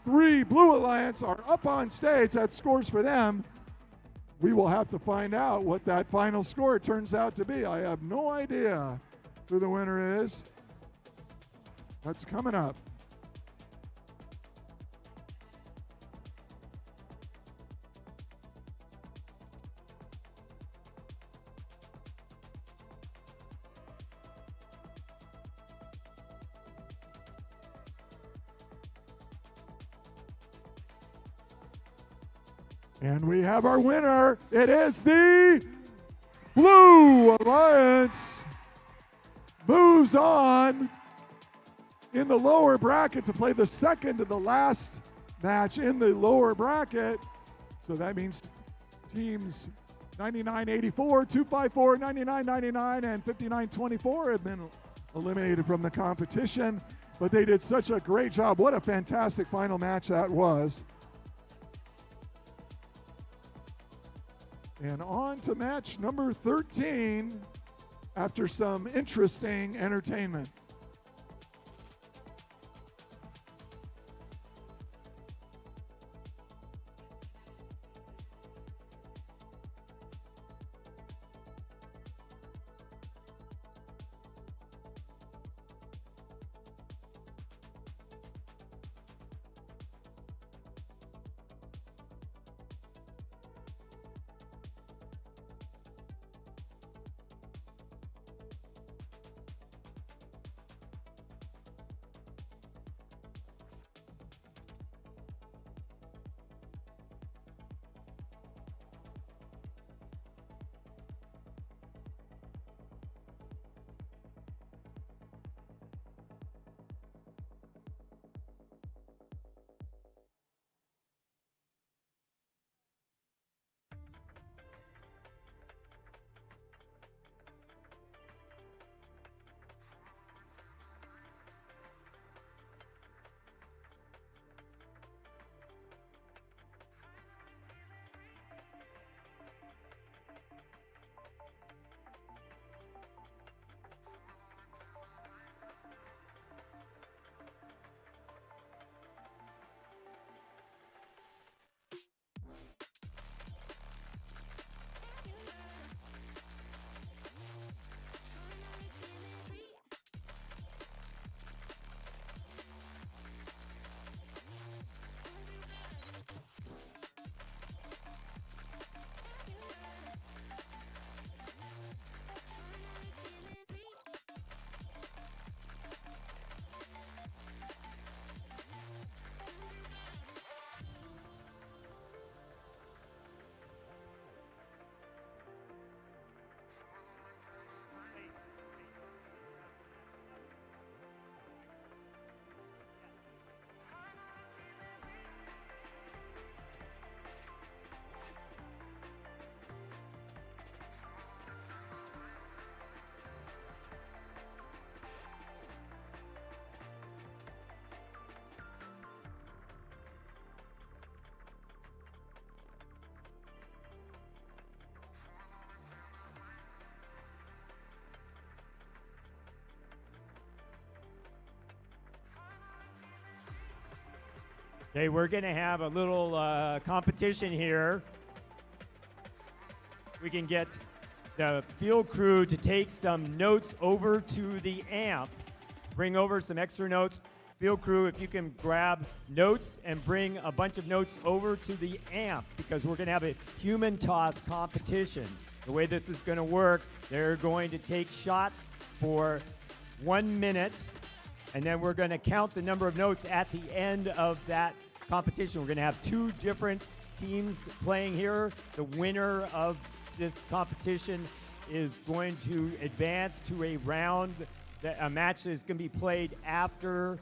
3 Blue Alliance are up on stage. That scores for them. We will have to find out what that final score turns out to be. I have no idea who the winner is. That's coming up. And we have our winner. It is the Blue Alliance. Moves on in the lower bracket to play the second to the last match in the lower bracket. So that means teams 99-84, 254, 99-99, and 59-24 have been eliminated from the competition. But they did such a great job. What a fantastic final match that was. And on to match number 13 after some interesting entertainment. Okay, we're going to have a little competition here. We can get the field crew to take some notes over to the amp. Bring over some extra notes. Field crew, if you can grab notes and bring a bunch of notes over to the amp, because we're going to have a human toss competition. The way this is going to work, they're going to take shots for 1 minute, and then we're going to count the number of notes at the end of that competition. We're going to have 2 different teams playing here. The winner of this competition is going to advance to a round, a match that is going to be played after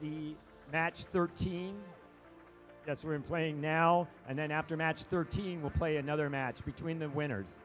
the match 13. Yes, we're playing now, and then after match 13, we'll play another match between the winners.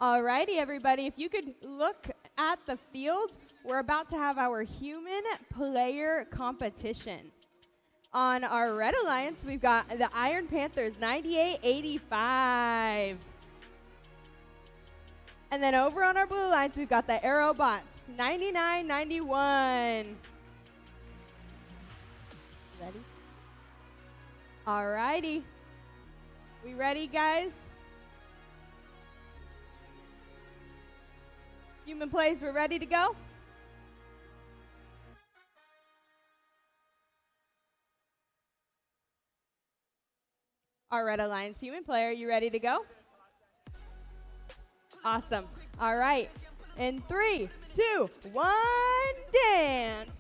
Alrighty, everybody, if you could look at the field, we're about to have our human player competition. On our Red Alliance, we've got the Iron Panthers 98-85. And then over on our Blue Alliance, we've got the Aerobots 99-91. Ready? Alrighty. We ready, guys? Human plays, we're ready to go? Our Red Alliance human player, you ready to go? Awesome. All right. In 3, 2, 1, dance.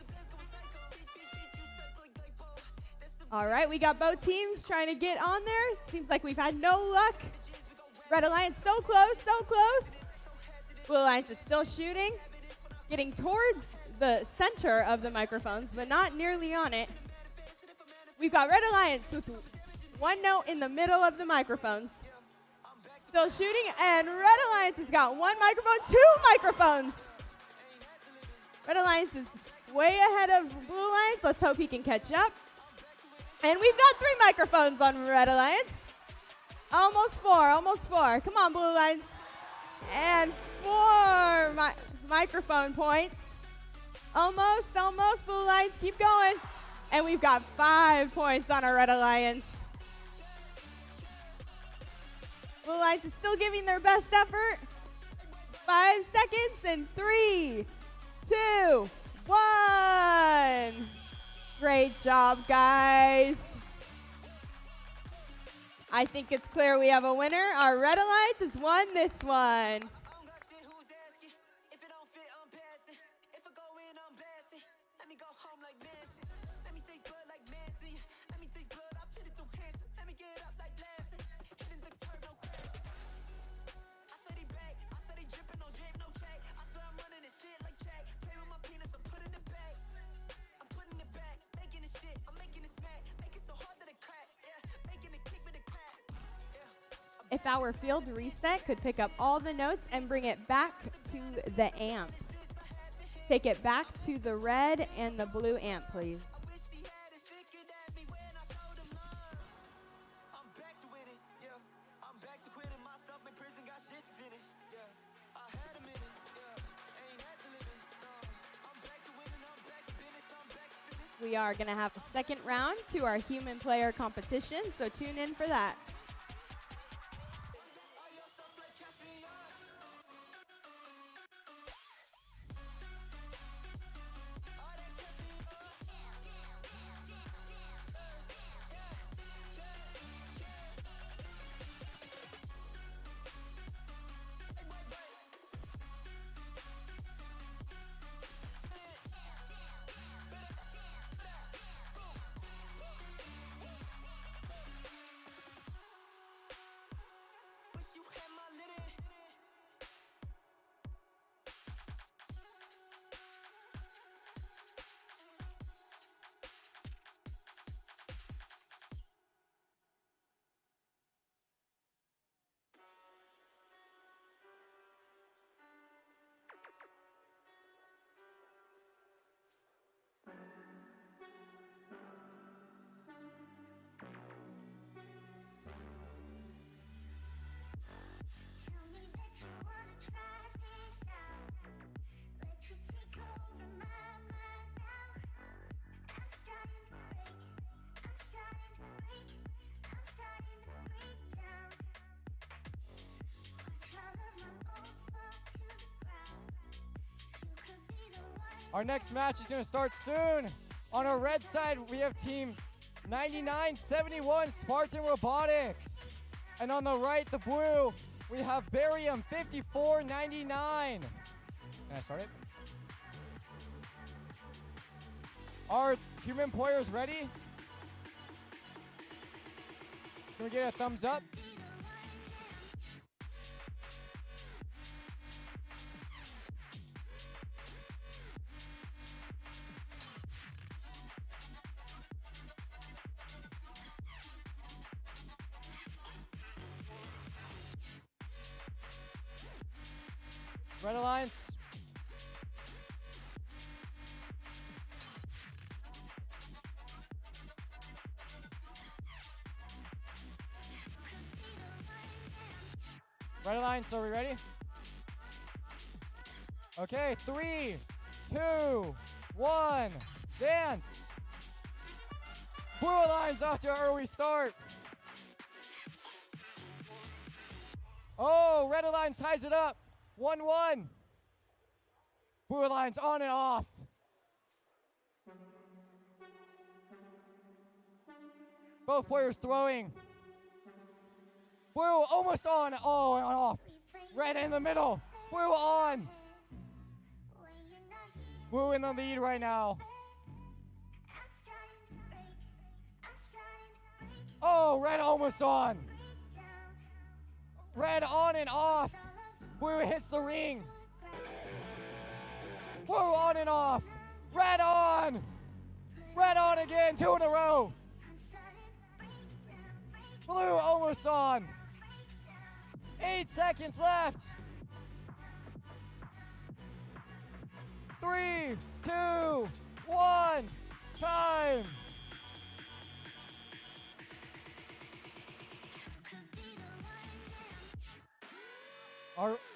All right, we got both teams trying to get on there. Seems like we've had no luck. Red Alliance so close, so close. Blue Alliance is still shooting, getting towards the center of the microphones, but not nearly on it. We've got Red Alliance with one note in the middle of the microphones. Still shooting, and Red Alliance has got one microphone, 2 microphones. Red Alliance is way ahead of Blue Alliance. Let's hope he can catch up. And we've got 3 microphones on Red Alliance. Almost 4, almost 4. Come on, Blue Alliance. And 4 microphone points. Almost, almost, Blue Alliance. Keep going. And we've got 5 points on our Red Alliance. Blue Alliance is still giving their best effort. 5 seconds and 3, 2, 1. Great job, guys. I think it's clear we have a winner. Our Red Alliance has won this one. If our field reset could pick up all the notes and bring it back to the amps. Take it back to the red and the blue amp, please. We are going to have a second round to our human player competition, so tune in for that. Our next match is going to start soon. On our red side, we have team 99-71 Spartan Robotics. And on the right, the blue, we have Barium 54-99. Can I start it? Are human players ready? Can we get a thumbs up? Red Alliance. Red Alliance, are we ready? Okay, 3, 2, 1, dance. Blue Alliance off to an early start. Oh, Red Alliance ties it up. 1-1. Blue Alliance on and off. Both players throwing. Blue almost on. Oh, and off. Red in the middle. Blue on. Blue in the lead right now. Oh, red almost on. Red on and off. Blue hits the ring. Blue on and off. Red on. Red on again. 2 in a row. Blue almost on. 8 seconds left. 3, 2, 1, time.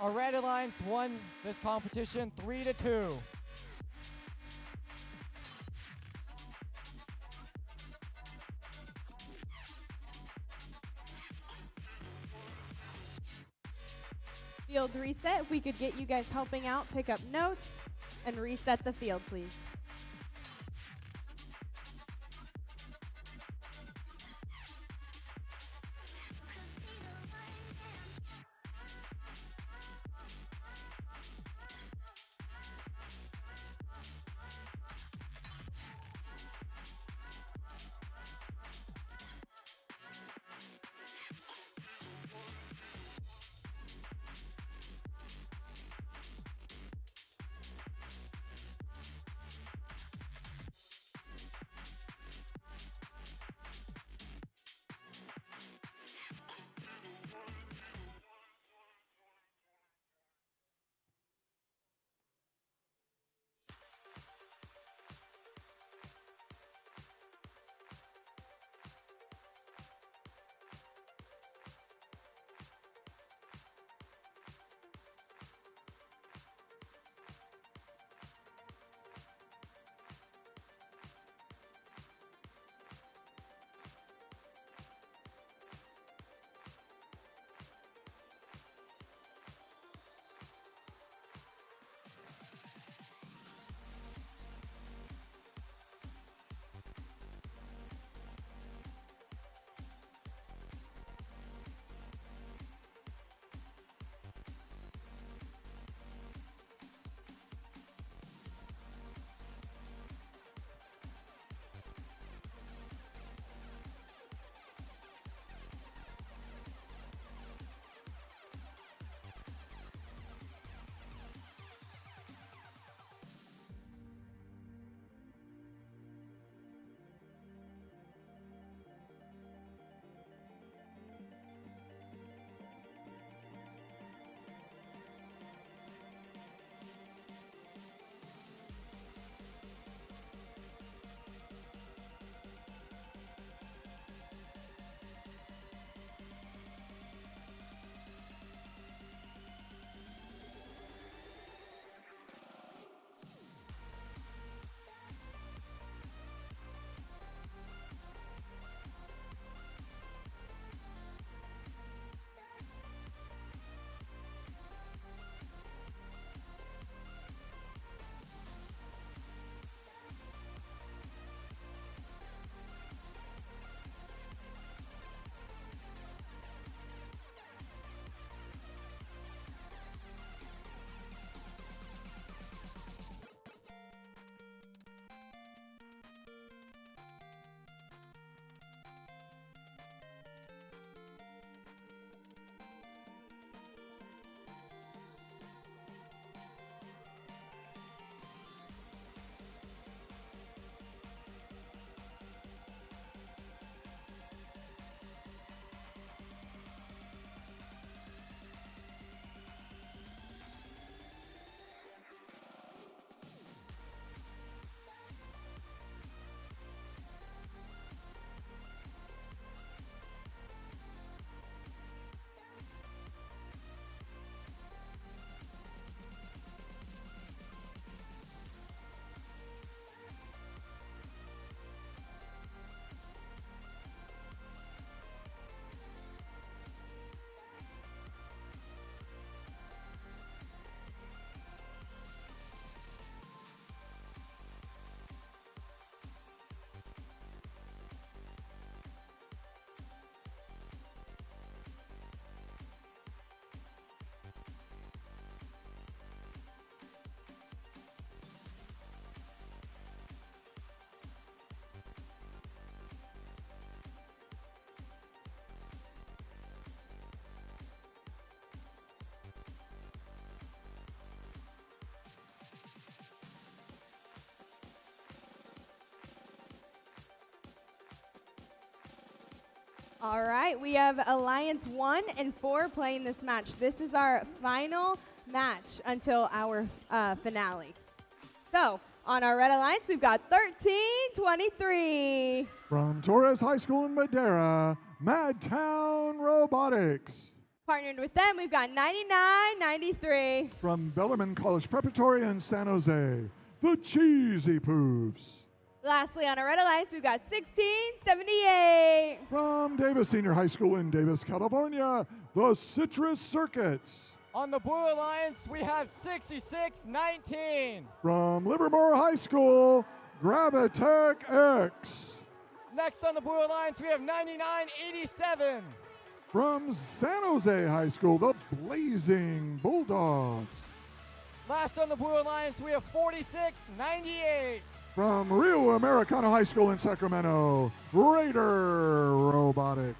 Our Red Alliance won this competition 3-2. Field reset. If we could get you guys helping out, pick up notes, and reset the field, please. All right, we have Alliance 1 and 4 playing this match. This is our final match until our finale. So, on our Red Alliance, we've got 1323. From Torres High School in Madera, MadTown Robotics. Partnered with them, we've got 9993. From Bellarmine College Preparatory in San Jose, the Cheesy Poofs. Lastly, on our Red Alliance, we've got 1678. From Davis Senior High School in Davis, California, the Citrus Circuits. On the Blue Alliance, we have 6619. From Livermore High School, Gravitech X. Next on the Blue Alliance, we have 9987. From San Jose High School, the Blazing Bulldogs. Last on the Blue Alliance, we have 4698. From Rio Americano High School in Sacramento, Raider Robotics.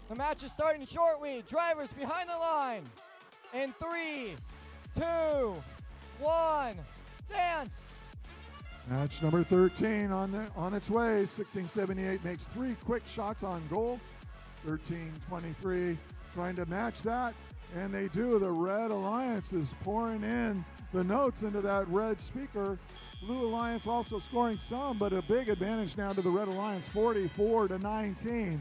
The match is starting shortly. Drivers behind the line. In 3, 2, 1, dance. Match number 13 on its way. 1678 makes 3 quick shots on goal. 1323 trying to match that, and they do. The Red Alliance is pouring in the notes into that red speaker. Blue Alliance also scoring some, but a big advantage now to the Red Alliance, 44-19.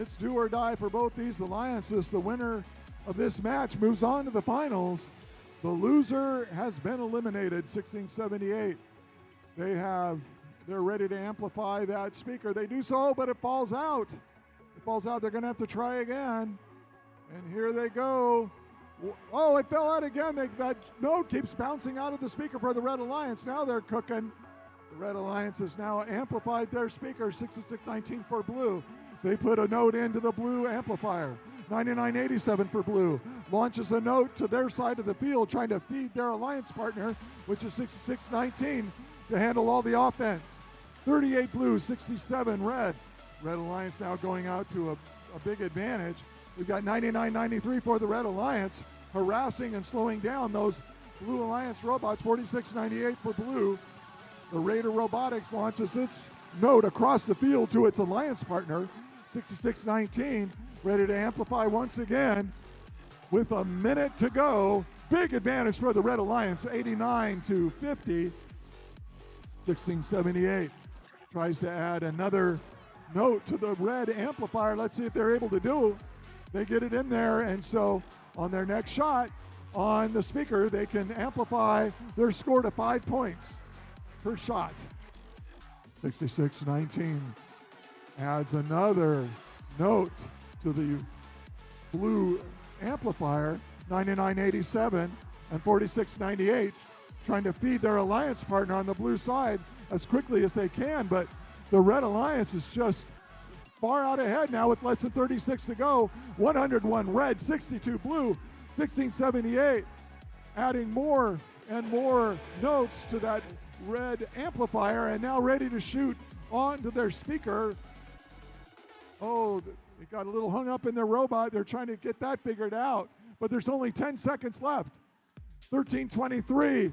It's do or die for both these alliances. The winner of this match moves on to the finals. The loser has been eliminated, 1678. They're ready to amplify that speaker. They do so, but it falls out. It falls out. They're going to have to try again. And here they go. Oh, it fell out again. That note keeps bouncing out of the speaker for the Red Alliance. Now they're cooking. The Red Alliance has now amplified their speaker, 6619 for blue. They put a note into the blue amplifier. 9987 for blue. Launches a note to their side of the field, trying to feed their alliance partner, which is 6619, to handle all the offense. 38 blue, 67 red. Red Alliance now going out to a big advantage. We've got 9993 for the Red Alliance, harassing and slowing down those Blue Alliance robots. 4698 for blue. The Raider Robotics launches its note across the field to its alliance partner. 6619, ready to amplify once again. With a minute to go, big advantage for the Red Alliance, 89-50. 1678 tries to add another note to the red amplifier. Let's see if they're able to do it. They get it in there, and so on their next shot on the speaker, they can amplify their score to 5 points per shot. 6619 adds another note to the blue amplifier. 9987 and 4698 trying to feed their alliance partner on the blue side as quickly as they can, but the Red Alliance is just far out ahead now with less than 36 to go. 101 red, 62 blue. 1678 adding more and more notes to that red amplifier, and now ready to shoot onto their speaker. Oh, they got a little hung up in their robot. They're trying to get that figured out, but there's only 10 seconds left. 1323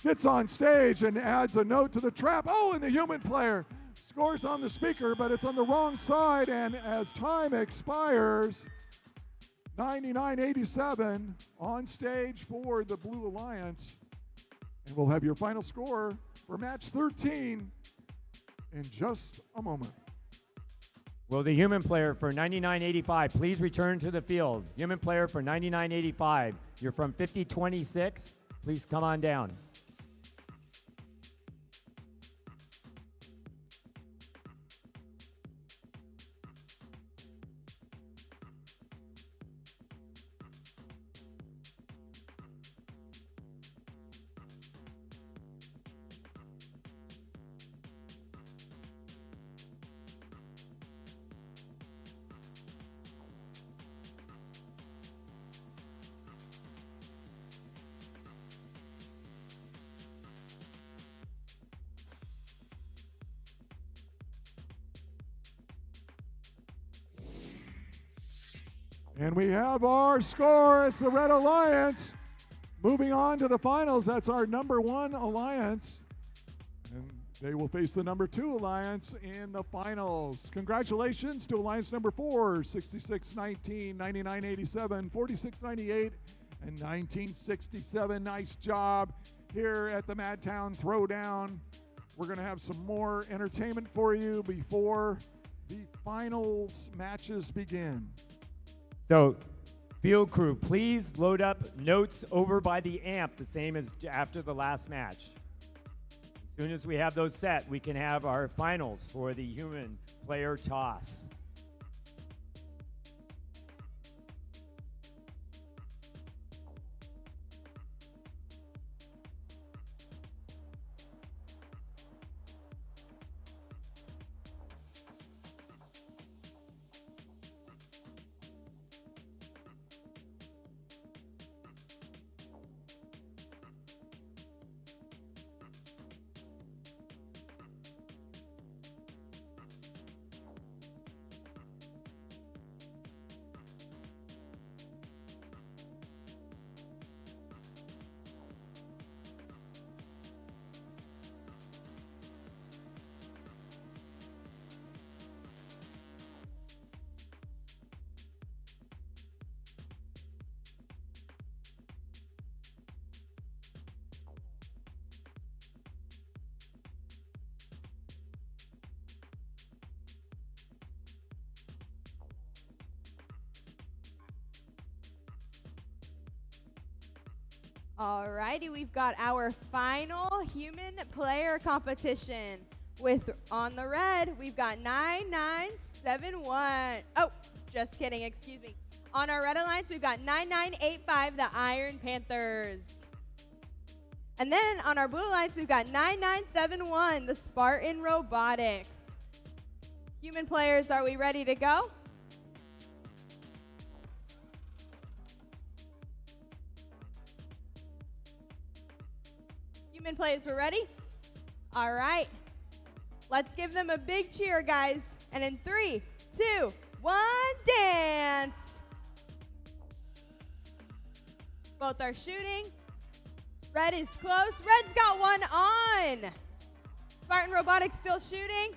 gets on stage and adds a note to the trap. Oh, and the human player scores on the speaker, but it's on the wrong side, and as time expires, 9987 on stage for the Blue Alliance. And we'll have your final score for match 13 in just a moment. Will the human player for 9985 please return to the field? Human player for 9985, you're from 5026. Please come on down. And we have our score. It's the Red Alliance. Moving on to the finals. That's our number 1 alliance. And they will face the number 2 alliance in the finals. Congratulations to alliance number 4, 6619, 9987, 4698, and 1967. Nice job here at the MadTown Throwdown. We're going to have some more entertainment for you before the finals matches begin. So, field crew, please load up notes over by the amp, the same as after the last match. As soon as we have those set, we can have our finals for the human player toss. Alrighty, we've got our final human player competition. With on the red, we've got 9971. Oh, just kidding, excuse me. On our red alliance, we've got 9985, the Iron Panthers. And then on our blue alliance, we've got 9971, the Spartan Robotics. Human players, are we ready to go? Human players, we're ready? All right. Let's give them a big cheer, guys. And in 3, 2, 1, dance. Both are shooting. Red is close. Red's got one on. Spartan Robotics still shooting.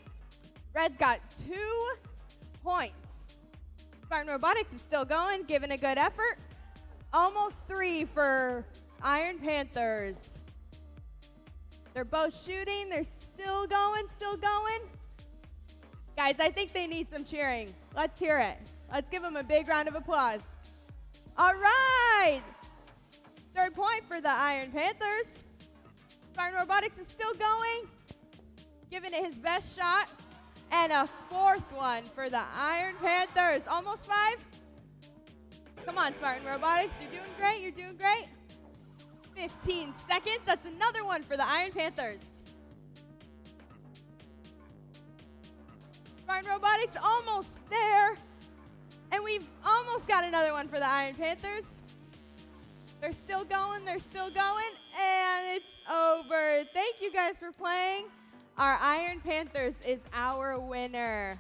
Red's got 2 points. Spartan Robotics is still going, giving a good effort. Almost 3 for Iron Panthers. They're both shooting. They're still going, still going. Guys, I think they need some cheering. Let's hear it. Let's give them a big round of applause. All right. 3rd point for the Iron Panthers. Spartan Robotics is still going, giving it his best shot. And a 4th one for the Iron Panthers. Almost 5. Come on, Spartan Robotics. You're doing great. You're doing great. 15 seconds. That's another one for the Iron Panthers. Spartan Robotics almost there. And we've almost got another one for the Iron Panthers. They're still going. They're still going. And it's over. Thank you guys for playing. Our Iron Panthers is our winner.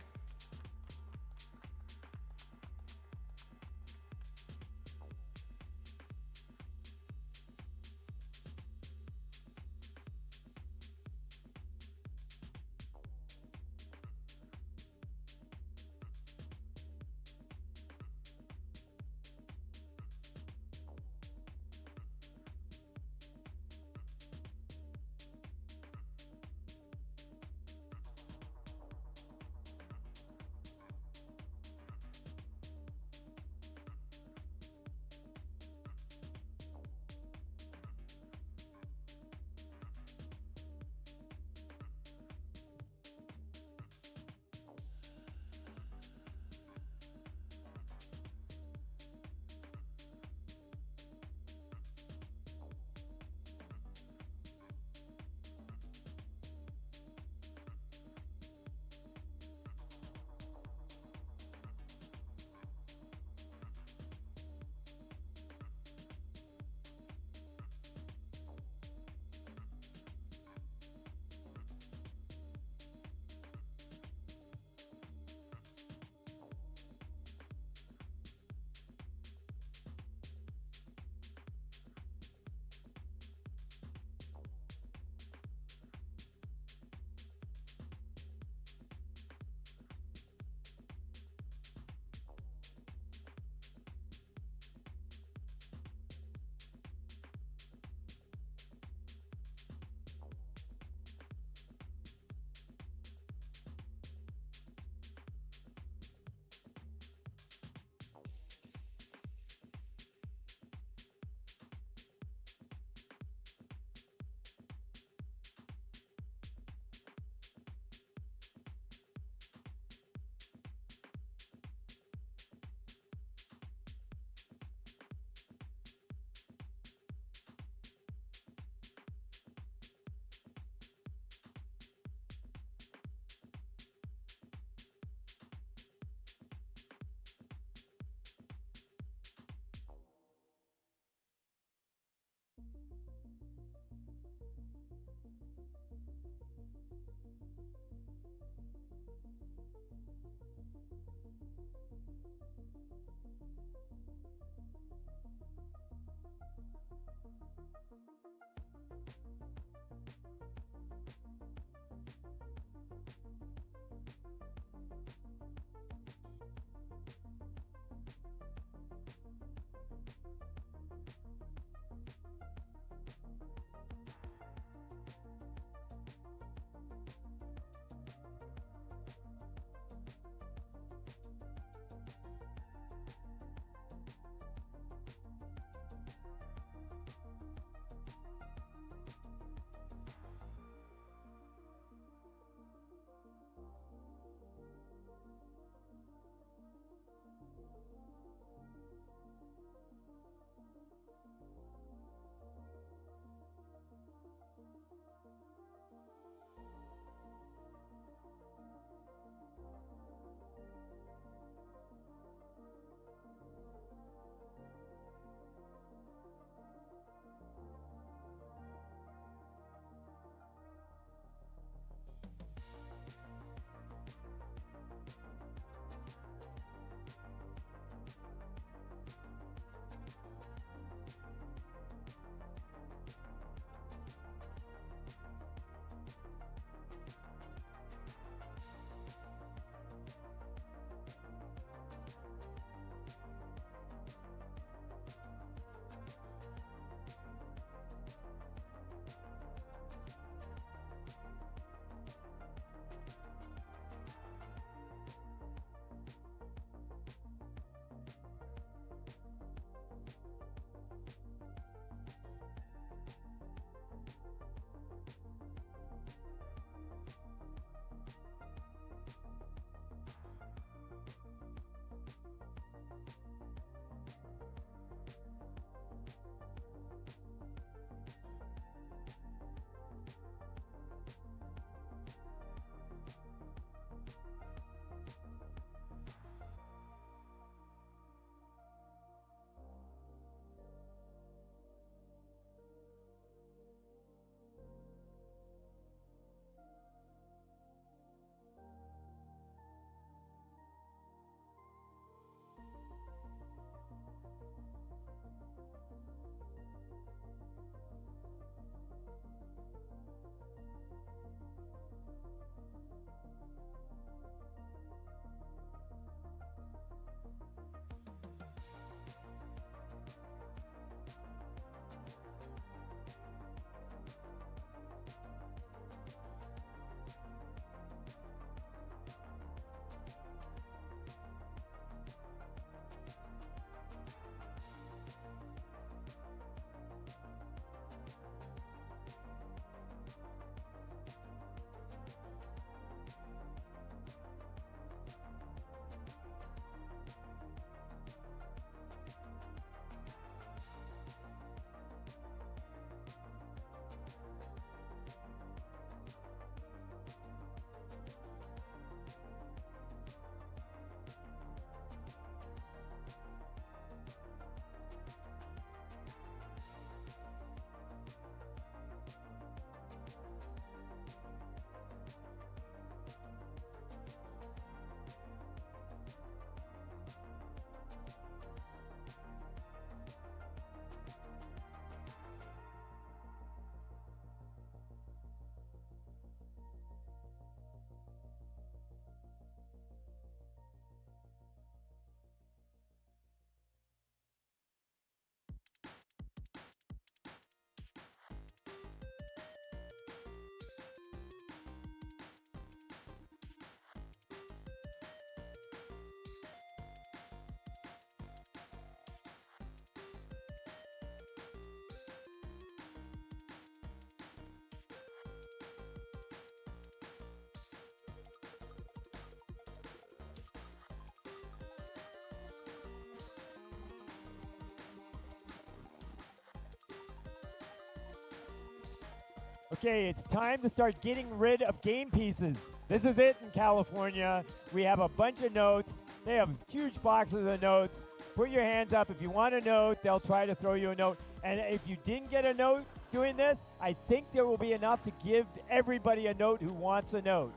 Okay, it's time to start getting rid of game pieces. This is it in California. We have a bunch of notes. They have huge boxes of notes. Put your hands up. If you want a note, they'll try to throw you a note. And if you didn't get a note doing this, I think there will be enough to give everybody a note who wants a note.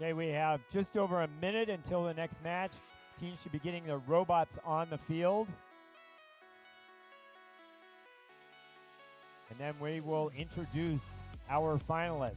Okay, we have just over a minute until the next match. Teams should be getting their robots on the field. And then we will introduce our finalists.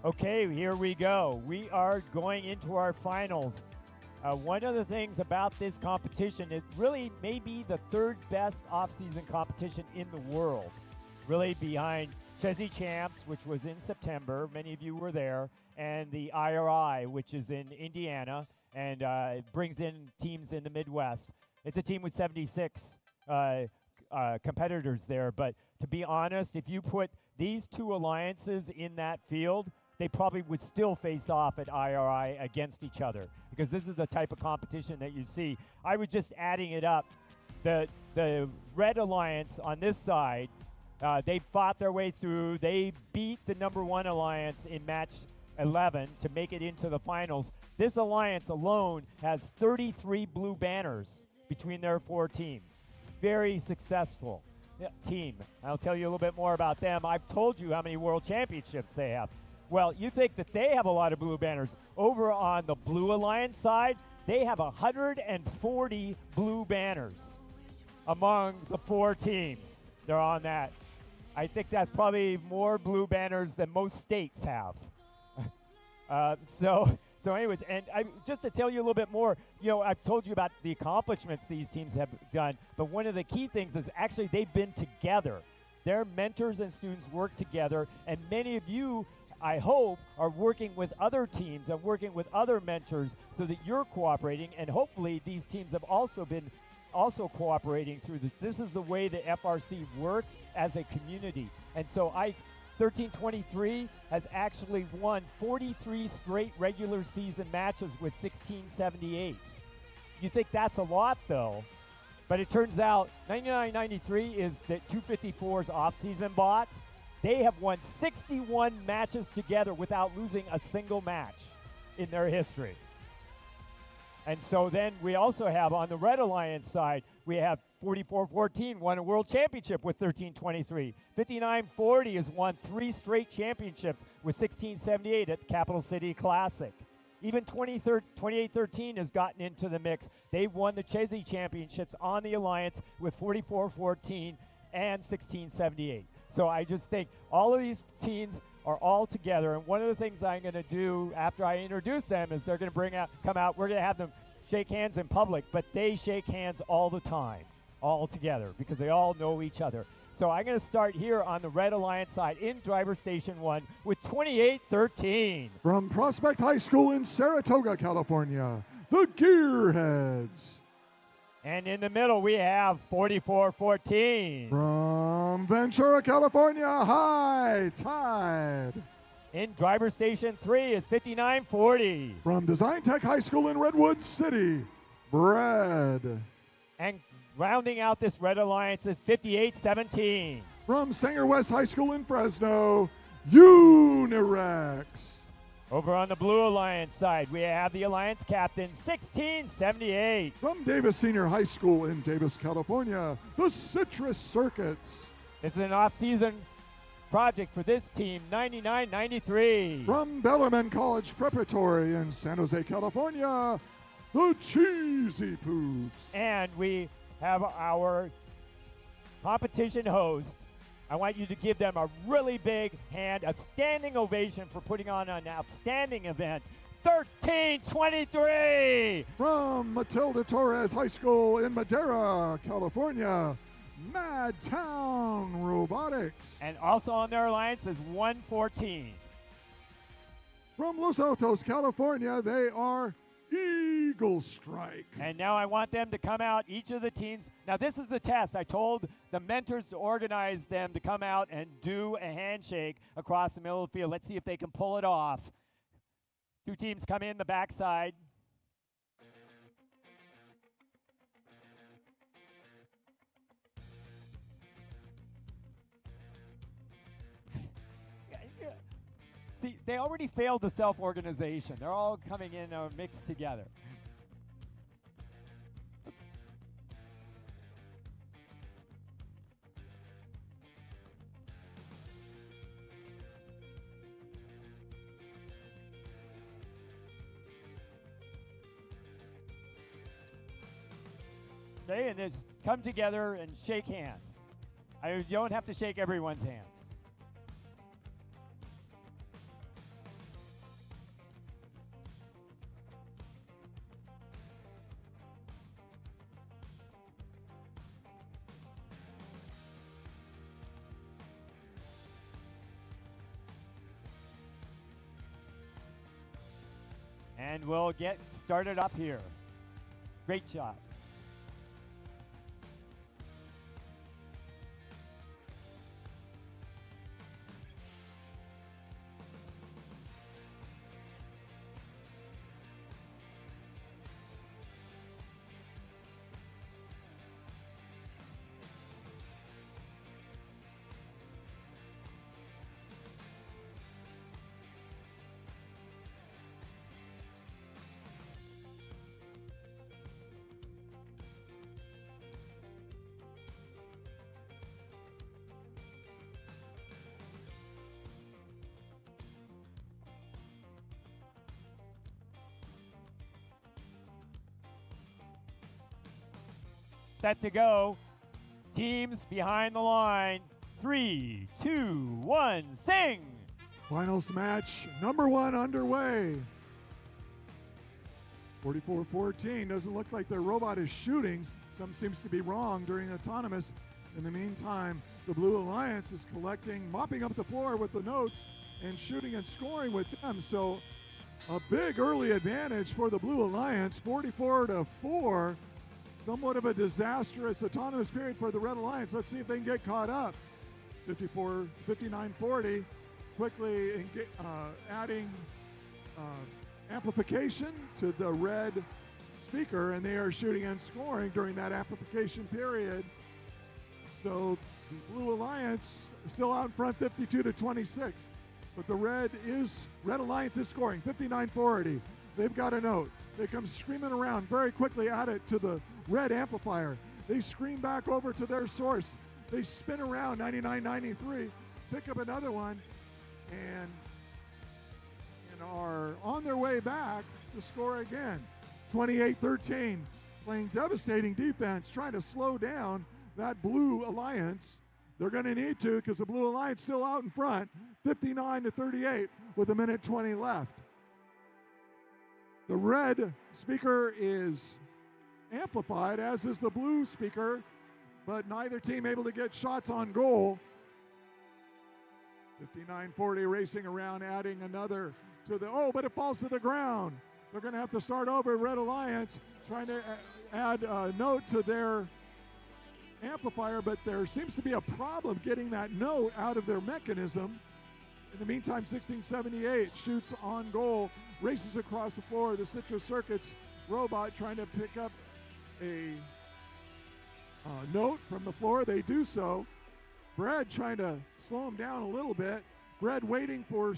Okay, here we go. We are going into our finals. One of the things about this competition, it really may be the third best off-season competition in the world. Really behind Chesney Champs, which was in September. Many of you were there. And the IRI, which is in Indiana, and it brings in teams in the Midwest. It's a team with 76 competitors there. But to be honest, if you put these two alliances in that field, they probably would still face off at IRI against each other, because this is the type of competition that you see. I was just adding it up. The Red Alliance on this side, they fought their way through. They beat the #1 alliance in match 11 to make it into the finals. This alliance alone has 33 blue banners between their 4 teams. Very successful team. I'll tell you a little bit more about them. I've told you how many world championships they have. Well, you think that they have a lot of blue banners. Over on the Blue Alliance side, they have 140 blue banners among the 4 teams. They're on that. I think that's probably more blue banners than most states have. So anyways, and just to tell you a little bit more, I've told you about the accomplishments these teams have done, but one of the key things is actually they've been together. Their mentors and students work together, and many of you, I hope, are working with other teams and working with other mentors so that you're cooperating, and hopefully these teams have also been cooperating through this. This is the way the FRC works as a community. And so 1323 has actually won 43 straight regular season matches with 1678. You think that's a lot, though, but it turns out 9993 is that 254's off-season bot. They have won 61 matches together without losing a single match in their history. And so then we also have on the Red Alliance side, we have 4414 won a world championship with 1323. 5940 has won 3 straight championships with 1678 at the Capital City Classic. Even 2813 has gotten into the mix. They've won the Chesney Championships on the Alliance with 4414 and 1678. So I just think all of these teams are all together, and one of the things I'm going to do after I introduce them is they're going to come out. We're going to have them shake hands in public, but they shake hands all the time, all together, because they all know each other. So I'm going to start here on the Red Alliance side in driver station 1 with 2813. From Prospect High School in Saratoga, California, the Gearheads. And in the middle, we have 4414. From Ventura, California, High Tide. In driver station 3 is 5940. From Design Tech High School in Redwood City, Bread. And rounding out this Red Alliance is 5817. From Sanger West High School in Fresno, Unirex. Over on the Blue Alliance side, we have the Alliance captain, 1678. From Davis Senior High School in Davis, California, the Citrus Circuits. This is an off-season project for this team, 9993. From Bellarmine College Preparatory in San Jose, California, the Cheesy Poops. And we have our competition host. I want you to give them a really big hand, a standing ovation for putting on an outstanding event. 1323. From Matilda Torres High School in Madera, California, MadTown Robotics. And also on their alliance is 114. From Los Altos, California, they are Eagle Strike. And now I want them to come out, each of the teams. Now this is the test. I told the mentors to organize them to come out and do a handshake across the middle of the field. Let's see if they can pull it off. 2 teams come in the backside. See, they already failed the self-organization. They're all coming in mixed together. Okay, and just come together and shake hands. You don't have to shake everyone's hands. And we'll get started up here. Great shot. set to go. Teams behind the line. 3, 2, 1, sing! Finals match number 1 underway. 44-14. Doesn't look like their robot is shooting. Something seems to be wrong during autonomous. In the meantime, the Blue Alliance is mopping up the floor with the notes and shooting and scoring with them. So a big early advantage for the Blue Alliance, 44-4. Somewhat of a disastrous autonomous period for the Red Alliance. Let's see if they can get caught up. 59-40. Quickly adding amplification to the red speaker, and they are shooting and scoring during that amplification period. So the Blue Alliance is still out in front 52-26, but the Red Alliance is scoring 59-40. They've got a note. They come screaming around very quickly at it to the red amplifier. They scream back over to their source. They spin around 99-93, pick up another one, and are on their way back to score again. 28-13, playing devastating defense, trying to slow down that Blue Alliance. They're going to need to, because the Blue Alliance still out in front, 59-38 with 1:20 left. The red speaker is amplified, as is the blue speaker, but neither team able to get shots on goal. 59-40 racing around, adding another to the, but it falls to the ground. They're going to have to start over. Red Alliance trying to add a note to their amplifier, but there seems to be a problem getting that note out of their mechanism. In the meantime, 1678 shoots on goal, races across the floor. The Citrus Circuits robot trying to pick up a note from the floor. They do so. Brad trying to slow him down a little bit. Brad waiting for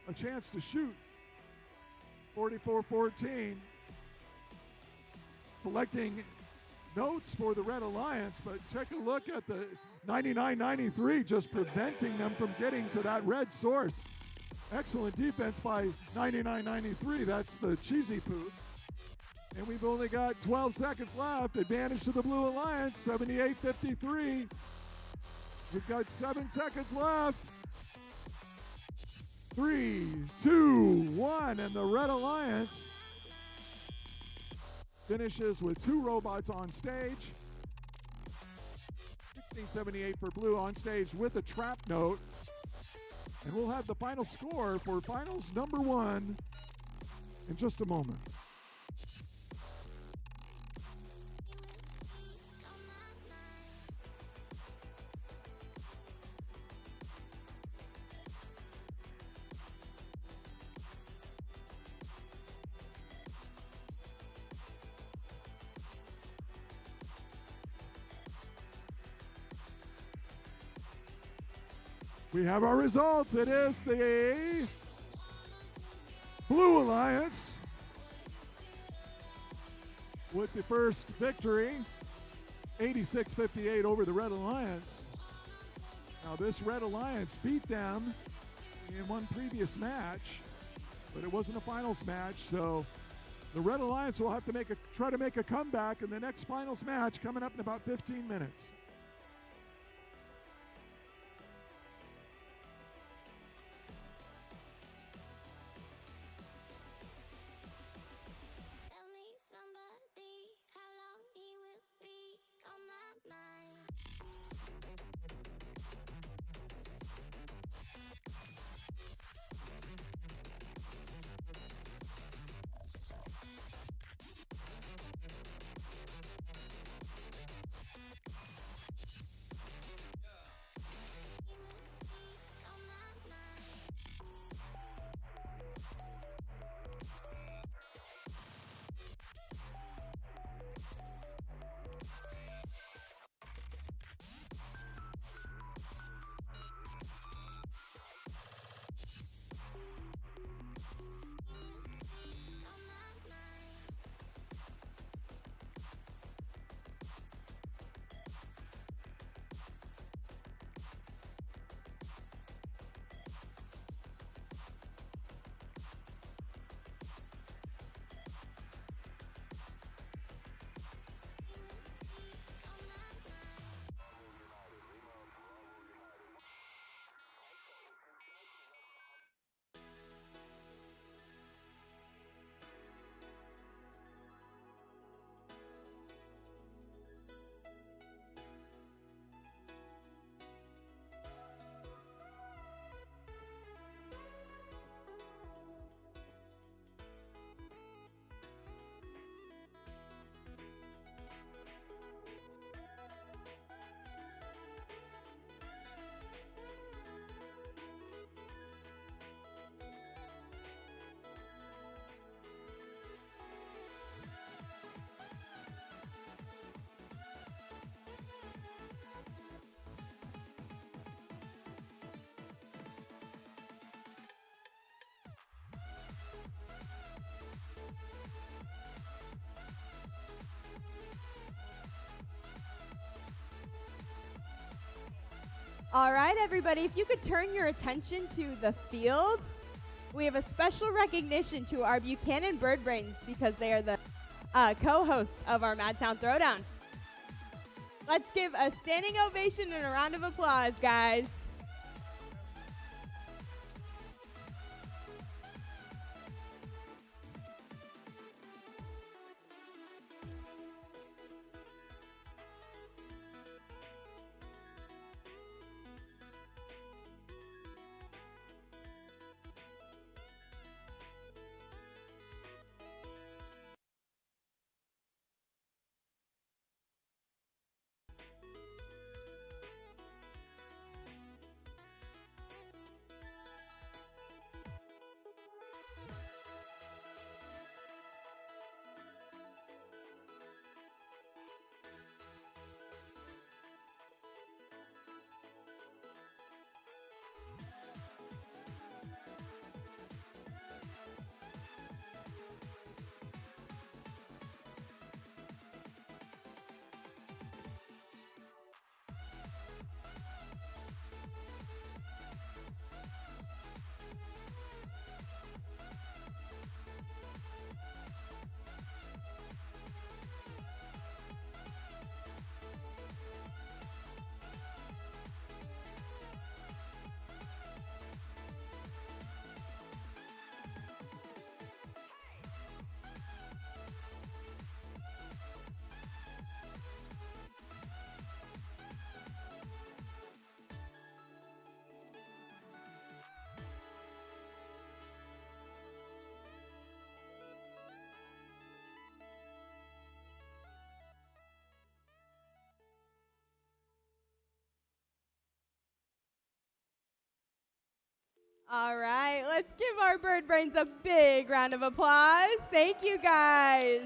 a chance to shoot. 44-14. Collecting notes for the Red Alliance, but take a look at the 99-93 just preventing them from getting to that red source. Excellent defense by 99-93. That's the cheesy poops. And we've only got 12 seconds left. Advantage to the Blue Alliance, 78-53. We've got 7 seconds left. 3, 2, 1, and the Red Alliance finishes with 2 robots on stage. 1678 for Blue on stage with a trap note. And we'll have the final score for finals number 1 in just a moment. We have our results. It is the Blue Alliance with the first victory, 86-58 over the Red Alliance. Now this Red Alliance beat them in one previous match, but it wasn't a finals match, so the Red Alliance will have to try to make a comeback in the next finals match coming up in about 15 minutes. All right, everybody, if you could turn your attention to the field, we have a special recognition to our Buchanan Bird Brains because they are the co-hosts of our MadTown Throwdown. Let's give a standing ovation and a round of applause, guys. All right, let's give our Bird Brains a big round of applause. Thank you, guys.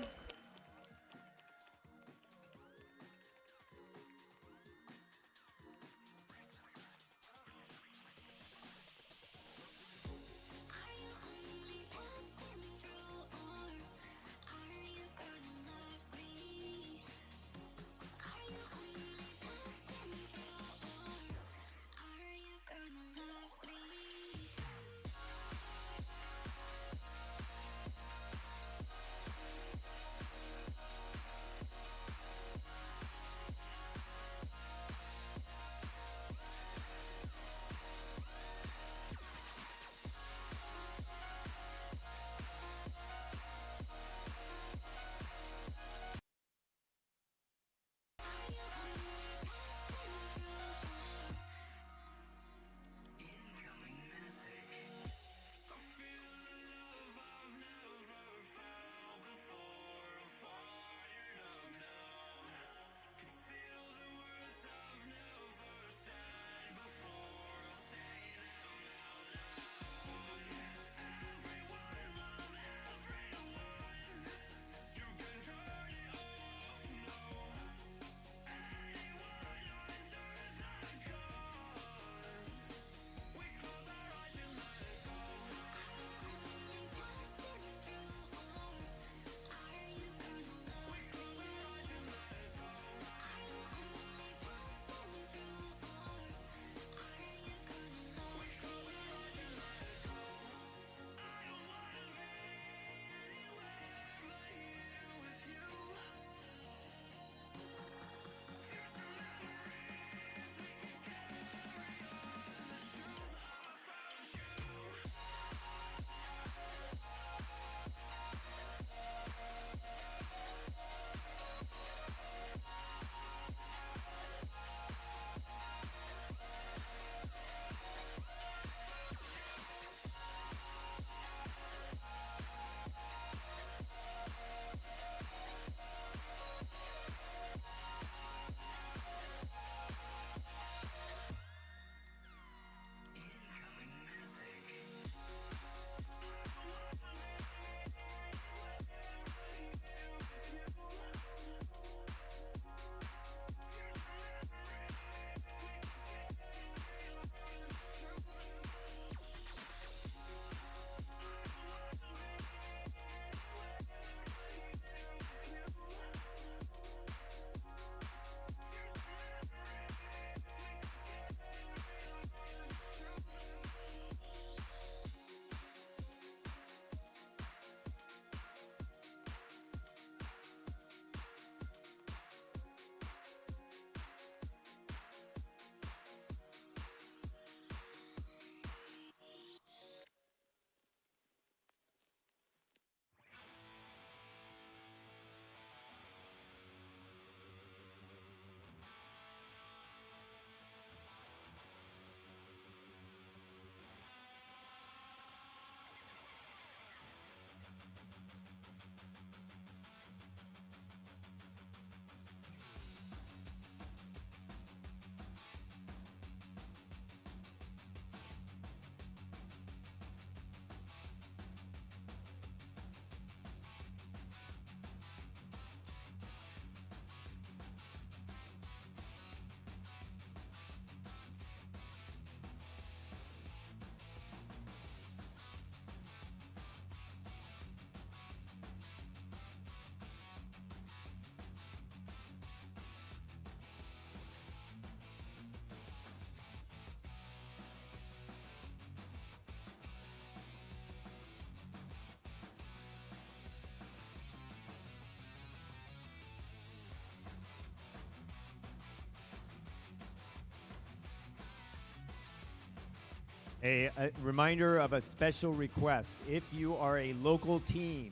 A reminder of a special request. If you are a local team,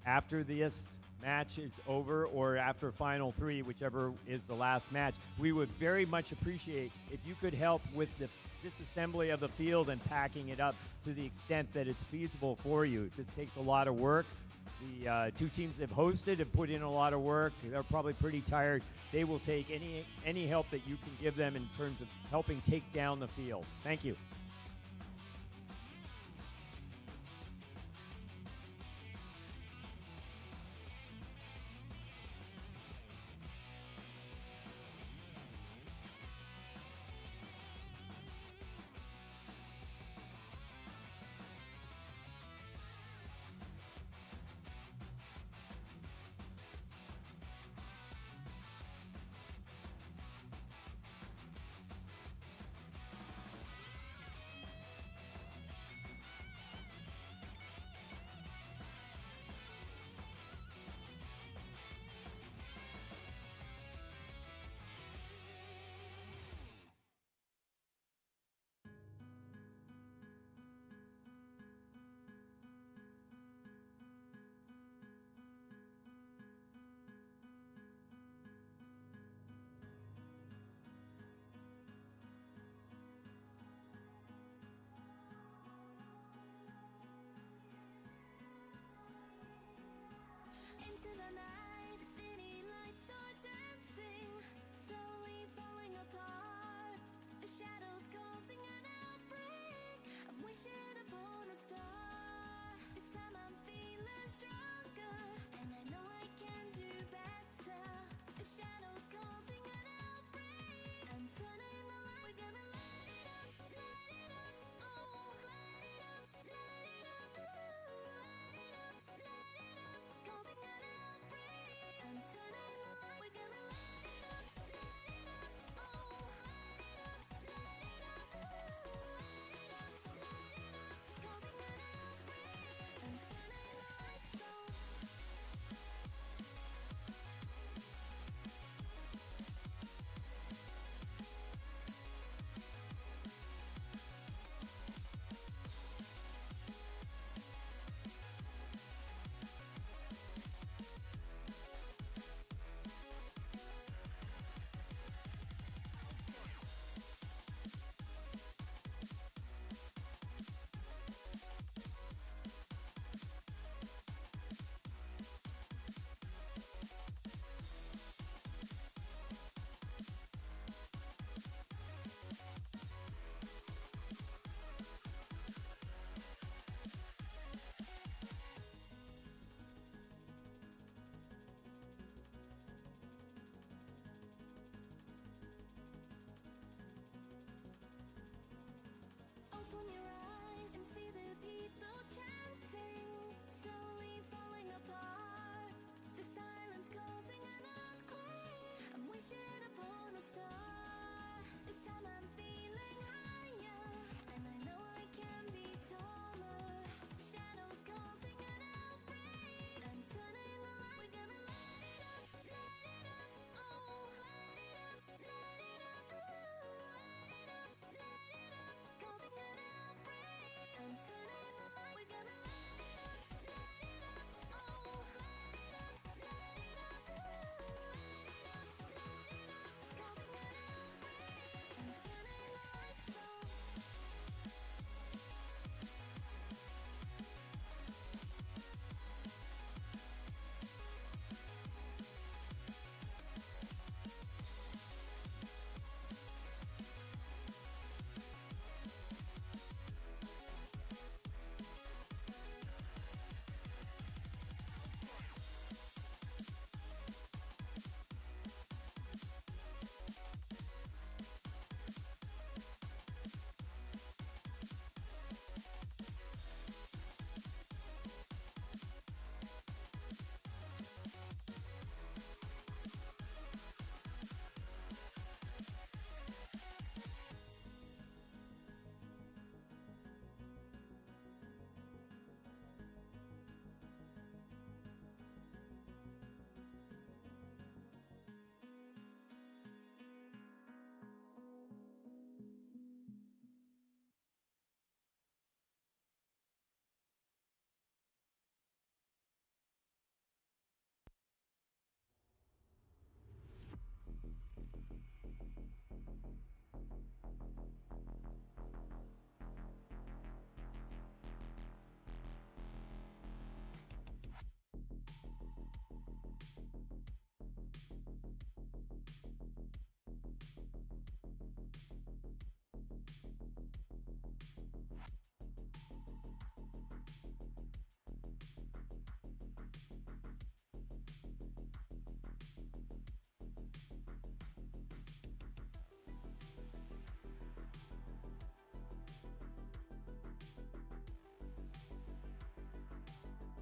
after this match is over or after Final 3, whichever is the last match, we would very much appreciate if you could help with the disassembly of the field and packing it up to the extent that it's feasible for you. This takes a lot of work. The two teams that have hosted have put in a lot of work. They're probably pretty tired. They will take any help that you can give them in terms of helping take down the field. Thank you.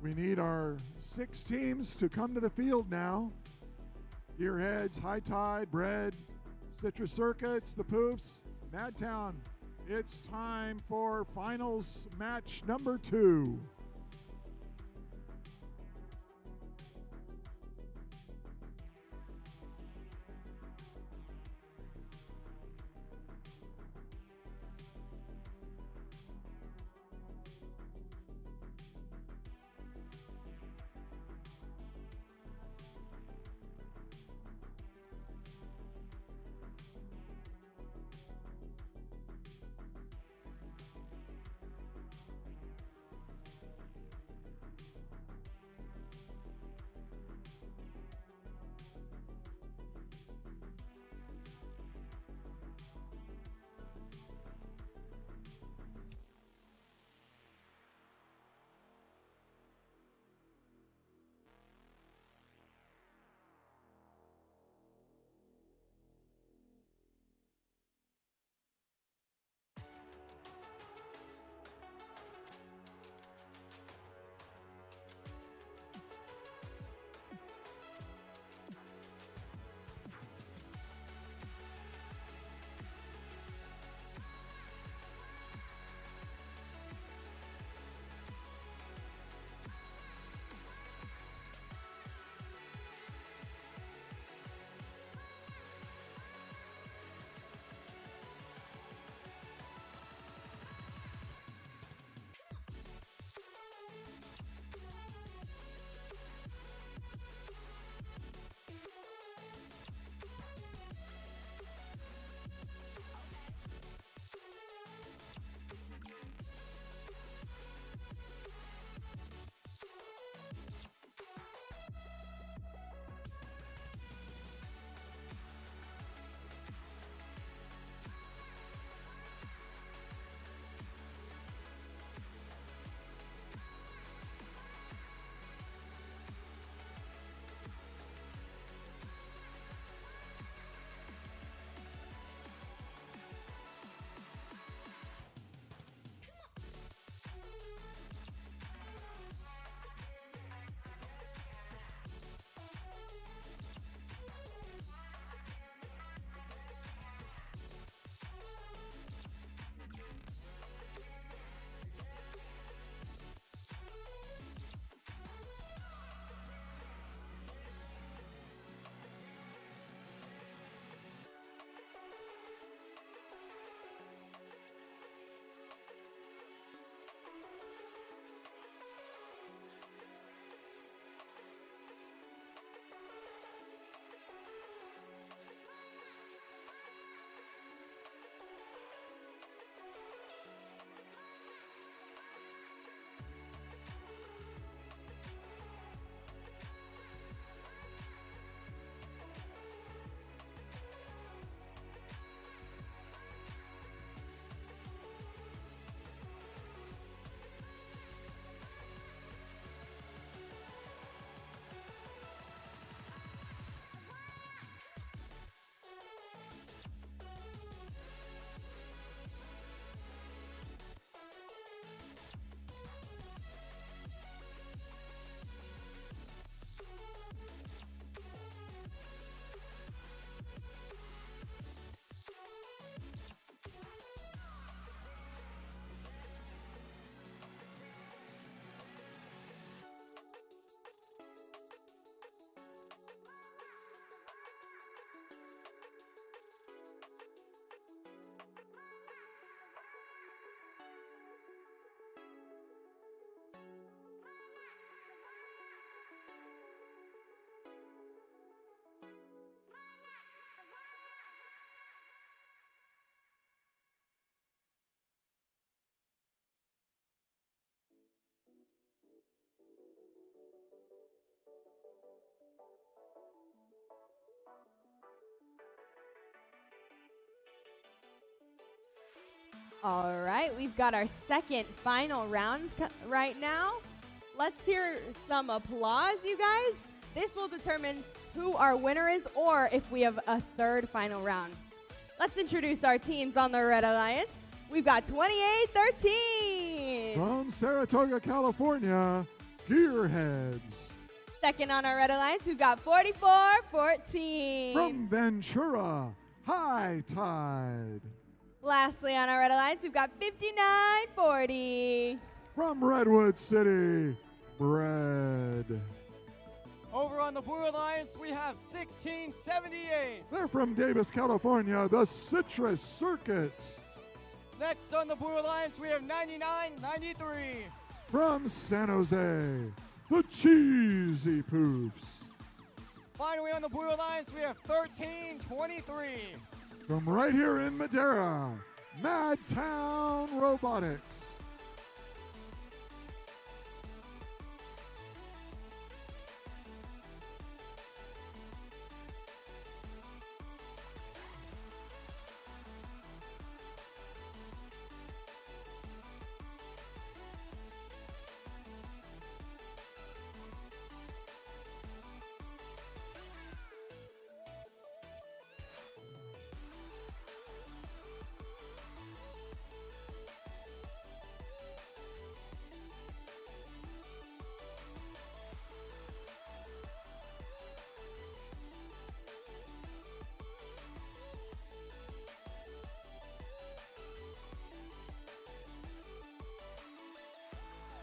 We need our 6 teams to come to the field now. Gearheads, High Tide, Bread, Citrus Circuits, the Poofs, MadTown. It's time for finals match number 2. All right, we've got our second final round right now. Let's hear some applause, you guys. This will determine who our winner is or if we have a third final round. Let's introduce our teams on the Red Alliance. We've got 28-13. From Saratoga, California, Gearheads. Second on our Red Alliance, we've got 44-14. From Ventura, High Tide. Lastly on our Red Alliance, we've got 59-40. From Redwood City, Bread. Over on the Blue Alliance, we have 1678. They're from Davis, California, the Citrus Circuits. Next on the Blue Alliance, we have 9993. From San Jose, the Cheesy Poops. Finally on the Blue Alliance, we have 1323. From right here in Madera, MadTown Robotics.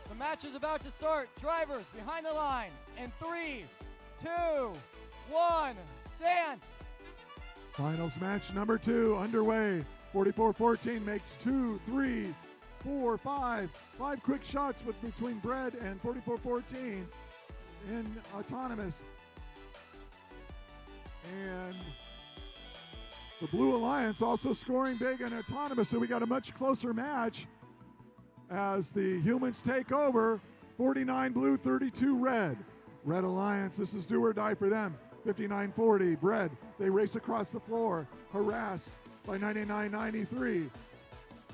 The match is about to start. Drivers behind the line. In 3, 2, 1, dance. Finals match number 2 underway. 44-14 makes 2, 3, 4, 5. 5 quick shots between Bread and 44-14 in autonomous. And the Blue Alliance also scoring big in autonomous, so we got a much closer match as the humans take over. 49 blue, 32 red. Red Alliance, this is do or die for them. 59-40, Bread. They race across the floor, harassed by 99-93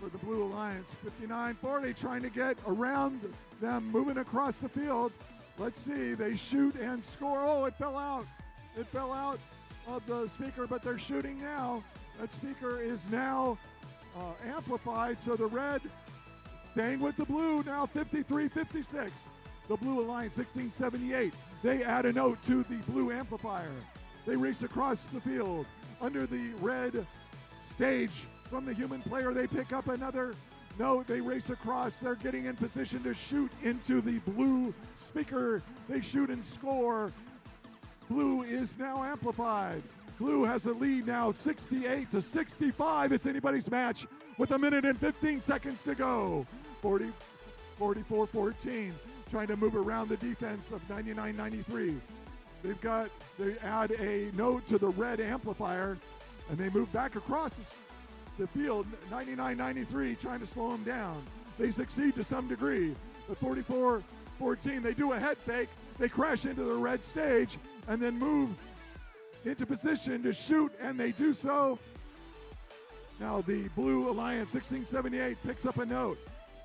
for the Blue Alliance. 59-40 trying to get around them, moving across the field. Let's see, they shoot and score. Oh, it fell out. It fell out of the speaker, but they're shooting now. That speaker is now amplified, so the red staying with the blue now. 53-56. The Blue Alliance 1678. They add a note to the blue amplifier. They race across the field. Under the red stage from the human player, they pick up another note. They race across. They're getting in position to shoot into the blue speaker. They shoot and score. Blue is now amplified. Blue has a lead now, 68-65. It's anybody's match with 1 minute and 15 seconds to go. 44-14, trying to move around the defense of 99-93. They add a note to the red amplifier, and they move back across the field. 99-93 trying to slow them down. They succeed to some degree, but 44-14, they do a head fake. They crash into the red stage and then move into position to shoot, and they do so. Now the Blue Alliance 1678 picks up a note.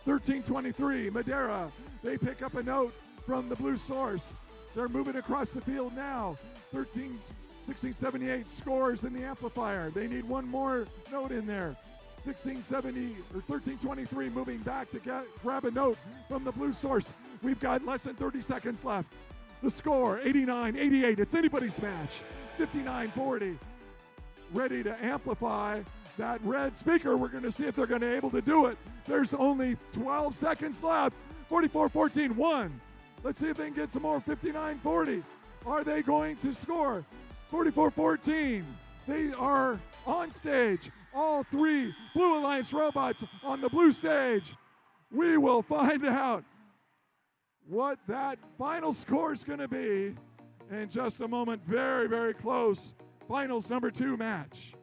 1323, Madera, they pick up a note from the blue source. They're moving across the field now. 1678 scores in the amplifier. They need one more note in there. 1670 or 1323 moving back to grab a note from the blue source. We've got less than 30 seconds left. The score, 89-88. It's anybody's match. 59-40. Ready to amplify that red speaker. We're going to see if they're going to be able to do it. There's only 12 seconds left. 44-14, 1. Let's see if they can get some more. 59-40. Are they going to score? 44-14. They are on stage. All 3 Blue Alliance robots on the blue stage. We will find out what that final score is going to be in just a moment. Very, very close. Finals number 2 match.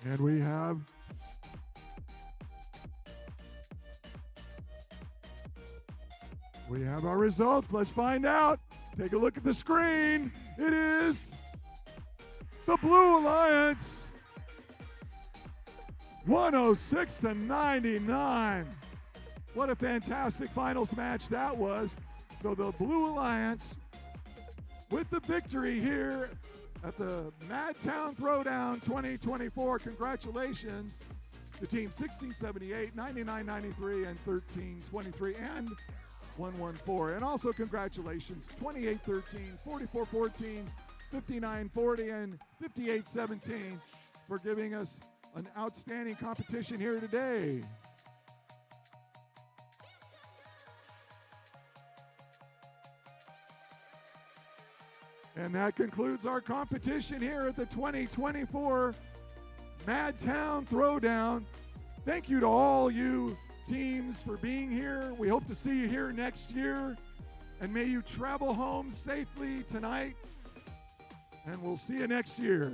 And we have our results. Let's find out. Take a look at the screen. It is the Blue Alliance 106 to 99. What a fantastic finals match that was. So the Blue Alliance with the victory here at the MadTown Throwdown 2024. Congratulations to Team 1678, 9993, and 1323, and 114. And also congratulations 2813, 4414, 5940, and 5817 for giving us an outstanding competition here today. And that concludes our competition here at the 2024 MadTown Throwdown. Thank you to all you teams for being here. We hope to see you here next year. And may you travel home safely tonight. And we'll see you next year.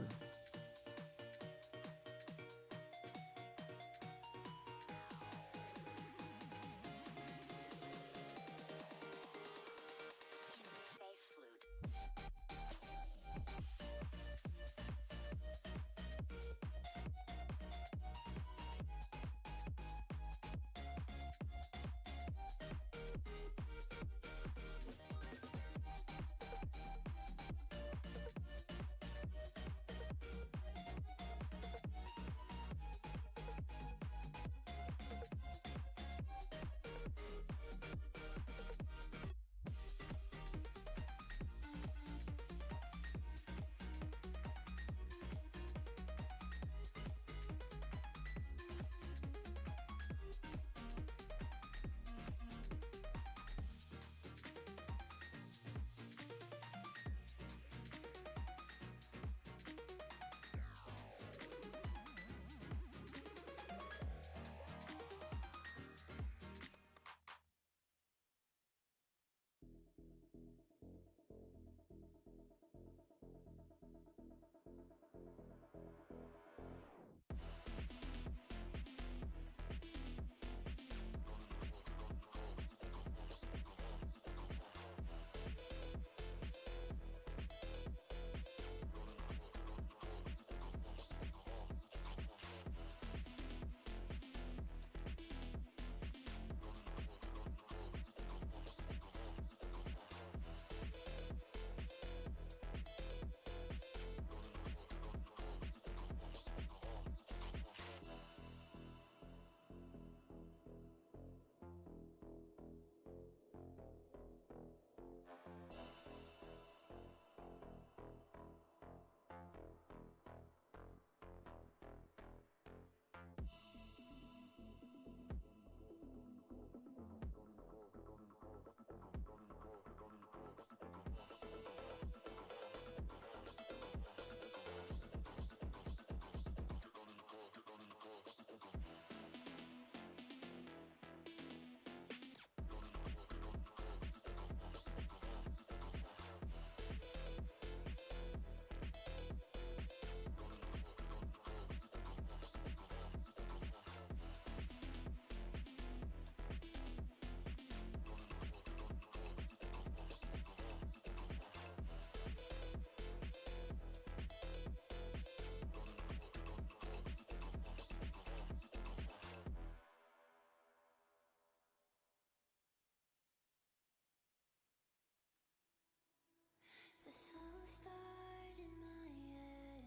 It's a slow start in my head.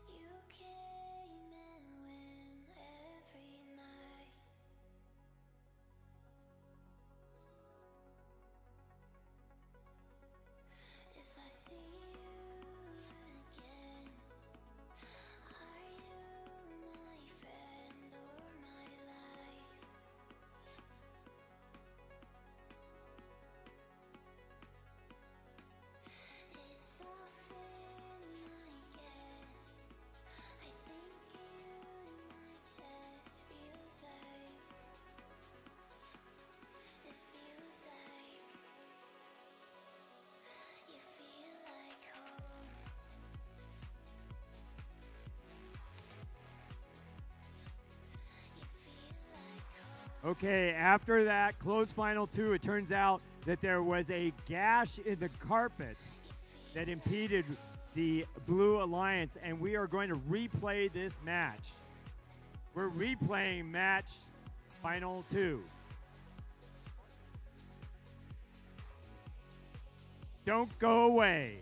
You came and went every night. If I see you again, are you my friend or my life? It's all Okay, after that close final two, it turns out that there was a gash in the carpet that impeded the Blue Alliance, and we are going to replay this match. We're replaying match final two. Don't go away.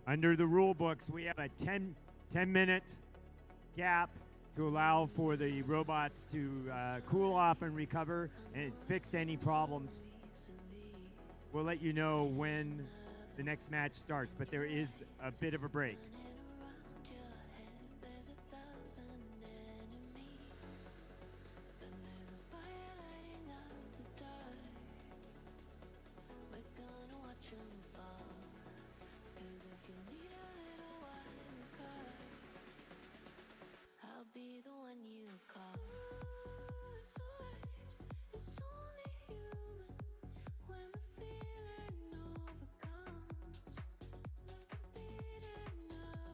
Under the rule books, we have a 10-minute gap to allow for the robots to cool off and recover and fix any problems. We'll let you know when the next match starts, but there is a bit of a break. I'll be the one you call. It's only human when the feeling overcomes, like a beating of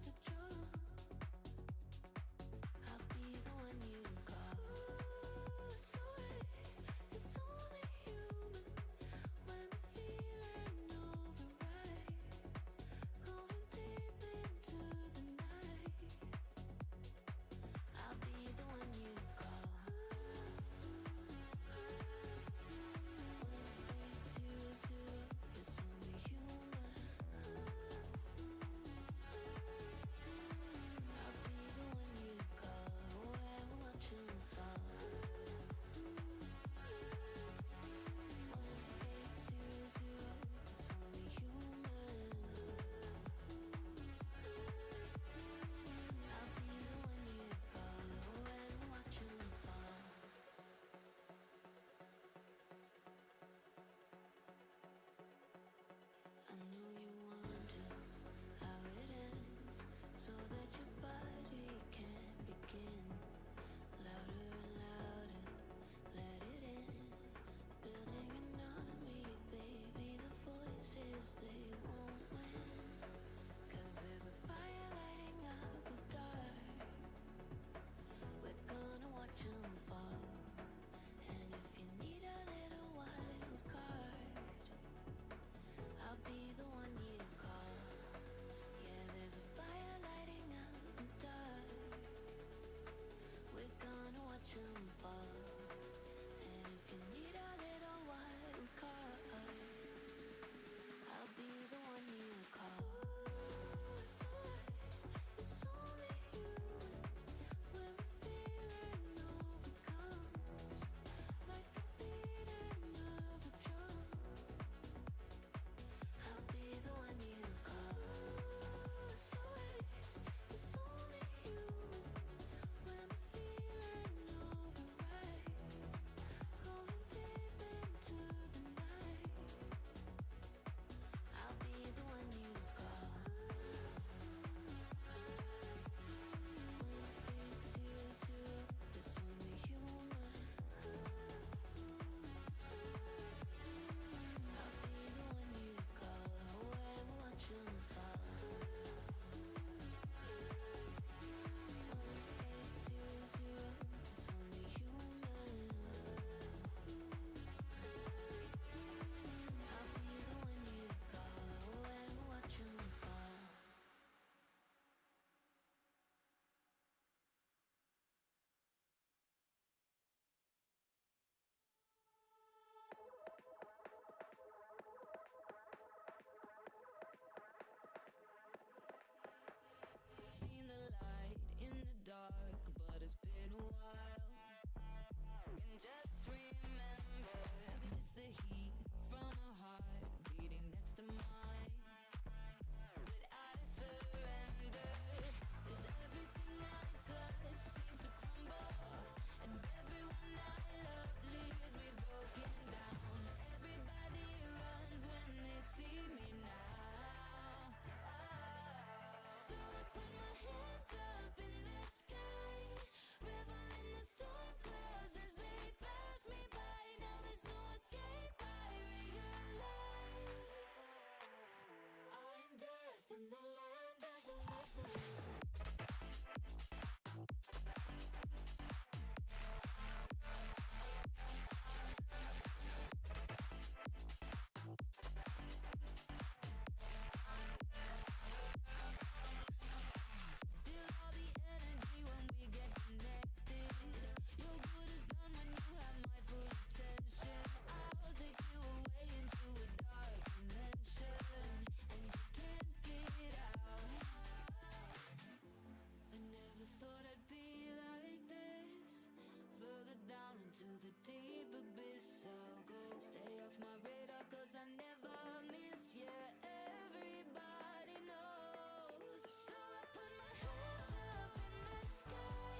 off my radar, 'cause I never miss, yeah, everybody knows. So I put my hands up in the sky,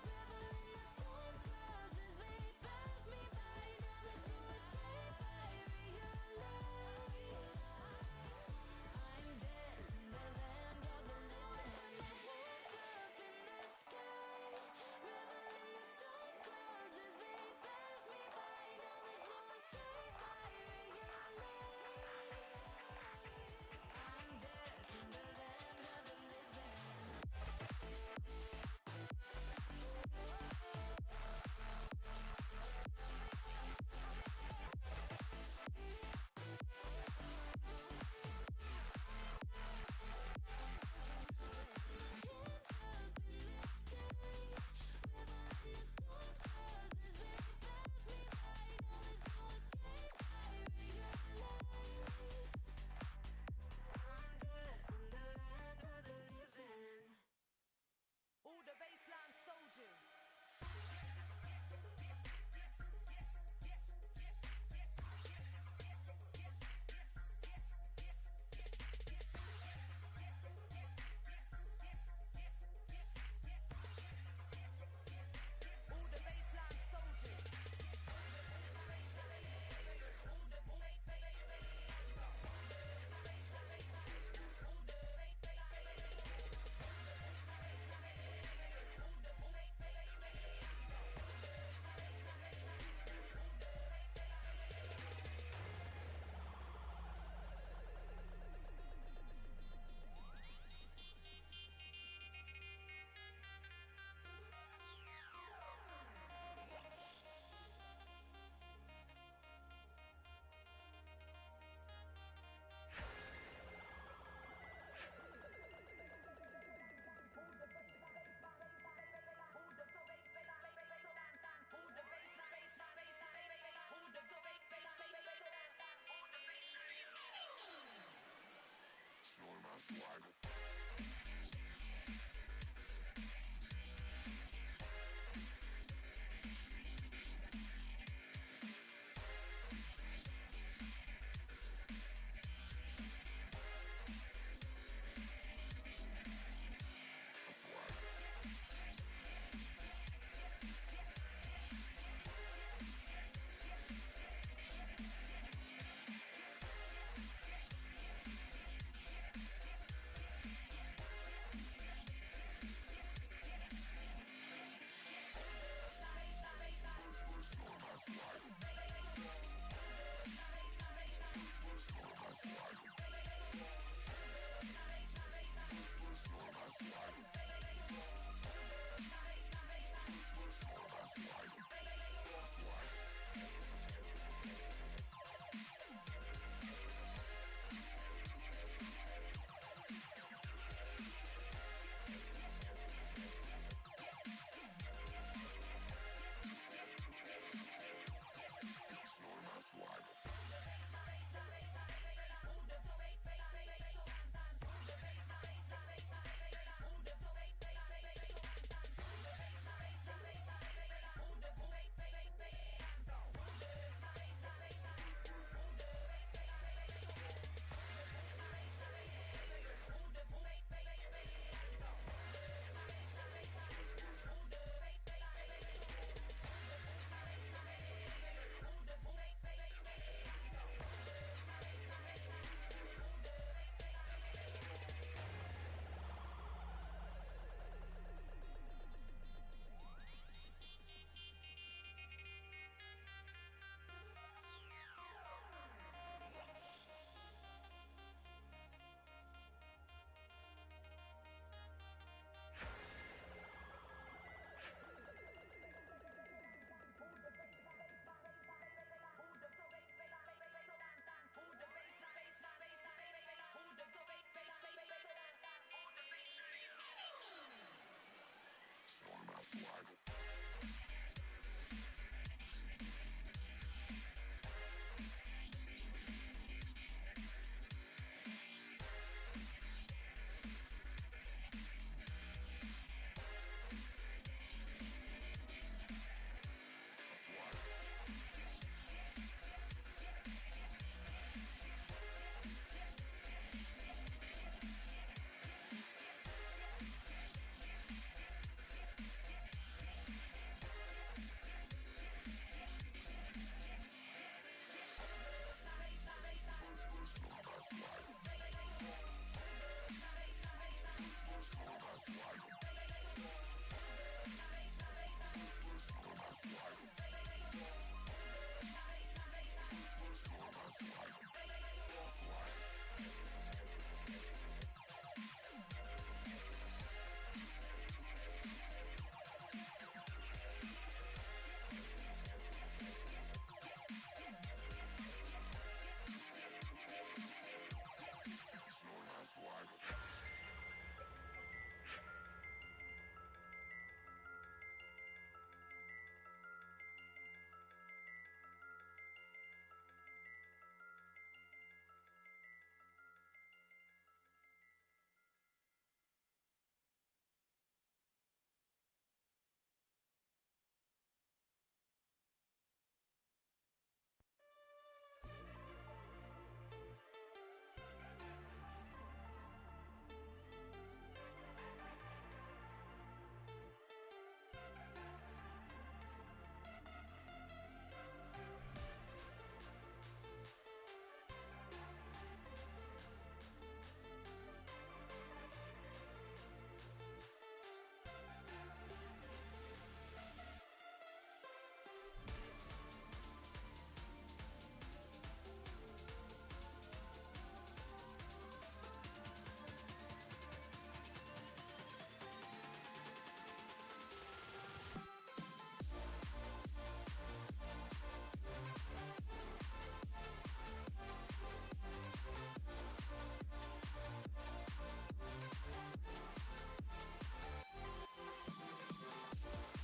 revel in the storm clouds as they pass me by. Now there's no escape, I realize I'm dead in the land of the living. I put my hands up in the sky, revel in the storm clouds as they pass me by. Now there's no escape, I realize I'm dead in the land of the living. All the baseline soldiers. All the baseline soldiers.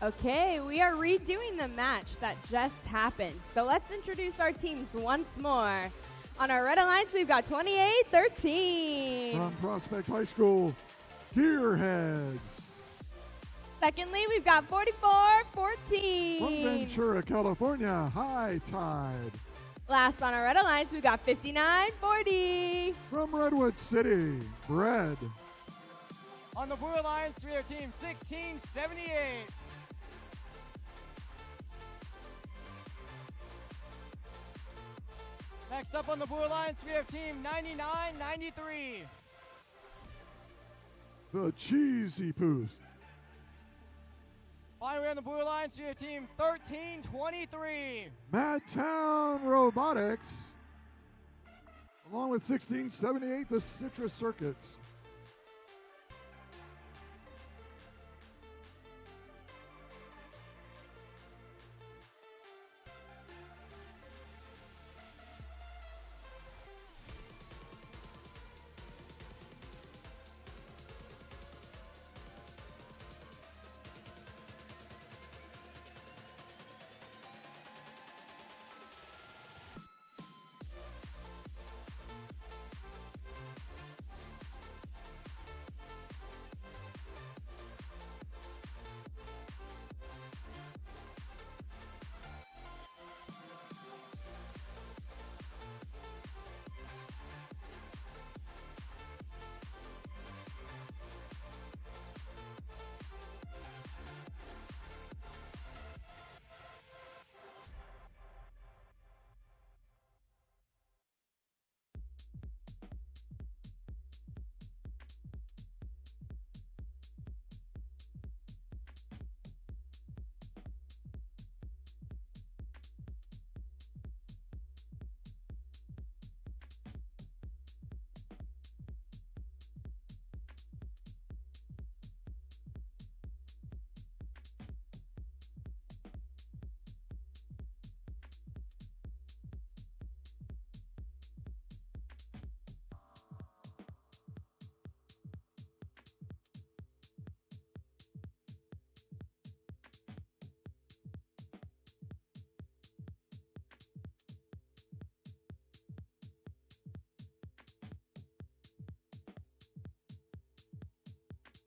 Okay, we are redoing the match that just happened. So let's introduce our teams once more. On our red alliance, we've got 28-13. From Prospect High School, Gearheads. Secondly, we've got 44-14. From Ventura, California, High Tide. Last on our red alliance, we've got 59-40. From Redwood City, Bread. On the Blue Alliance, we have team 1678. Next up on the Blue Alliance, we have team 9993. The Cheesy Poos. Finally, on the Blue Alliance, we have team 1323. MadTown Robotics. Along with 1678, the Citrus Circuits.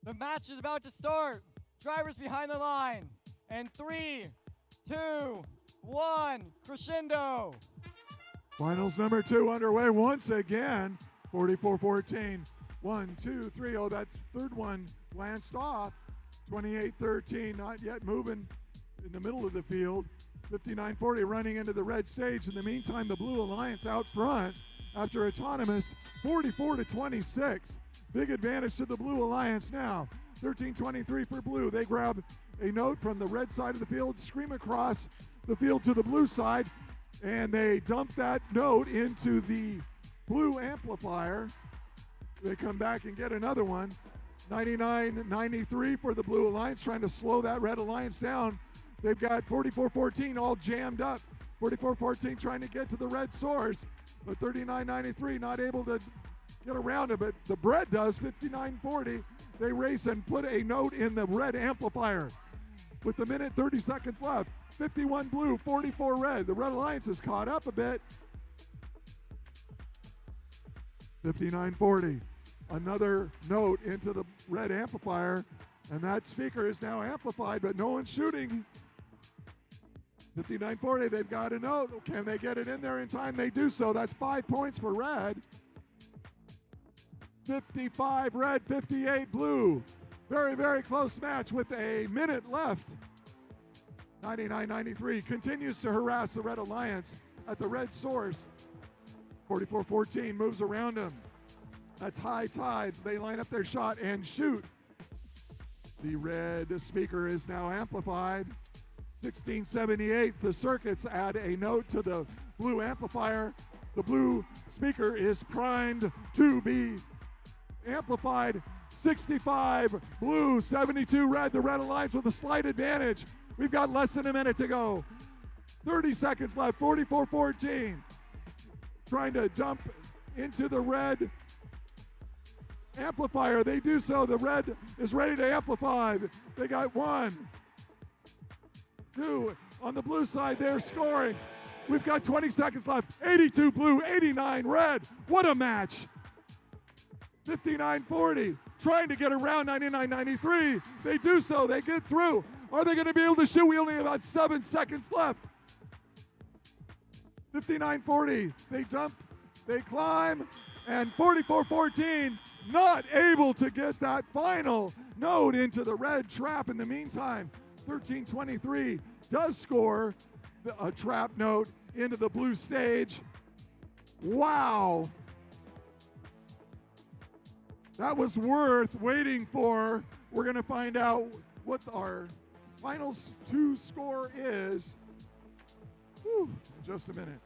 The match is about to start. Drivers behind the line. And 3, 2, 1, crescendo. Finals number 2 underway once again. 44-14. 1, 2, 3. Oh, that's third one glanced off. 28-13, not yet moving in the middle of the field. 59-40 running into the red stage. In the meantime, the Blue Alliance out front after autonomous 44-26. Big advantage to the Blue Alliance now. 13-23 for Blue. They grab a note from the red side of the field, scream across the field to the blue side, and they dump that note into the blue amplifier. They come back and get another one. 99-93 for the Blue Alliance, trying to slow that Red Alliance down. They've got 44-14 all jammed up. 44-14 trying to get to the red source, but 39-93 not able to get around it, but the Bread does. 59-40. They race and put a note in the red amplifier. With the minute 30 seconds left, 51 Blue, 44 Red. The Red Alliance is caught up a bit. 59-40. Another note into the red amplifier, and that speaker is now amplified, but no one's shooting. 59-40, they've got a note. Can they get it in there in time? They do so. That's 5 points for Red. 55 Red, 58 Blue. Very, very close match with a minute left. 99-93 continues to harass the Red Alliance at the red source. 44-14 moves around them. That's High Tide. They line up their shot and shoot. The red speaker is now amplified. 1678, the circuits add a note to the blue amplifier. The blue speaker is primed to be amplified. 65 Blue, 72 Red. The Red Alliance with a slight advantage. We've got less than a minute to go. 30 seconds left, 44-14. Trying to dump into the red amplifier. They do so. The red is ready to amplify. They got 1, 2 on the blue side. They're scoring. We've got 20 seconds left. 82 blue, 89 red. What a match. 59-40, trying to get around 99-93. They do so. They get through. Are they going to be able to shoot? We only have about 7 seconds left. 59-40, they jump, they climb, and 44-14, not able to get that final node into the red trap. In the meantime, 13-23 does score a trap node into the blue stage. Wow. That was worth waiting for. We're going to find out what our finals 2 score is. Whew, in just a minute.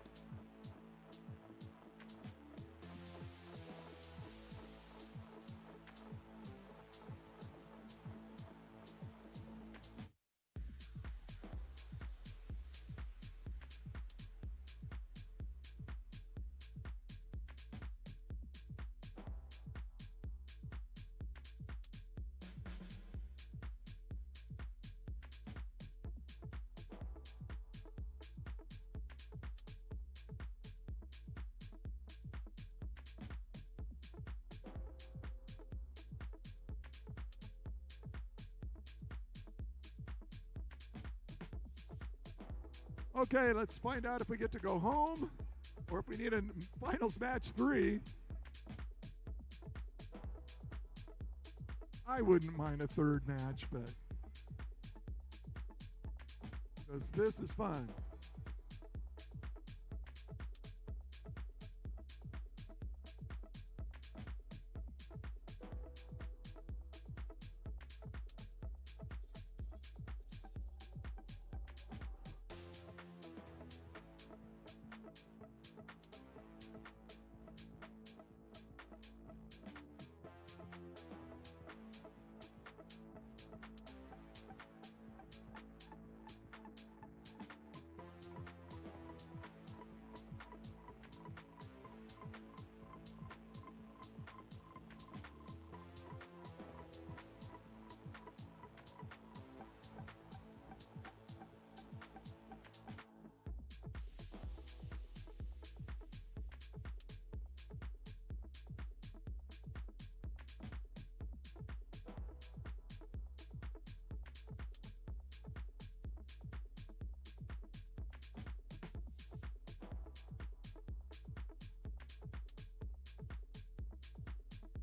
Okay, let's find out if we get to go home or if we need a finals match 3. I wouldn't mind a 3rd match, but because this is fun.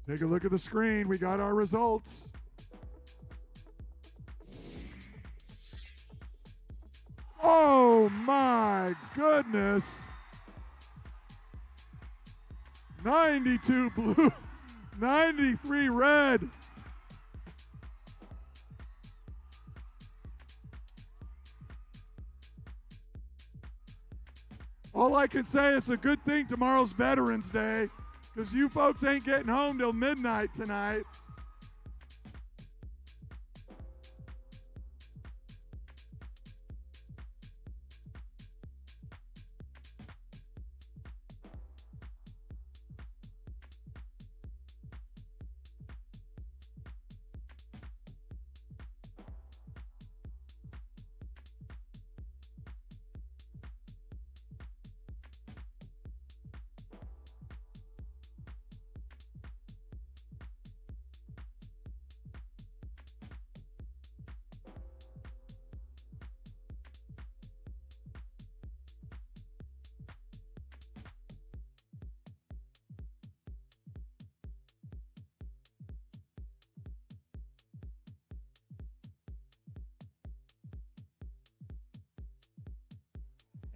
Take a look at the screen. We got our results. Oh my goodness. 92 blue, 93 red. All I can say, it's a good thing tomorrow's Veterans Day, because you folks ain't getting home till midnight tonight.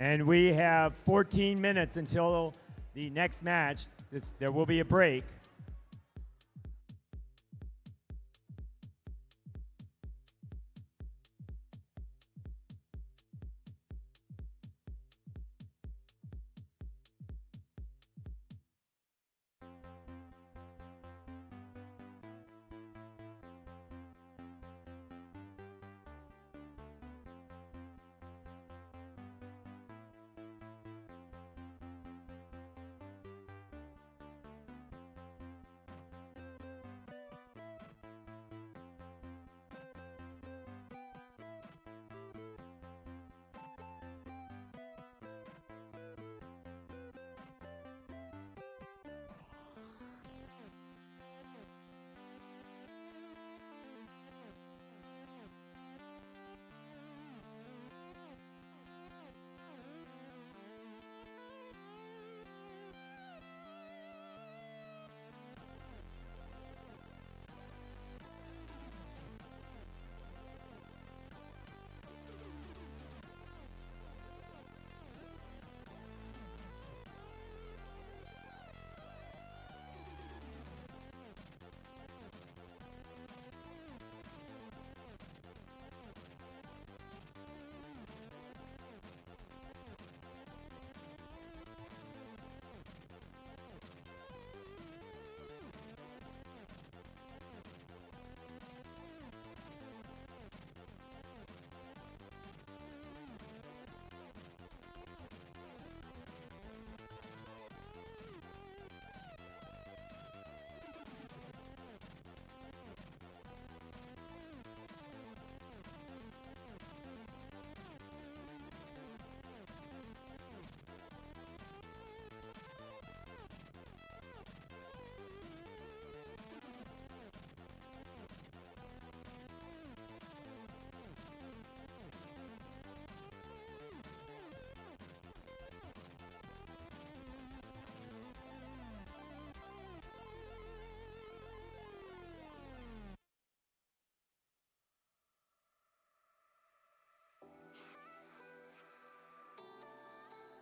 And we have 14 minutes until the next match. There will be a break.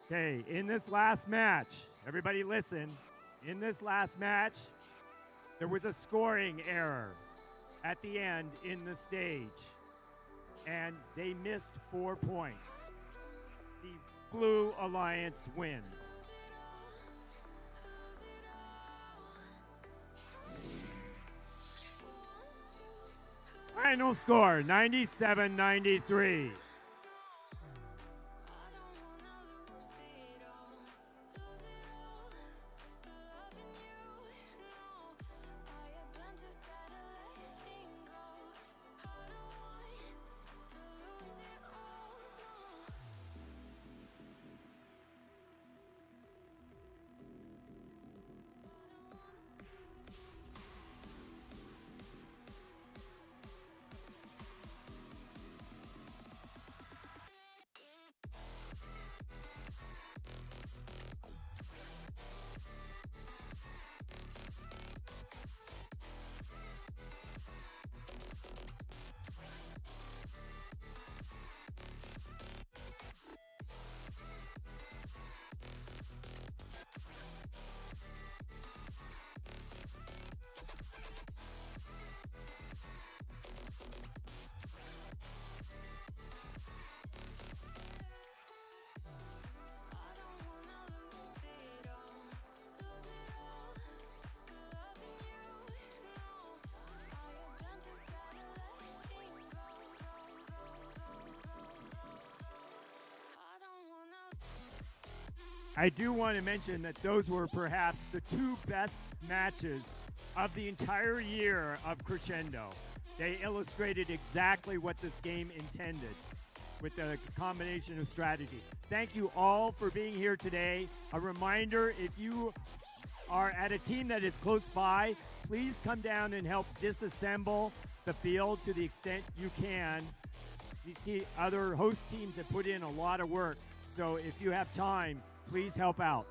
Okay, in this last match, everybody listen. In this last match, there was a scoring error at the end in the stage, and they missed 4 points. The Blue Alliance wins. Final score, 97-93. I do want to mention that those were perhaps the 2 best matches of the entire year of Crescendo. They illustrated exactly what this game intended with a combination of strategy. Thank you all for being here today. A reminder, if you are at a team that is close by, please come down and help disassemble the field to the extent you can. These other host teams have put in a lot of work, so if you have time, please help out.